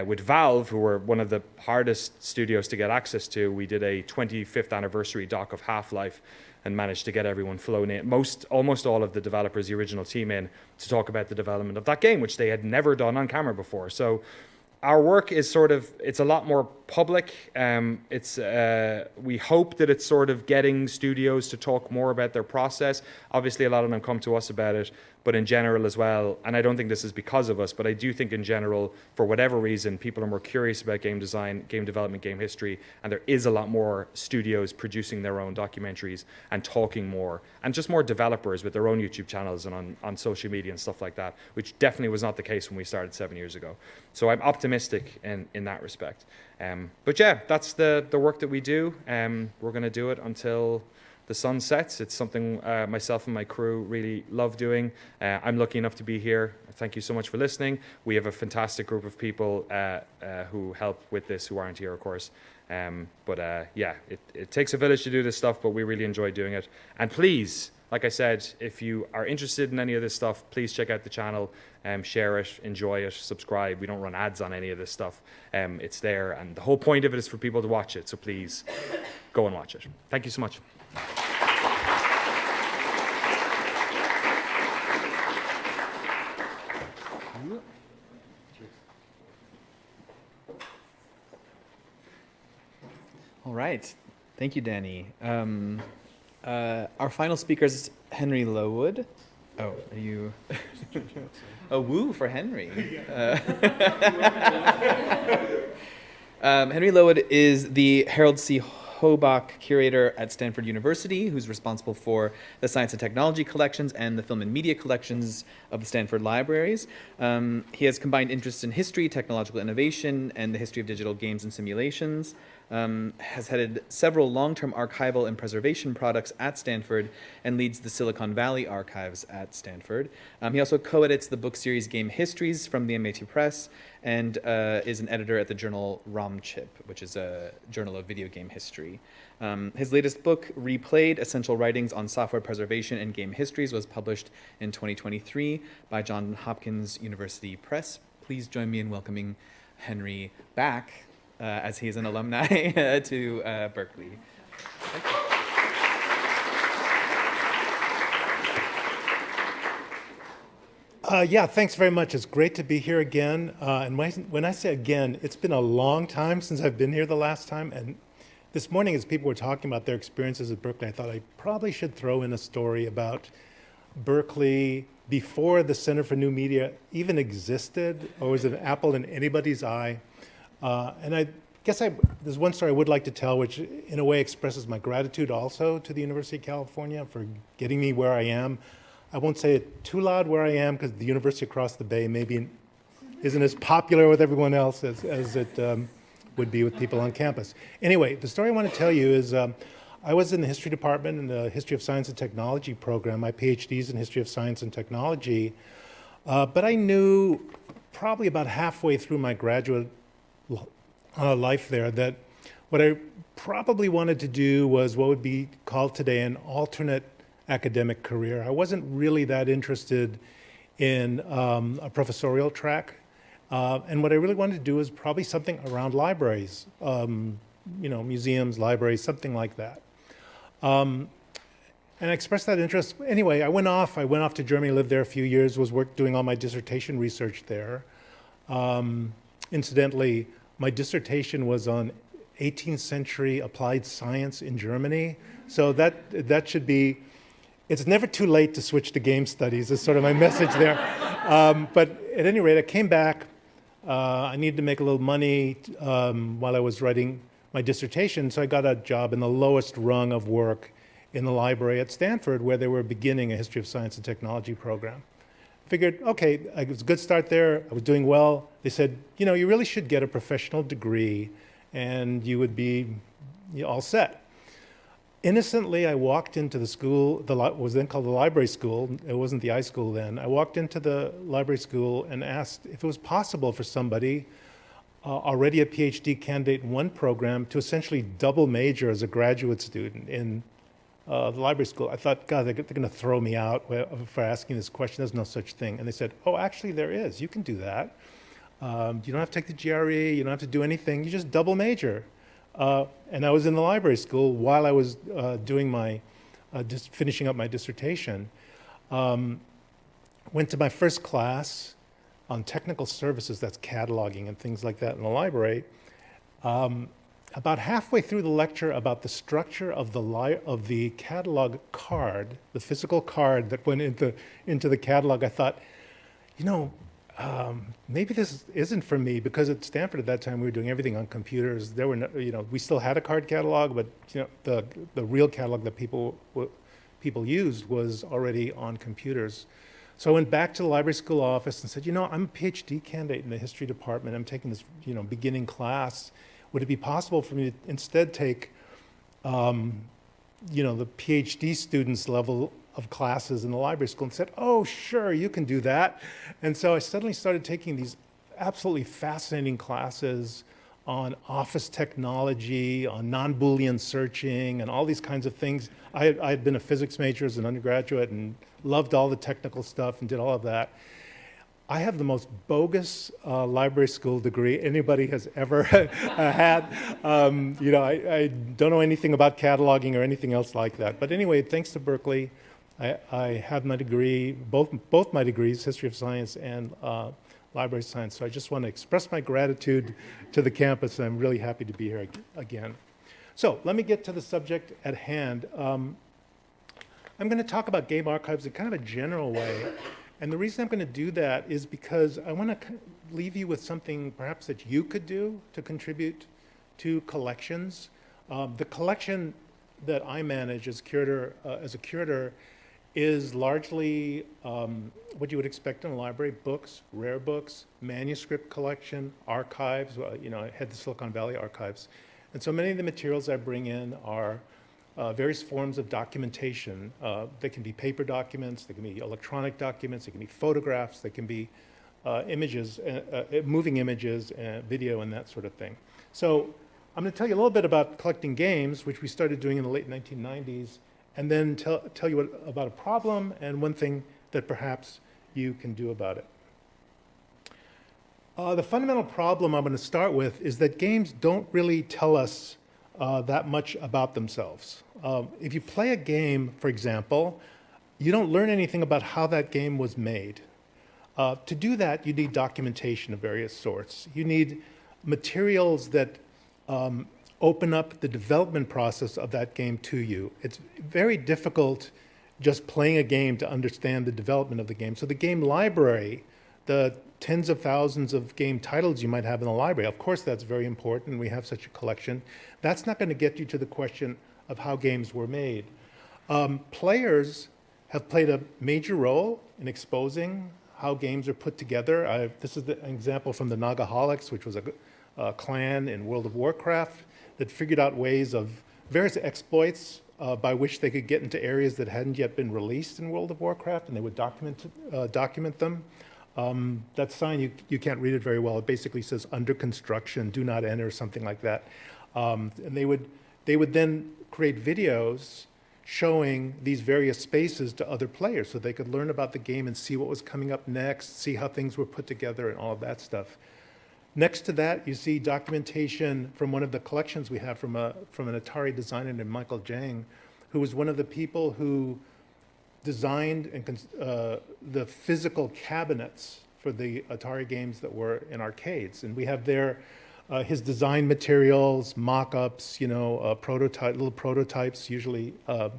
with Valve, who were one of the hardest studios to get access to. We did a 25th anniversary doc of Half-Life and managed to get everyone flown in, almost all of the developers, the original team, in to talk about the development of that game, which they had never done on camera before. So our work is sort of, it's a lot more public. We hope that it's sort of getting studios to talk more about their process. Obviously, a lot of them come to us about it, but in general as well, and I don't think this is because of us, but I do think in general, for whatever reason, people are more curious about game design, game development, game history, and there is a lot more studios producing their own documentaries and talking more, and just more developers with their own YouTube channels and on social media and stuff like that, which definitely was not the case when we started 7 years ago. So I'm optimistic in that respect. But yeah, that's the work that we do. We're going to do it until the sun sets. It's something myself and my crew really love doing. I'm lucky enough to be here. Thank you so much for listening. We have a fantastic group of people who help with this, who aren't here, of course. Yeah, it takes a village to do this stuff, but we really enjoy doing it. And please, like I said, if you are interested in any of this stuff, please check out the channel, share it, enjoy it, subscribe. We don't run ads on any of this stuff. It's there, and the whole point of it is for people to watch it, so please go and watch it. Thank you so much. All right. Thank you, Danny. Our final speaker is Henry Lowood. Oh, are you? A woo for Henry. Henry Lowood is the Harold C. Hoag curator at Stanford University, who's responsible for the science and technology collections and the film and media collections of the Stanford Libraries. He has combined interests in history, technological innovation, and the history of digital games and simulations. Has headed several long-term archival and preservation products at Stanford and leads the Silicon Valley archives at Stanford. He also co-edits the book series Game Histories from the MIT Press and is an editor at the journal ROMchip, which is a journal of video game history. His latest book, Replayed: Essential Writings on Software Preservation and Game Histories, was published in 2023 by Johns Hopkins University Press. Please join me in welcoming Henry back, as he is an alumni, to Berkeley. Yeah, thanks very much. It's great to be here again. And when I say again, it's been a long time since I've been here the last time. And this morning, as people were talking about their experiences at Berkeley, I thought I probably should throw in a story about Berkeley before the Center for New Media even existed, or was it an apple in anybody's eye. And I guess there's one story I would like to tell, which in a way expresses my gratitude also to the University of California for getting me where I am. I won't say it too loud where I am, because the university across the bay maybe isn't as popular with everyone else as it would be with people on campus. Anyway, the story I want to tell you is I was in the history department in the History of Science and Technology program. My PhD's in History of Science and Technology. But I knew probably about halfway through my graduate life there that what I probably wanted to do was what would be called today an alternate academic career. I wasn't really that interested in a professorial track. And what I really wanted to do was probably something around libraries, museums, libraries, something like that. And I expressed that interest. Anyway, I went off to Germany, lived there a few years, was doing all my dissertation research there. Incidentally, my dissertation was on 18th century applied science in Germany. So that should be, it's never too late to switch to game studies is sort of my message there. But at any rate, I came back. I needed to make a little money while I was writing my dissertation, so I got a job in the lowest rung of work in the library at Stanford, where they were beginning a History of Science and Technology program. Figured, okay, it was a good start there. I was doing well. They said, you really should get a professional degree, and you would be all set. Innocently, I walked into the school, what was then called the library school. It wasn't the iSchool then. I walked into the library school and asked if it was possible for somebody already a PhD candidate in one program to essentially double major as a graduate student in the library school. I thought, God, they're going to throw me out for asking this question. There's no such thing. And they said, oh, actually there is. You can do that. You don't have to take the GRE. You don't have to do anything. You just double major. And I was in the library school while I was doing my, just finishing up my dissertation. Went to my first class on technical services, that's cataloging and things like that in the library. About halfway through the lecture about the structure of the catalog card, the physical card that went into the catalog, I thought, maybe this isn't for me, because at Stanford at that time we were doing everything on computers. There were no, we still had a card catalog, but the real catalog that people used was already on computers. So I went back to the library school office and said, I'm a PhD candidate in the history department. I'm taking this, beginning class. Would it be possible for me to instead take, the PhD students level of classes in the library school? And said, oh, sure, you can do that. And so I suddenly started taking these absolutely fascinating classes on office technology, on non-Boolean searching, and all these kinds of things. I had been a physics major as an undergraduate and loved all the technical stuff and did all of that. I have the most bogus library school degree anybody has ever had. I don't know anything about cataloging or anything else like that. But anyway, thanks to Berkeley, I have my degree, both my degrees, History of Science and Library Science. So I just want to express my gratitude to the campus, and I'm really happy to be here again. So let me get to the subject at hand. I'm going to talk about game archives in kind of a general way. And the reason I'm going to do that is because I want to leave you with something perhaps that you could do to contribute to collections. The collection that I manage as a curator is largely what you would expect in a library: books, rare books, manuscript collection, archives. I head the Silicon Valley archives. And so many of the materials I bring in are various forms of documentation. They can be paper documents, they can be electronic documents, they can be photographs, they can be images, moving images, video, and that sort of thing. So I'm going to tell you a little bit about collecting games, which we started doing in the late 1990s, and then tell you about a problem and one thing that perhaps you can do about it. The fundamental problem I'm going to start with is that games don't really tell us that much about themselves. If you play a game, for example, you don't learn anything about how that game was made. To do that, you need documentation of various sorts. You need materials that open up the development process of that game to you. It's very difficult just playing a game to understand the development of the game. So the game library, the tens of thousands of game titles you might have in the library, of course that's very important. We have such a collection. That's not going to get you to the question of how games were made. Players have played a major role in exposing how games are put together. This is an example from the Nagaholics, which was clan in World of Warcraft that figured out ways of various exploits by which they could get into areas that hadn't yet been released in World of Warcraft, and they would document them. That sign, you can't read it very well. It basically says under construction, do not enter, something like that. And they would then create videos showing these various spaces to other players so they could learn about the game and see what was coming up next, see how things were put together and all of that stuff. Next to that, you see documentation from one of the collections we have from an Atari designer named Michael Chang, who was one of the people who designed the physical cabinets for the Atari games that were in arcades. And we have there his design materials, mock-ups, little prototypes, usually a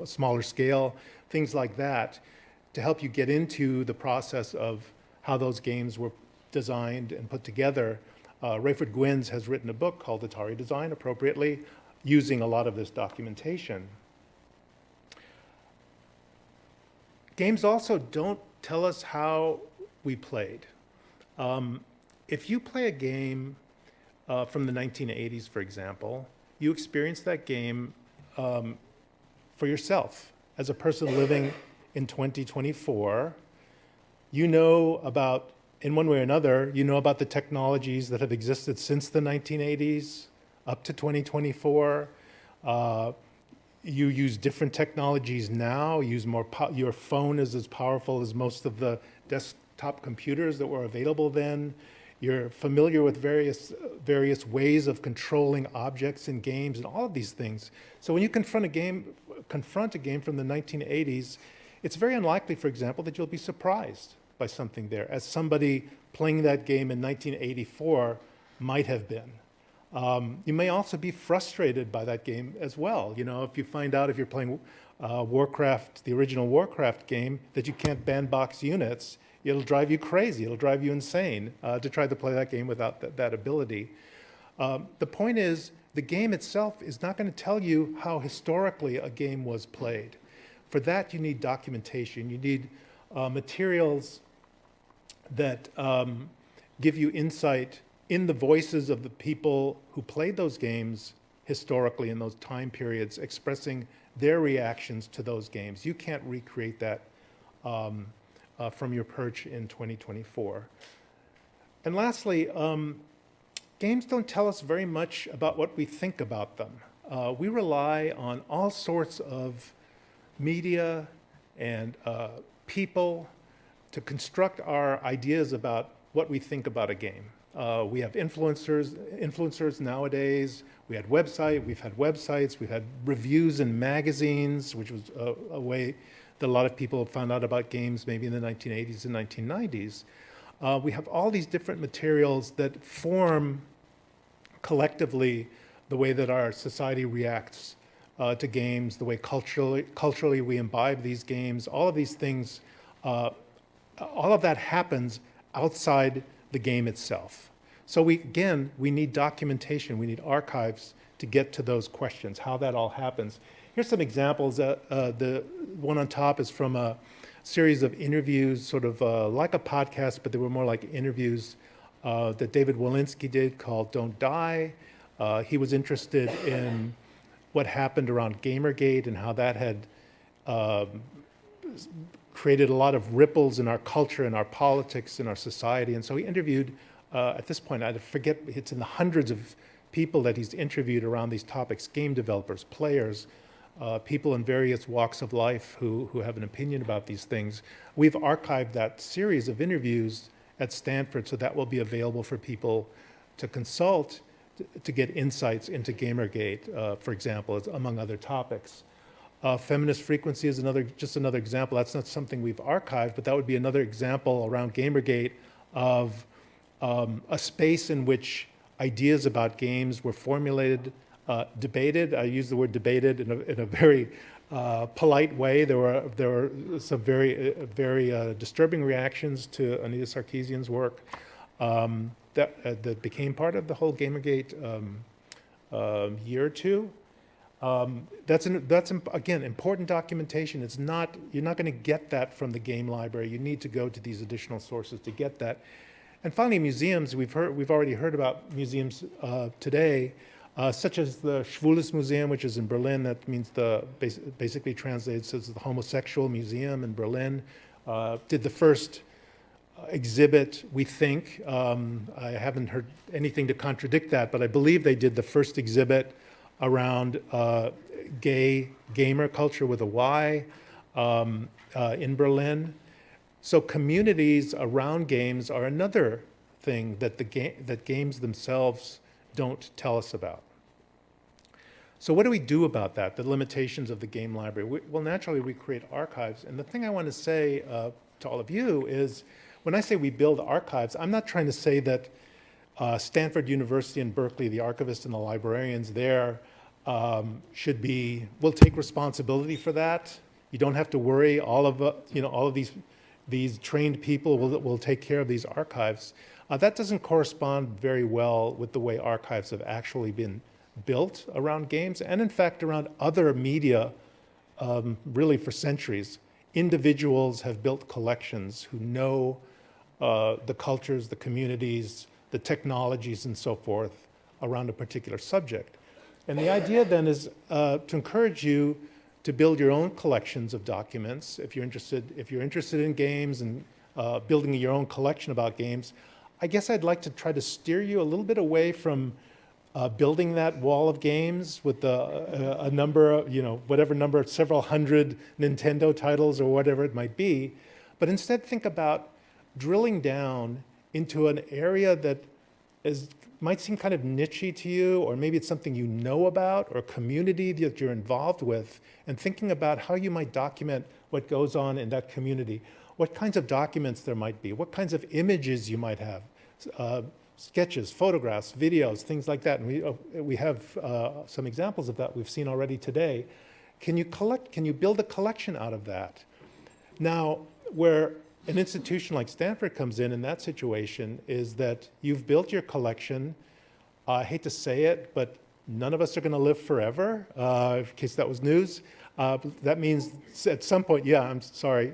smaller scale, things like that, to help you get into the process of how those games were designed and put together. Rayford Gwynns has written a book called Atari Design, appropriately, using a lot of this documentation. Games also don't tell us how we played. If you play a game from the 1980s, for example, you experience that game for yourself. As a person living in 2024, you know about, in one way or another, you know about the technologies that have existed since the 1980s up to 2024. You use different technologies now, use more, your phone is as powerful as most of the desktop computers that were available then. You're familiar with various ways of controlling objects in games and all of these things. So when you confront a game from the 1980s, it's very unlikely, for example, that you'll be surprised by something there, as somebody playing that game in 1984 might have been. You may also be frustrated by that game as well. If you find out, if you're playing Warcraft, the original Warcraft game, that you can't bandbox units, it'll drive you crazy. It'll drive you insane to try to play that game without that ability. The point is, the game itself is not going to tell you how historically a game was played. For that, you need documentation. You need materials that give you insight in the voices of the people who played those games historically in those time periods, expressing their reactions to those games. You can't recreate that from your perch in 2024. And lastly, games don't tell us very much about what we think about them. We rely on all sorts of media and people to construct our ideas about what we think about a game. We have influencers nowadays. We've had websites, we've had reviews in magazines, which was a way that a lot of people found out about games maybe in the 1980s and 1990s. We have all these different materials that form collectively the way that our society reacts to games, the way culturally we imbibe these games, all of these things, all of that happens outside the game itself. So we need documentation, we need archives to get to those questions, how that all happens. Here's some examples. The one on top is from a series of interviews, sort of like a podcast, but they were more like interviews that David Walensky did called Don't Die. He was interested in what happened around Gamergate and how that had created a lot of ripples in our culture, in our politics, in our society. And so he interviewed, at this point, I forget, it's in the hundreds of people that he's interviewed around these topics, game developers, players, people in various walks of life who have an opinion about these things. We've archived that series of interviews at Stanford, so that will be available for people to consult to get insights into Gamergate, for example, among other topics. Feminist frequency is just another example. That's not something we've archived, but that would be another example around Gamergate of a space in which ideas about games were formulated, debated. I use the word debated in a very polite way. There were some very disturbing reactions to Anita Sarkeesian's work that became part of the whole Gamergate year or two. That's again important documentation. You're not going to get that from the game library. You need to go to these additional sources to get that. And finally, museums. We've already heard about museums today, such as the Schwules Museum, which is in Berlin. That means basically translates as the homosexual museum in Berlin. Did the first exhibit, we think. I haven't heard anything to contradict that, but I believe they did the first exhibit around gay gamer culture with a Y in Berlin. So communities around games are another thing that that games themselves don't tell us about. So what do we do about that, the limitations of the game library? Well, naturally, we create archives. And the thing I want to say to all of you is, when I say we build archives, I'm not trying to say that Stanford University and Berkeley, the archivists and the librarians there, will take responsibility for that. You don't have to worry. All of these trained people will take care of these archives. That doesn't correspond very well with the way archives have actually been built around games, and in fact around other media, really for centuries. Individuals have built collections who know the cultures, the communities, the technologies, and so forth around a particular subject. And the idea then is to encourage you to build your own collections of documents. If you're interested in games and building your own collection about games, I guess I'd like to try to steer you a little bit away from building that wall of games with a number, whatever number, several hundred Nintendo titles or whatever it might be, but instead think about drilling down into an area that might seem kind of niche-y to you, or maybe it's something you know about, or a community that you're involved with, and thinking about how you might document what goes on in that community, what kinds of documents there might be, what kinds of images you might have, sketches, photographs, videos, things like that. And we have some examples of that we've seen already today. Can you build a collection out of that? Now, where an institution like Stanford comes in that situation is that you've built your collection. I hate to say it, but none of us are going to live forever, in case that was news. That means at some point, yeah, I'm sorry.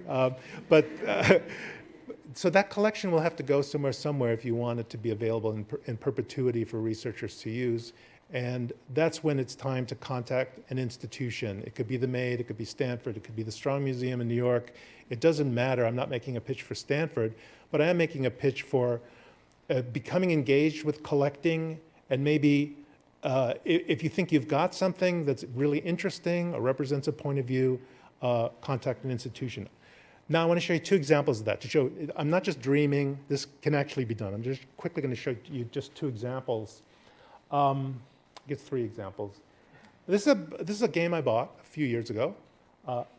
So that collection will have to go somewhere if you want it to be available in perpetuity for researchers to use. And that's when it's time to contact an institution. It could be the Maid, it could be Stanford, it could be the Strong Museum in New York. It doesn't matter. I'm not making a pitch for Stanford, but I am making a pitch for becoming engaged with collecting, and maybe if you think you've got something that's really interesting or represents a point of view, contact an institution. Now I want to show you two examples of that to show I'm not just dreaming. This can actually be done. I'm just quickly going to show you just two examples. I guess three examples. This is a game I bought a few years ago.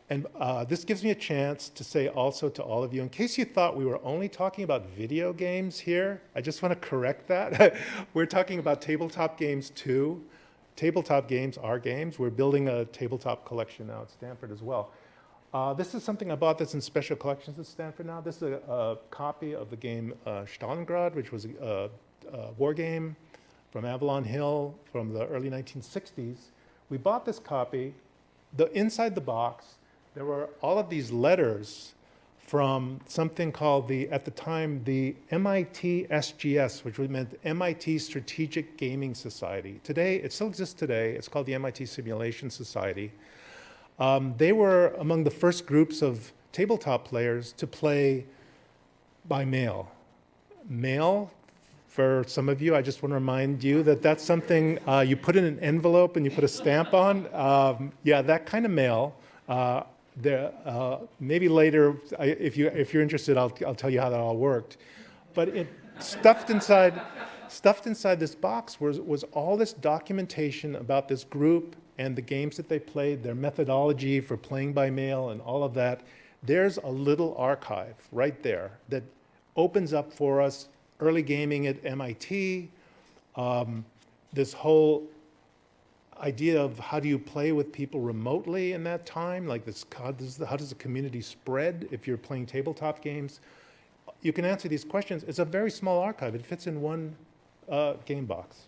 And this gives me a chance to say also to all of you, in case you thought we were only talking about video games here, I just want to correct that. We're talking about tabletop games too. Tabletop games are games. We're building a tabletop collection now at Stanford as well. This is something I bought that's in special collections at Stanford now. This is a copy of the game Stalingrad, which was a war game from Avalon Hill from the early 1960s. We bought this copy. Inside the box, there were all of these letters from something called at the time, the MIT SGS, which meant MIT Strategic Gaming Society. Today, it still exists today. It's called the MIT Simulation Society. They were among the first groups of tabletop players to play by mail. Mail, for some of you, I just want to remind you that that's something you put in an envelope and you put a stamp on. Yeah, that kind of mail. Maybe later, if you're interested, I'll tell you how that all worked. But stuffed inside this box was all this documentation about this group and the games that they played, their methodology for playing by mail, and all of that. There's a little archive right there that opens up for us early gaming at MIT, this whole idea of how do you play with people remotely in that time, like this, how does the community spread if you're playing tabletop games? You can answer these questions. It's a very small archive. It fits in one game box.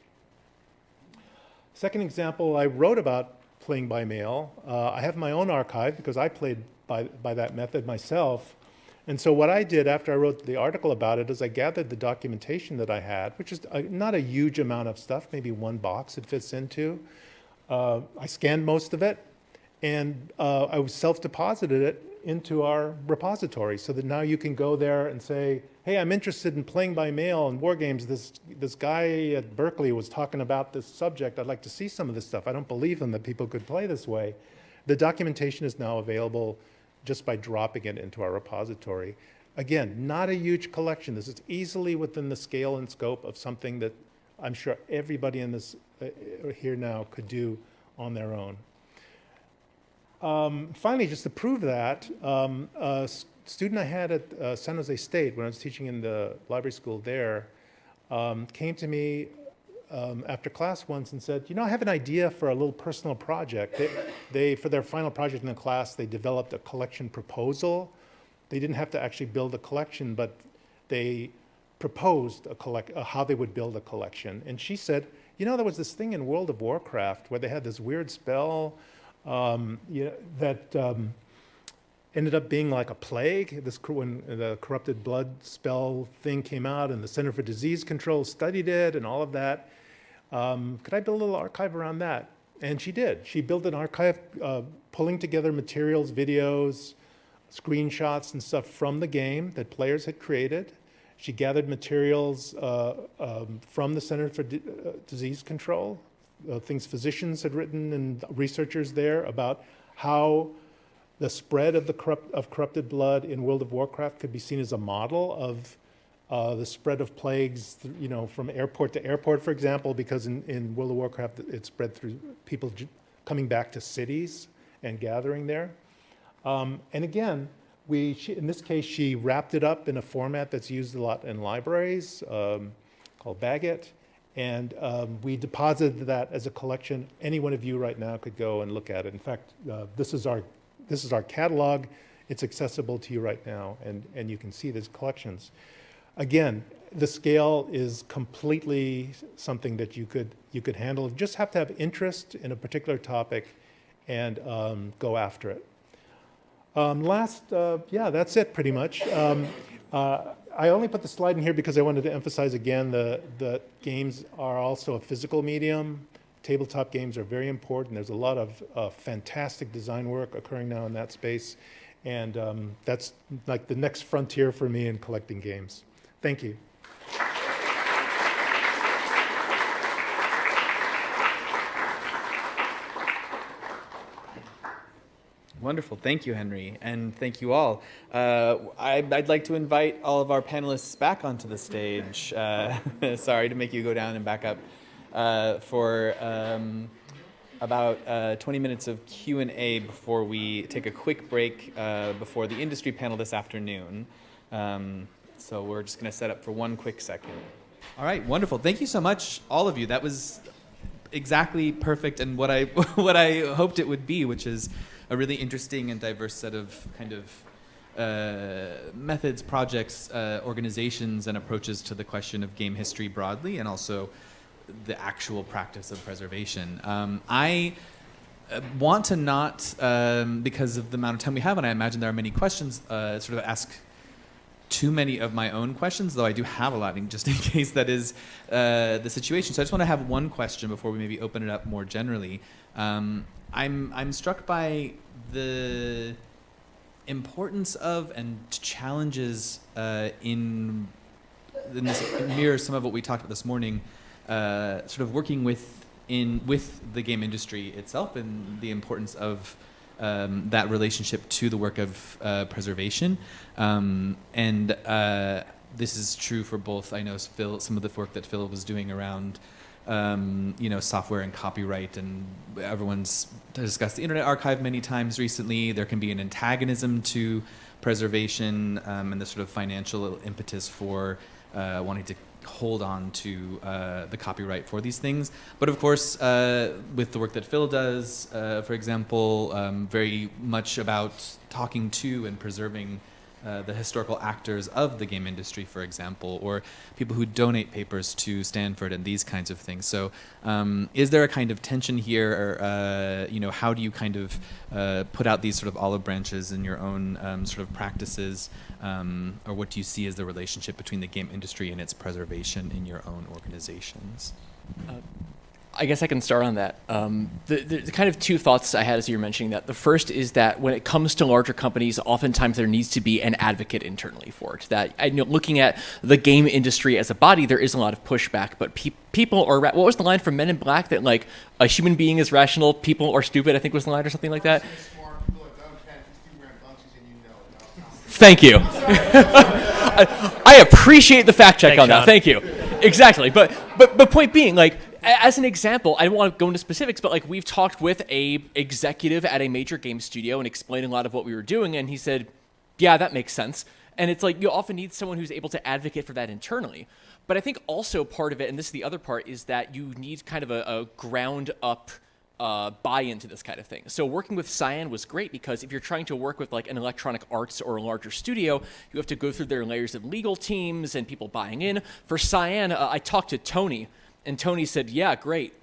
Second example, I wrote about playing by mail. I have my own archive because I played by that method myself. And so what I did after I wrote the article about it is I gathered the documentation that I had, which is not a huge amount of stuff, maybe one box it fits into. I scanned most of it, and I self-deposited it into our repository so that now you can go there and say, hey, I'm interested in playing by mail and war games. This guy at Berkeley was talking about this subject. I'd like to see some of this stuff. I don't believe him that people could play this way. The documentation is now available just by dropping it into our repository. Again, not a huge collection. This is easily within the scale and scope of something that I'm sure everybody in this here now could do on their own. Finally, just to prove that, a student I had at San Jose State when I was teaching in the library school there came to me after class once and said, you know, I have an idea for a little personal project. They for their final project in the class, they developed a collection proposal. They didn't have to actually build a collection, but they proposed how they would build a collection. And she said, you know, there was this thing in World of Warcraft where they had this weird spell that ended up being like a plague. When the corrupted blood spell thing came out and the Center for Disease Control studied it and all of that, could I build a little archive around that? And she did. She built an archive pulling together materials, videos, screenshots and stuff from the game that players had created. She gathered materials from the Center for Disease Control, things physicians had written and researchers there about how the spread of corrupted blood in World of Warcraft could be seen as a model of the spread of plagues, you know, from airport to airport, for example, because in World of Warcraft it spread through people coming back to cities and gathering there. And again, in this case, she wrapped it up in a format that's used a lot in libraries called Bagot. And we deposited that as a collection. Any one of you right now could go and look at it. In fact, this is our catalog. It's accessible to you right now, and you can see these collections. Again, the scale is completely something that you could handle. You just have to have interest in a particular topic and go after it. Yeah, that's it pretty much. I only put the slide in here because I wanted to emphasize again the games are also a physical medium. Tabletop games are very important. There's a lot of fantastic design work occurring now in that space. And that's like the next frontier for me in collecting games. Thank you. Wonderful. Thank you, Henry. And thank you all. I'd like to invite all of our panelists back onto the stage. Sorry to make you go down and back up for about 20 minutes of Q&A before we take a quick break before the industry panel this afternoon. So we're just going to set up for one quick second. All right. Wonderful. Thank you so much, all of you. That was exactly perfect and what I hoped it would be, which is a really interesting and diverse set of kind of methods, projects, organizations, and approaches to the question of game history broadly, and also the actual practice of preservation. I want to not, because of the amount of time we have, and I imagine there are many questions, sort of ask too many of my own questions, though I do have a lot, just in case that is the situation. So I just want to have one question before we maybe open it up more generally. I'm struck by the importance of and challenges in this mirrors some of what we talked about this morning, sort of working with the game industry itself and the importance of that relationship to the work of preservation. And this is true for both, I know, Phil, some of the work that Phil was doing around software and copyright, and everyone's discussed the Internet Archive many times recently. There can be an antagonism to preservation and the sort of financial impetus for wanting to hold on to the copyright for these things. But of course, with the work that Phil does, for example, very much about talking to and preserving the historical actors of the game industry, for example, or people who donate papers to Stanford and these kinds of things. So is there a kind of tension here, or how do you kind of put out these sort of olive branches in your own sort of practices, or what do you see as the relationship between the game industry and its preservation in your own organizations? I guess I can start on that. The kind of two thoughts I had as you were mentioning that. The first is that when it comes to larger companies, oftentimes there needs to be an advocate internally for it. That looking at the game industry as a body, there is a lot of pushback, but people are, what was the line from Men in Black, that like a human being is rational, people are stupid, I think was the line or something like that? Thank you. I appreciate the fact check on that. Thank you. Exactly. But point being, like, as an example, I don't want to go into specifics, but like we've talked with a executive at a major game studio and explained a lot of what we were doing, and he said, yeah, that makes sense. And it's like you often need someone who's able to advocate for that internally. But I think also part of it, and this is the other part, is that you need kind of a ground up buy-in to this kind of thing. So working with Cyan was great because if you're trying to work with like an Electronic Arts or a larger studio, you have to go through their layers of legal teams and people buying in. For Cyan, I talked to Tony, and Tony said, yeah, great.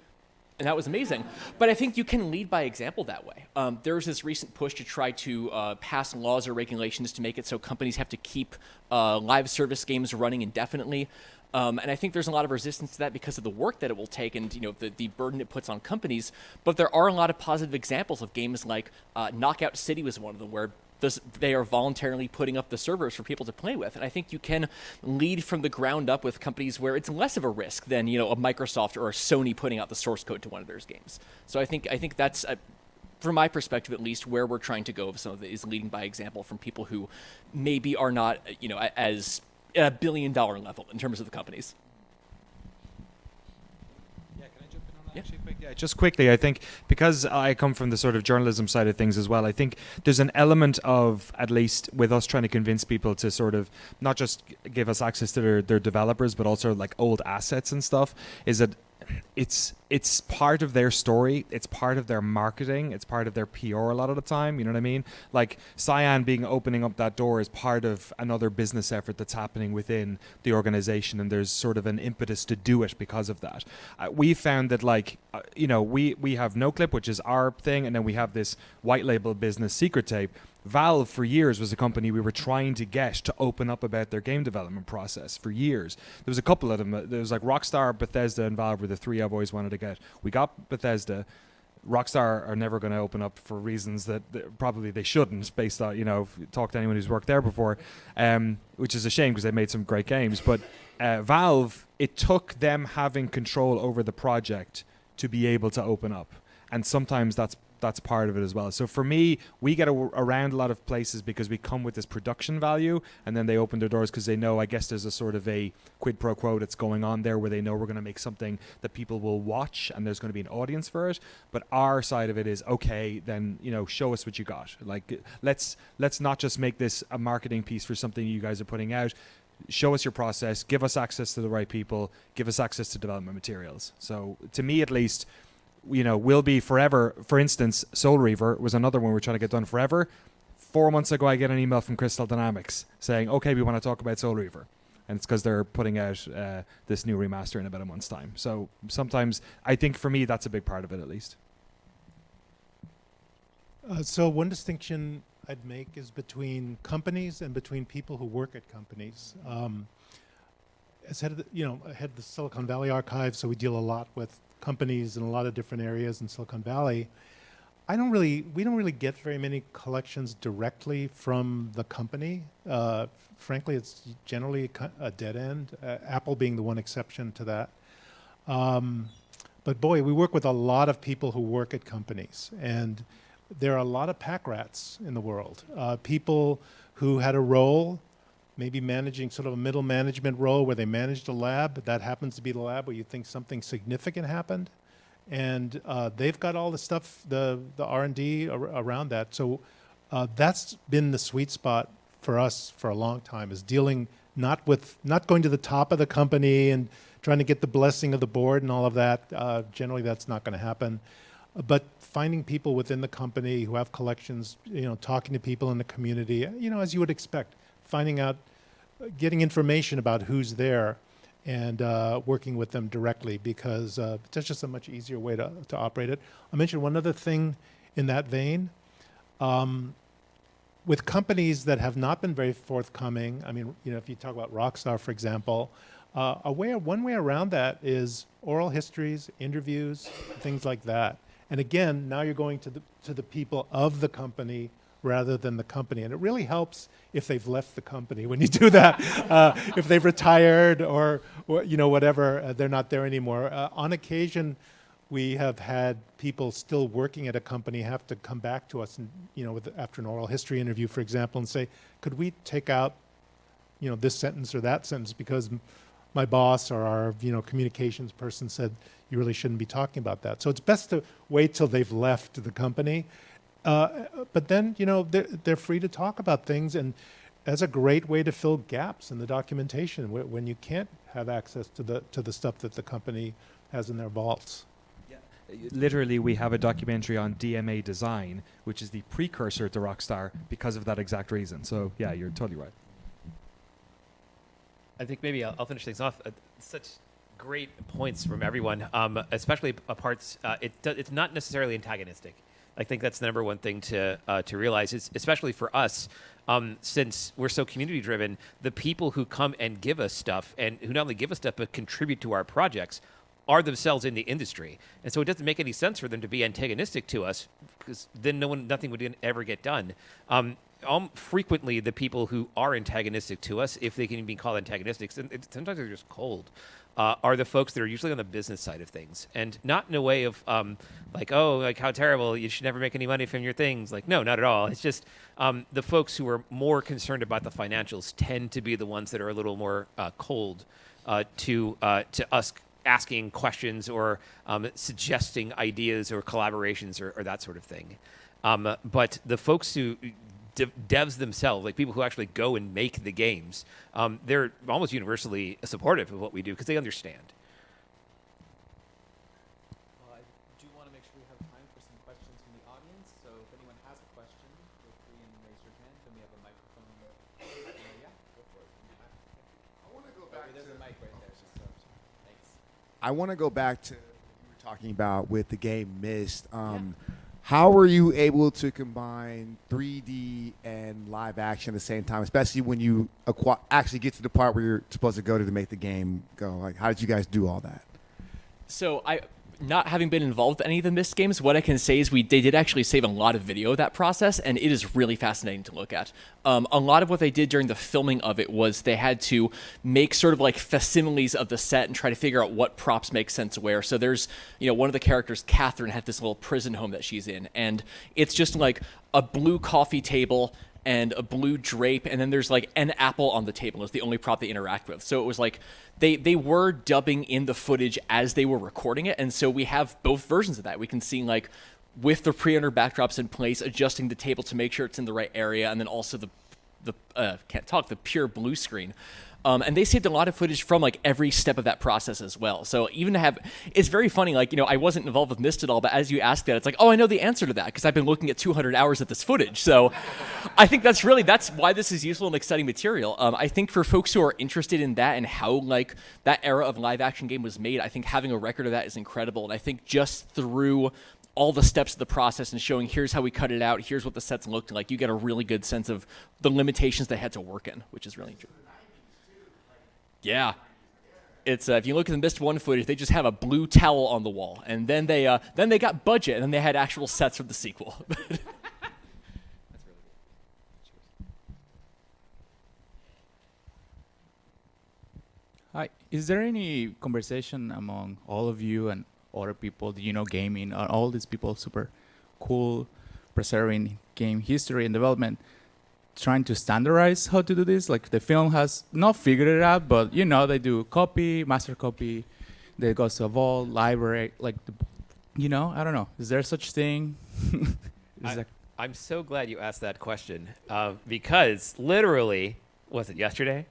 And that was amazing. But I think you can lead by example that way. There was this recent push to try to pass laws or regulations to make it so companies have to keep live service games running indefinitely. And I think there's a lot of resistance to that because of the work that it will take and the burden it puts on companies. But there are a lot of positive examples of games like Knockout City was one of them, where they are voluntarily putting up the servers for people to play with. And I think you can lead from the ground up with companies where it's less of a risk than a Microsoft or a Sony putting out the source code to one of their games. So I think that's, from my perspective at least, where we're trying to go with some of it, is leading by example from people who maybe are not as at $1 billion level in terms of the companies. Yeah, just quickly, I think because I come from the sort of journalism side of things as well, I think there's an element of, at least with us trying to convince people to sort of not just give us access to their developers, but also like old assets and stuff, is that it's part of their story, it's part of their marketing, it's part of their PR a lot of the time, you know what I mean? Like Cyan opening up that door is part of another business effort that's happening within the organization, and there's sort of an impetus to do it because of that. We found that we have Noclip, which is our thing, and then we have this white label business, Secret Tape. Valve for years was a company we were trying to get to open up about their game development process for years. There was a couple of them. There was like Rockstar, Bethesda, and Valve were the three I've always wanted to get. We got Bethesda. Rockstar are never going to open up for reasons that probably they shouldn't, based on, talk to anyone who's worked there before, which is a shame because they made some great games. But Valve, it took them having control over the project to be able to open up. And sometimes that's part of it as well. So for me, we get around a lot of places because we come with this production value, and then they open their doors because they know, I guess there's a sort of a quid pro quo that's going on there where they know we're going to make something that people will watch and there's going to be an audience for it. But our side of it is, okay, then, show us what you got. Like, let's not just make this a marketing piece for something you guys are putting out. Show us your process, give us access to the right people, give us access to development materials. So to me, at least, will be forever. For instance, Soul Reaver was another one we're trying to get done forever. 4 months ago, I get an email from Crystal Dynamics saying, okay, we want to talk about Soul Reaver. And it's because they're putting out this new remaster in about a month's time. So sometimes, I think for me, that's a big part of it, at least. So one distinction I'd make is between companies and between people who work at companies. As head of the Silicon Valley Archive, so we deal a lot with companies in a lot of different areas in Silicon Valley. We don't really get very many collections directly from the company. Frankly, it's generally a dead end, Apple being the one exception to that. But boy, we work with a lot of people who work at companies, and there are a lot of pack rats in the world. People who had a role, maybe managing sort of a middle management role where they managed a lab. That happens to be the lab where you think something significant happened. And they've got all the stuff, the R&D around that. So that's been the sweet spot for us for a long time, is dealing not going to the top of the company and trying to get the blessing of the board and all of that. Generally, that's not going to happen. But finding people within the company who have collections, talking to people in the community, as you would expect. finding out, getting information about who's there and working with them directly, because that's just a much easier way to operate it. I'll mention one other thing in that vein. With companies that have not been very forthcoming, I mean, if you talk about Rockstar, for example, one way around that is oral histories, interviews, things like that. And again, now you're going to the people of the company rather than the company. And it really helps if they've left the company when you do that. If they've retired or whatever, they're not there anymore. On occasion, we have had people still working at a company have to come back to us, and after an oral history interview, for example, and say, "Could we take out, this sentence or that sentence because my boss or our communications person said you really shouldn't be talking about that." So it's best to wait till they've left the company, but then they're free to talk about things, and that's a great way to fill gaps in the documentation when you can't have access to the stuff that the company has in their vaults. Literally, we have a documentary on DMA design, which is the precursor to Rockstar because of that exact reason. So yeah, you're totally right. I think maybe I'll finish things off. Such great points from everyone, especially parts. It's not necessarily antagonistic. I think that's the number one thing to realize, is especially for us, since we're so community driven. The people who come and give us stuff, and who not only give us stuff but contribute to our projects, are themselves in the industry, and so it doesn't make any sense for them to be antagonistic to us, because then nothing would ever get done. Frequently, the people who are antagonistic to us, if they can even be called antagonistic, sometimes they're just cold, are the folks that are usually on the business side of things, and not in a way of like how terrible, you should never make any money from your things. Like, no, not at all. It's just the folks who are more concerned about the financials tend to be the ones that are a little more cold to us asking questions or suggesting ideas or collaborations or that sort of thing. But the folks who devs themselves, like people who actually go and make the games, they're almost universally supportive of what we do because they understand. I do want to make sure we have time for some questions from the audience. So if anyone has a question, feel free and raise your hand. Then we have a microphone. Yeah, go for it. I want to go back. There's a mic right there. Thanks. I want to go back to what you were talking about with the game Myst. How were you able to combine 3D and live action at the same time, especially when you actually get to the part where you're supposed to go to make the game go? Like, how did you guys do all that? So not having been involved in any of the Myst games, what I can say is they did actually save a lot of video of that process, and it is really fascinating to look at. A lot of what they did during the filming of it was they had to make sort of like facsimiles of the set and try to figure out what props make sense where. So there's, one of the characters, Catherine, had this little prison home that she's in, and it's just like a blue coffee table and a blue drape, and then there's like an apple on the table is the only prop they interact with. So it was like they were dubbing in the footage as they were recording it, and so we have both versions of that. We can see like with the pre-rendered backdrops in place, adjusting the table to make sure it's in the right area, and then also the pure blue screen. And they saved a lot of footage from like every step of that process as well. So even to have, it's very funny, like, I wasn't involved with Myst at all, but as you ask that, it's like, oh, I know the answer to that because I've been looking at 200 hours of this footage. So I think that's why this is useful and exciting material. I think for folks who are interested in that and how like that era of live action game was made, I think having a record of that is incredible. And I think just through all the steps of the process and showing here's how we cut it out, here's what the sets looked like, you get a really good sense of the limitations they had to work in, which is really interesting. Yeah, it's if you look at the Myst 1 footage, they just have a blue towel on the wall, and then they got budget, and then they had actual sets for the sequel. Hi, is there any conversation among all of you and other people, gaming, all these people super cool, preserving game history and development, trying to standardize how to do this? Like the film has not figured it out, but they do copy, master copy, they go to a vault, library, like, I don't know. Is there such thing? I'm so glad you asked that question because literally was it yesterday?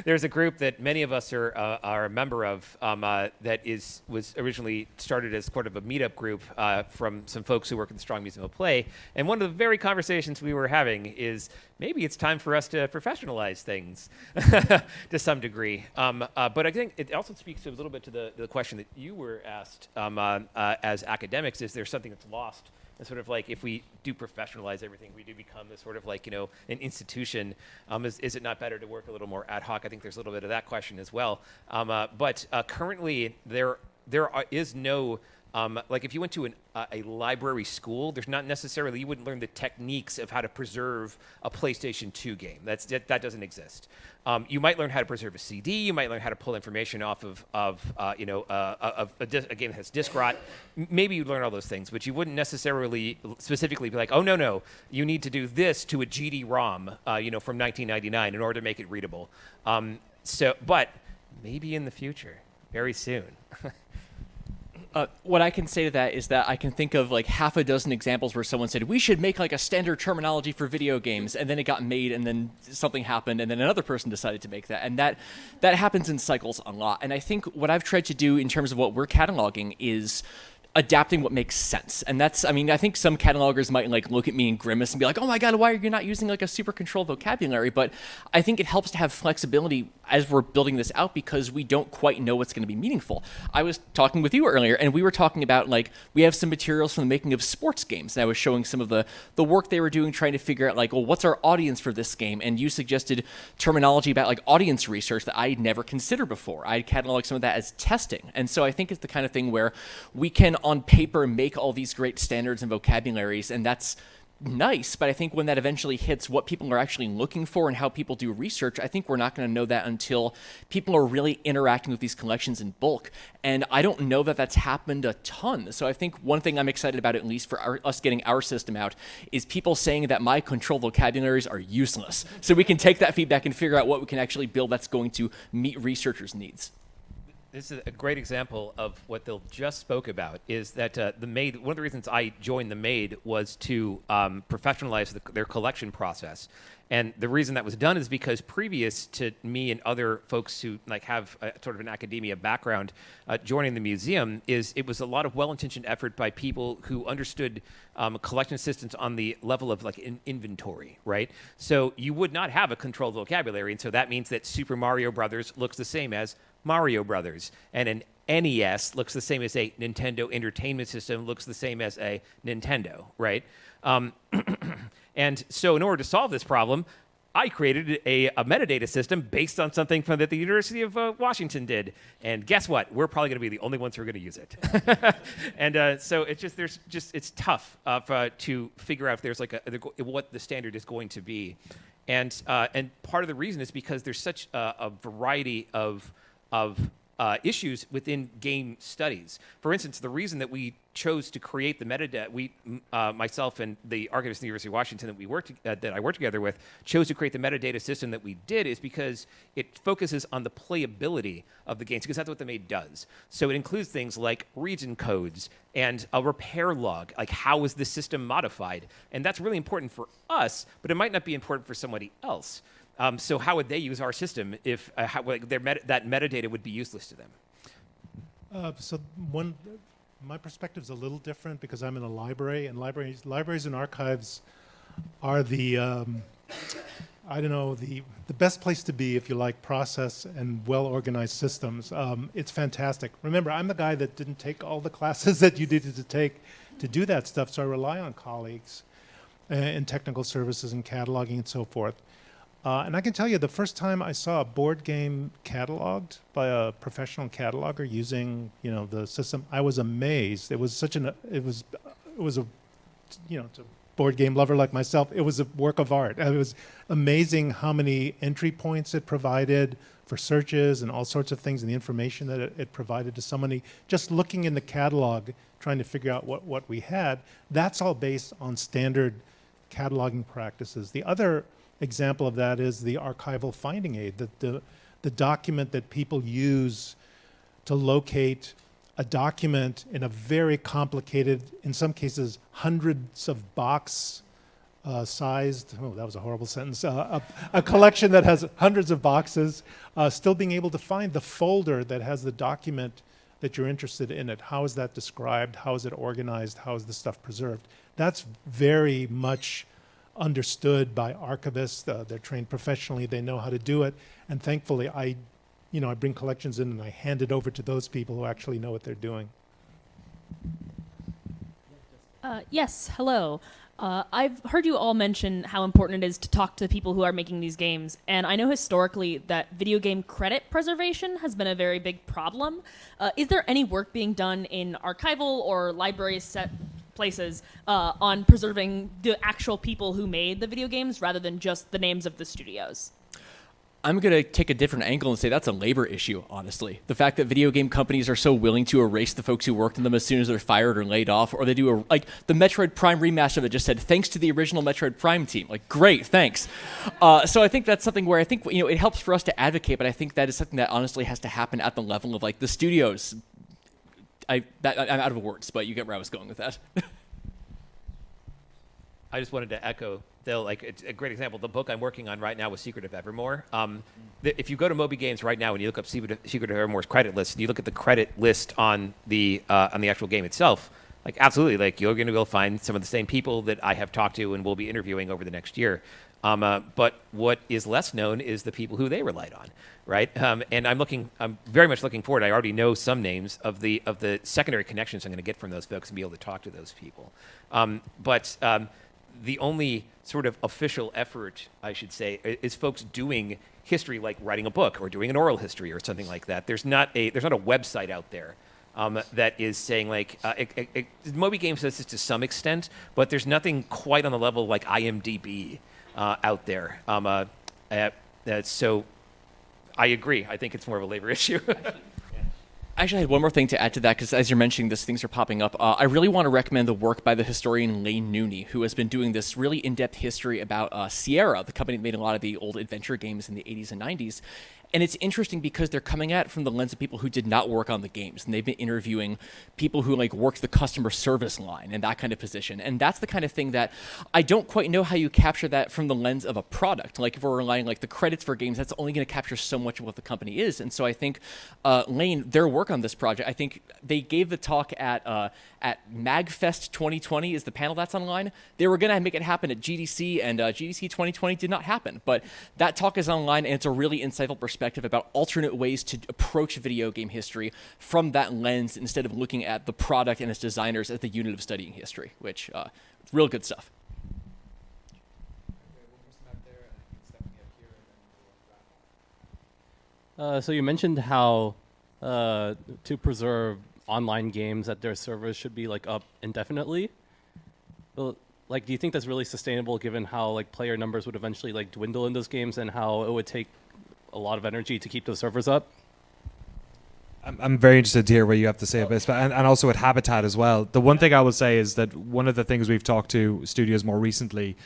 There's a group that many of us are a member of that was originally started as sort of a meetup group from some folks who work at the Strong Museum of Play. And one of the very conversations we were having is maybe it's time for us to professionalize things to some degree. But I think it also speaks a little bit to the question that you were asked as academics, is there something that's lost? And sort of like, if we do professionalize everything, we do become this sort of like, an institution. Is it not better to work a little more ad hoc? I think there's a little bit of that question as well. But currently, there is no, like if you went to a library school, there's not necessarily, you wouldn't learn the techniques of how to preserve a PlayStation 2 game. That doesn't exist. You might learn how to preserve a CD. You might learn how to pull information off of a game that has disk rot. Maybe you learn all those things, but you wouldn't necessarily specifically be like, oh no, you need to do this to a GD-ROM, from 1999 in order to make it readable. But maybe in the future, very soon. What I can say to that is that I can think of like half a dozen examples where someone said, we should make like a standard terminology for video games, and then it got made, and then something happened, and then another person decided to make that. And that happens in cycles a lot. And I think what I've tried to do in terms of what we're cataloging is adapting what makes sense. And I think some catalogers might like look at me and grimace and be like, oh my God, why are you not using like a super controlled vocabulary? But I think it helps to have flexibility as we're building this out, because we don't quite know what's going to be meaningful. I was talking with you earlier, and we were talking about like, we have some materials from the making of sports games. And I was showing some of the work they were doing, trying to figure out like, well, what's our audience for this game? And you suggested terminology about like audience research that I had never considered before. I had cataloged some of that as testing. And so I think it's the kind of thing where we can on paper make all these great standards and vocabularies, and that's nice, but I think when that eventually hits what people are actually looking for and how people do research, I think we're not going to know that until people are really interacting with these collections in bulk. And I don't know that that's happened a ton. So I think one thing I'm excited about, at least for us getting our system out, is people saying that my control vocabularies are useless. So we can take that feedback and figure out what we can actually build that's going to meet researchers' needs. This is a great example of what they'll just spoke about, is that the MAID, one of the reasons I joined the MAID was to professionalize their collection process. And the reason that was done is because previous to me and other folks who like have a, sort of an academia background joining the museum, it was a lot of well-intentioned effort by people who understood collection systems on the level of like inventory, right? So you would not have a controlled vocabulary, and so that means that Super Mario Brothers looks the same as Mario Brothers, and an NES looks the same as a Nintendo Entertainment System, looks the same as a Nintendo, right? And so in order to solve this problem, I created a metadata system based on something that the University of Washington did. And guess what? We're probably going to be the only ones who are going to use it. And so it's tough to figure out if there's like what the standard is going to be. And part of the reason is because there's such a variety of issues within game studies. For instance, the reason that we chose to create the metadata, myself and the archivists at the University of Washington that I work together with, chose to create the metadata system that we did is because it focuses on the playability of the games, because that's what the MAID does. So it includes things like region codes and a repair log, like how was the system modified? And that's really important for us, but it might not be important for somebody else. So how would they use our system if that metadata would be useless to them? My perspective is a little different because I'm in a library, and libraries and archives are the best place to be if you like process and well-organized systems. It's fantastic. Remember, I'm the guy that didn't take all the classes that you needed to take to do that stuff, so I rely on colleagues in technical services and cataloging and so forth. And I can tell you, the first time I saw a board game cataloged by a professional cataloger using, the system, I was amazed. It was to a board game lover like myself, it was a work of art. It was amazing how many entry points it provided for searches and all sorts of things, and the information that it provided to somebody. Just looking in the catalog, trying to figure out what we had, that's all based on standard cataloging practices. The other example of that is the archival finding aid, the document that people use to locate a document in a very complicated, in some cases, hundreds of box sized, oh, that was a horrible sentence, a collection that has hundreds of boxes, still being able to find the folder that has the document that you're interested in it. How is that described? How is it organized? How is the stuff preserved? That's very much understood by archivists. They're trained professionally. They know how to do it. And thankfully, I bring collections in and I hand it over to those people who actually know what they're doing. Yes, hello. I've heard you all mention how important it is to talk to people who are making these games, and I know historically that video game credit preservation has been a very big problem. Is there any work being done in archival or library set places on preserving the actual people who made the video games rather than just the names of the studios? I'm going to take a different angle and say that's a labor issue, honestly. The fact that video game companies are so willing to erase the folks who worked on them as soon as they're fired or laid off, or they do like the Metroid Prime remaster that just said, thanks to the original Metroid Prime team. Like, great, thanks. So I think that's something where I think, it helps for us to advocate, but I think that is something that honestly has to happen at the level of like the studios. I'm out of words, but you get where I was going with that. I just wanted to echo, Phil, like it's a great example. The book I'm working on right now with Secret of Evermore. If you go to Moby Games right now and you look up Secret of Evermore's credit list, and you look at the credit list on the actual game itself, like absolutely, like you're going to go find some of the same people that I have talked to and will be interviewing over the next year. But what is less known is the people who they relied on, right? And I'm very much looking forward. I already know some names of the secondary connections I'm going to get from those folks and be able to talk to those people. But the only sort of official effort, I should say, is folks doing history, like writing a book or doing an oral history or something like that. There's not a website out there that is saying like Moby Games does this to some extent, but there's nothing quite on the level like IMDb out there. So I agree. I think it's more of a labor issue. I actually had one more thing to add to that, because as you're mentioning this, things are popping up. I really want to recommend the work by the historian Lane Nooney, who has been doing this really in-depth history about Sierra, the company that made a lot of the old adventure games in the 80s and 90s. And it's interesting because they're coming at it from the lens of people who did not work on the games. And they've been interviewing people who like worked the customer service line and that kind of position. And that's the kind of thing that I don't quite know how you capture that from the lens of a product. Like if we're relying like the credits for games, that's only going to capture so much of what the company is. And so I think Lane, their work on this project, I think they gave the talk at MagFest 2020 is the panel that's online. They were going to make it happen at GDC, and GDC 2020 did not happen. But that talk is online, and it's a really insightful perspective about alternate ways to approach video game history from that lens instead of looking at the product and its designers as the unit of studying history, which is real good stuff. So you mentioned how to preserve online games that their servers should be like up indefinitely. Well, like, do you think that's really sustainable given how like player numbers would eventually like dwindle in those games and how it would take a lot of energy to keep those servers up? I'm very interested to hear what you have to say about this, and also with Habitat as well. The one thing I will say is that one of the things we've talked to studios more recently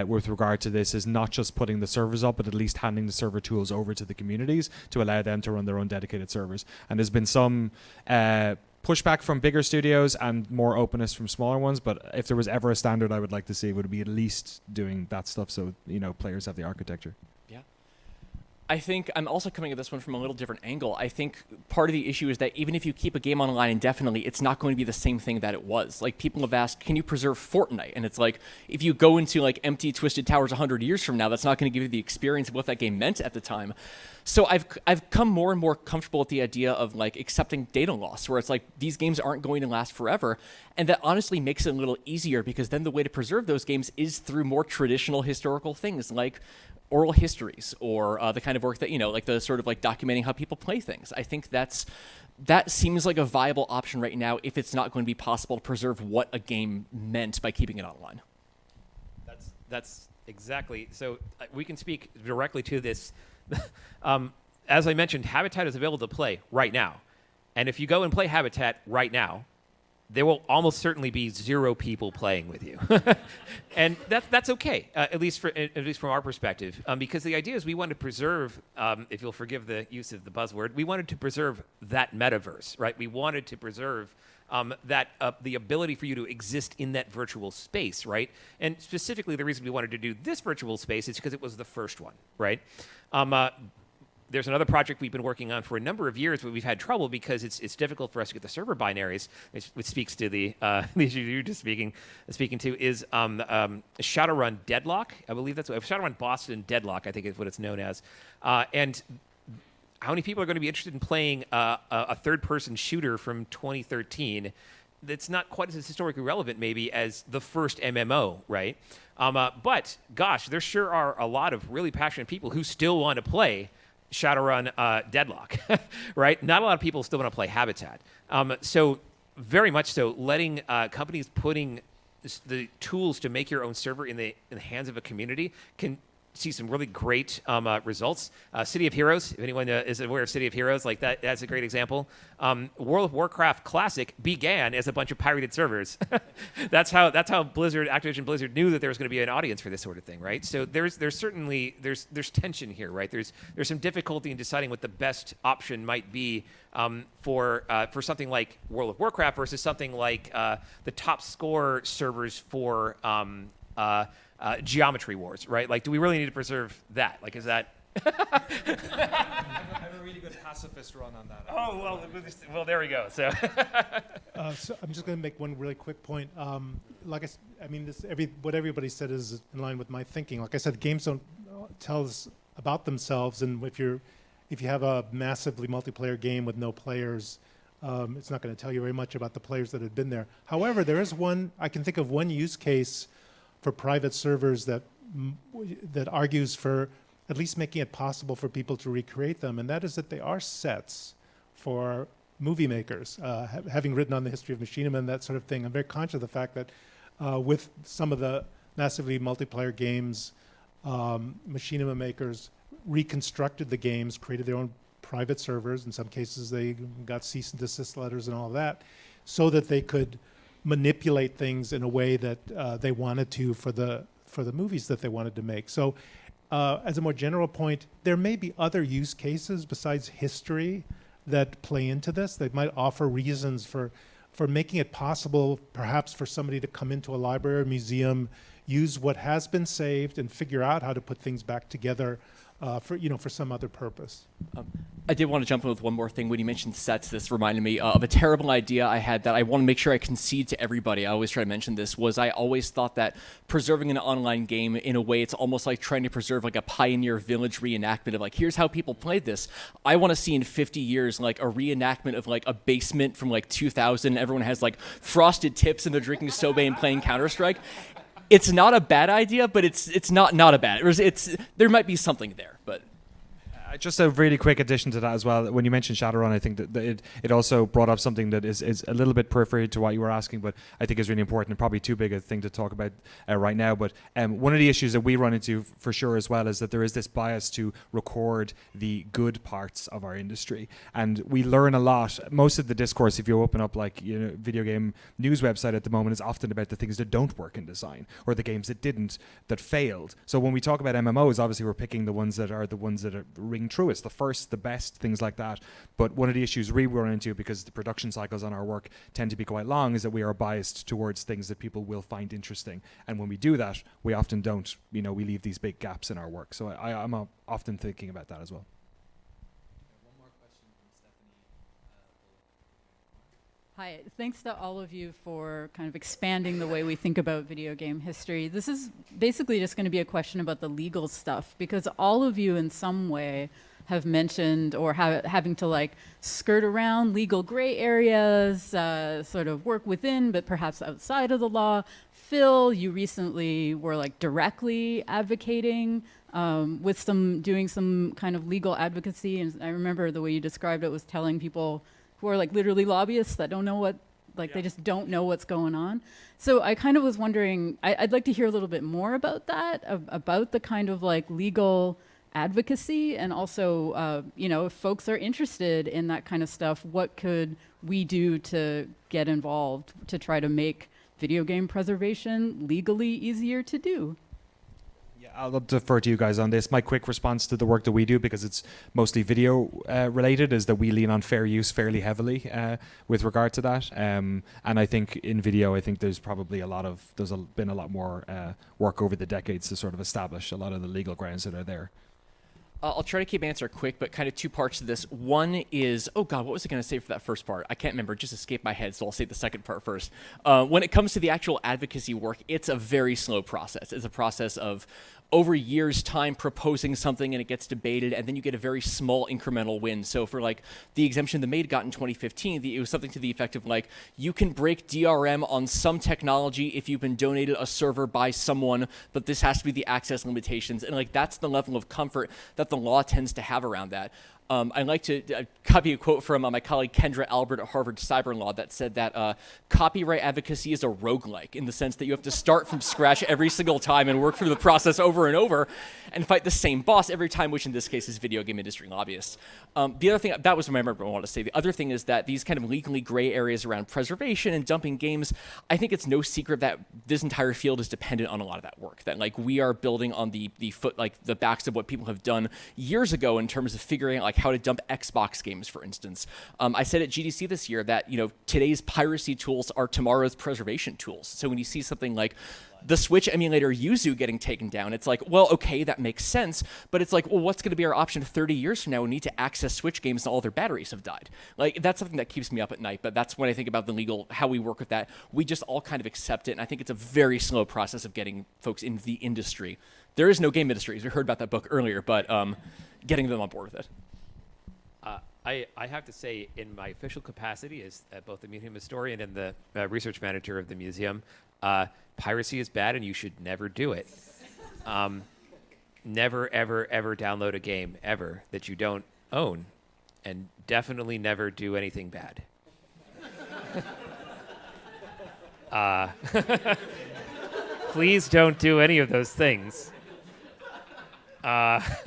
with regard to this is not just putting the servers up, but at least handing the server tools over to the communities to allow them to run their own dedicated servers. And there's been some pushback from bigger studios and more openness from smaller ones, but if there was ever a standard I would like to see, it would be at least doing that stuff so players have the architecture. I think I'm also coming at this one from a little different angle. I think part of the issue is that even if you keep a game online indefinitely, it's not going to be the same thing that it was. Like, people have asked, can you preserve Fortnite? And it's like, if you go into like empty Twisted Towers 100 years from now, that's not going to give you the experience of what that game meant at the time. So I've come more and more comfortable with the idea of like accepting data loss, where it's like these games aren't going to last forever. And that honestly makes it a little easier, because then the way to preserve those games is through more traditional historical things like oral histories or the kind of work that, like the sort of like documenting how people play things. I think that seems like a viable option right now if it's not going to be possible to preserve what a game meant by keeping it online. That's exactly. So we can speak directly to this. As I mentioned, Habitat is available to play right now. And if you go and play Habitat right now, there will almost certainly be 0 people playing with you. And that's okay, at least from our perspective, because the idea is we want to preserve, if you'll forgive the use of the buzzword, we wanted to preserve that metaverse, right? We wanted to preserve that the ability for you to exist in that virtual space, right? And specifically, the reason we wanted to do this virtual space is because it was the first one, right? There's another project we've been working on for a number of years, but we've had trouble because it's difficult for us to get the server binaries, which speaks to the issue you're just speaking to, is Shadowrun Deadlock. I believe that's what Shadowrun Boston Deadlock, I think is what it's known as. And how many people are going to be interested in playing a third-person shooter from 2013 that's not quite as historically relevant maybe as the first MMO, right? But gosh, there sure are a lot of really passionate people who still want to play Shadowrun Deadlock, right? Not a lot of people still want to play Habitat. So very much so, letting companies putting the tools to make your own server in the hands of a community can see some really great results. City of Heroes, if anyone is aware of City of Heroes, like that's a great example. World of Warcraft Classic began as a bunch of pirated servers. that's how Activision Blizzard knew that there was going to be an audience for this sort of thing, right? So there's certainly there's tension here, right? There's some difficulty in deciding what the best option might be for something like World of Warcraft versus something like the top score servers for Geometry Wars, right? Like, do we really need to preserve that? Like, is that? I have a really good pacifist run on that. Oh, well, there we go. So, so I'm just going to make one really quick point. Like I mean, what everybody said is in line with my thinking. Like I said, games don't tell us about themselves, and if you have a massively multiplayer game with no players, it's not going to tell you very much about the players that had been there. However, there is I can think of one use case for private servers that argues for at least making it possible for people to recreate them, and that is that they are sets for movie makers. Having written on the history of machinima and that sort of thing, I'm very conscious of the fact that with some of the massively multiplayer games, machinima makers reconstructed the games, created their own private servers. In some cases, they got cease and desist letters and all of that, so that they could manipulate things in a way that they wanted to for the movies that they wanted to make. So as a more general point, there may be other use cases besides history that play into this. They might offer reasons for making it possible perhaps for somebody to come into a library or museum, use what has been saved and figure out how to put things back together for some other purpose. I did want to jump in with one more thing. When you mentioned sets, this reminded me of a terrible idea I had that I want to make sure I concede to everybody. I always try to mention this. I always thought that preserving an online game, in a way, it's almost like trying to preserve like a Pioneer Village reenactment of like, here's how people played this. I want to see in 50 years like a reenactment of like a basement from like 2000. Everyone has like frosted tips and they're drinking soba and playing Counter-Strike. It's not a bad idea, but it's not a bad. There might be something there, but. Just a really quick addition to that as well. When you mentioned Shadowrun, I think that it also brought up something that is a little bit periphery to what you were asking, but I think is really important and probably too big a thing to talk about right now. But one of the issues that we run into for sure as well is that there is this bias to record the good parts of our industry, and we learn a lot. Most of the discourse, if you open up like video game news website at the moment, is often about the things that don't work in design or the games that failed. So when we talk about MMOs, obviously we're picking the ones that are ring truest, the first, the best, things like that. But one of the issues we run into, because the production cycles on our work tend to be quite long, is that we are biased towards things that people will find interesting. And when we do that, we often don't, we leave these big gaps in our work. So I'm often thinking about that as well. Hi, thanks to all of you for kind of expanding the way we think about video game history. This is basically just going to be a question about the legal stuff, because all of you in some way have mentioned or having to like skirt around legal gray areas, sort of work within, but perhaps outside of the law. Phil, you recently were like directly advocating with doing some kind of legal advocacy. And I remember the way you described it was telling people who are like literally lobbyists that don't know they just don't know what's going on. So I kind of was wondering, I'd like to hear a little bit more about that, about the kind of like legal advocacy, and also, if folks are interested in that kind of stuff, what could we do to get involved to try to make video game preservation legally easier to do? Yeah, I'll defer to you guys on this. My quick response to the work that we do, because it's mostly video related, is that we lean on fair use fairly heavily with regard to that. And I think in video, I think there's probably been a lot more work over the decades to sort of establish a lot of the legal grounds that are there. I'll try to keep answer quick, but kind of two parts to this. One is, oh God, what was I going to say for that first part? I can't remember. It just escaped my head, so I'll say the second part first. When it comes to the actual advocacy work, it's a very slow process. It's a process of over years' time proposing something and it gets debated, and then you get a very small incremental win. So for like the exemption the Maid got in 2015, it was something to the effect of like, you can break DRM on some technology if you've been donated a server by someone, but this has to be the access limitations. And like, that's the level of comfort that the law tends to have around that. I'd like to copy a quote from my colleague Kendra Albert at Harvard Cyber Law that said that copyright advocacy is a roguelike, in the sense that you have to start from scratch every single time and work through the process over and over and fight the same boss every time, which in this case is video game industry lobbyists. The other thing, that was what I remember I wanted to say. The other thing is that these kind of legally gray areas around preservation and dumping games, I think it's no secret that this entire field is dependent on a lot of that work. That like we are building on the backs of what people have done years ago in terms of figuring out like how to dump Xbox games, for instance. I said at GDC this year that today's piracy tools are tomorrow's preservation tools. So when you see something like the Switch emulator Yuzu getting taken down, it's like, well, okay, that makes sense, but it's like, well, what's going to be our option 30 years from now? We need to access Switch games and all their batteries have died. Like, that's something that keeps me up at night, but that's when I think about the legal, how we work with that. We just all kind of accept it, and I think it's a very slow process of getting folks into the industry. There is no game industry, as we heard about that book earlier, but getting them on board with it. I have to say, in my official capacity as both the museum historian and the research manager of the museum, piracy is bad and you should never do it. Never, ever, ever download a game, ever, that you don't own. And definitely never do anything bad. Please don't do any of those things. Then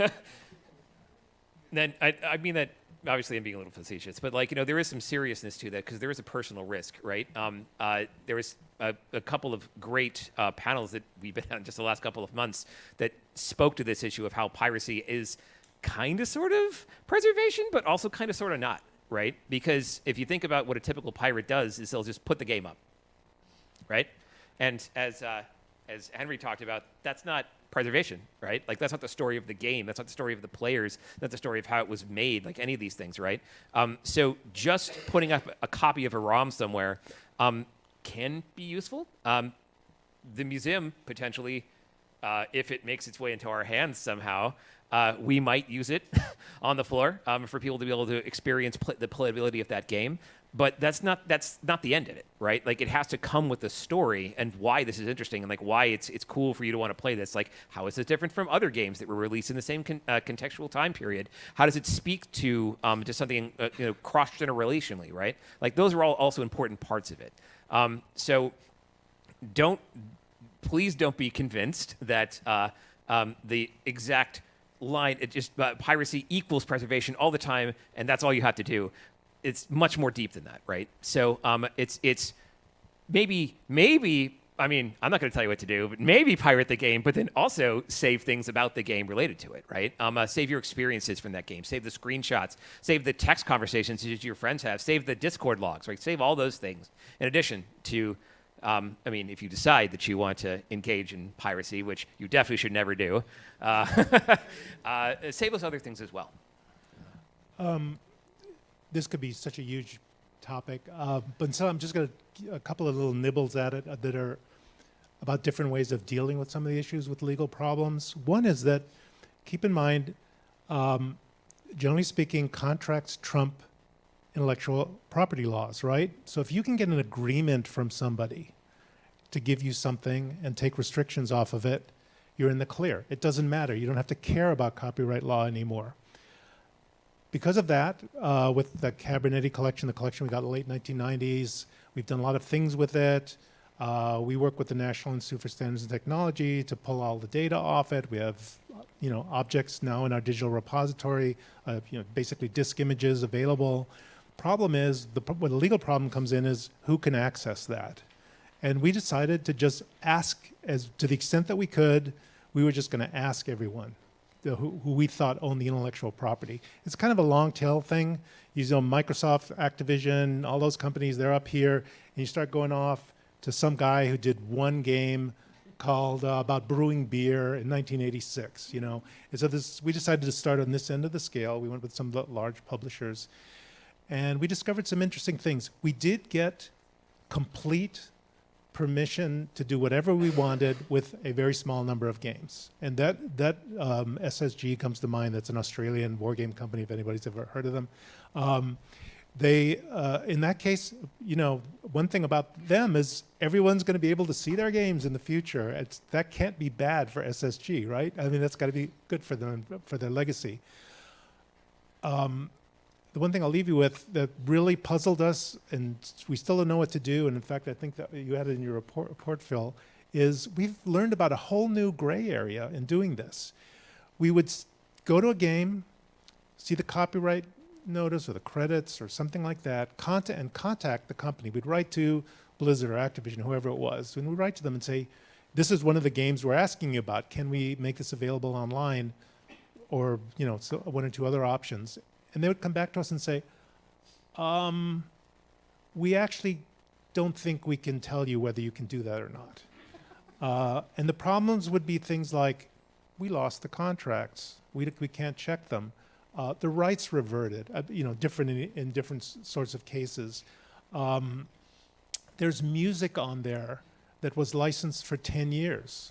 I mean that. Obviously, I'm being a little facetious, but there is some seriousness to that because there is a personal risk, right? There was a couple of great panels that we've been on just the last couple of months that spoke to this issue of how piracy is kind of sort of preservation, but also kind of sort of not, right? Because if you think about what a typical pirate does is they'll just put the game up, right? And as Henry talked about, that's not preservation, right? Like, that's not the story of the game. That's not the story of the players. That's the story of how it was made, like any of these things, right? So just putting up a copy of a ROM somewhere can be useful. The museum, potentially, if it makes its way into our hands somehow, we might use it on the floor for people to be able to experience the playability of that game. But that's not the end of it, right? Like, it has to come with the story and why this is interesting and like why it's cool for you to want to play this. Like, how is it different from other games that were released in the same contextual time period? How does it speak to something cross-generationally, right? Like, those are all also important parts of it. So please don't be convinced that the exact line, piracy equals preservation all the time, and that's all you have to do. It's much more deep than that, right? So it's maybe, I mean, I'm not going to tell you what to do, but maybe pirate the game, but then also save things about the game related to it, right? Save your experiences from that game. Save the screenshots. Save the text conversations that your friends have. Save the Discord logs, right? Save all those things. In addition to, if you decide that you want to engage in piracy, which you definitely should never do, save those other things as well. This could be such a huge topic, but so I'm just going to a couple of little nibbles at it that are about different ways of dealing with some of the issues with legal problems. One is that, keep in mind, generally speaking, contracts trump intellectual property laws, right? So if you can get an agreement from somebody to give you something and take restrictions off of it, you're in the clear. It doesn't matter. You don't have to care about copyright law anymore. Because of that, with the Cabernetti collection, the collection we got in the late 1990s, we've done a lot of things with it. We work with the National Institute for Standards and Technology to pull all the data off it. We have, objects now in our digital repository, basically disk images available. Problem is, when the legal problem comes in is who can access that? And we decided to just ask, as to the extent that we could, we were just going to ask everyone who we thought owned the intellectual property. It's kind of a long tail thing. You know, Microsoft, Activision, all those companies, they're up here, and you start going off to some guy who did one game called about brewing beer in 1986, you know. And so we decided to start on this end of the scale. We went with some large publishers, and we discovered some interesting things. We did get complete permission to do whatever we wanted with a very small number of games. And that SSG comes to mind. That's an Australian war game company, if anybody's ever heard of them. They, in that case, you know, one thing about them is everyone's going to be able to see their games in the future. That can't be bad for SSG, right? I mean, that's got to be good for them, for their legacy. The one thing I'll leave you with that really puzzled us, and we still don't know what to do, and in fact, I think that you had it in your report, Phil, is we've learned about a whole new gray area in doing this. We would go to a game, see the copyright notice or the credits or something like that, contact the company. We'd write to Blizzard or Activision, whoever it was, and we'd write to them and say, this is one of the games we're asking you about. Can we make this available online? Or, you know, so one or two other options. And they would come back to us and say, we actually don't think we can tell you whether you can do that or not. And the problems would be things like, we lost the contracts. We can't check them. The rights reverted, you know, different in different sorts of cases. There's music on there that was licensed for 10 years.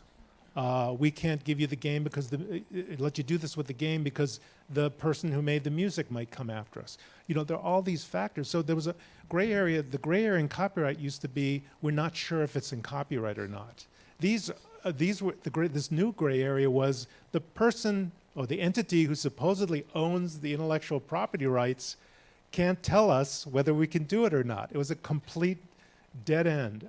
We can't give you the game because it let you do this with the game because the person who made the music might come after us. You know, there are all these factors. So there was a gray area. The gray area in copyright used to be, we're not sure if it's in copyright or not. These were this new gray area was the person or the entity who supposedly owns the intellectual property rights can't tell us whether we can do it or not. It was a complete dead end.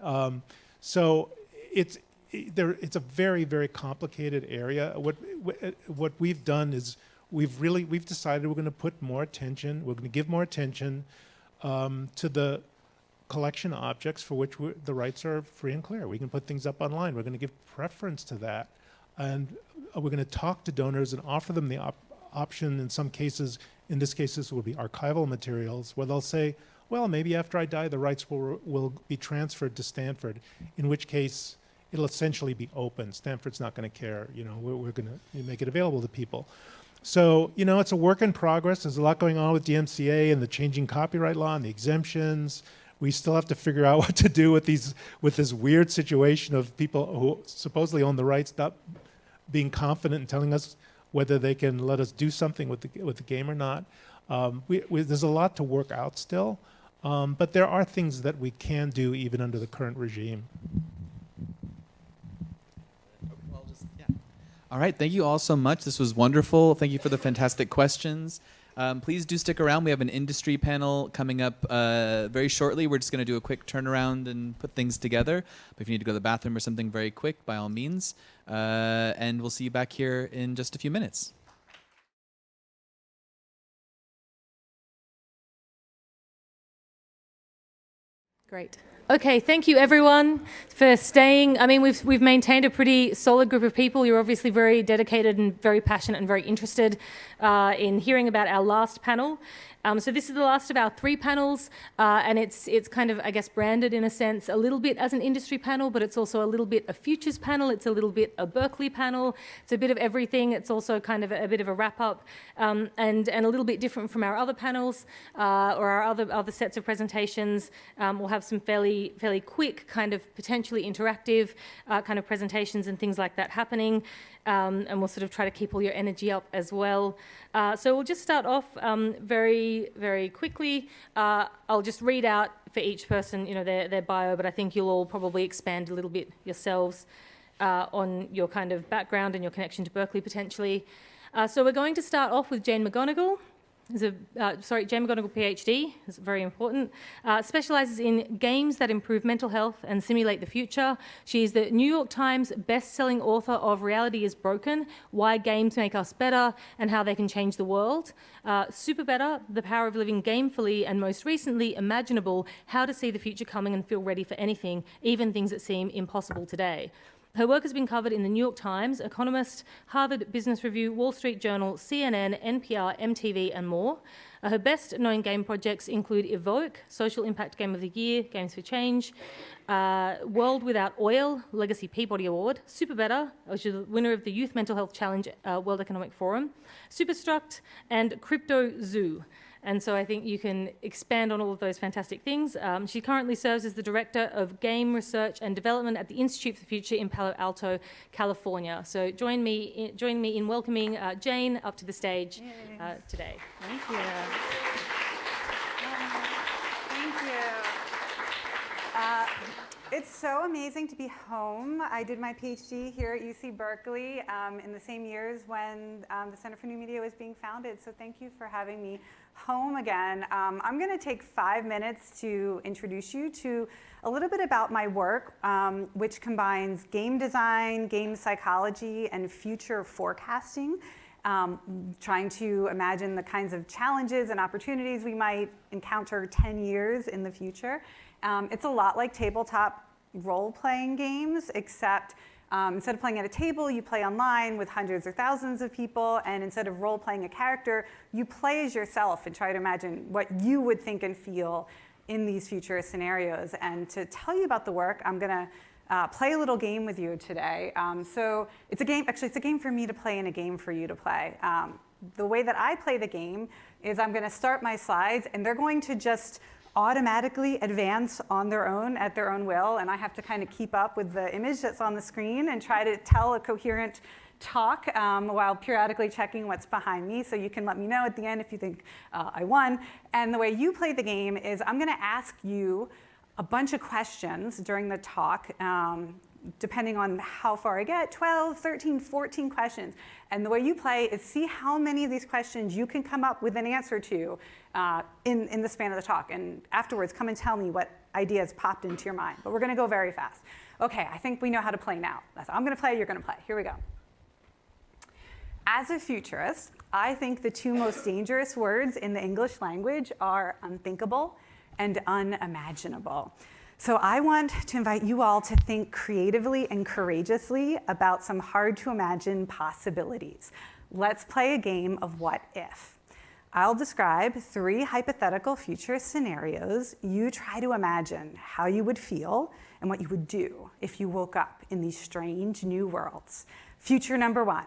So it's a very, very complicated area. What we've done is we've decided we're going to put more attention. We're going to give more attention to the collection objects for which the rights are free and clear. We can put things up online. We're going to give preference to that, and we're going to talk to donors and offer them the option. In some cases, in this case, this will be archival materials, where they'll say, well, maybe after I die, the rights will be transferred to Stanford, in which case it'll essentially be open. Stanford's not going to care. You know, we're going to make it available to people. So, you know, it's a work in progress. There's a lot going on with DMCA and the changing copyright law and the exemptions. We still have to figure out what to do with this weird situation of people who supposedly own the rights not being confident in telling us whether they can let us do something with the game or not. There's a lot to work out still, but there are things that we can do even under the current regime. All right, thank you all so much. This was wonderful. Thank you for the fantastic questions. Please do stick around. We have an industry panel coming up very shortly. We're just going to do a quick turnaround and put things together. But if you need to go to the bathroom or something very quick, by all means. And we'll see you back here in just a few minutes. Great. Okay, thank you everyone for staying. I mean, we've maintained a pretty solid group of people. You're obviously very dedicated and very passionate and very interested in hearing about our last panel. So this is the last of our 3 panels, and it's kind of, I guess, branded in a sense a little bit as an industry panel, but it's also a little bit a futures panel. It's a little bit a Berkeley panel. It's a bit of everything. It's also kind of a bit of a wrap-up and a little bit different from our other panels or our other sets of presentations. We'll have some fairly quick, kind of potentially interactive kind of presentations and things like that happening. And we'll sort of try to keep all your energy up as well. So we'll just start off very, very quickly. I'll just read out for each person, you know, their bio, but I think you'll all probably expand a little bit yourselves on your kind of background and your connection to Berkeley potentially. So we're going to start off with Jane McGonigal. Jane McGonigal, PhD, is very important, specializes in games that improve mental health and simulate the future. She is the New York Times best-selling author of Reality is Broken, Why Games Make Us Better and How They Can Change the World, Super Better, The Power of Living Gamefully, and most recently, Imaginable, How to See the Future Coming and Feel Ready for Anything, even things that seem impossible today. Her work has been covered in the New York Times, Economist, Harvard Business Review, Wall Street Journal, CNN, NPR, MTV, and more. Her best-known game projects include Evoke, Social Impact Game of the Year, Games for Change, World Without Oil, Legacy Peabody Award, Super Better, which is the winner of the Youth Mental Health Challenge World Economic Forum, Superstruct, and Crypto Zoo. And so I think you can expand on all of those fantastic things. She currently serves as the Director of Game Research and Development at the Institute for the Future in Palo Alto, California. So join me in welcoming Jane up to the stage today. Thank you. Thank you. It's so amazing to be home. I did my PhD here at UC Berkeley in the same years when the Center for New Media was being founded. So thank you for having me home again. I'm going to take 5 minutes to introduce you to a little bit about my work, which combines game design, game psychology, and future forecasting. Trying to imagine the kinds of challenges and opportunities we might encounter 10 years in the future. It's a lot like tabletop role-playing games, except instead of playing at a table, you play online with hundreds or thousands of people, and instead of role-playing a character, you play as yourself and try to imagine what you would think and feel in these future scenarios. And to tell you about the work, I'm gonna play a little game with you today. So it's a game, actually it's a game for me to play and a game for you to play. The way that I play the game is I'm gonna start my slides and they're going to just automatically advance on their own at their own will, and I have to kind of keep up with the image that's on the screen and try to tell a coherent talk while periodically checking what's behind me. So you can let me know at the end if you think I won. And the way you play the game is I'm gonna ask you a bunch of questions during the talk, depending on how far I get, 12, 13, 14 questions. And the way you play is see how many of these questions you can come up with an answer to in the span of the talk. And afterwards, come and tell me what ideas popped into your mind. But we're gonna go very fast. Okay, I think we know how to play now. I'm gonna play, you're gonna play. Here we go. As a futurist, I think the two most dangerous words in the English language are unthinkable and unimaginable. So I want to invite you all to think creatively and courageously about some hard to imagine possibilities. Let's play a game of what if. I'll describe 3 hypothetical future scenarios. You try to imagine how you would feel and what you would do if you woke up in these strange new worlds. Future number 1.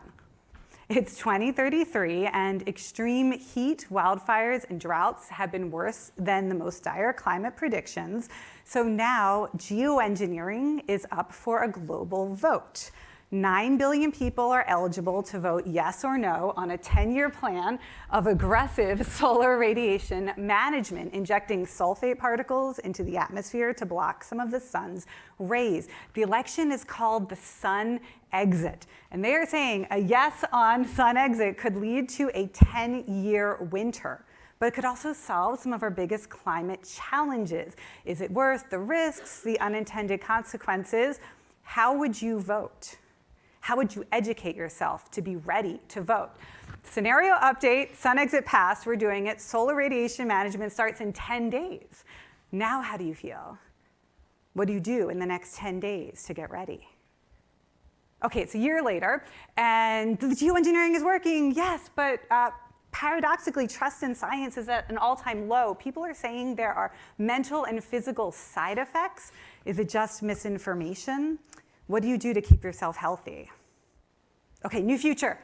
It's 2033 and extreme heat, wildfires, and droughts have been worse than the most dire climate predictions. So now geoengineering is up for a global vote. 9 billion people are eligible to vote yes or no on a 10-year plan of aggressive solar radiation management, injecting sulfate particles into the atmosphere to block some of the sun's rays. The election is called the sun exit. And they are saying a yes on sun exit could lead to a 10-year winter. But it could also solve some of our biggest climate challenges. Is it worth the risks, the unintended consequences? How would you vote? How would you educate yourself to be ready to vote? Scenario update, sun exit passed, we're doing it. Solar radiation management starts in 10 days. Now how do you feel? What do you do in the next 10 days to get ready? Okay, it's a year later, and the geoengineering is working, yes, but paradoxically, trust in science is at an all-time low. People are saying there are mental and physical side effects. Is it just misinformation? What do you do to keep yourself healthy? Okay, new future.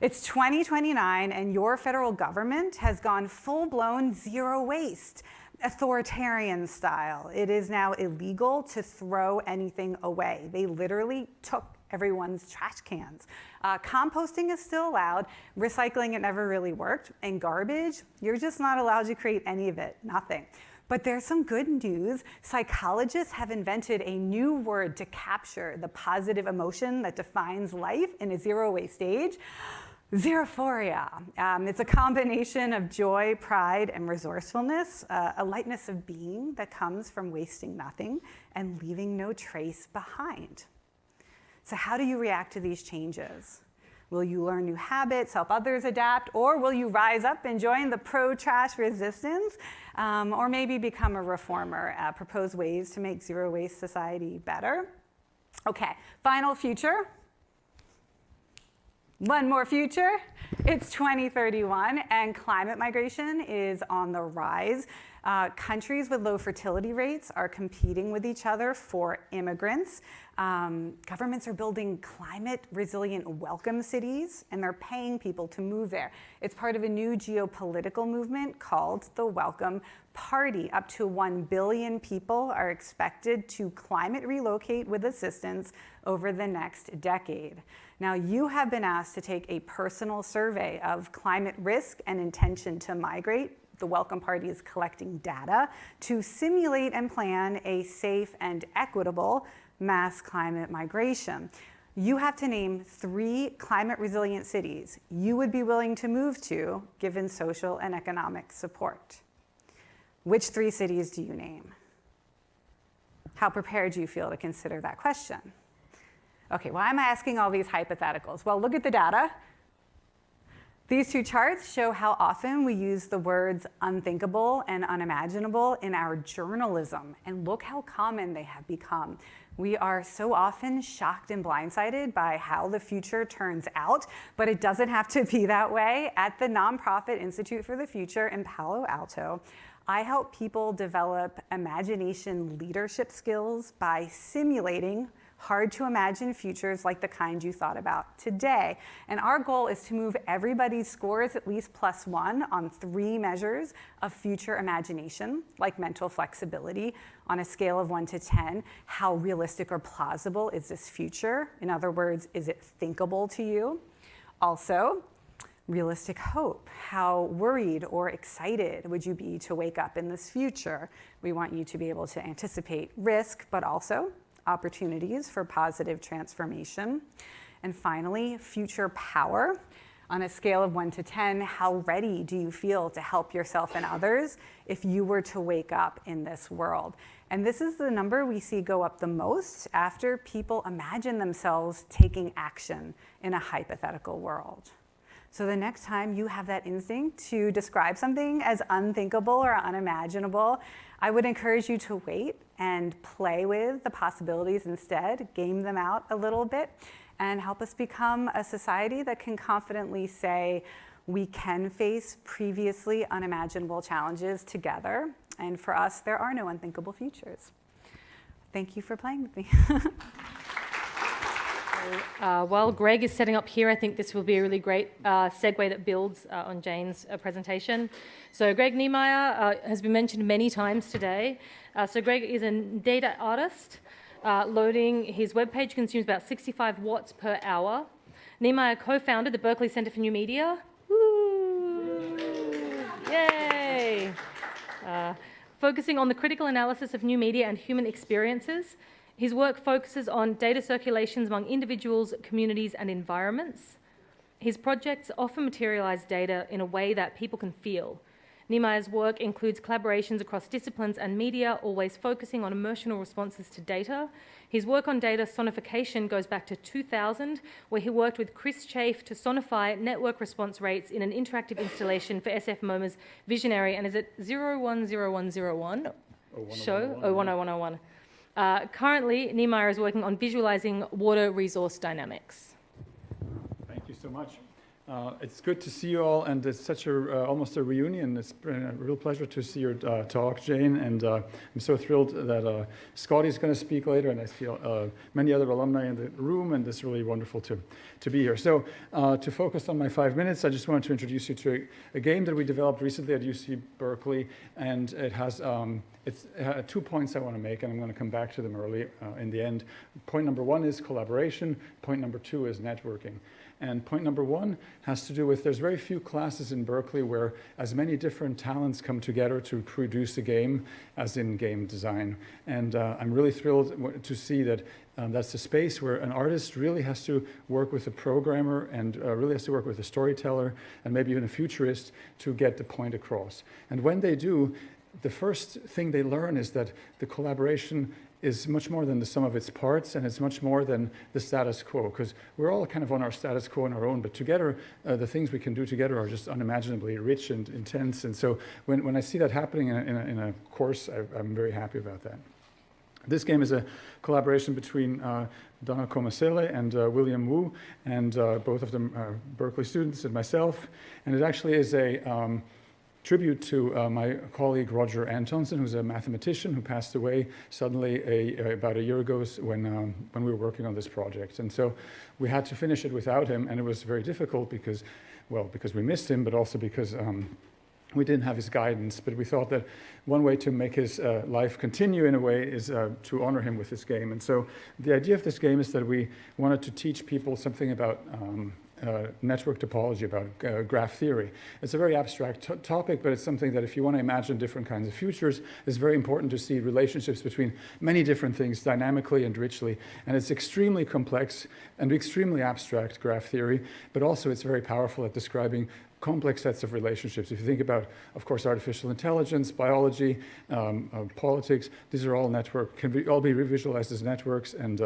It's 2029 and your federal government has gone full-blown zero waste, authoritarian style. It is now illegal to throw anything away. They literally took everyone's trash cans. Composting is still allowed. Recycling, it never really worked. And garbage, you're just not allowed to create any of it, nothing. But there's some good news. Psychologists have invented a new word to capture the positive emotion that defines life in a zero waste age. Zerophoria. It's a combination of joy, pride, and resourcefulness, a lightness of being that comes from wasting nothing and leaving no trace behind. So how do you react to these changes? Will you learn new habits, help others adapt, or will you rise up and join the pro-trash resistance, or maybe become a reformer, propose ways to make zero-waste society better? Okay, final future. One more future. It's 2031, and climate migration is on the rise. Countries with low fertility rates are competing with each other for immigrants. Governments are building climate-resilient welcome cities, and they're paying people to move there. It's part of a new geopolitical movement called the Welcome Party. Up to 1 billion people are expected to climate relocate with assistance over the next decade. Now, you have been asked to take a personal survey of climate risk and intention to migrate. The Welcome Party is collecting data to simulate and plan a safe and equitable mass climate migration. You have to name 3 climate-resilient cities you would be willing to move to given social and economic support. Which 3 cities do you name? How prepared do you feel to consider that question? Okay, why am I asking all these hypotheticals? Well, look at the data. These 2 charts show how often we use the words unthinkable and unimaginable in our journalism, and look how common they have become. We are so often shocked and blindsided by how the future turns out, but it doesn't have to be that way. At the nonprofit Institute for the Future in Palo Alto, I help people develop imagination leadership skills by simulating hard to imagine futures like the kind you thought about today. And our goal is to move everybody's scores at least +1 on 3 measures of future imagination, like mental flexibility, on a scale of 1 to 10. How realistic or plausible is this future? In other words, is it thinkable to you? Also, realistic hope. How worried or excited would you be to wake up in this future? We want you to be able to anticipate risk, but also opportunities for positive transformation. And finally, future power. On a scale of 1 to 10, how ready do you feel to help yourself and others if you were to wake up in this world? And this is the number we see go up the most after people imagine themselves taking action in a hypothetical world. So the next time you have that instinct to describe something as unthinkable or unimaginable, I would encourage you to wait and play with the possibilities instead, game them out a little bit, and help us become a society that can confidently say we can face previously unimaginable challenges together. And for us, there are no unthinkable futures. Thank you for playing with me. While Greg is setting up here, I think this will be a really great segue that builds on Jane's presentation. So Greg Niemeyer has been mentioned many times today. So Greg is a data artist. Loading his webpage consumes about 65 watts per hour. Niemeyer co-founded the Berkeley Center for New Media. Woo! Yay! Focusing on the critical analysis of new media and human experiences. His work focuses on data circulations among individuals, communities, and environments. His projects often materialize data in a way that people can feel. Niemeyer's work includes collaborations across disciplines and media, always focusing on emotional responses to data. His work on data sonification goes back to 2000, where he worked with Chris Chafe to sonify network response rates in an interactive installation for SF MoMA's Visionary, and is it 010101? Show? 010101. Currently, Niemeyer is working on visualizing water resource dynamics. Thank you so much. It's good to see you all, and it's such a almost a reunion. It's been a real pleasure to see your talk, Jane, and I'm so thrilled that Scotty's going to speak later, and I see many other alumni in the room, and it's really wonderful to be here. So to focus on my 5 minutes, I just wanted to introduce you to a game that we developed recently at UC Berkeley, and it has 2 points I want to make, and I'm going to come back to them early in the end. Point number 1 is collaboration. Point number 2 is networking. And point number 1 has to do with there's very few classes in Berkeley where as many different talents come together to produce a game as in game design. And I'm really thrilled to see that that's a space where an artist really has to work with a programmer and really has to work with a storyteller and maybe even a futurist to get the point across. And when they do, the first thing they learn is that the collaboration is much more than the sum of its parts, and it's much more than the status quo, because we're all kind of on our status quo on our own, but together, the things we can do together are just unimaginably rich and intense. And so when I see that happening in a course, I'm very happy about that. This game is a collaboration between Donna Comasele and William Wu, and both of them are Berkeley students and myself. And it actually is a tribute to my colleague Roger Antonsen, who's a mathematician who passed away suddenly about a year ago when we were working on this project. And so we had to finish it without him, and it was very difficult because we missed him, but also because we didn't have his guidance. But we thought that one way to make his life continue in a way is to honor him with this game. And so the idea of this game is that we wanted to teach people something about network topology, about graph theory. It's a very abstract topic, but it's something that if you want to imagine different kinds of futures, it's very important to see relationships between many different things dynamically and richly. And it's extremely complex and extremely abstract graph theory, but also it's very powerful at describing complex sets of relationships. If you think about, of course, artificial intelligence, biology, politics, these are all can all be revisualized as networks, and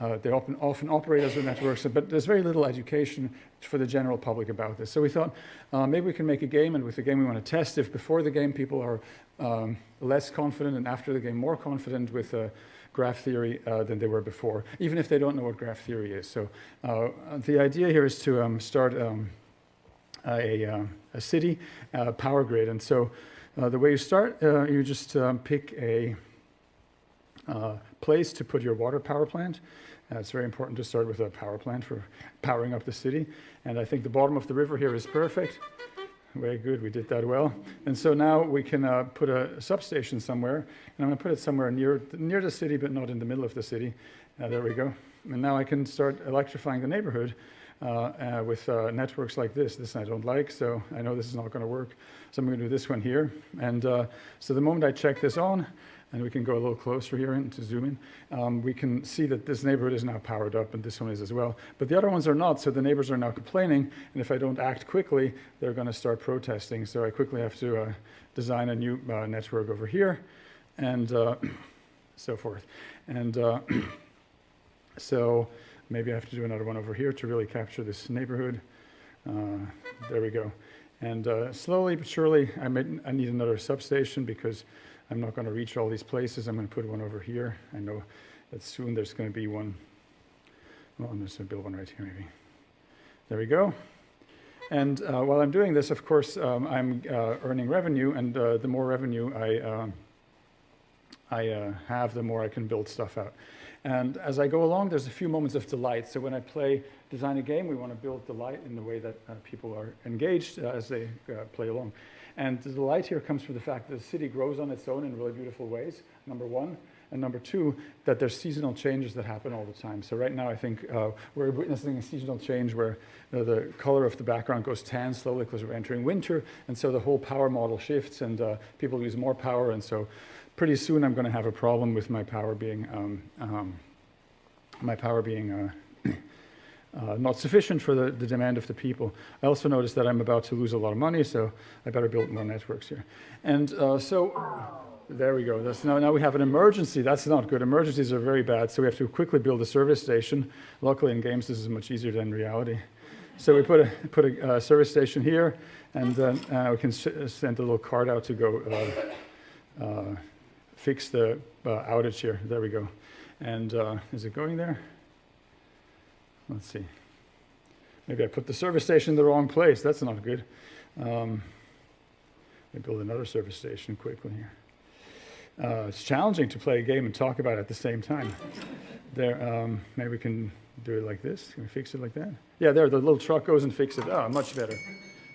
they often operate as networks, but there's very little education for the general public about this. So we thought maybe we can make a game, and with the game we want to test if before the game people are less confident and after the game more confident with graph theory than they were before, even if they don't know what graph theory is. So the idea here is to start a city power grid. And so the way you start, you just pick a place to put your water power plant. It's very important to start with a power plant for powering up the city. And I think the bottom of the river here is perfect. Very good, we did that well. And so now we can put a substation somewhere. And I'm going to put it somewhere near the city, but not in the middle of the city. There we go. And now I can start electrifying the neighborhood with networks like this. This I don't like, so I know this is not going to work. So I'm going to do this one here. And so the moment I check this on, and we can go a little closer here to zoom in, we can see that this neighborhood is now powered up, and this one is as well. But the other ones are not, so the neighbors are now complaining, and if I don't act quickly, they're going to start protesting. So I quickly have to design a new network over here, and so forth. And so maybe I have to do another one over here to really capture this neighborhood. There we go. And slowly but surely, I need another substation because I'm not going to reach all these places. I'm going to put one over here. I know that soon there's going to be one. Well, I'm just going to build one right here, maybe. There we go. And while I'm doing this, of course, I'm earning revenue, and the more revenue I have, the more I can build stuff out. And as I go along, there's a few moments of delight. So when I design a game, we want to build delight in the way that people are engaged as they play along. And the delight here comes from the fact that the city grows on its own in really beautiful ways, number one. And number two, that there's seasonal changes that happen all the time. So right now, I think we're witnessing a seasonal change where the color of the background goes tan slowly because we're entering winter. And so the whole power model shifts, and people use more power. And so pretty soon, I'm going to have a problem with my power being not sufficient for the demand of the people. I also noticed that I'm about to lose a lot of money, so I better build more networks here. And so there we go. Now we have an emergency. That's not good. Emergencies are very bad, so we have to quickly build a service station. Luckily, in games, this is much easier than reality. So we put a service station here, and then we can send a little card out to go fix the outage here. There we go. And is it going there? Let's see. Maybe I put the service station in the wrong place. That's not good. Let me build another service station quickly here. It's challenging to play a game and talk about it at the same time. There, maybe we can do it like this. Can we fix it like that? Yeah, there, the little truck goes and fixes it. Oh, much better.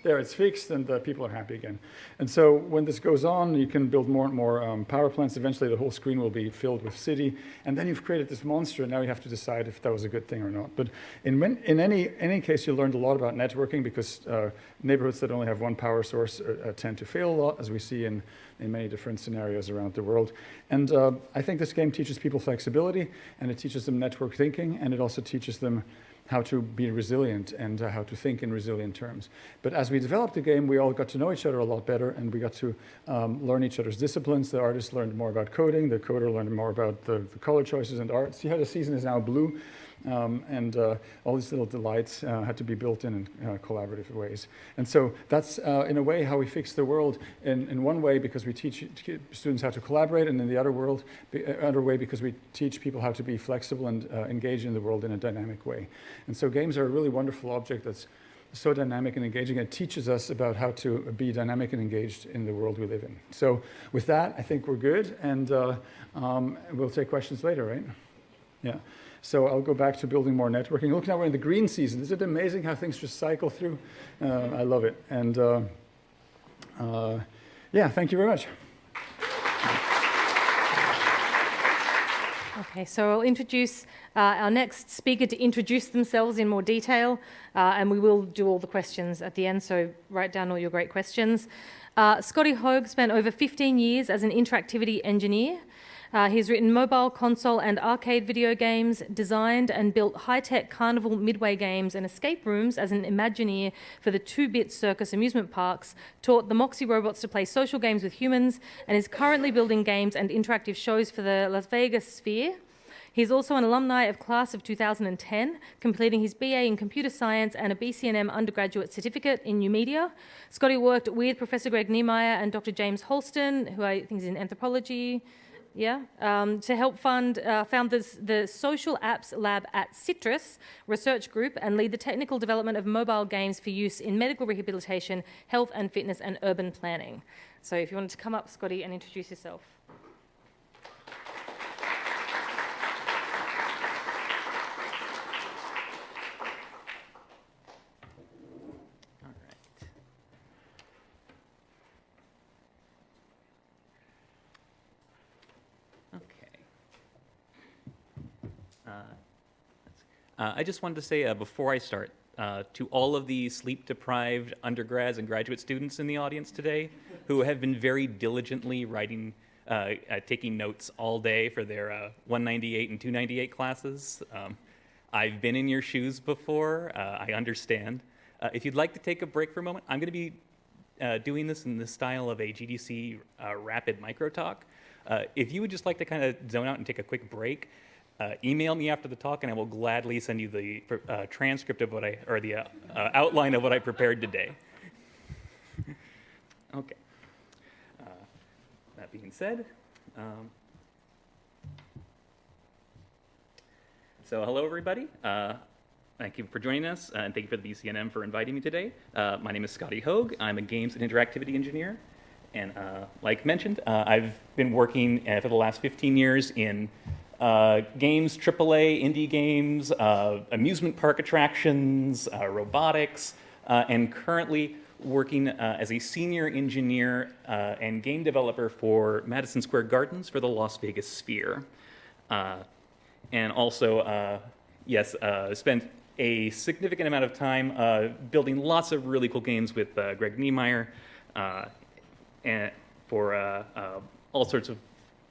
There, it's fixed, and people are happy again. And so when this goes on, you can build more and more power plants. Eventually, the whole screen will be filled with city. And then you've created this monster, and now you have to decide if that was a good thing or not. But in any case, you learned a lot about networking, because neighborhoods that only have one power source tend to fail a lot, as we see in many different scenarios around the world. And I think this game teaches people flexibility, and it teaches them network thinking, and it also teaches them how to be resilient and how to think in resilient terms. But as we developed the game, we all got to know each other a lot better, and we got to learn each other's disciplines. The artist learned more about coding, the coder learned more about the color choices and art. See how the season is now blue? and all these little delights had to be built in collaborative ways. And so that's, in a way, how we fix the world in one way, because we teach students how to collaborate, and in the other way because we teach people how to be flexible and engage in the world in a dynamic way. And so games are a really wonderful object that's so dynamic and engaging. It teaches us about how to be dynamic and engaged in the world we live in. So with that, I think we're good, and we'll take questions later, right? Yeah. So I'll go back to building more networking. Look, now we're in the green season. Isn't it amazing how things just cycle through? I love it. And yeah, thank you very much. Okay, so I'll introduce our next speaker to introduce themselves in more detail, and we will do all the questions at the end, so write down all your great questions. Scotty Hoag spent over 15 years as an interactivity engineer. He's written mobile, console, and arcade video games, designed and built high-tech carnival midway games and escape rooms as an Imagineer for the 2-bit circus amusement parks, taught the Moxie robots to play social games with humans, and is currently building games and interactive shows for the Las Vegas Sphere. He's also an alumni of class of 2010, completing his BA in Computer Science and a BCNM undergraduate certificate in New Media. Scotty worked with Professor Greg Niemeyer and Dr. James Holston, who I think is in anthropology, to help found the Social Apps Lab at Citrus Research Group and lead the technical development of mobile games for use in medical rehabilitation, health and fitness, and urban planning. So if you wanted to come up, Scotty, and introduce yourself. I just wanted to say before I start, to all of the sleep-deprived undergrads and graduate students in the audience today who have been very diligently writing, taking notes all day for their 198 and 298 classes. I've been in your shoes before. I understand. If you'd like to take a break for a moment, I'm going to be doing this in the style of a GDC rapid micro talk. If you would just like to kind of zone out and take a quick break, email me after the talk, and I will gladly send you the transcript of what the outline of what I prepared today. Okay. That being said, so hello everybody. Thank you for joining us, and thank you for the BCNM for inviting me today. My name is Scotty Hoag. I'm a games and interactivity engineer, and like mentioned, I've been working for the last 15 years in games, AAA, indie games, amusement park attractions, robotics, and currently working as a senior engineer and game developer for Madison Square Gardens for the Las Vegas Sphere. And also, spent a significant amount of time building lots of really cool games with Greg Niemeyer and for all sorts of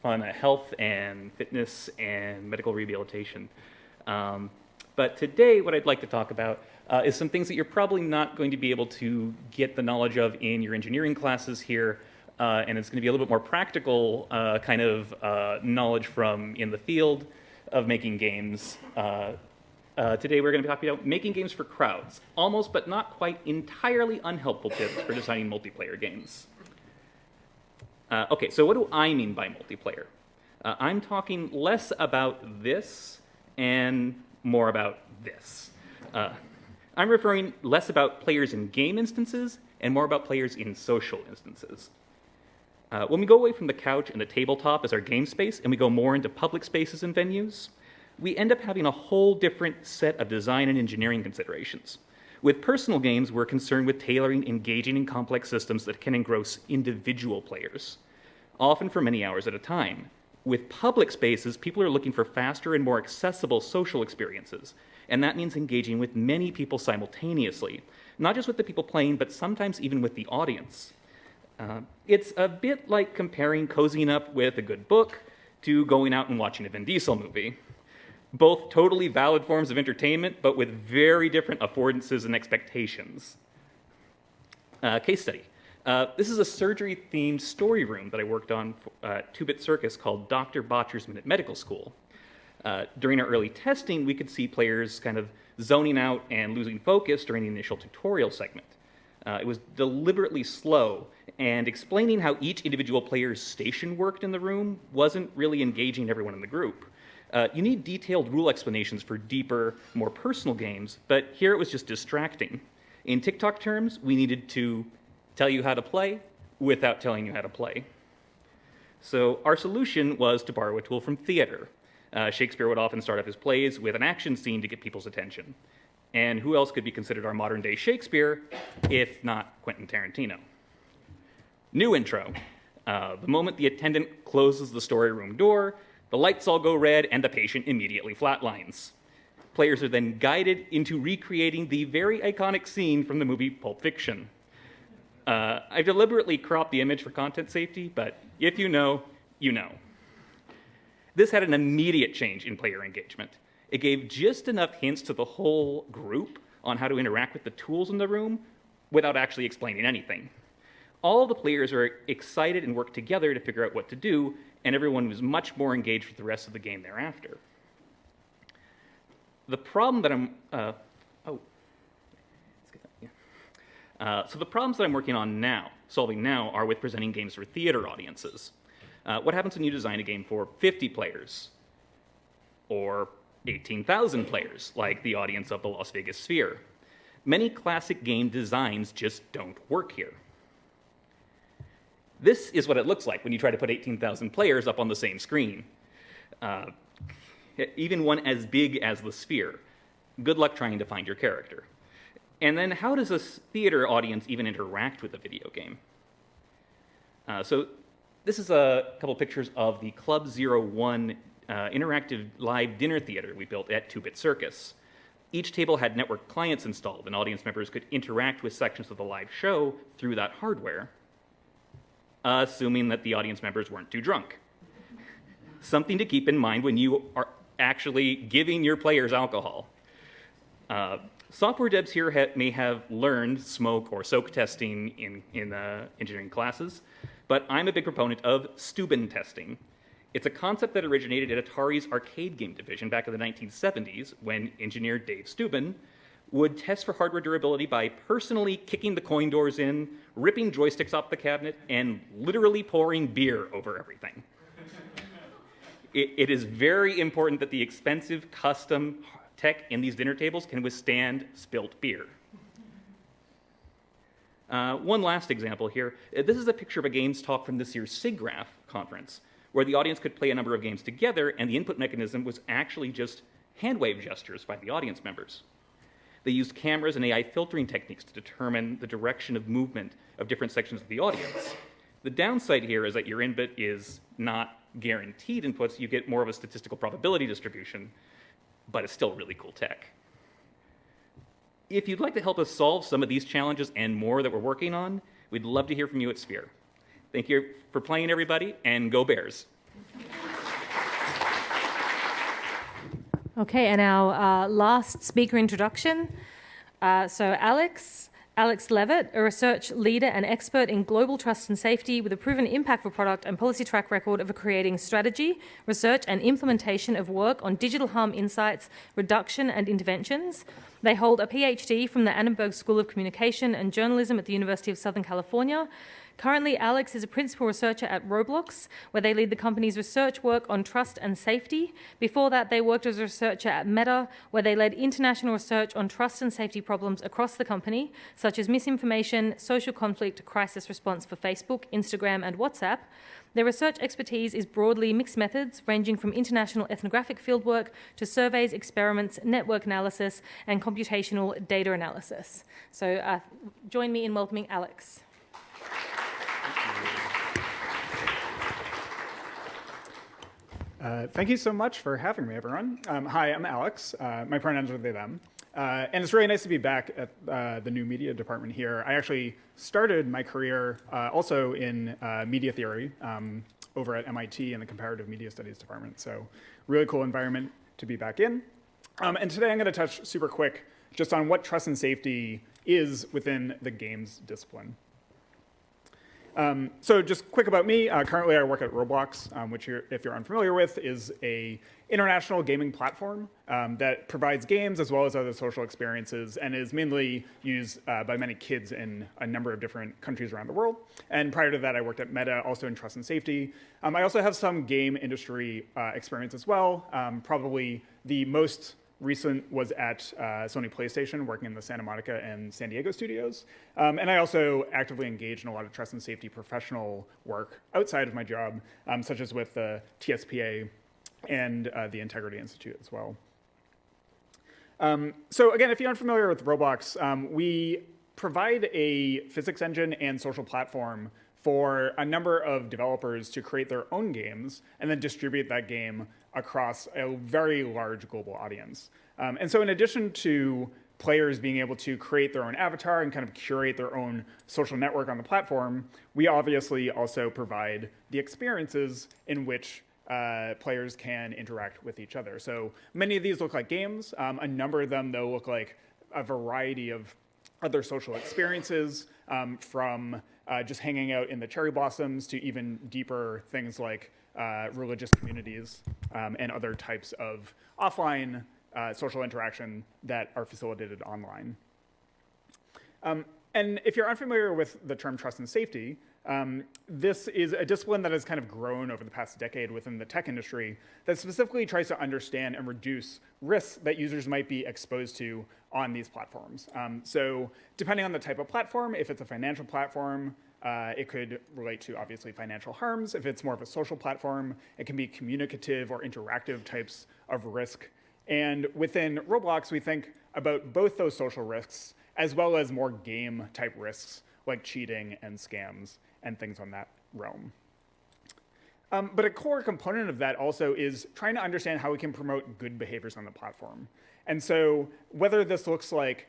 fun health and fitness and medical rehabilitation. But today, what I'd like to talk about is some things that you're probably not going to be able to get the knowledge of in your engineering classes here, and it's going to be a little bit more practical kind of knowledge from in the field of making games. Today, we're going to be talking about making games for crowds, almost but not quite entirely unhelpful tips for designing multiplayer games. Okay, so what do I mean by multiplayer? I'm talking less about this and more about this. I'm referring less about players in game instances and more about players in social instances. When we go away from the couch and the tabletop as our game space and we go more into public spaces and venues, we end up having a whole different set of design and engineering considerations. With personal games, we're concerned with tailoring engaging and complex systems that can engross individual players, often for many hours at a time. With public spaces, people are looking for faster and more accessible social experiences, and that means engaging with many people simultaneously, not just with the people playing, but sometimes even with the audience. It's a bit like comparing cozying up with a good book to going out and watching a Vin Diesel movie. Both totally valid forms of entertainment, but with very different affordances and expectations. Case study. This is a surgery-themed story room that I worked on at 2-Bit Circus called Dr. Botcher's Minute Medical School. During our early testing, we could see players kind of zoning out and losing focus during the initial tutorial segment. It was deliberately slow, and explaining how each individual player's station worked in the room wasn't really engaging everyone in the group. You need detailed rule explanations for deeper, more personal games, but here it was just distracting. In TikTok terms, we needed to tell you how to play without telling you how to play. So our solution was to borrow a tool from theater. Shakespeare would often start off his plays with an action scene to get people's attention. And who else could be considered our modern day Shakespeare if not Quentin Tarantino? New intro. The moment the attendant closes the story room door, the lights all go red and the patient immediately flatlines. Players are then guided into recreating the very iconic scene from the movie Pulp Fiction. I deliberately cropped the image for content safety, but if you know, you know. This had an immediate change in player engagement. It gave just enough hints to the whole group on how to interact with the tools in the room without actually explaining anything. All the players are excited and work together to figure out what to do, and everyone was much more engaged with the rest of the game thereafter. The problem that So the problems that I'm working on solving now, are with presenting games for theater audiences. What happens when you design a game for 50 players? Or 18,000 players, like the audience of the Las Vegas Sphere? Many classic game designs just don't work here. This is what it looks like when you try to put 18,000 players up on the same screen. Even one as big as the Sphere. Good luck trying to find your character. And then how does a theater audience even interact with a video game? So this is a couple pictures of the Club 01 interactive live dinner theater we built at 2-Bit Circus. Each table had network clients installed, and audience members could interact with sections of the live show through that hardware, assuming that the audience members weren't too drunk. Something to keep in mind when you are actually giving your players alcohol. Software devs here may have learned smoke or soak testing in engineering classes, but I'm a big proponent of Steuben testing. It's a concept that originated at Atari's arcade game division back in the 1970s, when engineer Dave Steuben would test for hardware durability by personally kicking the coin doors in, ripping joysticks off the cabinet, and literally pouring beer over everything. It is very important that the expensive custom tech in these dinner tables can withstand spilt beer. One last example here. This is a picture of a games talk from this year's SIGGRAPH conference, where the audience could play a number of games together, and the input mechanism was actually just hand wave gestures by the audience members. They used cameras and AI filtering techniques to determine the direction of movement of different sections of the audience. The downside here is that your input is not guaranteed inputs. You get more of a statistical probability distribution, but it's still really cool tech. If you'd like to help us solve some of these challenges and more that we're working on, we'd love to hear from you at Sphere. Thank you for playing, everybody, and go Bears. Okay, and our last speaker introduction. So Alex Leavitt, a research leader and expert in global trust and safety with a proven impactful product and policy track record of creating strategy, research, and implementation of work on digital harm insights, reduction, and interventions. They hold a PhD from the Annenberg School of Communication and Journalism at the University of Southern California. Currently, Alex is a principal researcher at Roblox, where they lead the company's research work on trust and safety. Before that, they worked as a researcher at Meta, where they led international research on trust and safety problems across the company, such as misinformation, social conflict, crisis response for Facebook, Instagram, and WhatsApp. Their research expertise is broadly mixed methods, ranging from international ethnographic fieldwork to surveys, experiments, network analysis, and computational data analysis. So join me in welcoming Alex. Thank you so much for having me, everyone. Hi, I'm Alex. My pronouns are they, them. And it's really nice to be back at the new media department here. I actually started my career also in media theory over at MIT in the comparative media studies department. So really cool environment to be back in. And today I'm going to touch super quick just on what trust and safety is within the games discipline. So just quick about me. Currently, I work at Roblox, which, if you're unfamiliar with, is a international gaming platform that provides games as well as other social experiences and is mainly used by many kids in a number of different countries around the world. And prior to that, I worked at Meta, also in trust and safety. I also have some game industry experience as well. Probably the most recent was at Sony PlayStation, working in the Santa Monica and San Diego studios. And I also actively engage in a lot of trust and safety professional work outside of my job, such as with the TSPA and the Integrity Institute as well. So again, if you're unfamiliar with Roblox, we provide a physics engine and social platform for a number of developers to create their own games and then distribute that game across a very large global audience. And so in addition to players being able to create their own avatar and kind of curate their own social network on the platform, we obviously also provide the experiences in which players can interact with each other. So many of these look like games. A number of them, though, look like a variety of other social experiences, from just hanging out in the cherry blossoms to even deeper things like religious communities and other types of offline social interaction that are facilitated online. And if you're unfamiliar with the term trust and safety, this is a discipline that has kind of grown over the past decade within the tech industry that specifically tries to understand and reduce risks that users might be exposed to on these platforms. So depending on the type of platform, if it's a financial platform, it could relate to, obviously, financial harms. If it's more of a social platform, it can be communicative or interactive types of risk. And within Roblox, we think about both those social risks as well as more game-type risks like cheating and scams and things on that realm. But a core component of that also is trying to understand how we can promote good behaviors on the platform. And so whether this looks like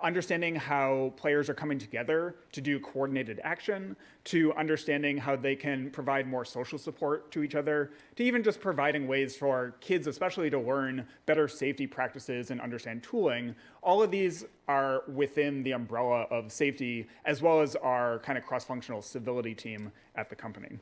understanding how players are coming together to do coordinated action, to understanding how they can provide more social support to each other, to even just providing ways for kids especially to learn better safety practices and understand tooling, all of these are within the umbrella of safety, as well as our kind of cross-functional civility team at the company.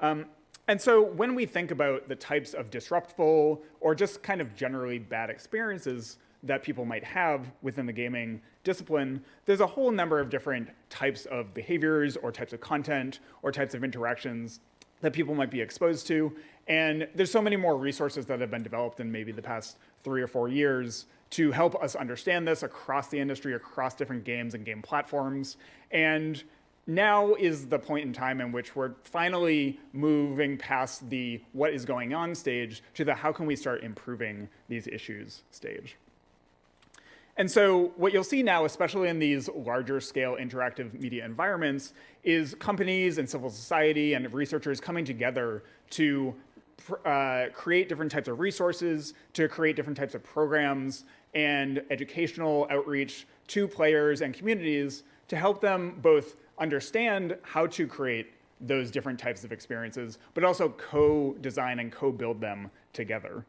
And so when we think about the types of disruptful or just kind of generally bad experiences that people might have within the gaming discipline, there's a whole number of different types of behaviors or types of content or types of interactions that people might be exposed to. And there's so many more resources that have been developed in maybe the past 3 or 4 years to help us understand this across the industry, across different games and game platforms. And now is the point in time in which we're finally moving past the what is going on stage to the how can we start improving these issues stage. And so what you'll see now, especially in these larger scale interactive media environments, is companies and civil society and researchers coming together to create different types of resources, to create different types of programs and educational outreach to players and communities to help them both understand how to create those different types of experiences, but also co-design and co-build them together.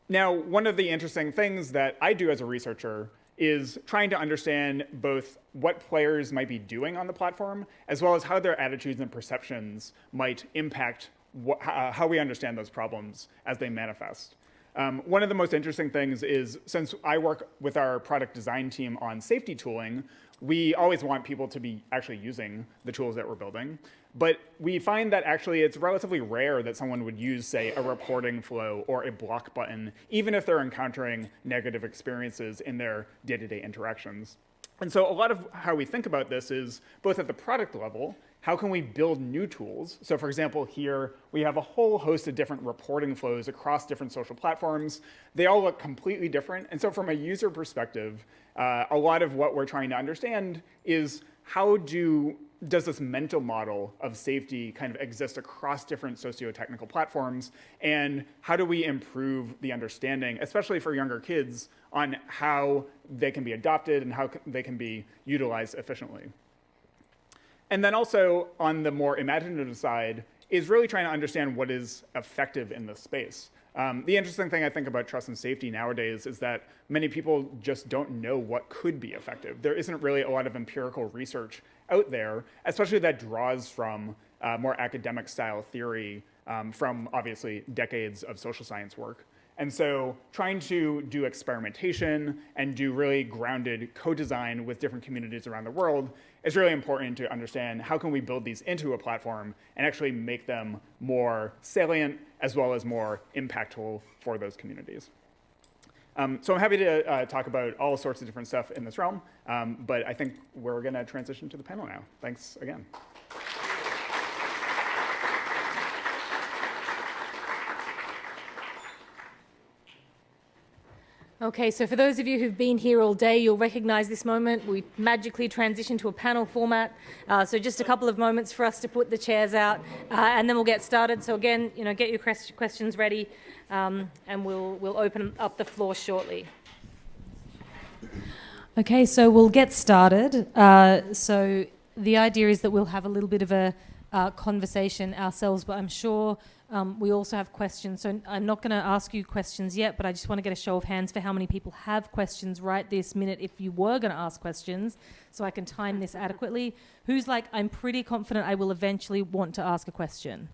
Now, one of the interesting things that I do as a researcher is trying to understand both what players might be doing on the platform, as well as how their attitudes and perceptions might impact how we understand those problems as they manifest. One of the most interesting things is, since I work with our product design team on safety tooling, we always want people to be actually using the tools that we're building. But we find that actually it's relatively rare that someone would use, say, a reporting flow or a block button, even if they're encountering negative experiences in their day-to-day interactions. And so a lot of how we think about this is both at the product level, how can we build new tools? So for example, here we have a whole host of different reporting flows across different social platforms. They all look completely different. And so from a user perspective, a lot of what we're trying to understand is how does this mental model of safety kind of exist across different socio-technical platforms? And how do we improve the understanding, especially for younger kids, on how they can be adopted and how they can be utilized efficiently? And then also on the more imaginative side is really trying to understand what is effective in this space. The interesting thing I think about trust and safety nowadays is that many people just don't know what could be effective. There isn't really a lot of empirical research out there, especially that draws from more academic style theory from obviously decades of social science work. And so trying to do experimentation and do really grounded co-design with different communities around the world is really important to understand how can we build these into a platform and actually make them more salient as well as more impactful for those communities. So I'm happy to talk about all sorts of different stuff in this realm, but I think we're going to transition to the panel now. Thanks again. Okay, so for those of you who've been here all day, you'll recognize this moment. We magically transitioned to a panel format. So just a couple of moments for us to put the chairs out, and then we'll get started. So again, get your questions ready, and we'll open up the floor shortly. Okay, so we'll get started. So the idea is that we'll have a little bit of a conversation ourselves, but I'm sure we also have questions. So I'm not going to ask you questions yet, but I just want to get a show of hands for how many people have questions right this minute if you were going to ask questions, so I can time this adequately. Who's like, I'm pretty confident I will eventually want to ask a question?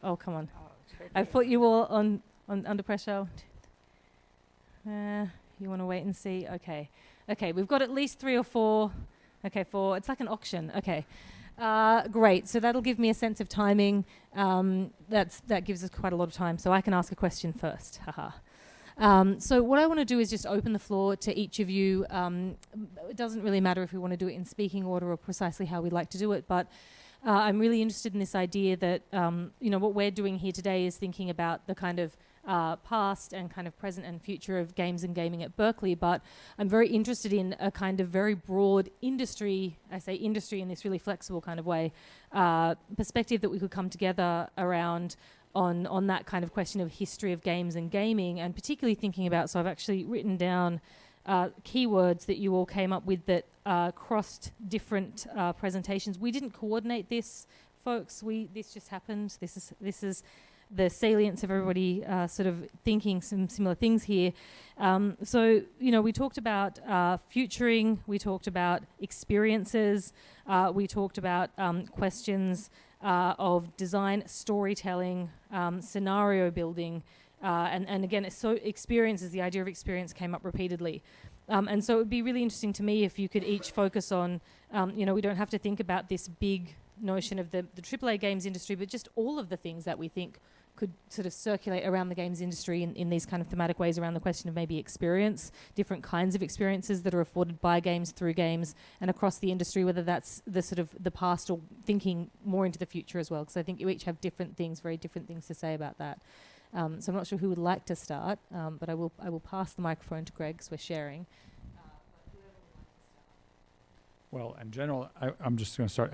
Oh, come on. I put you all on under pressure. You want to wait and see? Okay. Okay, we've got at least 3 or 4. Okay, 4. It's like an auction. Okay. Great, so that'll give me a sense of timing. That gives us quite a lot of time, so I can ask a question first. So what I want to do is just open the floor to each of you. It doesn't really matter if we want to do it in speaking order or precisely how we'd like to do it, but I'm really interested in this idea that what we're doing here today is thinking about the kind of past and kind of present and future of games and gaming at Berkeley, but I'm very interested in a kind of very broad industry, I say industry in this really flexible kind of way, perspective that we could come together around on that kind of question of history of games and gaming, and particularly thinking about, so I've actually written down keywords that you all came up with that crossed different presentations. We didn't coordinate this, folks. This just happened. This is the salience of everybody sort of thinking some similar things here. So, we talked about futuring, we talked about experiences, we talked about questions of design, storytelling, scenario building, and again, so experiences, the idea of experience came up repeatedly. And so it would be really interesting to me if you could each focus on, we don't have to think about this big notion of the AAA games industry, but just all of the things that we think could sort of circulate around the games industry in these kind of thematic ways around the question of maybe experience, different kinds of experiences that are afforded by games, through games, and across the industry, whether that's the sort of the past or thinking more into the future as well, because I think you each have different things, very different things to say about that. So I'm not sure who would like to start, but I will pass the microphone to Greg, because we're sharing. Well, in general, I'm just going to start.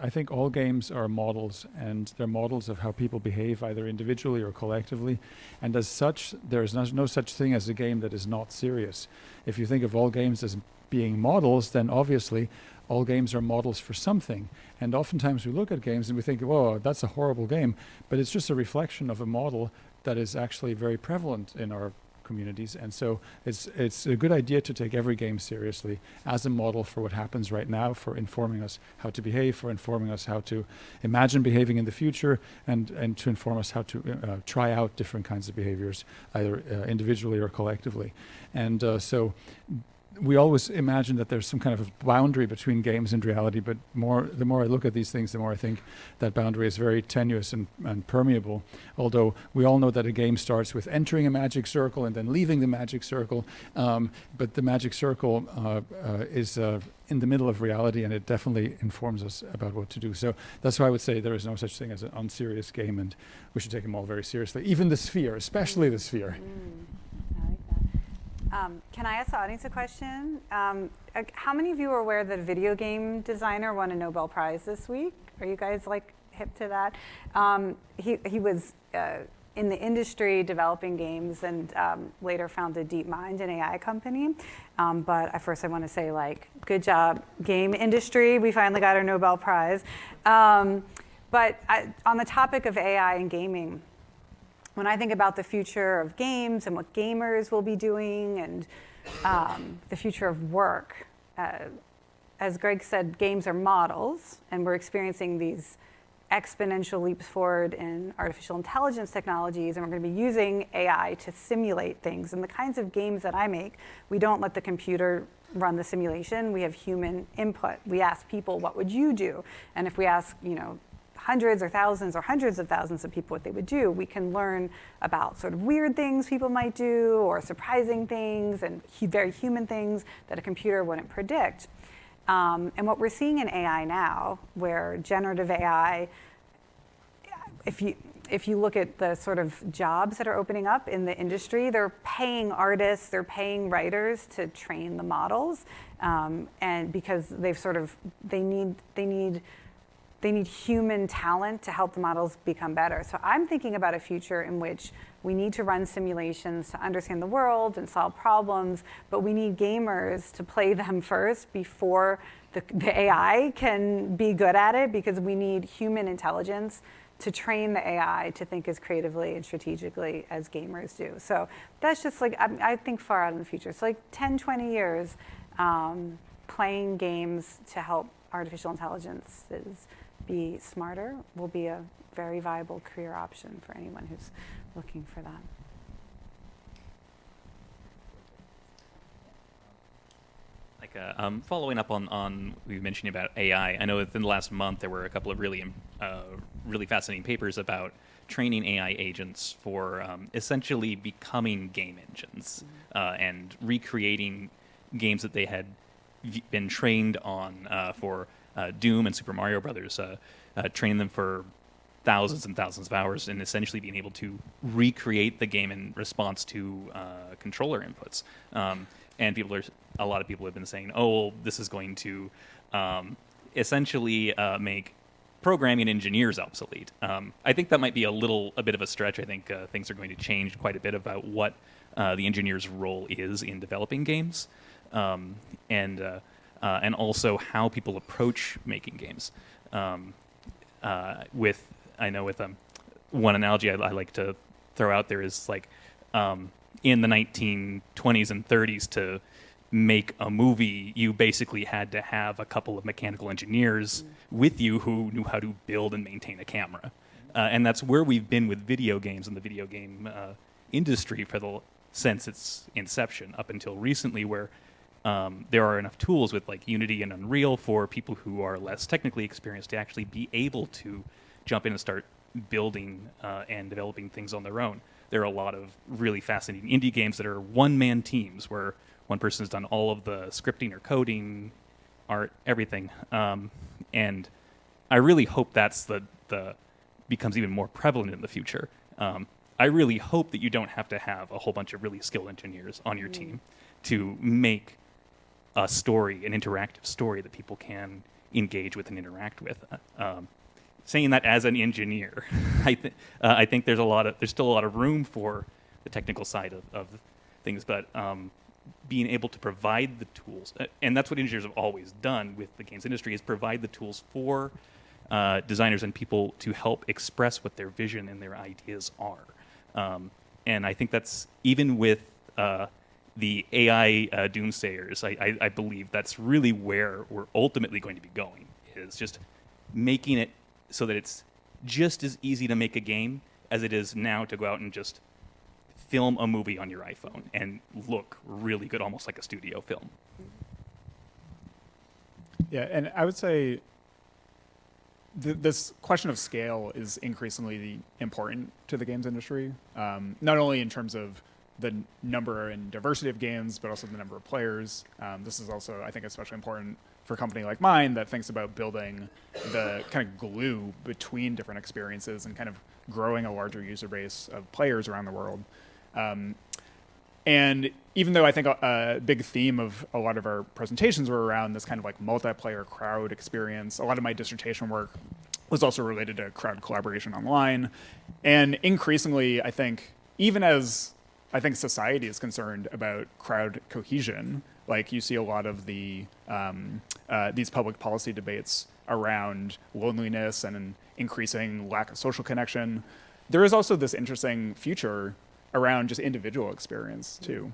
I think all games are models, and they're models of how people behave, either individually or collectively. And as such, there is no such thing as a game that is not serious. If you think of all games as being models, then obviously all games are models for something. And oftentimes we look at games and we think, whoa, that's a horrible game. But it's just a reflection of a model that is actually very prevalent in our communities, and so it's a good idea to take every game seriously as a model for what happens right now, for informing us how to behave, for informing us how to imagine behaving in the future, and to inform us how to try out different kinds of behaviors, either individually or collectively. And so we always imagine that there's some kind of a boundary between games and reality, but the more I look at these things, the more I think that boundary is very tenuous and permeable. Although we all know that a game starts with entering a magic circle and then leaving the magic circle, but the magic circle is in the middle of reality, and it definitely informs us about what to do. So that's why I would say there is no such thing as an unserious game, and we should take them all very seriously. Even the Sphere, especially the Sphere. Can I ask the audience a question? How many of you are aware that a video game designer won a Nobel Prize this week? Are you guys hip to that? He was in the industry developing games, and later founded DeepMind, an AI company. But first I want to say good job, game industry. We finally got our Nobel Prize. But on the topic of AI and gaming, when I think about the future of games and what gamers will be doing and the future of work, as Greg said, games are models, and we're experiencing these exponential leaps forward in artificial intelligence technologies, and we're going to be using AI to simulate things. And the kinds of games that I make, we don't let the computer run the simulation. We have human input. We ask people, what would you do? And if we ask, hundreds or thousands or hundreds of thousands of people what they would do, we can learn about sort of weird things people might do or surprising things and very human things that a computer wouldn't predict. And what we're seeing in AI now, where generative AI, if you look at the sort of jobs that are opening up in the industry, they're paying artists, they're paying writers to train the models, and because they need human talent to help the models become better. So I'm thinking about a future in which we need to run simulations to understand the world and solve problems, but we need gamers to play them first before the AI can be good at it, because we need human intelligence to train the AI to think as creatively and strategically as gamers do. So that's just I think far out in the future. It's 10, 20 years playing games to help artificial intelligence be smarter will be a very viable career option for anyone who's looking for that. Following up on what we were mentioning about AI, I know within the last month there were a couple of really fascinating papers about training AI agents for essentially becoming game engines and recreating games that they had been trained on for Doom and Super Mario Brothers, training them for thousands and thousands of hours, and essentially being able to recreate the game in response to controller inputs. And a lot of people have been saying, oh, well, this is going to essentially make programming engineers obsolete. I think that might be a bit of a stretch. I think things are going to change quite a bit about what the engineer's role is in developing games, and also how people approach making games. With one analogy I like to throw out there is in the 1920s and 30s, to make a movie, you basically had to have a couple of mechanical engineers with you who knew how to build and maintain a camera. And that's where we've been with video games and the video game industry since its inception up until recently, where there are enough tools with Unity and Unreal for people who are less technically experienced to actually be able to jump in and start building and developing things on their own. There are a lot of really fascinating indie games that are one-man teams where one person has done all of the scripting or coding, art, everything. And I really hope that's becomes even more prevalent in the future. I really hope that you don't have to have a whole bunch of really skilled engineers on your team to make a story, an interactive story that people can engage with and interact with. Saying that as an engineer, I think there's still a lot of room for the technical side of things, but being able to provide the tools, and that's what engineers have always done with the games industry, is provide the tools for designers and people to help express what their vision and their ideas are. And I think that's, even with the AI doomsayers, I believe that's really where we're ultimately going to be going, is just making it so that it's just as easy to make a game as it is now to go out and just film a movie on your iPhone and look really good, almost like a studio film. Yeah, and I would say this question of scale is increasingly important to the games industry, not only in terms of the number and diversity of games, but also the number of players. This is also, I think, especially important for a company like mine that thinks about building the kind of glue between different experiences and kind of growing a larger user base of players around the world. And even though I think a big theme of a lot of our presentations were around this kind of multiplayer crowd experience, a lot of my dissertation work was also related to crowd collaboration online. And increasingly, I think, even as society is concerned about crowd cohesion, you see a lot of these public policy debates around loneliness and an increasing lack of social connection. there is also this interesting future around just individual experience too.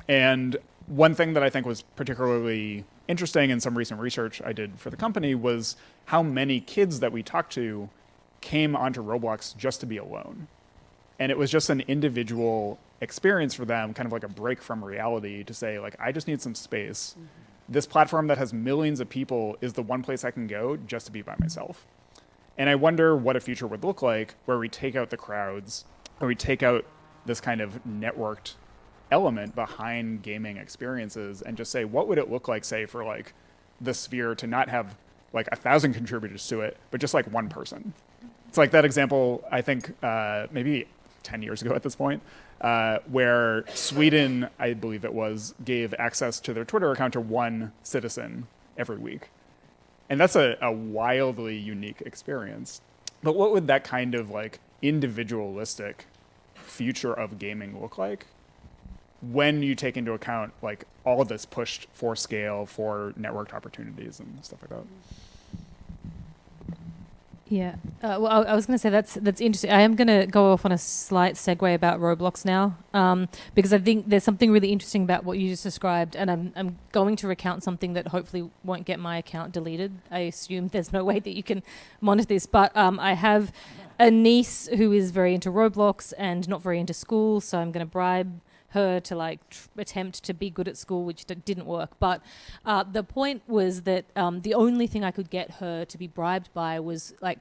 And one thing that I think was particularly interesting in some recent research I did for the company was how many kids that we talked to came onto Roblox just to be alone. And it was just an individual experience for them, kind of like a break from reality to say, like, I just need some space. This platform that has millions of people is the one place I can go just to be by myself. And I wonder what a future would look like where we take out the crowds, where we take out this kind of networked element behind gaming experiences and just say, what would it look like, say, for like the Sphere to not have like 1,000 contributors to it, but just like one person? It's like that example, I think maybe 10 years ago at this point, where Sweden, I believe it was, gave access to their Twitter account to one citizen every week. And that's a wildly unique experience. But what would that kind of like individualistic future of gaming look like when you take into account like all of this pushed for scale, for networked opportunities and stuff like that? Yeah. Well, I was going to say that's interesting. I am going to go off on a slight segue about Roblox now, because I think there's something really interesting about what you just described, and I'm going to recount something that hopefully won't get my account deleted. I assume there's no way that you can monitor this, but I have a niece who is very into Roblox and not very into school, so I'm going to bribe her to like attempt to be good at school, which didn't work. But the point was that the only thing I could get her to be bribed by was like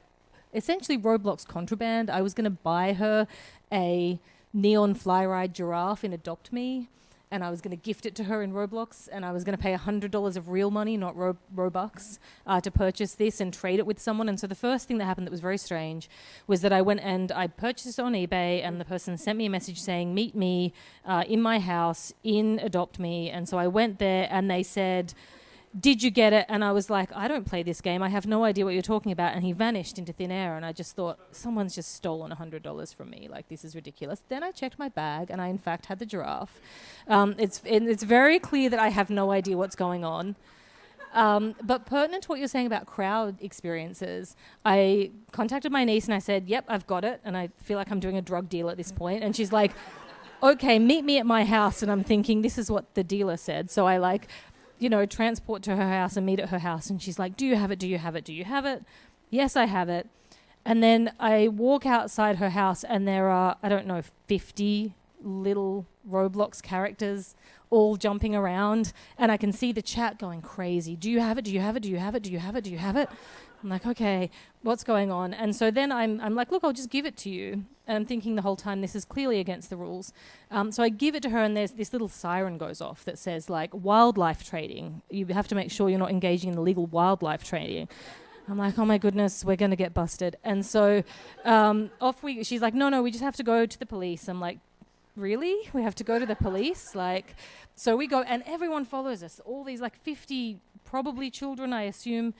essentially Roblox contraband. I was going to buy her a neon fly-ride giraffe in Adopt Me, and I was going to gift it to her in Roblox, and I was going to pay $100 of real money, not Robux, to purchase this and trade it with someone. And so the first thing that happened that was very strange was that I went and I purchased it on eBay, and the person sent me a message saying, meet me in my house in Adopt Me. And so I went there, and they said, did you get it? And I was like, I don't play this game. I have no idea what you're talking about. And he vanished into thin air. And I just thought, someone's just stolen $100 from me. Like, this is ridiculous. Then I checked my bag, and I, in fact, had the giraffe. It's very clear that I have no idea what's going on. But pertinent to what you're saying about crowd experiences, I contacted my niece, and I said, yep, I've got it. And I feel like I'm doing a drug deal at this point. And she's like, okay, meet me at my house. And I'm thinking, this is what the dealer said. So I like... transport to her house and meet at her house. And she's like, do you have it? Do you have it? Do you have it? Yes, I have it. And then I walk outside her house, and there are, 50 little Roblox characters all jumping around. And I can see the chat going crazy. Do you have it? Do you have it? Do you have it? Do you have it? Do you have it? I'm like, okay, what's going on? And so then I'm like, look, I'll just give it to you. And I'm thinking the whole time, this is clearly against the rules. So I give it to her, and there's this little siren goes off that says, like, wildlife trading. You have to make sure you're not engaging in illegal wildlife trading. I'm like, oh my goodness, we're going to get busted. And so she's like, no, we just have to go to the police. I'm like, really? We have to go to the police? Like, so we go, and everyone follows us. All these, like, 50 probably children, I assume,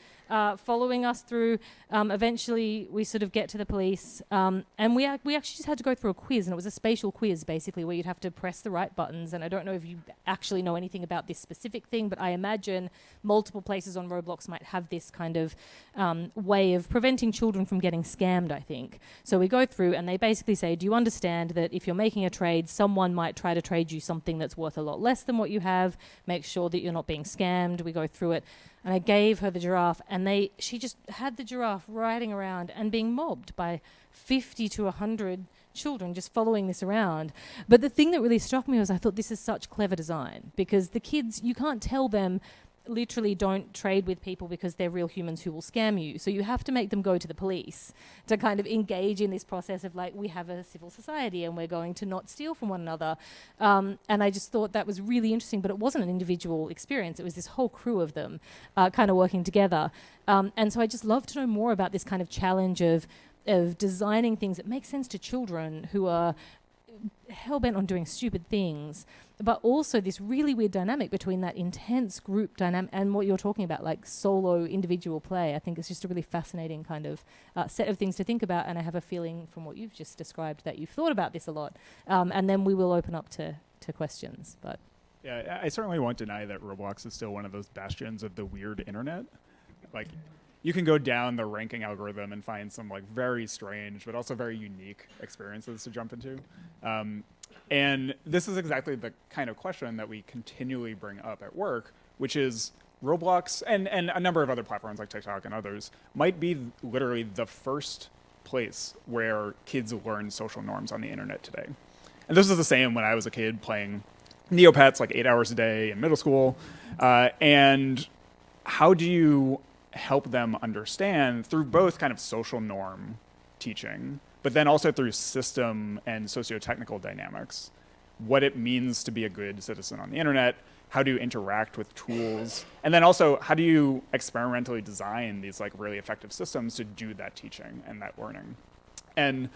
following us through. Eventually, we sort of get to the police, and we actually just had to go through a quiz, and it was a spatial quiz, basically, where you'd have to press the right buttons. And I don't know if you actually know anything about this specific thing, but I imagine multiple places on Roblox might have this kind of way of preventing children from getting scammed, I think. So we go through, and they basically say, do you understand that if you're making a trade, someone might try to trade you something that's worth a lot less than what you have? Make sure that you're not being scammed. We go through it. And I gave her the giraffe, and she just had the giraffe riding around and being mobbed by 50 to 100 children just following this around. But the thing that really struck me was I thought, this is such clever design, because the kids, you can't tell them literally don't trade with people because they're real humans who will scam you. So you have to make them go to the police to kind of engage in this process of like, we have a civil society and we're going to not steal from one another. And I just thought that was really interesting, but it wasn't an individual experience. It was this whole crew of them kind of working together. And so I just love to know more about this kind of challenge of designing things that make sense to children who are hell-bent on doing stupid things, but also this really weird dynamic between that intense group dynamic and what you're talking about, like solo individual play. I think it's just a really fascinating kind of set of things to think about, and I have a feeling from what you've just described that you've thought about this a lot. And then we will open up to questions. But yeah, I certainly won't deny that Roblox is still one of those bastions of the weird internet. Like, you can go down the ranking algorithm and find some like very strange, but also very unique experiences to jump into. And this is exactly the kind of question that we continually bring up at work, which is Roblox and a number of other platforms like TikTok and others might be literally the first place where kids learn social norms on the internet today. And this was the same when I was a kid playing Neopets like 8 hours a day in middle school. And how do you help them understand through both kind of social norm teaching, but then also through system and socio-technical dynamics, what it means to be a good citizen on the internet, how do you interact with tools, and then also how do you experimentally design these like really effective systems to do that teaching and that learning. And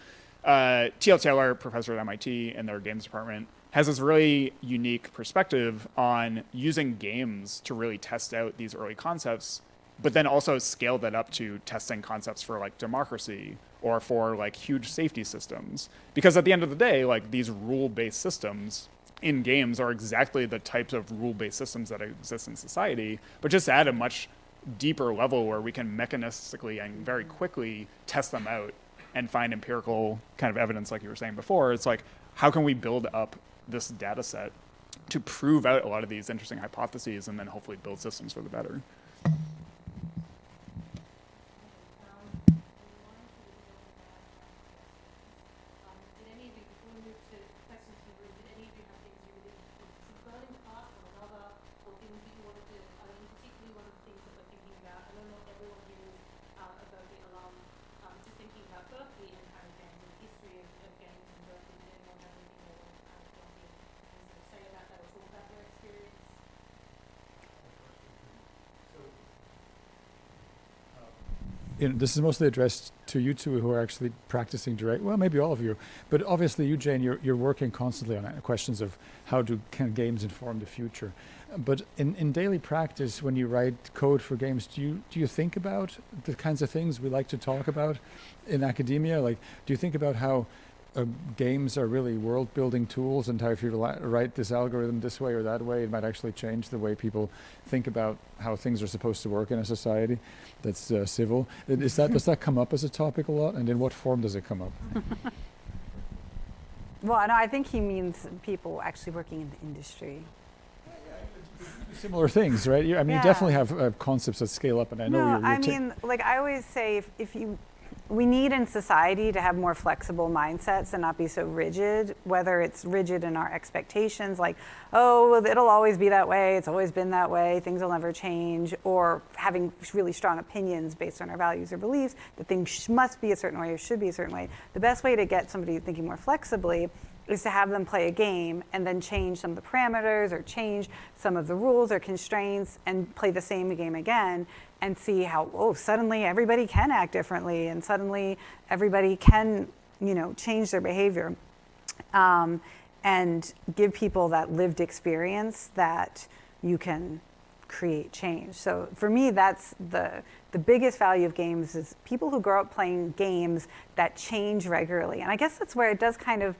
T.L. Taylor, professor at MIT in their games department, has this really unique perspective on using games to really test out these early concepts, but then also scale that up to testing concepts for like democracy or for like huge safety systems. Because at the end of the day, like these rule-based systems in games are exactly the types of rule-based systems that exist in society, but just at a much deeper level where we can mechanistically and very quickly test them out and find empirical kind of evidence like you were saying before. It's like, how can we build up this data set to prove out a lot of these interesting hypotheses and then hopefully build systems for the better? This is mostly addressed to you two who are actually practicing direct, well, maybe all of you, but obviously you, Jane, you're working constantly on questions of how can games inform the future. But in daily practice, when you write code for games, do you think about the kinds of things we like to talk about in academia? Like, do you think about how games are really world-building tools, and how if you write this algorithm this way or that way, it might actually change the way people think about how things are supposed to work in a society that's civil? Does that come up as a topic a lot, and in what form does it come up? Well, no, I think he means people actually working in the industry. Similar things, right? You definitely have concepts that scale up, and I know you're like I always say, we need in society to have more flexible mindsets and not be so rigid, whether it's rigid in our expectations, like, oh, it'll always be that way, it's always been that way, things will never change, or having really strong opinions based on our values or beliefs that things must be a certain way or should be a certain way. The best way to get somebody thinking more flexibly is to have them play a game and then change some of the parameters or change some of the rules or constraints and play the same game again and see how, suddenly everybody can act differently and suddenly everybody can, change their behavior. And give people that lived experience that you can create change. So for me, that's the biggest value of games is people who grow up playing games that change regularly. And I guess that's where it does kind of,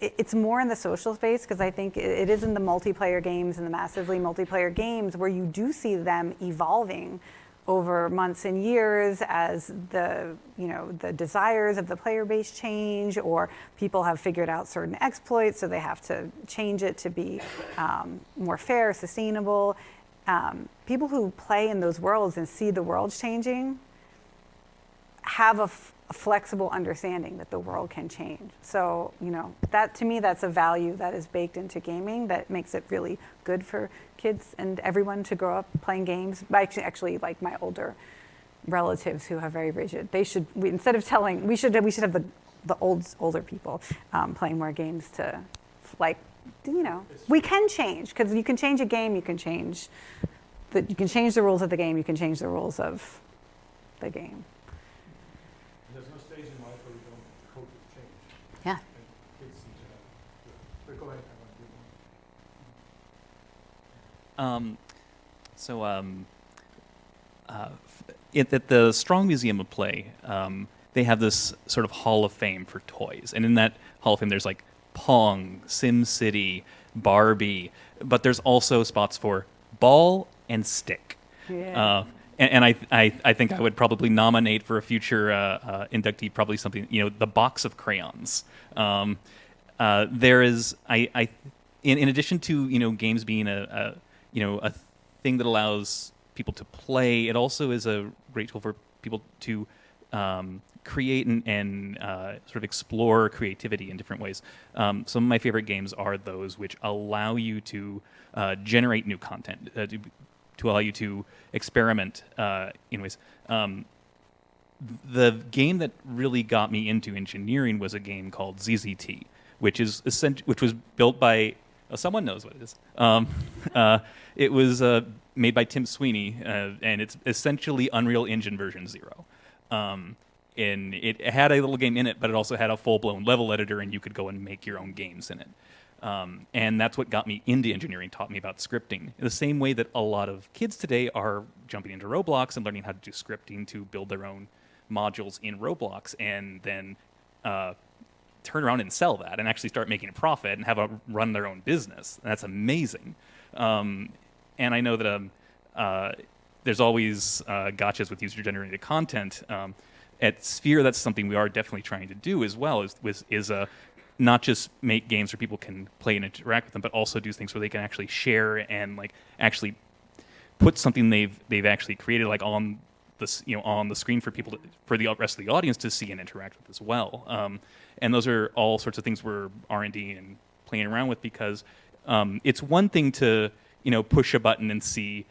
it's more in the social space, because I think it is in the multiplayer games and the massively multiplayer games where you do see them evolving over months and years as the desires of the player base change, or people have figured out certain exploits, so they have to change it to be more fair, sustainable. People who play in those worlds and see the world's changing have a flexible understanding that the world can change. So, that to me, that's a value that is baked into gaming that makes it really good for kids and everyone to grow up playing games. Actually, like my older relatives who are very rigid, we should have the older people playing more games to, we can change, because you can change a game, you can change the rules of the game, you can change the rules of the game. There's no stage in life where we don't cope with change. Yeah. Kids seem to have. But go ahead. At the Strong Museum of Play, they have this sort of Hall of Fame for toys. And in that Hall of Fame, there's like Pong, SimCity, Barbie, but there's also spots for ball and stick. Yeah. and I think I would probably nominate for a future inductee probably something, the box of crayons. There is in addition to games being a thing that allows people to play, it also is a great tool for people to create and sort of explore creativity in different ways. Some of my favorite games are those which allow you to generate new content, to allow you to experiment in ways. The game that really got me into engineering was a game called ZZT, which was built by someone knows what it is. It was made by Tim Sweeney, and it's essentially Unreal Engine version 0. And it had a little game in it, but it also had a full-blown level editor, and you could go and make your own games in it. And that's what got me into engineering, taught me about scripting. In the same way that a lot of kids today are jumping into Roblox and learning how to do scripting to build their own modules in Roblox, and then turn around and sell that and actually start making a profit and run their own business. And that's amazing. And I know that there's always gotchas with user-generated content. At Sphere, that's something we are definitely trying to do as well, is not just make games where people can play and interact with them, but also do things where they can actually share and actually put something they've actually created on the screen for people for the rest of the audience to see and interact with as well. And those are all sorts of things we're R&D and playing around with, because it's one thing to push a button and see,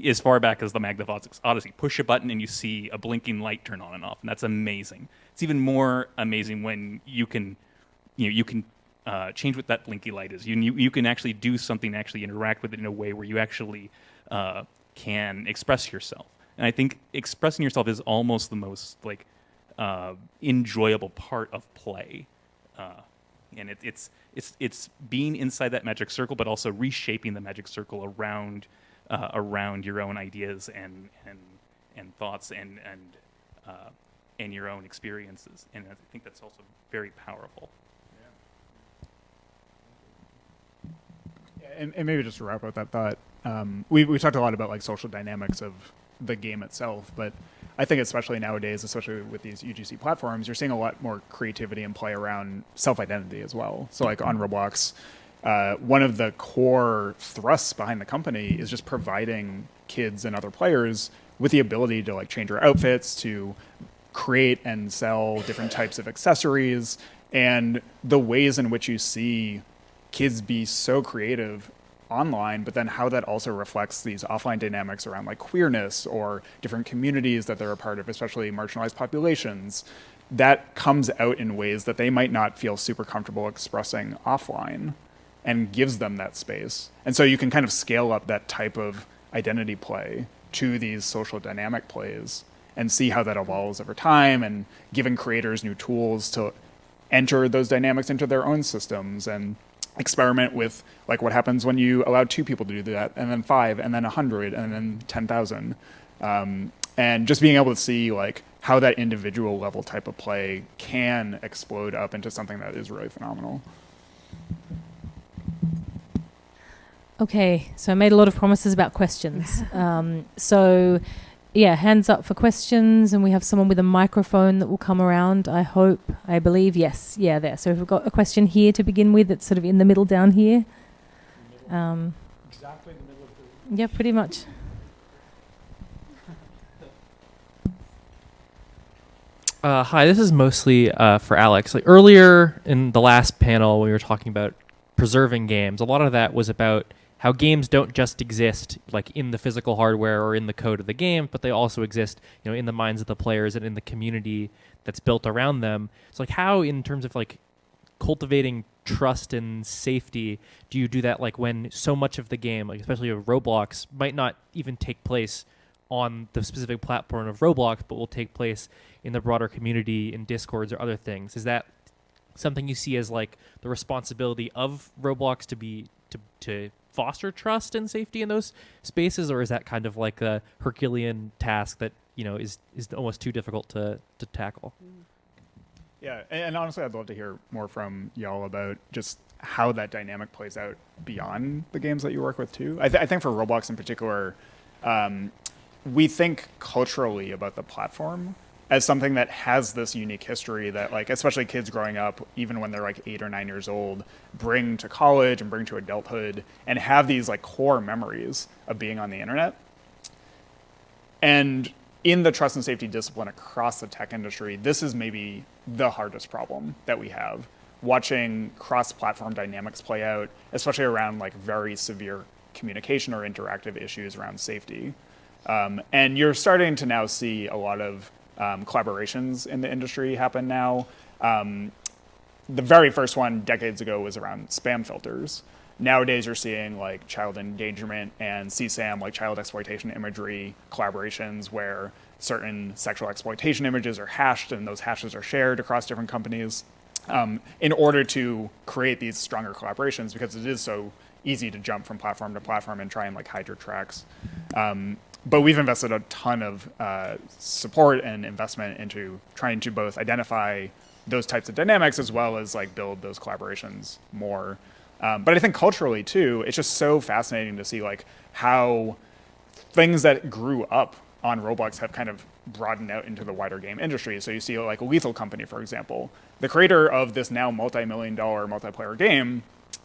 as far back as the Magna Odyssey, push a button and you see a blinking light turn on and off, and that's amazing. It's even more amazing when you can change what that blinky light is. You can actually do something, actually interact with it in a way where you actually can express yourself. And I think expressing yourself is almost the most enjoyable part of play. And it's being inside that magic circle, but also reshaping the magic circle around your own ideas and thoughts and your own experiences. And I think that's also very powerful. And maybe just to wrap up that thought, we talked a lot about social dynamics of the game itself, but I think especially nowadays, especially with these UGC platforms, you're seeing a lot more creativity and play around self-identity as well. So on Roblox, one of the core thrusts behind the company is just providing kids and other players with the ability to change their outfits, to create and sell different types of accessories, and the ways in which you see kids be so creative online, but then how that also reflects these offline dynamics around queerness or different communities that they're a part of, especially marginalized populations, that comes out in ways that they might not feel super comfortable expressing offline, and gives them that space. And so you can kind of scale up that type of identity play to these social dynamic plays and see how that evolves over time, and giving creators new tools to enter those dynamics into their own systems and experiment with what happens when you allow 2 people to do that, and then 5, and then 100, and then 10,000. And just being able to see how that individual level type of play can explode up into something that is really phenomenal. Okay, so I made a lot of promises about questions. So, hands up for questions, and we have someone with a microphone that will come around, I believe. Yes, there. So if we've got a question here to begin with, it's sort of in the middle down here. Exactly in the middle of the... Yeah, pretty much. Hi, this is mostly for Alex. Earlier in the last panel, we were talking about preserving games. A lot of that was about how games don't just exist in the physical hardware or in the code of the game, but they also exist, in the minds of the players and in the community that's built around them. So how, in terms of cultivating trust and safety, do you do that when so much of the game, especially of Roblox, might not even take place on the specific platform of Roblox, but will take place in the broader community, in Discords or other things? Is that something you see as the responsibility of Roblox to foster trust and safety in those spaces, or is that kind of a Herculean task that is almost too difficult to tackle? Yeah, and honestly, I'd love to hear more from y'all about just how that dynamic plays out beyond the games that you work with too. I think for Roblox in particular, we think culturally about the platform as something that has this unique history that, like, especially kids growing up, even when they're like 8 or 9 years old, bring to college and bring to adulthood and have these like core memories of being on the internet. And in the trust and safety discipline across the tech industry, this is maybe the hardest problem that we have. Watching cross-platform dynamics play out, especially around like very severe communication or interactive issues around safety. And you're starting to now see a lot of collaborations in the industry happen now. The very first one decades ago was around spam filters. Nowadays, you're seeing like child endangerment and CSAM, like child exploitation imagery collaborations where certain sexual exploitation images are hashed and those hashes are shared across different companies in order to create these stronger collaborations, because it is so easy to jump from platform to platform and try and like hide your tracks. But we've invested a ton of support and investment into trying to both identify those types of dynamics as well as like build those collaborations more. But I think culturally too, it's just so fascinating to see like how things that grew up on Roblox have kind of broadened out into the wider game industry. So you see like Lethal Company, for example, the creator of this now multi-million-dollar multiplayer game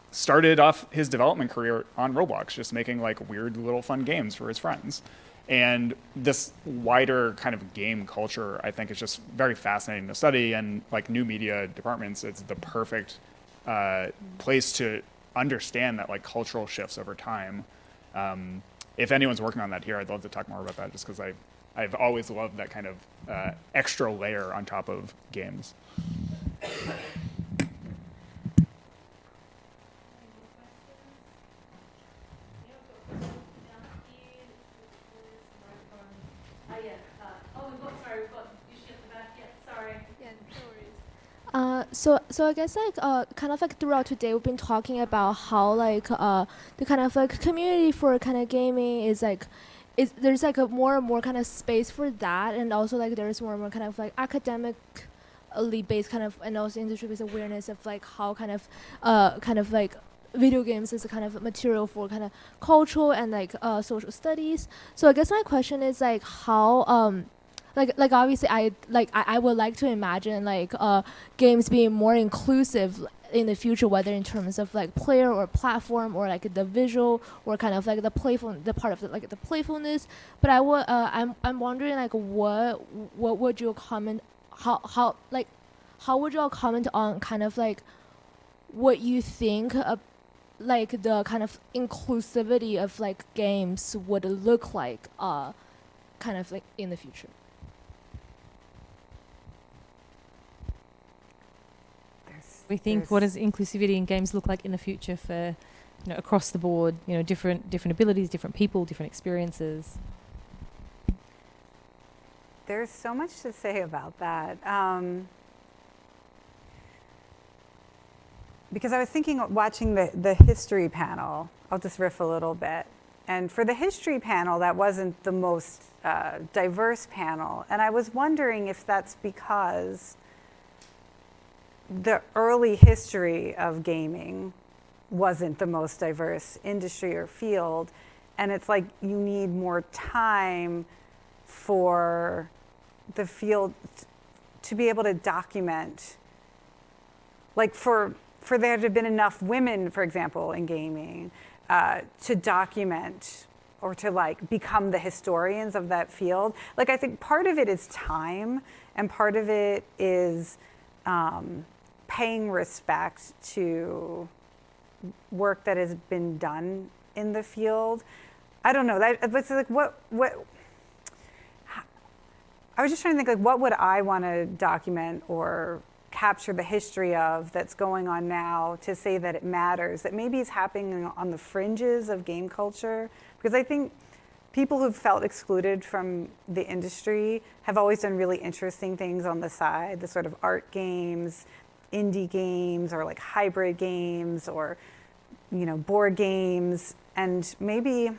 started off his development career on Roblox, just making like weird little fun games for his friends. And this wider kind of game culture, I think, is just very fascinating to study. And like new media departments, it's the perfect place to understand that like cultural shifts over time. If anyone's working on that here, I'd love to talk more about that, just because I've always loved that kind of extra layer on top of games. So I guess like kind of like throughout today we've been talking about how like the kind of like community for kind of gaming is like there's like a more and more kind of space for that, and also like there's more and more kind of like academically based kind of, and also industry based awareness of like how kind of like video games is a kind of material for kind of cultural and like social studies. So I guess my question is like how like obviously I would like to imagine like games being more inclusive in the future, whether in terms of like player or platform or like the visual or kind of like the part of the playfulness. But I'm wondering like what would you comment, how would you all comment on kind of like what you think like the kind of inclusivity of like games would look like kind of like in the future? We think, what does inclusivity in games look like in the future for, across the board, different abilities, different people, different experiences? There's so much to say about that. Because I was thinking, watching the history panel, I'll just riff a little bit. And for the history panel, that wasn't the most diverse panel. And I was wondering if that's because the early history of gaming wasn't the most diverse industry or field. And it's like you need more time for the field to be able to document, like for there to have been enough women, for example, in gaming, to document or to like become the historians of that field. Like I think part of it is time, and part of it is paying respect to work that has been done in the field. I don't know. That's like what I was just trying to think, like, what would I want to document or capture the history of that's going on now to say that it matters, that maybe is happening on the fringes of game culture? Because I think people who've felt excluded from the industry have always done really interesting things on the side, the sort of art games, indie games, or like hybrid games, or board games. And maybe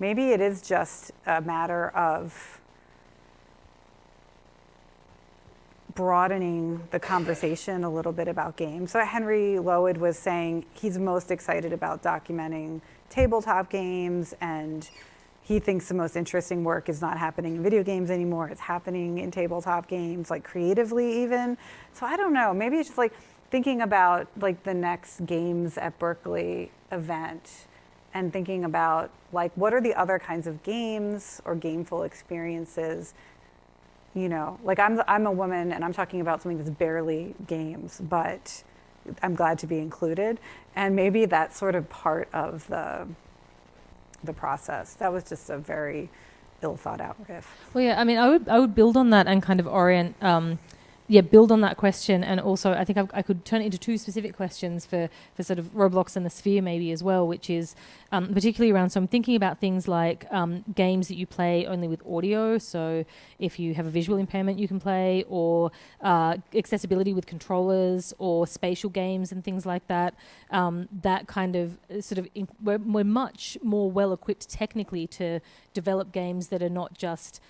it is just a matter of broadening the conversation a little bit about games. So Henry Lowood was saying he's most excited about documenting tabletop games and he thinks the most interesting work is not happening in video games anymore. It's happening in tabletop games, like creatively even. So I don't know, maybe it's just like thinking about like the next Games at Berkeley event and thinking about like what are the other kinds of games or gameful experiences. You know, like I'm a woman and I'm talking about something that's barely games, but I'm glad to be included. And maybe that's sort of part of the process. That was just a very ill thought out riff. Well, yeah, I mean, I would build on that and kind of orient, build on that question. And also, I think I could turn it into two specific questions for sort of Roblox and the Sphere maybe as well, which is particularly around, so I'm thinking about things like games that you play only with audio. So if you have a visual impairment, you can play, or accessibility with controllers, or spatial games and things like that. That kind of sort of, we're much more well equipped technically to develop games that are not just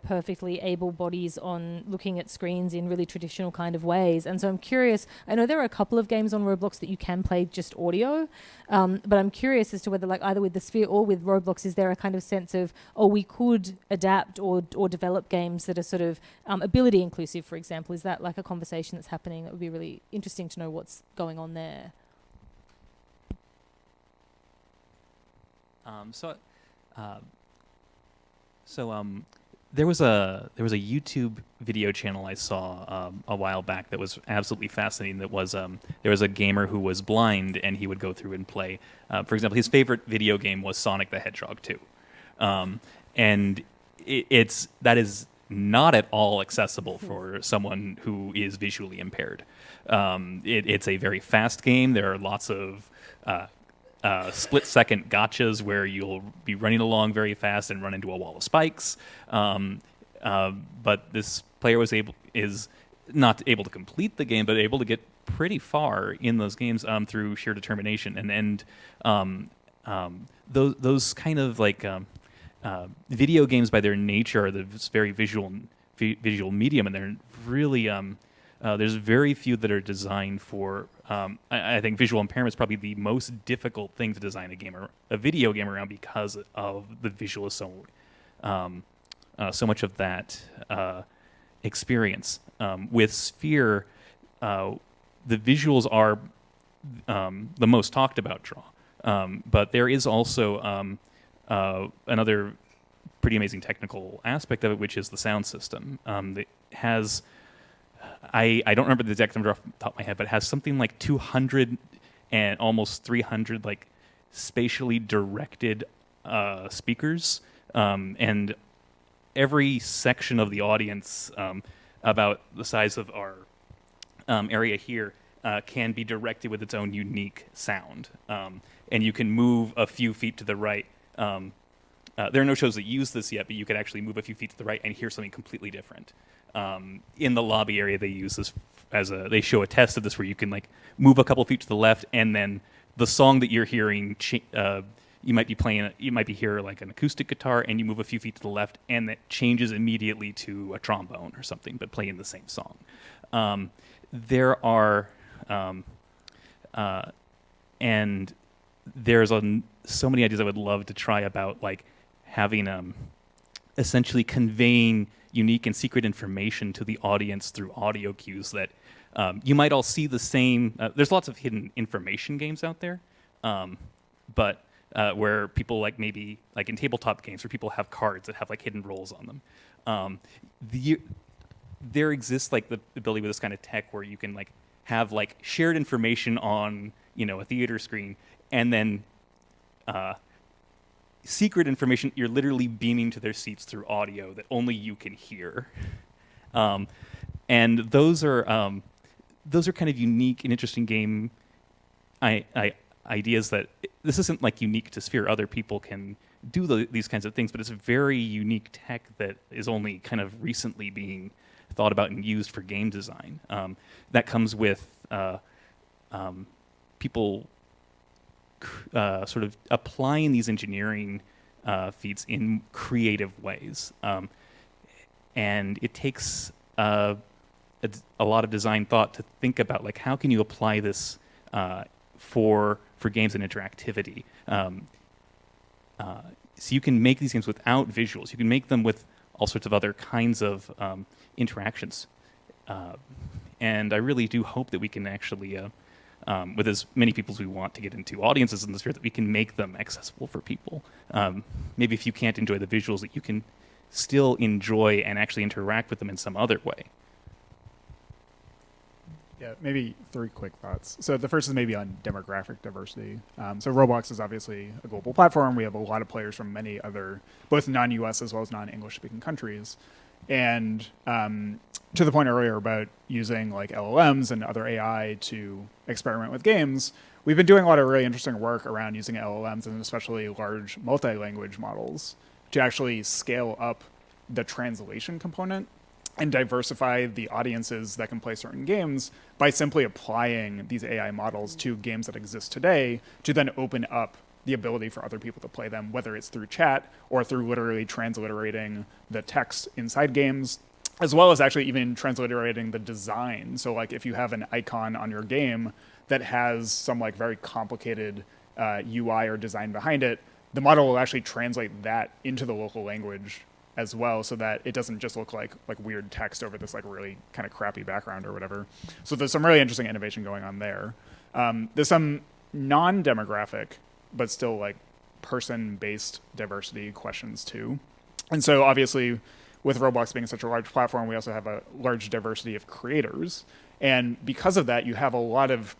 perfectly able bodies on looking at screens in really traditional kind of ways. And so I'm curious, I know there are a couple of games on Roblox that you can play just audio, but I'm curious as to whether, like, either with the Sphere or with Roblox, is there a kind of sense of, we could adapt or develop games that are sort of ability inclusive, for example? Is that like a conversation that's happening? That would be really interesting to know what's going on there. There was a YouTube video channel I saw a while back that was absolutely fascinating. That was there was a gamer who was blind, and he would go through and play. For example, his favorite video game was Sonic the Hedgehog 2, and that is not at all accessible for someone who is visually impaired. It's a very fast game. There are lots of split-second gotchas where you'll be running along very fast and run into a wall of spikes. But this player is not able to complete the game, but able to get pretty far in those games through sheer determination. And those kind of like video games by their nature are this very visual medium, and they're really there's very few that are designed for. I think visual impairment is probably the most difficult thing to design a video game around, because of the visual is so much of that experience. With Sphere, the visuals are the most talked about draw, but there is also another pretty amazing technical aspect of it, which is the sound system. That has, I don't remember the exact number off the top of my head, but it has something like 200 and almost 300 like spatially directed speakers, and every section of the audience, about the size of our area here, can be directed with its own unique sound, and you can move a few feet to the right. There are no shows that use this yet, but you could actually move a few feet to the right and hear something completely different. In the lobby area, they use this they show a test of this where you can like move a couple feet to the left, and then the song that you're hearing, you might be hearing like an acoustic guitar, and you move a few feet to the left, and that changes immediately to a trombone or something, but playing the same song. There are, and there's so many ideas I would love to try about like having essentially conveying unique and secret information to the audience through audio cues that you might all see the same. There's lots of hidden information games out there, but where people like maybe like in tabletop games where people have cards that have like hidden roles on them. There exists like the ability with this kind of tech where you can like have like shared information on a theater screen, and then secret information you're literally beaming to their seats through audio that only you can hear, and those are kind of unique and interesting game ideas that this isn't like unique to Sphere. Other people can do these kinds of things, but it's a very unique tech that is only kind of recently being thought about and used for game design. That comes with people sort of applying these engineering feats in creative ways, and it takes a lot of design thought to think about like how can you apply this for games and interactivity. So you can make these games without visuals. You can make them with all sorts of other kinds of interactions. And I really do hope that we can actually, with as many people as we want to get into audiences in the sphere, that we can make them accessible for people. Maybe if you can't enjoy the visuals, that you can still enjoy and actually interact with them in some other way. Yeah, maybe 3 quick thoughts. So the first is maybe on demographic diversity. So Roblox is obviously a global platform. We have a lot of players from many other, both non-US as well as non-English speaking countries. And to the point earlier about using like LLMs and other AI to experiment with games, we've been doing a lot of really interesting work around using LLMs and especially large multi-language models to actually scale up the translation component and diversify the audiences that can play certain games by simply applying these AI models to games that exist today to then open up the ability for other people to play them, whether it's through chat or through literally transliterating the text inside games, as well as actually even transliterating the design. So like if you have an icon on your game that has some like very complicated UI or design behind it, the model will actually translate that into the local language as well, so that it doesn't just look like weird text over this like really kind of crappy background or whatever. So there's some really interesting innovation going on there. There's some non-demographic, but still like person-based diversity questions too. And so obviously with Roblox being such a large platform, we also have a large diversity of creators. And because of that, you have a lot of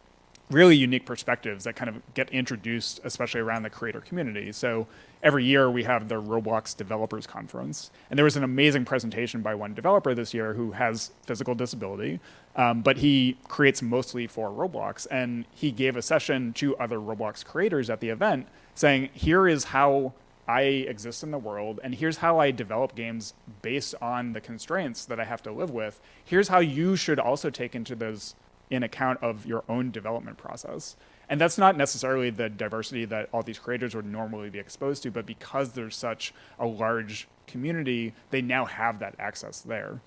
really unique perspectives that kind of get introduced, especially around the creator community. So every year we have the Roblox Developers Conference. And there was an amazing presentation by one developer this year who has physical disability, but he creates mostly for Roblox. And he gave a session to other Roblox creators at the event saying, here is how I exist in the world, and here's how I develop games based on the constraints that I have to live with. Here's how you should also take into those in account of your own development process. And that's not necessarily the diversity that all these creators would normally be exposed to, but because there's such a large community, they now have that access there.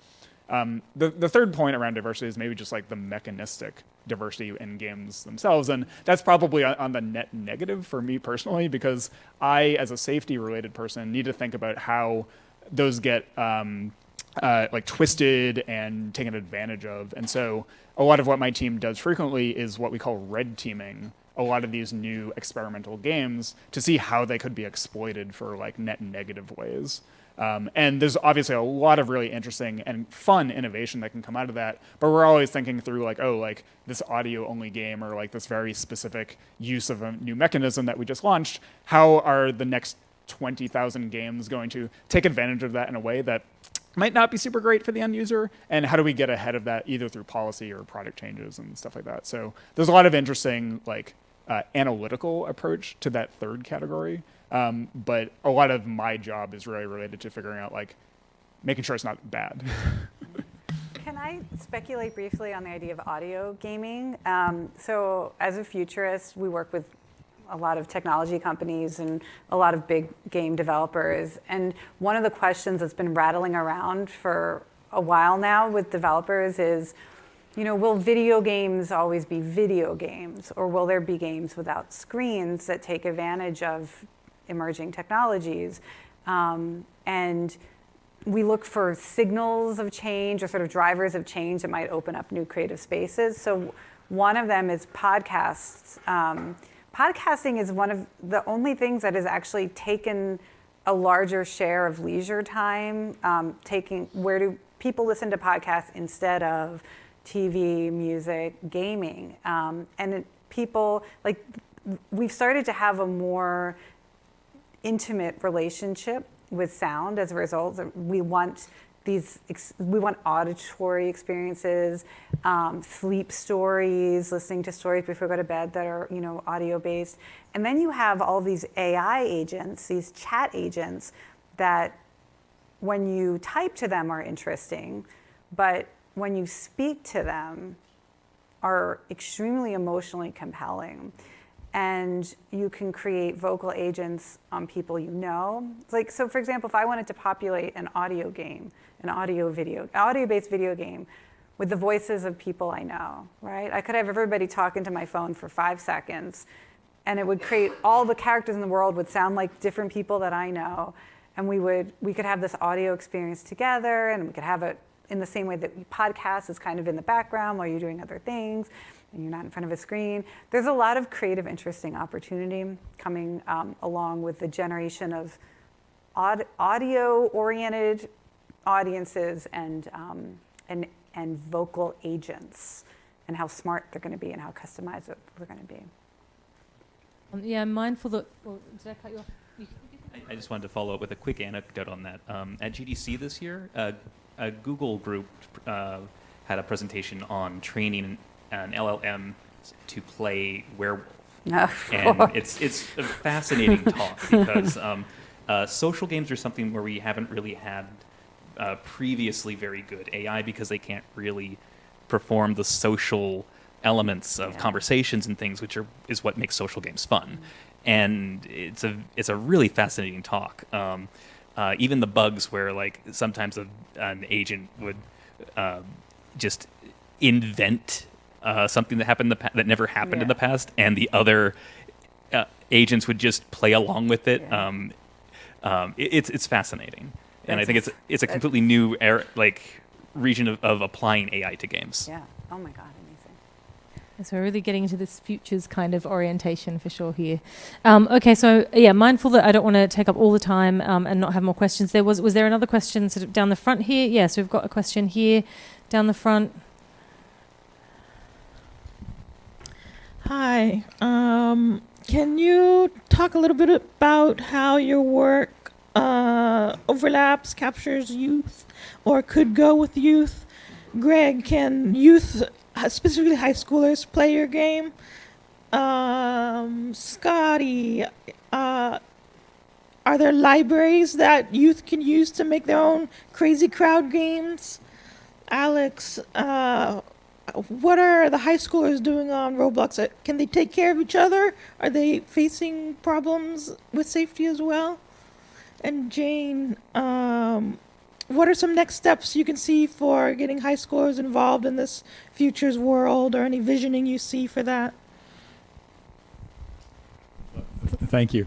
The third point around diversity is maybe just like the mechanistic diversity in games themselves. And that's probably on the net negative for me personally, because I, as a safety related person, need to think about how those get like twisted and taken advantage of. And so a lot of what my team does frequently is what we call red teaming a lot of these new experimental games to see how they could be exploited for like net negative ways. And there's obviously a lot of really interesting and fun innovation that can come out of that, but we're always thinking through like, oh, like this audio only game or like this very specific use of a new mechanism that we just launched, how are the next 20,000 games going to take advantage of that in a way that might not be super great for the end user, and how do we get ahead of that either through policy or product changes and stuff like that. So there's a lot of interesting like analytical approach to that third category, but a lot of my job is really related to figuring out like making sure it's not bad. Can I speculate briefly on the idea of audio gaming? So as a futurist, we work with a lot of technology companies and a lot of big game developers. And one of the questions that's been rattling around for a while now with developers is, you know, will video games always be video games? Or will there be games without screens that take advantage of emerging technologies? And we look for signals of change or sort of drivers of change that might open up new creative spaces. So one of them is podcasts. Podcasting is one of the only things that has actually taken a larger share of leisure time, where do people listen to podcasts instead of TV, music, gaming. And people, like, we've started to have a more intimate relationship with sound as a result. We want auditory experiences, sleep stories, listening to stories before we go to bed that are, you know, audio based. And then you have all these AI agents, these chat agents that when you type to them are interesting, but when you speak to them are extremely emotionally compelling. And you can create vocal agents on people you know. Like, so for example, if I wanted to populate an audio game, an audio-based video game with the voices of people I know, right? I could have everybody talk into my phone for 5 seconds, and it would create all the characters in the world would sound like different people that I know, and we could have this audio experience together, and we could have it in the same way that podcast is kind of in the background while you're doing other things and you're not in front of a screen. There's a lot of creative, interesting opportunity coming along with the generation of audio-oriented audiences and vocal agents, and how smart they're going to be and how customized they're going to be. Yeah, I'm mindful that. Well, did I cut you off? I just wanted to follow up with a quick anecdote on that. At GDC this year, a Google group had a presentation on training an LLM to play werewolf. And it's a fascinating talk because social games are something where we haven't really had previously very good AI because they can't really perform the social elements of conversations and things, which is what makes social games fun. And it's a really fascinating talk. Even the bugs where like sometimes an agent would just invent something that happened that never happened in the past, and the other agents would just play along with it. It's fascinating, and I think it's a completely new region of applying AI to games. Yeah. Oh my God. So we're really getting into this futures kind of orientation for sure here. Okay, so yeah, mindful that I don't want to take up all the time and not have more questions. Was there another question sort of down the front here? Yeah, so we've got a question here down the front. Hi. Can you talk a little bit about how your work overlaps, captures youth, or could go with youth? Greg, can youth, specifically high schoolers, play your game? Scotty, are there libraries that youth can use to make their own crazy crowd games? Alex, what are the high schoolers doing on Roblox? Can they take care of each other? Are they facing problems with safety as well? And Jane, what are some next steps you can see for getting high schoolers involved in this futures world, or any visioning you see for that? Thank you.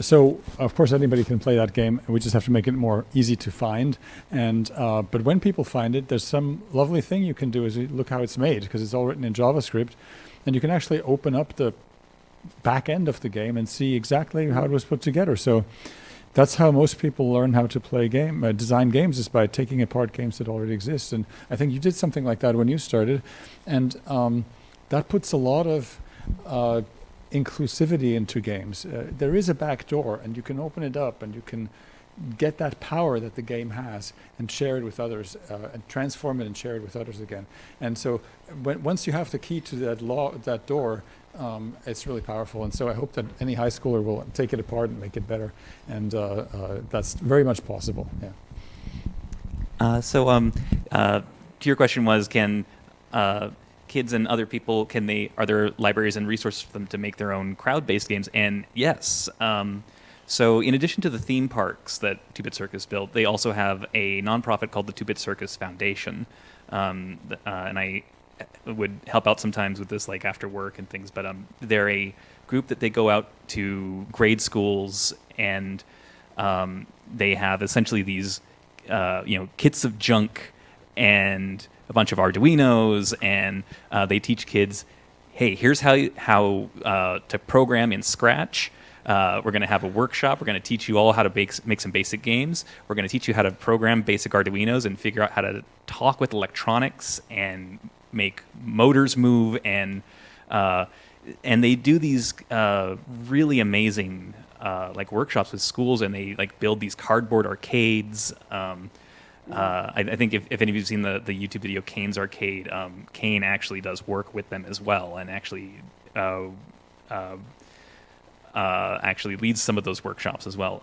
So, of course, anybody can play that game. We just have to make it more easy to find. And but when people find it, there's some lovely thing you can do is you look how it's made, because it's all written in JavaScript. And you can actually open up the back end of the game and see exactly how it was put together. So that's how most people learn how to play design games, is by taking apart games that already exist. And I think you did something like that when you started. And that puts a lot of inclusivity into games. There is a back door, and you can open it up, and you can get that power that the game has and share it with others, and transform it and share it with others again. And so once you have the key to that door, it's really powerful. And so I hope that any high schooler will take it apart and make it better. And that's very much possible. Yeah. To your question was, can kids and other people, are there libraries and resources for them to make their own crowd-based games? And yes. So in addition to the theme parks that 2-Bit Circus built, they also have a nonprofit called the 2-Bit Circus Foundation. And I would help out sometimes with this, like after work and things, but they're a group that they go out to grade schools, and they have essentially these kits of junk and a bunch of Arduinos, and they teach kids, hey, here's how to program in Scratch. We're going to have a workshop. We're going to teach you all how to make some basic games. We're going to teach you how to program basic Arduinos and figure out how to talk with electronics and make motors move. And they do these really amazing workshops with schools, and they build these cardboard arcades. I think if any of you have seen the YouTube video Kane's Arcade, Kane actually does work with them as well, and actually leads some of those workshops as well.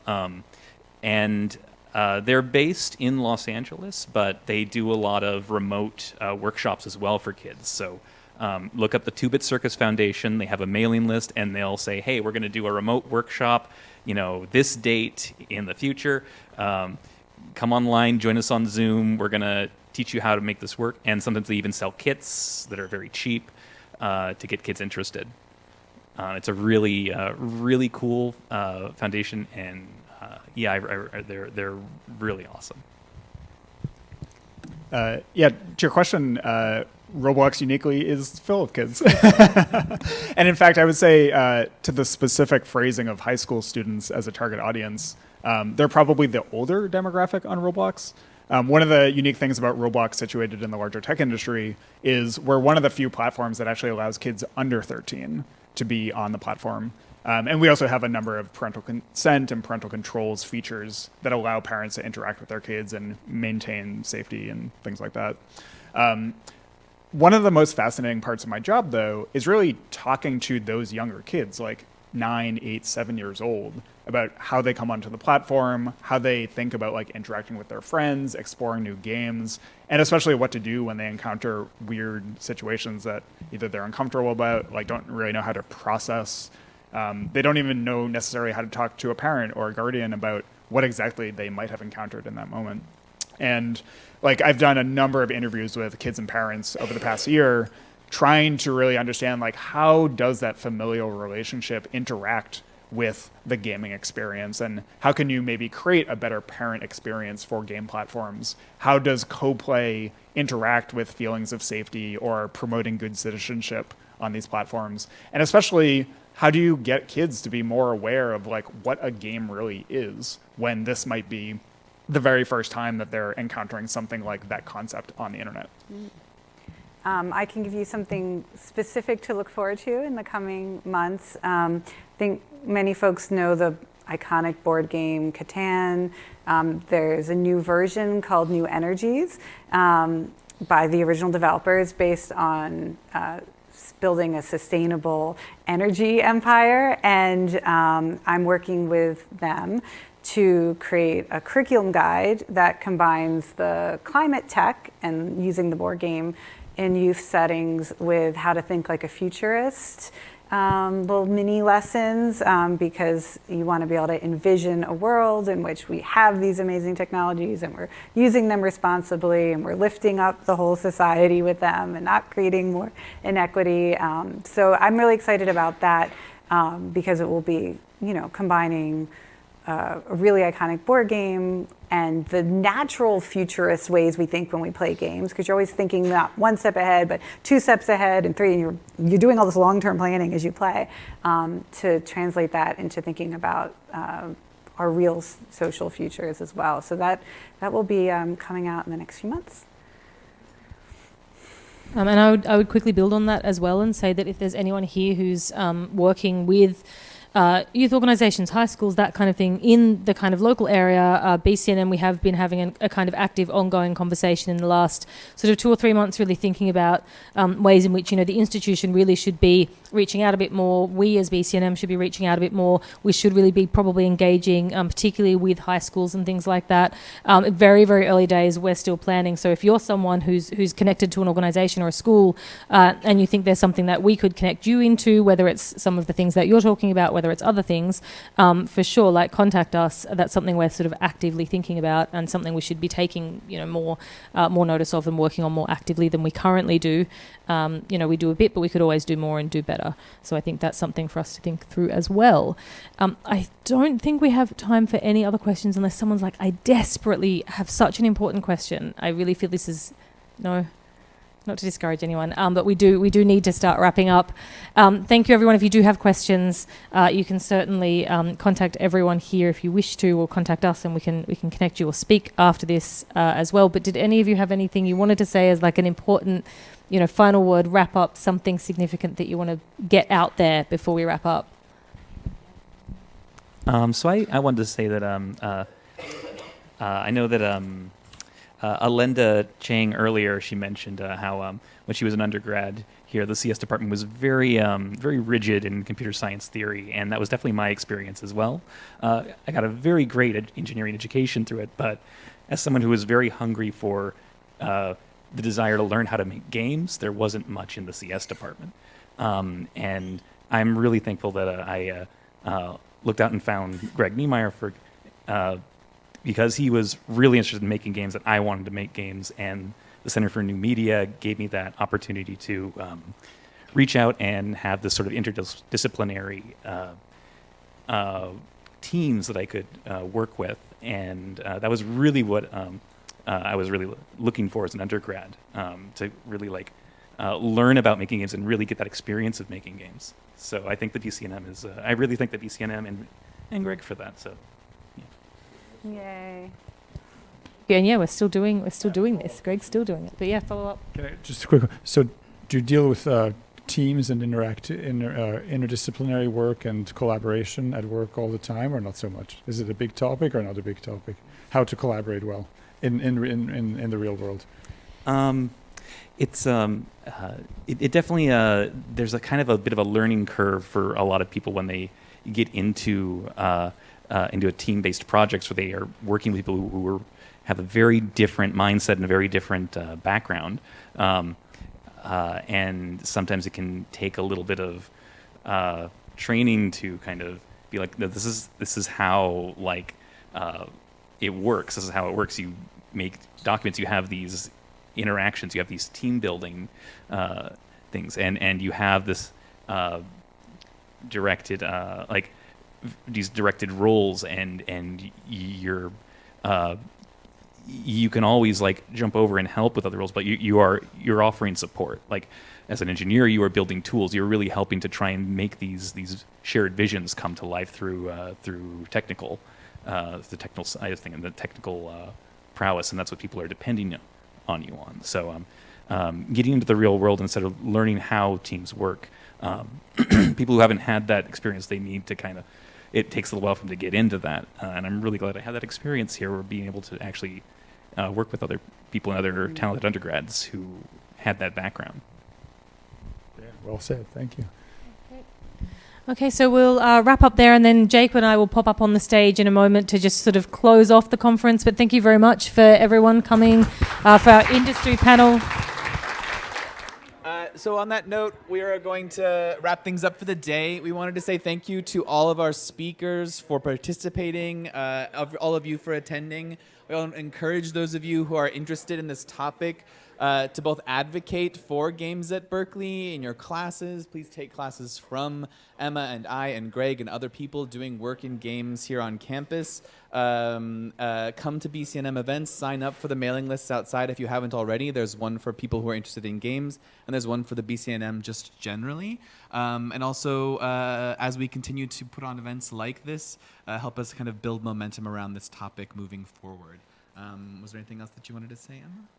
They're based in Los Angeles, but they do a lot of remote workshops as well for kids. So look up the 2-Bit Circus Foundation. They have a mailing list, and they'll say, hey, we're going to do a remote workshop, this date in the future. Come online, join us on Zoom. We're going to teach you how to make this work. And sometimes they even sell kits that are very cheap to get kids interested. It's a really, really cool foundation, and they're really awesome. Yeah, to your question, Roblox uniquely is full of kids. And in fact, I would say to the specific phrasing of high school students as a target audience, they're probably the older demographic on Roblox. One of the unique things about Roblox situated in the larger tech industry is we're one of the few platforms that actually allows kids under 13 to be on the platform. And we also have a number of parental consent and parental controls features that allow parents to interact with their kids and maintain safety and things like that. One of the most fascinating parts of my job, though, is really talking to those younger kids, like 9, 8, 7 years old, about how they come onto the platform, how they think about like interacting with their friends, exploring new games, and especially what to do when they encounter weird situations that either they're uncomfortable about, like don't really know how to process. They don't even know necessarily how to talk to a parent or a guardian about what exactly they might have encountered in that moment. And like I've done a number of interviews with kids and parents over the past year, trying to really understand like how does that familial relationship interact with the gaming experience, and how can you maybe create a better parent experience for game platforms? How does co-play interact with feelings of safety or promoting good citizenship on these platforms? And especially, how do you get kids to be more aware of like what a game really is when this might be the very first time that they're encountering something like that concept on the internet? I can give you something specific to look forward to in the coming months. I think many folks know the iconic board game Catan. There's a new version called New Energies by the original developers based on building a sustainable energy empire. And I'm working with them to create a curriculum guide that combines the climate tech and using the board game in youth settings with how to think like a futurist, little mini lessons, because you want to be able to envision a world in which we have these amazing technologies and we're using them responsibly and we're lifting up the whole society with them and not creating more inequity. So I'm really excited about that because it will be, combining a really iconic board game and the natural futurist ways we think when we play games, because you're always thinking not one step ahead, but 2 steps ahead and 3, and you're doing all this long-term planning as you play, to translate that into thinking about our real social futures as well. So that will be coming out in the next few months. And I would quickly build on that as well and say that if there's anyone here who's working with youth organizations, high schools, that kind of thing, in the kind of local area, BCNM, we have been having a kind of active ongoing conversation in the last sort of 2 or 3 months, really thinking about ways in which, the institution really should be reaching out a bit more. We as BCNM should be reaching out a bit more. We should really be probably engaging, particularly with high schools and things like that. Very, very early days, we're still planning. So if you're someone who's connected to an organization or a school and you think there's something that we could connect you into, whether it's some of the things that you're talking about, whether it's other things, for sure, contact us. That's something we're sort of actively thinking about and something we should be taking, more notice of and working on more actively than we currently do. We do a bit, but we could always do more and do better. So I think that's something for us to think through as well. I don't think we have time for any other questions unless someone's like, I desperately have such an important question. I really feel this is, no, not to discourage anyone, but we do need to start wrapping up. Thank you, everyone. If you do have questions, you can certainly contact everyone here if you wish to, or contact us, and we can connect you or speak after this as well. But did any of you have anything you wanted to say as like an important, final word, wrap up, something significant that you want to get out there before we wrap up? So I wanted to say that I know that Alenda Chang earlier, she mentioned how when she was an undergrad here, the CS department was very rigid in computer science theory, and that was definitely my experience as well. I got a very great engineering education through it, but as someone who was very hungry for the desire to learn how to make games, there wasn't much in the CS department. And I'm really thankful that I looked out and found Greg Niemeyer because he was really interested in making games that I wanted to make games, and the Center for New Media gave me that opportunity to reach out and have this sort of interdisciplinary teams that I could work with, and that was really what I was really looking for as an undergrad, to really learn about making games and really get that experience of making games. So I think the BCNM is, I really thank the BCNM and Greg for that. So, yeah. Yay. Yeah, and yeah, we're still doing this. Greg's still doing it. But yeah, follow up. Can I just quick? So, do you deal with teams and interdisciplinary work and collaboration at work all the time, or not so much? Is it a big topic or not a big topic? How to collaborate well in the real world? It definitely there's a kind of a bit of a learning curve for a lot of people when they get into a team-based projects where they are working with people who have a very different mindset and a very different background, and sometimes it can take a little bit of training to kind of be like, no, this is how it works. This is how it works. You make documents. You have these interactions. You have these team building things, and you have this directed these directed roles, and you can always jump over and help with other roles, but you're offering support. Like as an engineer, you are building tools. You're really helping to try and make these shared visions come to life through the technical side of things and the technical prowess, and that's what people are depending on you on. So getting into the real world instead of learning how teams work. People who haven't had that experience, they need to it takes a little while for them to get into that. And I'm really glad I had that experience here, where being able to actually work with other people and other talented undergrads who had that background. Yeah, well said. Thank you. Okay, so we'll wrap up there, and then Jake and I will pop up on the stage in a moment to just sort of close off the conference. But thank you very much for everyone coming for our industry panel. So on that note, we are going to wrap things up for the day. We wanted to say thank you to all of our speakers for participating, all of you for attending. We want to encourage those of you who are interested in this topic to both advocate for games at Berkeley in your classes. Please take classes from Emma and I and Greg and other people doing work in games here on campus. Come to BCNM events, sign up for the mailing lists outside if you haven't already. There's one for people who are interested in games, and there's one for the BCNM just generally. And also, as we continue to put on events like this, help us kind of build momentum around this topic moving forward. Was there anything else that you wanted to say, Emma?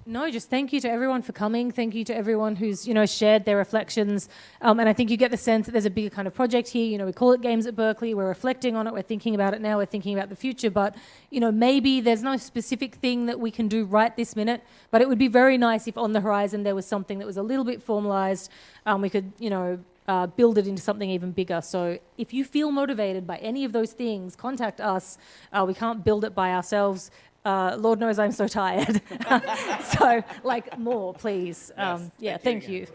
No, just thank you to everyone for coming. Thank you to everyone who's, shared their reflections. And I think you get the sense that there's a bigger kind of project here. We call it Games at Berkeley. We're reflecting on it. We're thinking about it now. We're thinking about the future. But, maybe there's no specific thing that we can do right this minute. But it would be very nice if on the horizon there was something that was a little bit formalized. We could, build it into something even bigger. So if you feel motivated by any of those things, contact us. We can't build it by ourselves. Lord knows I'm so tired. So, more, please. Yes, thank you.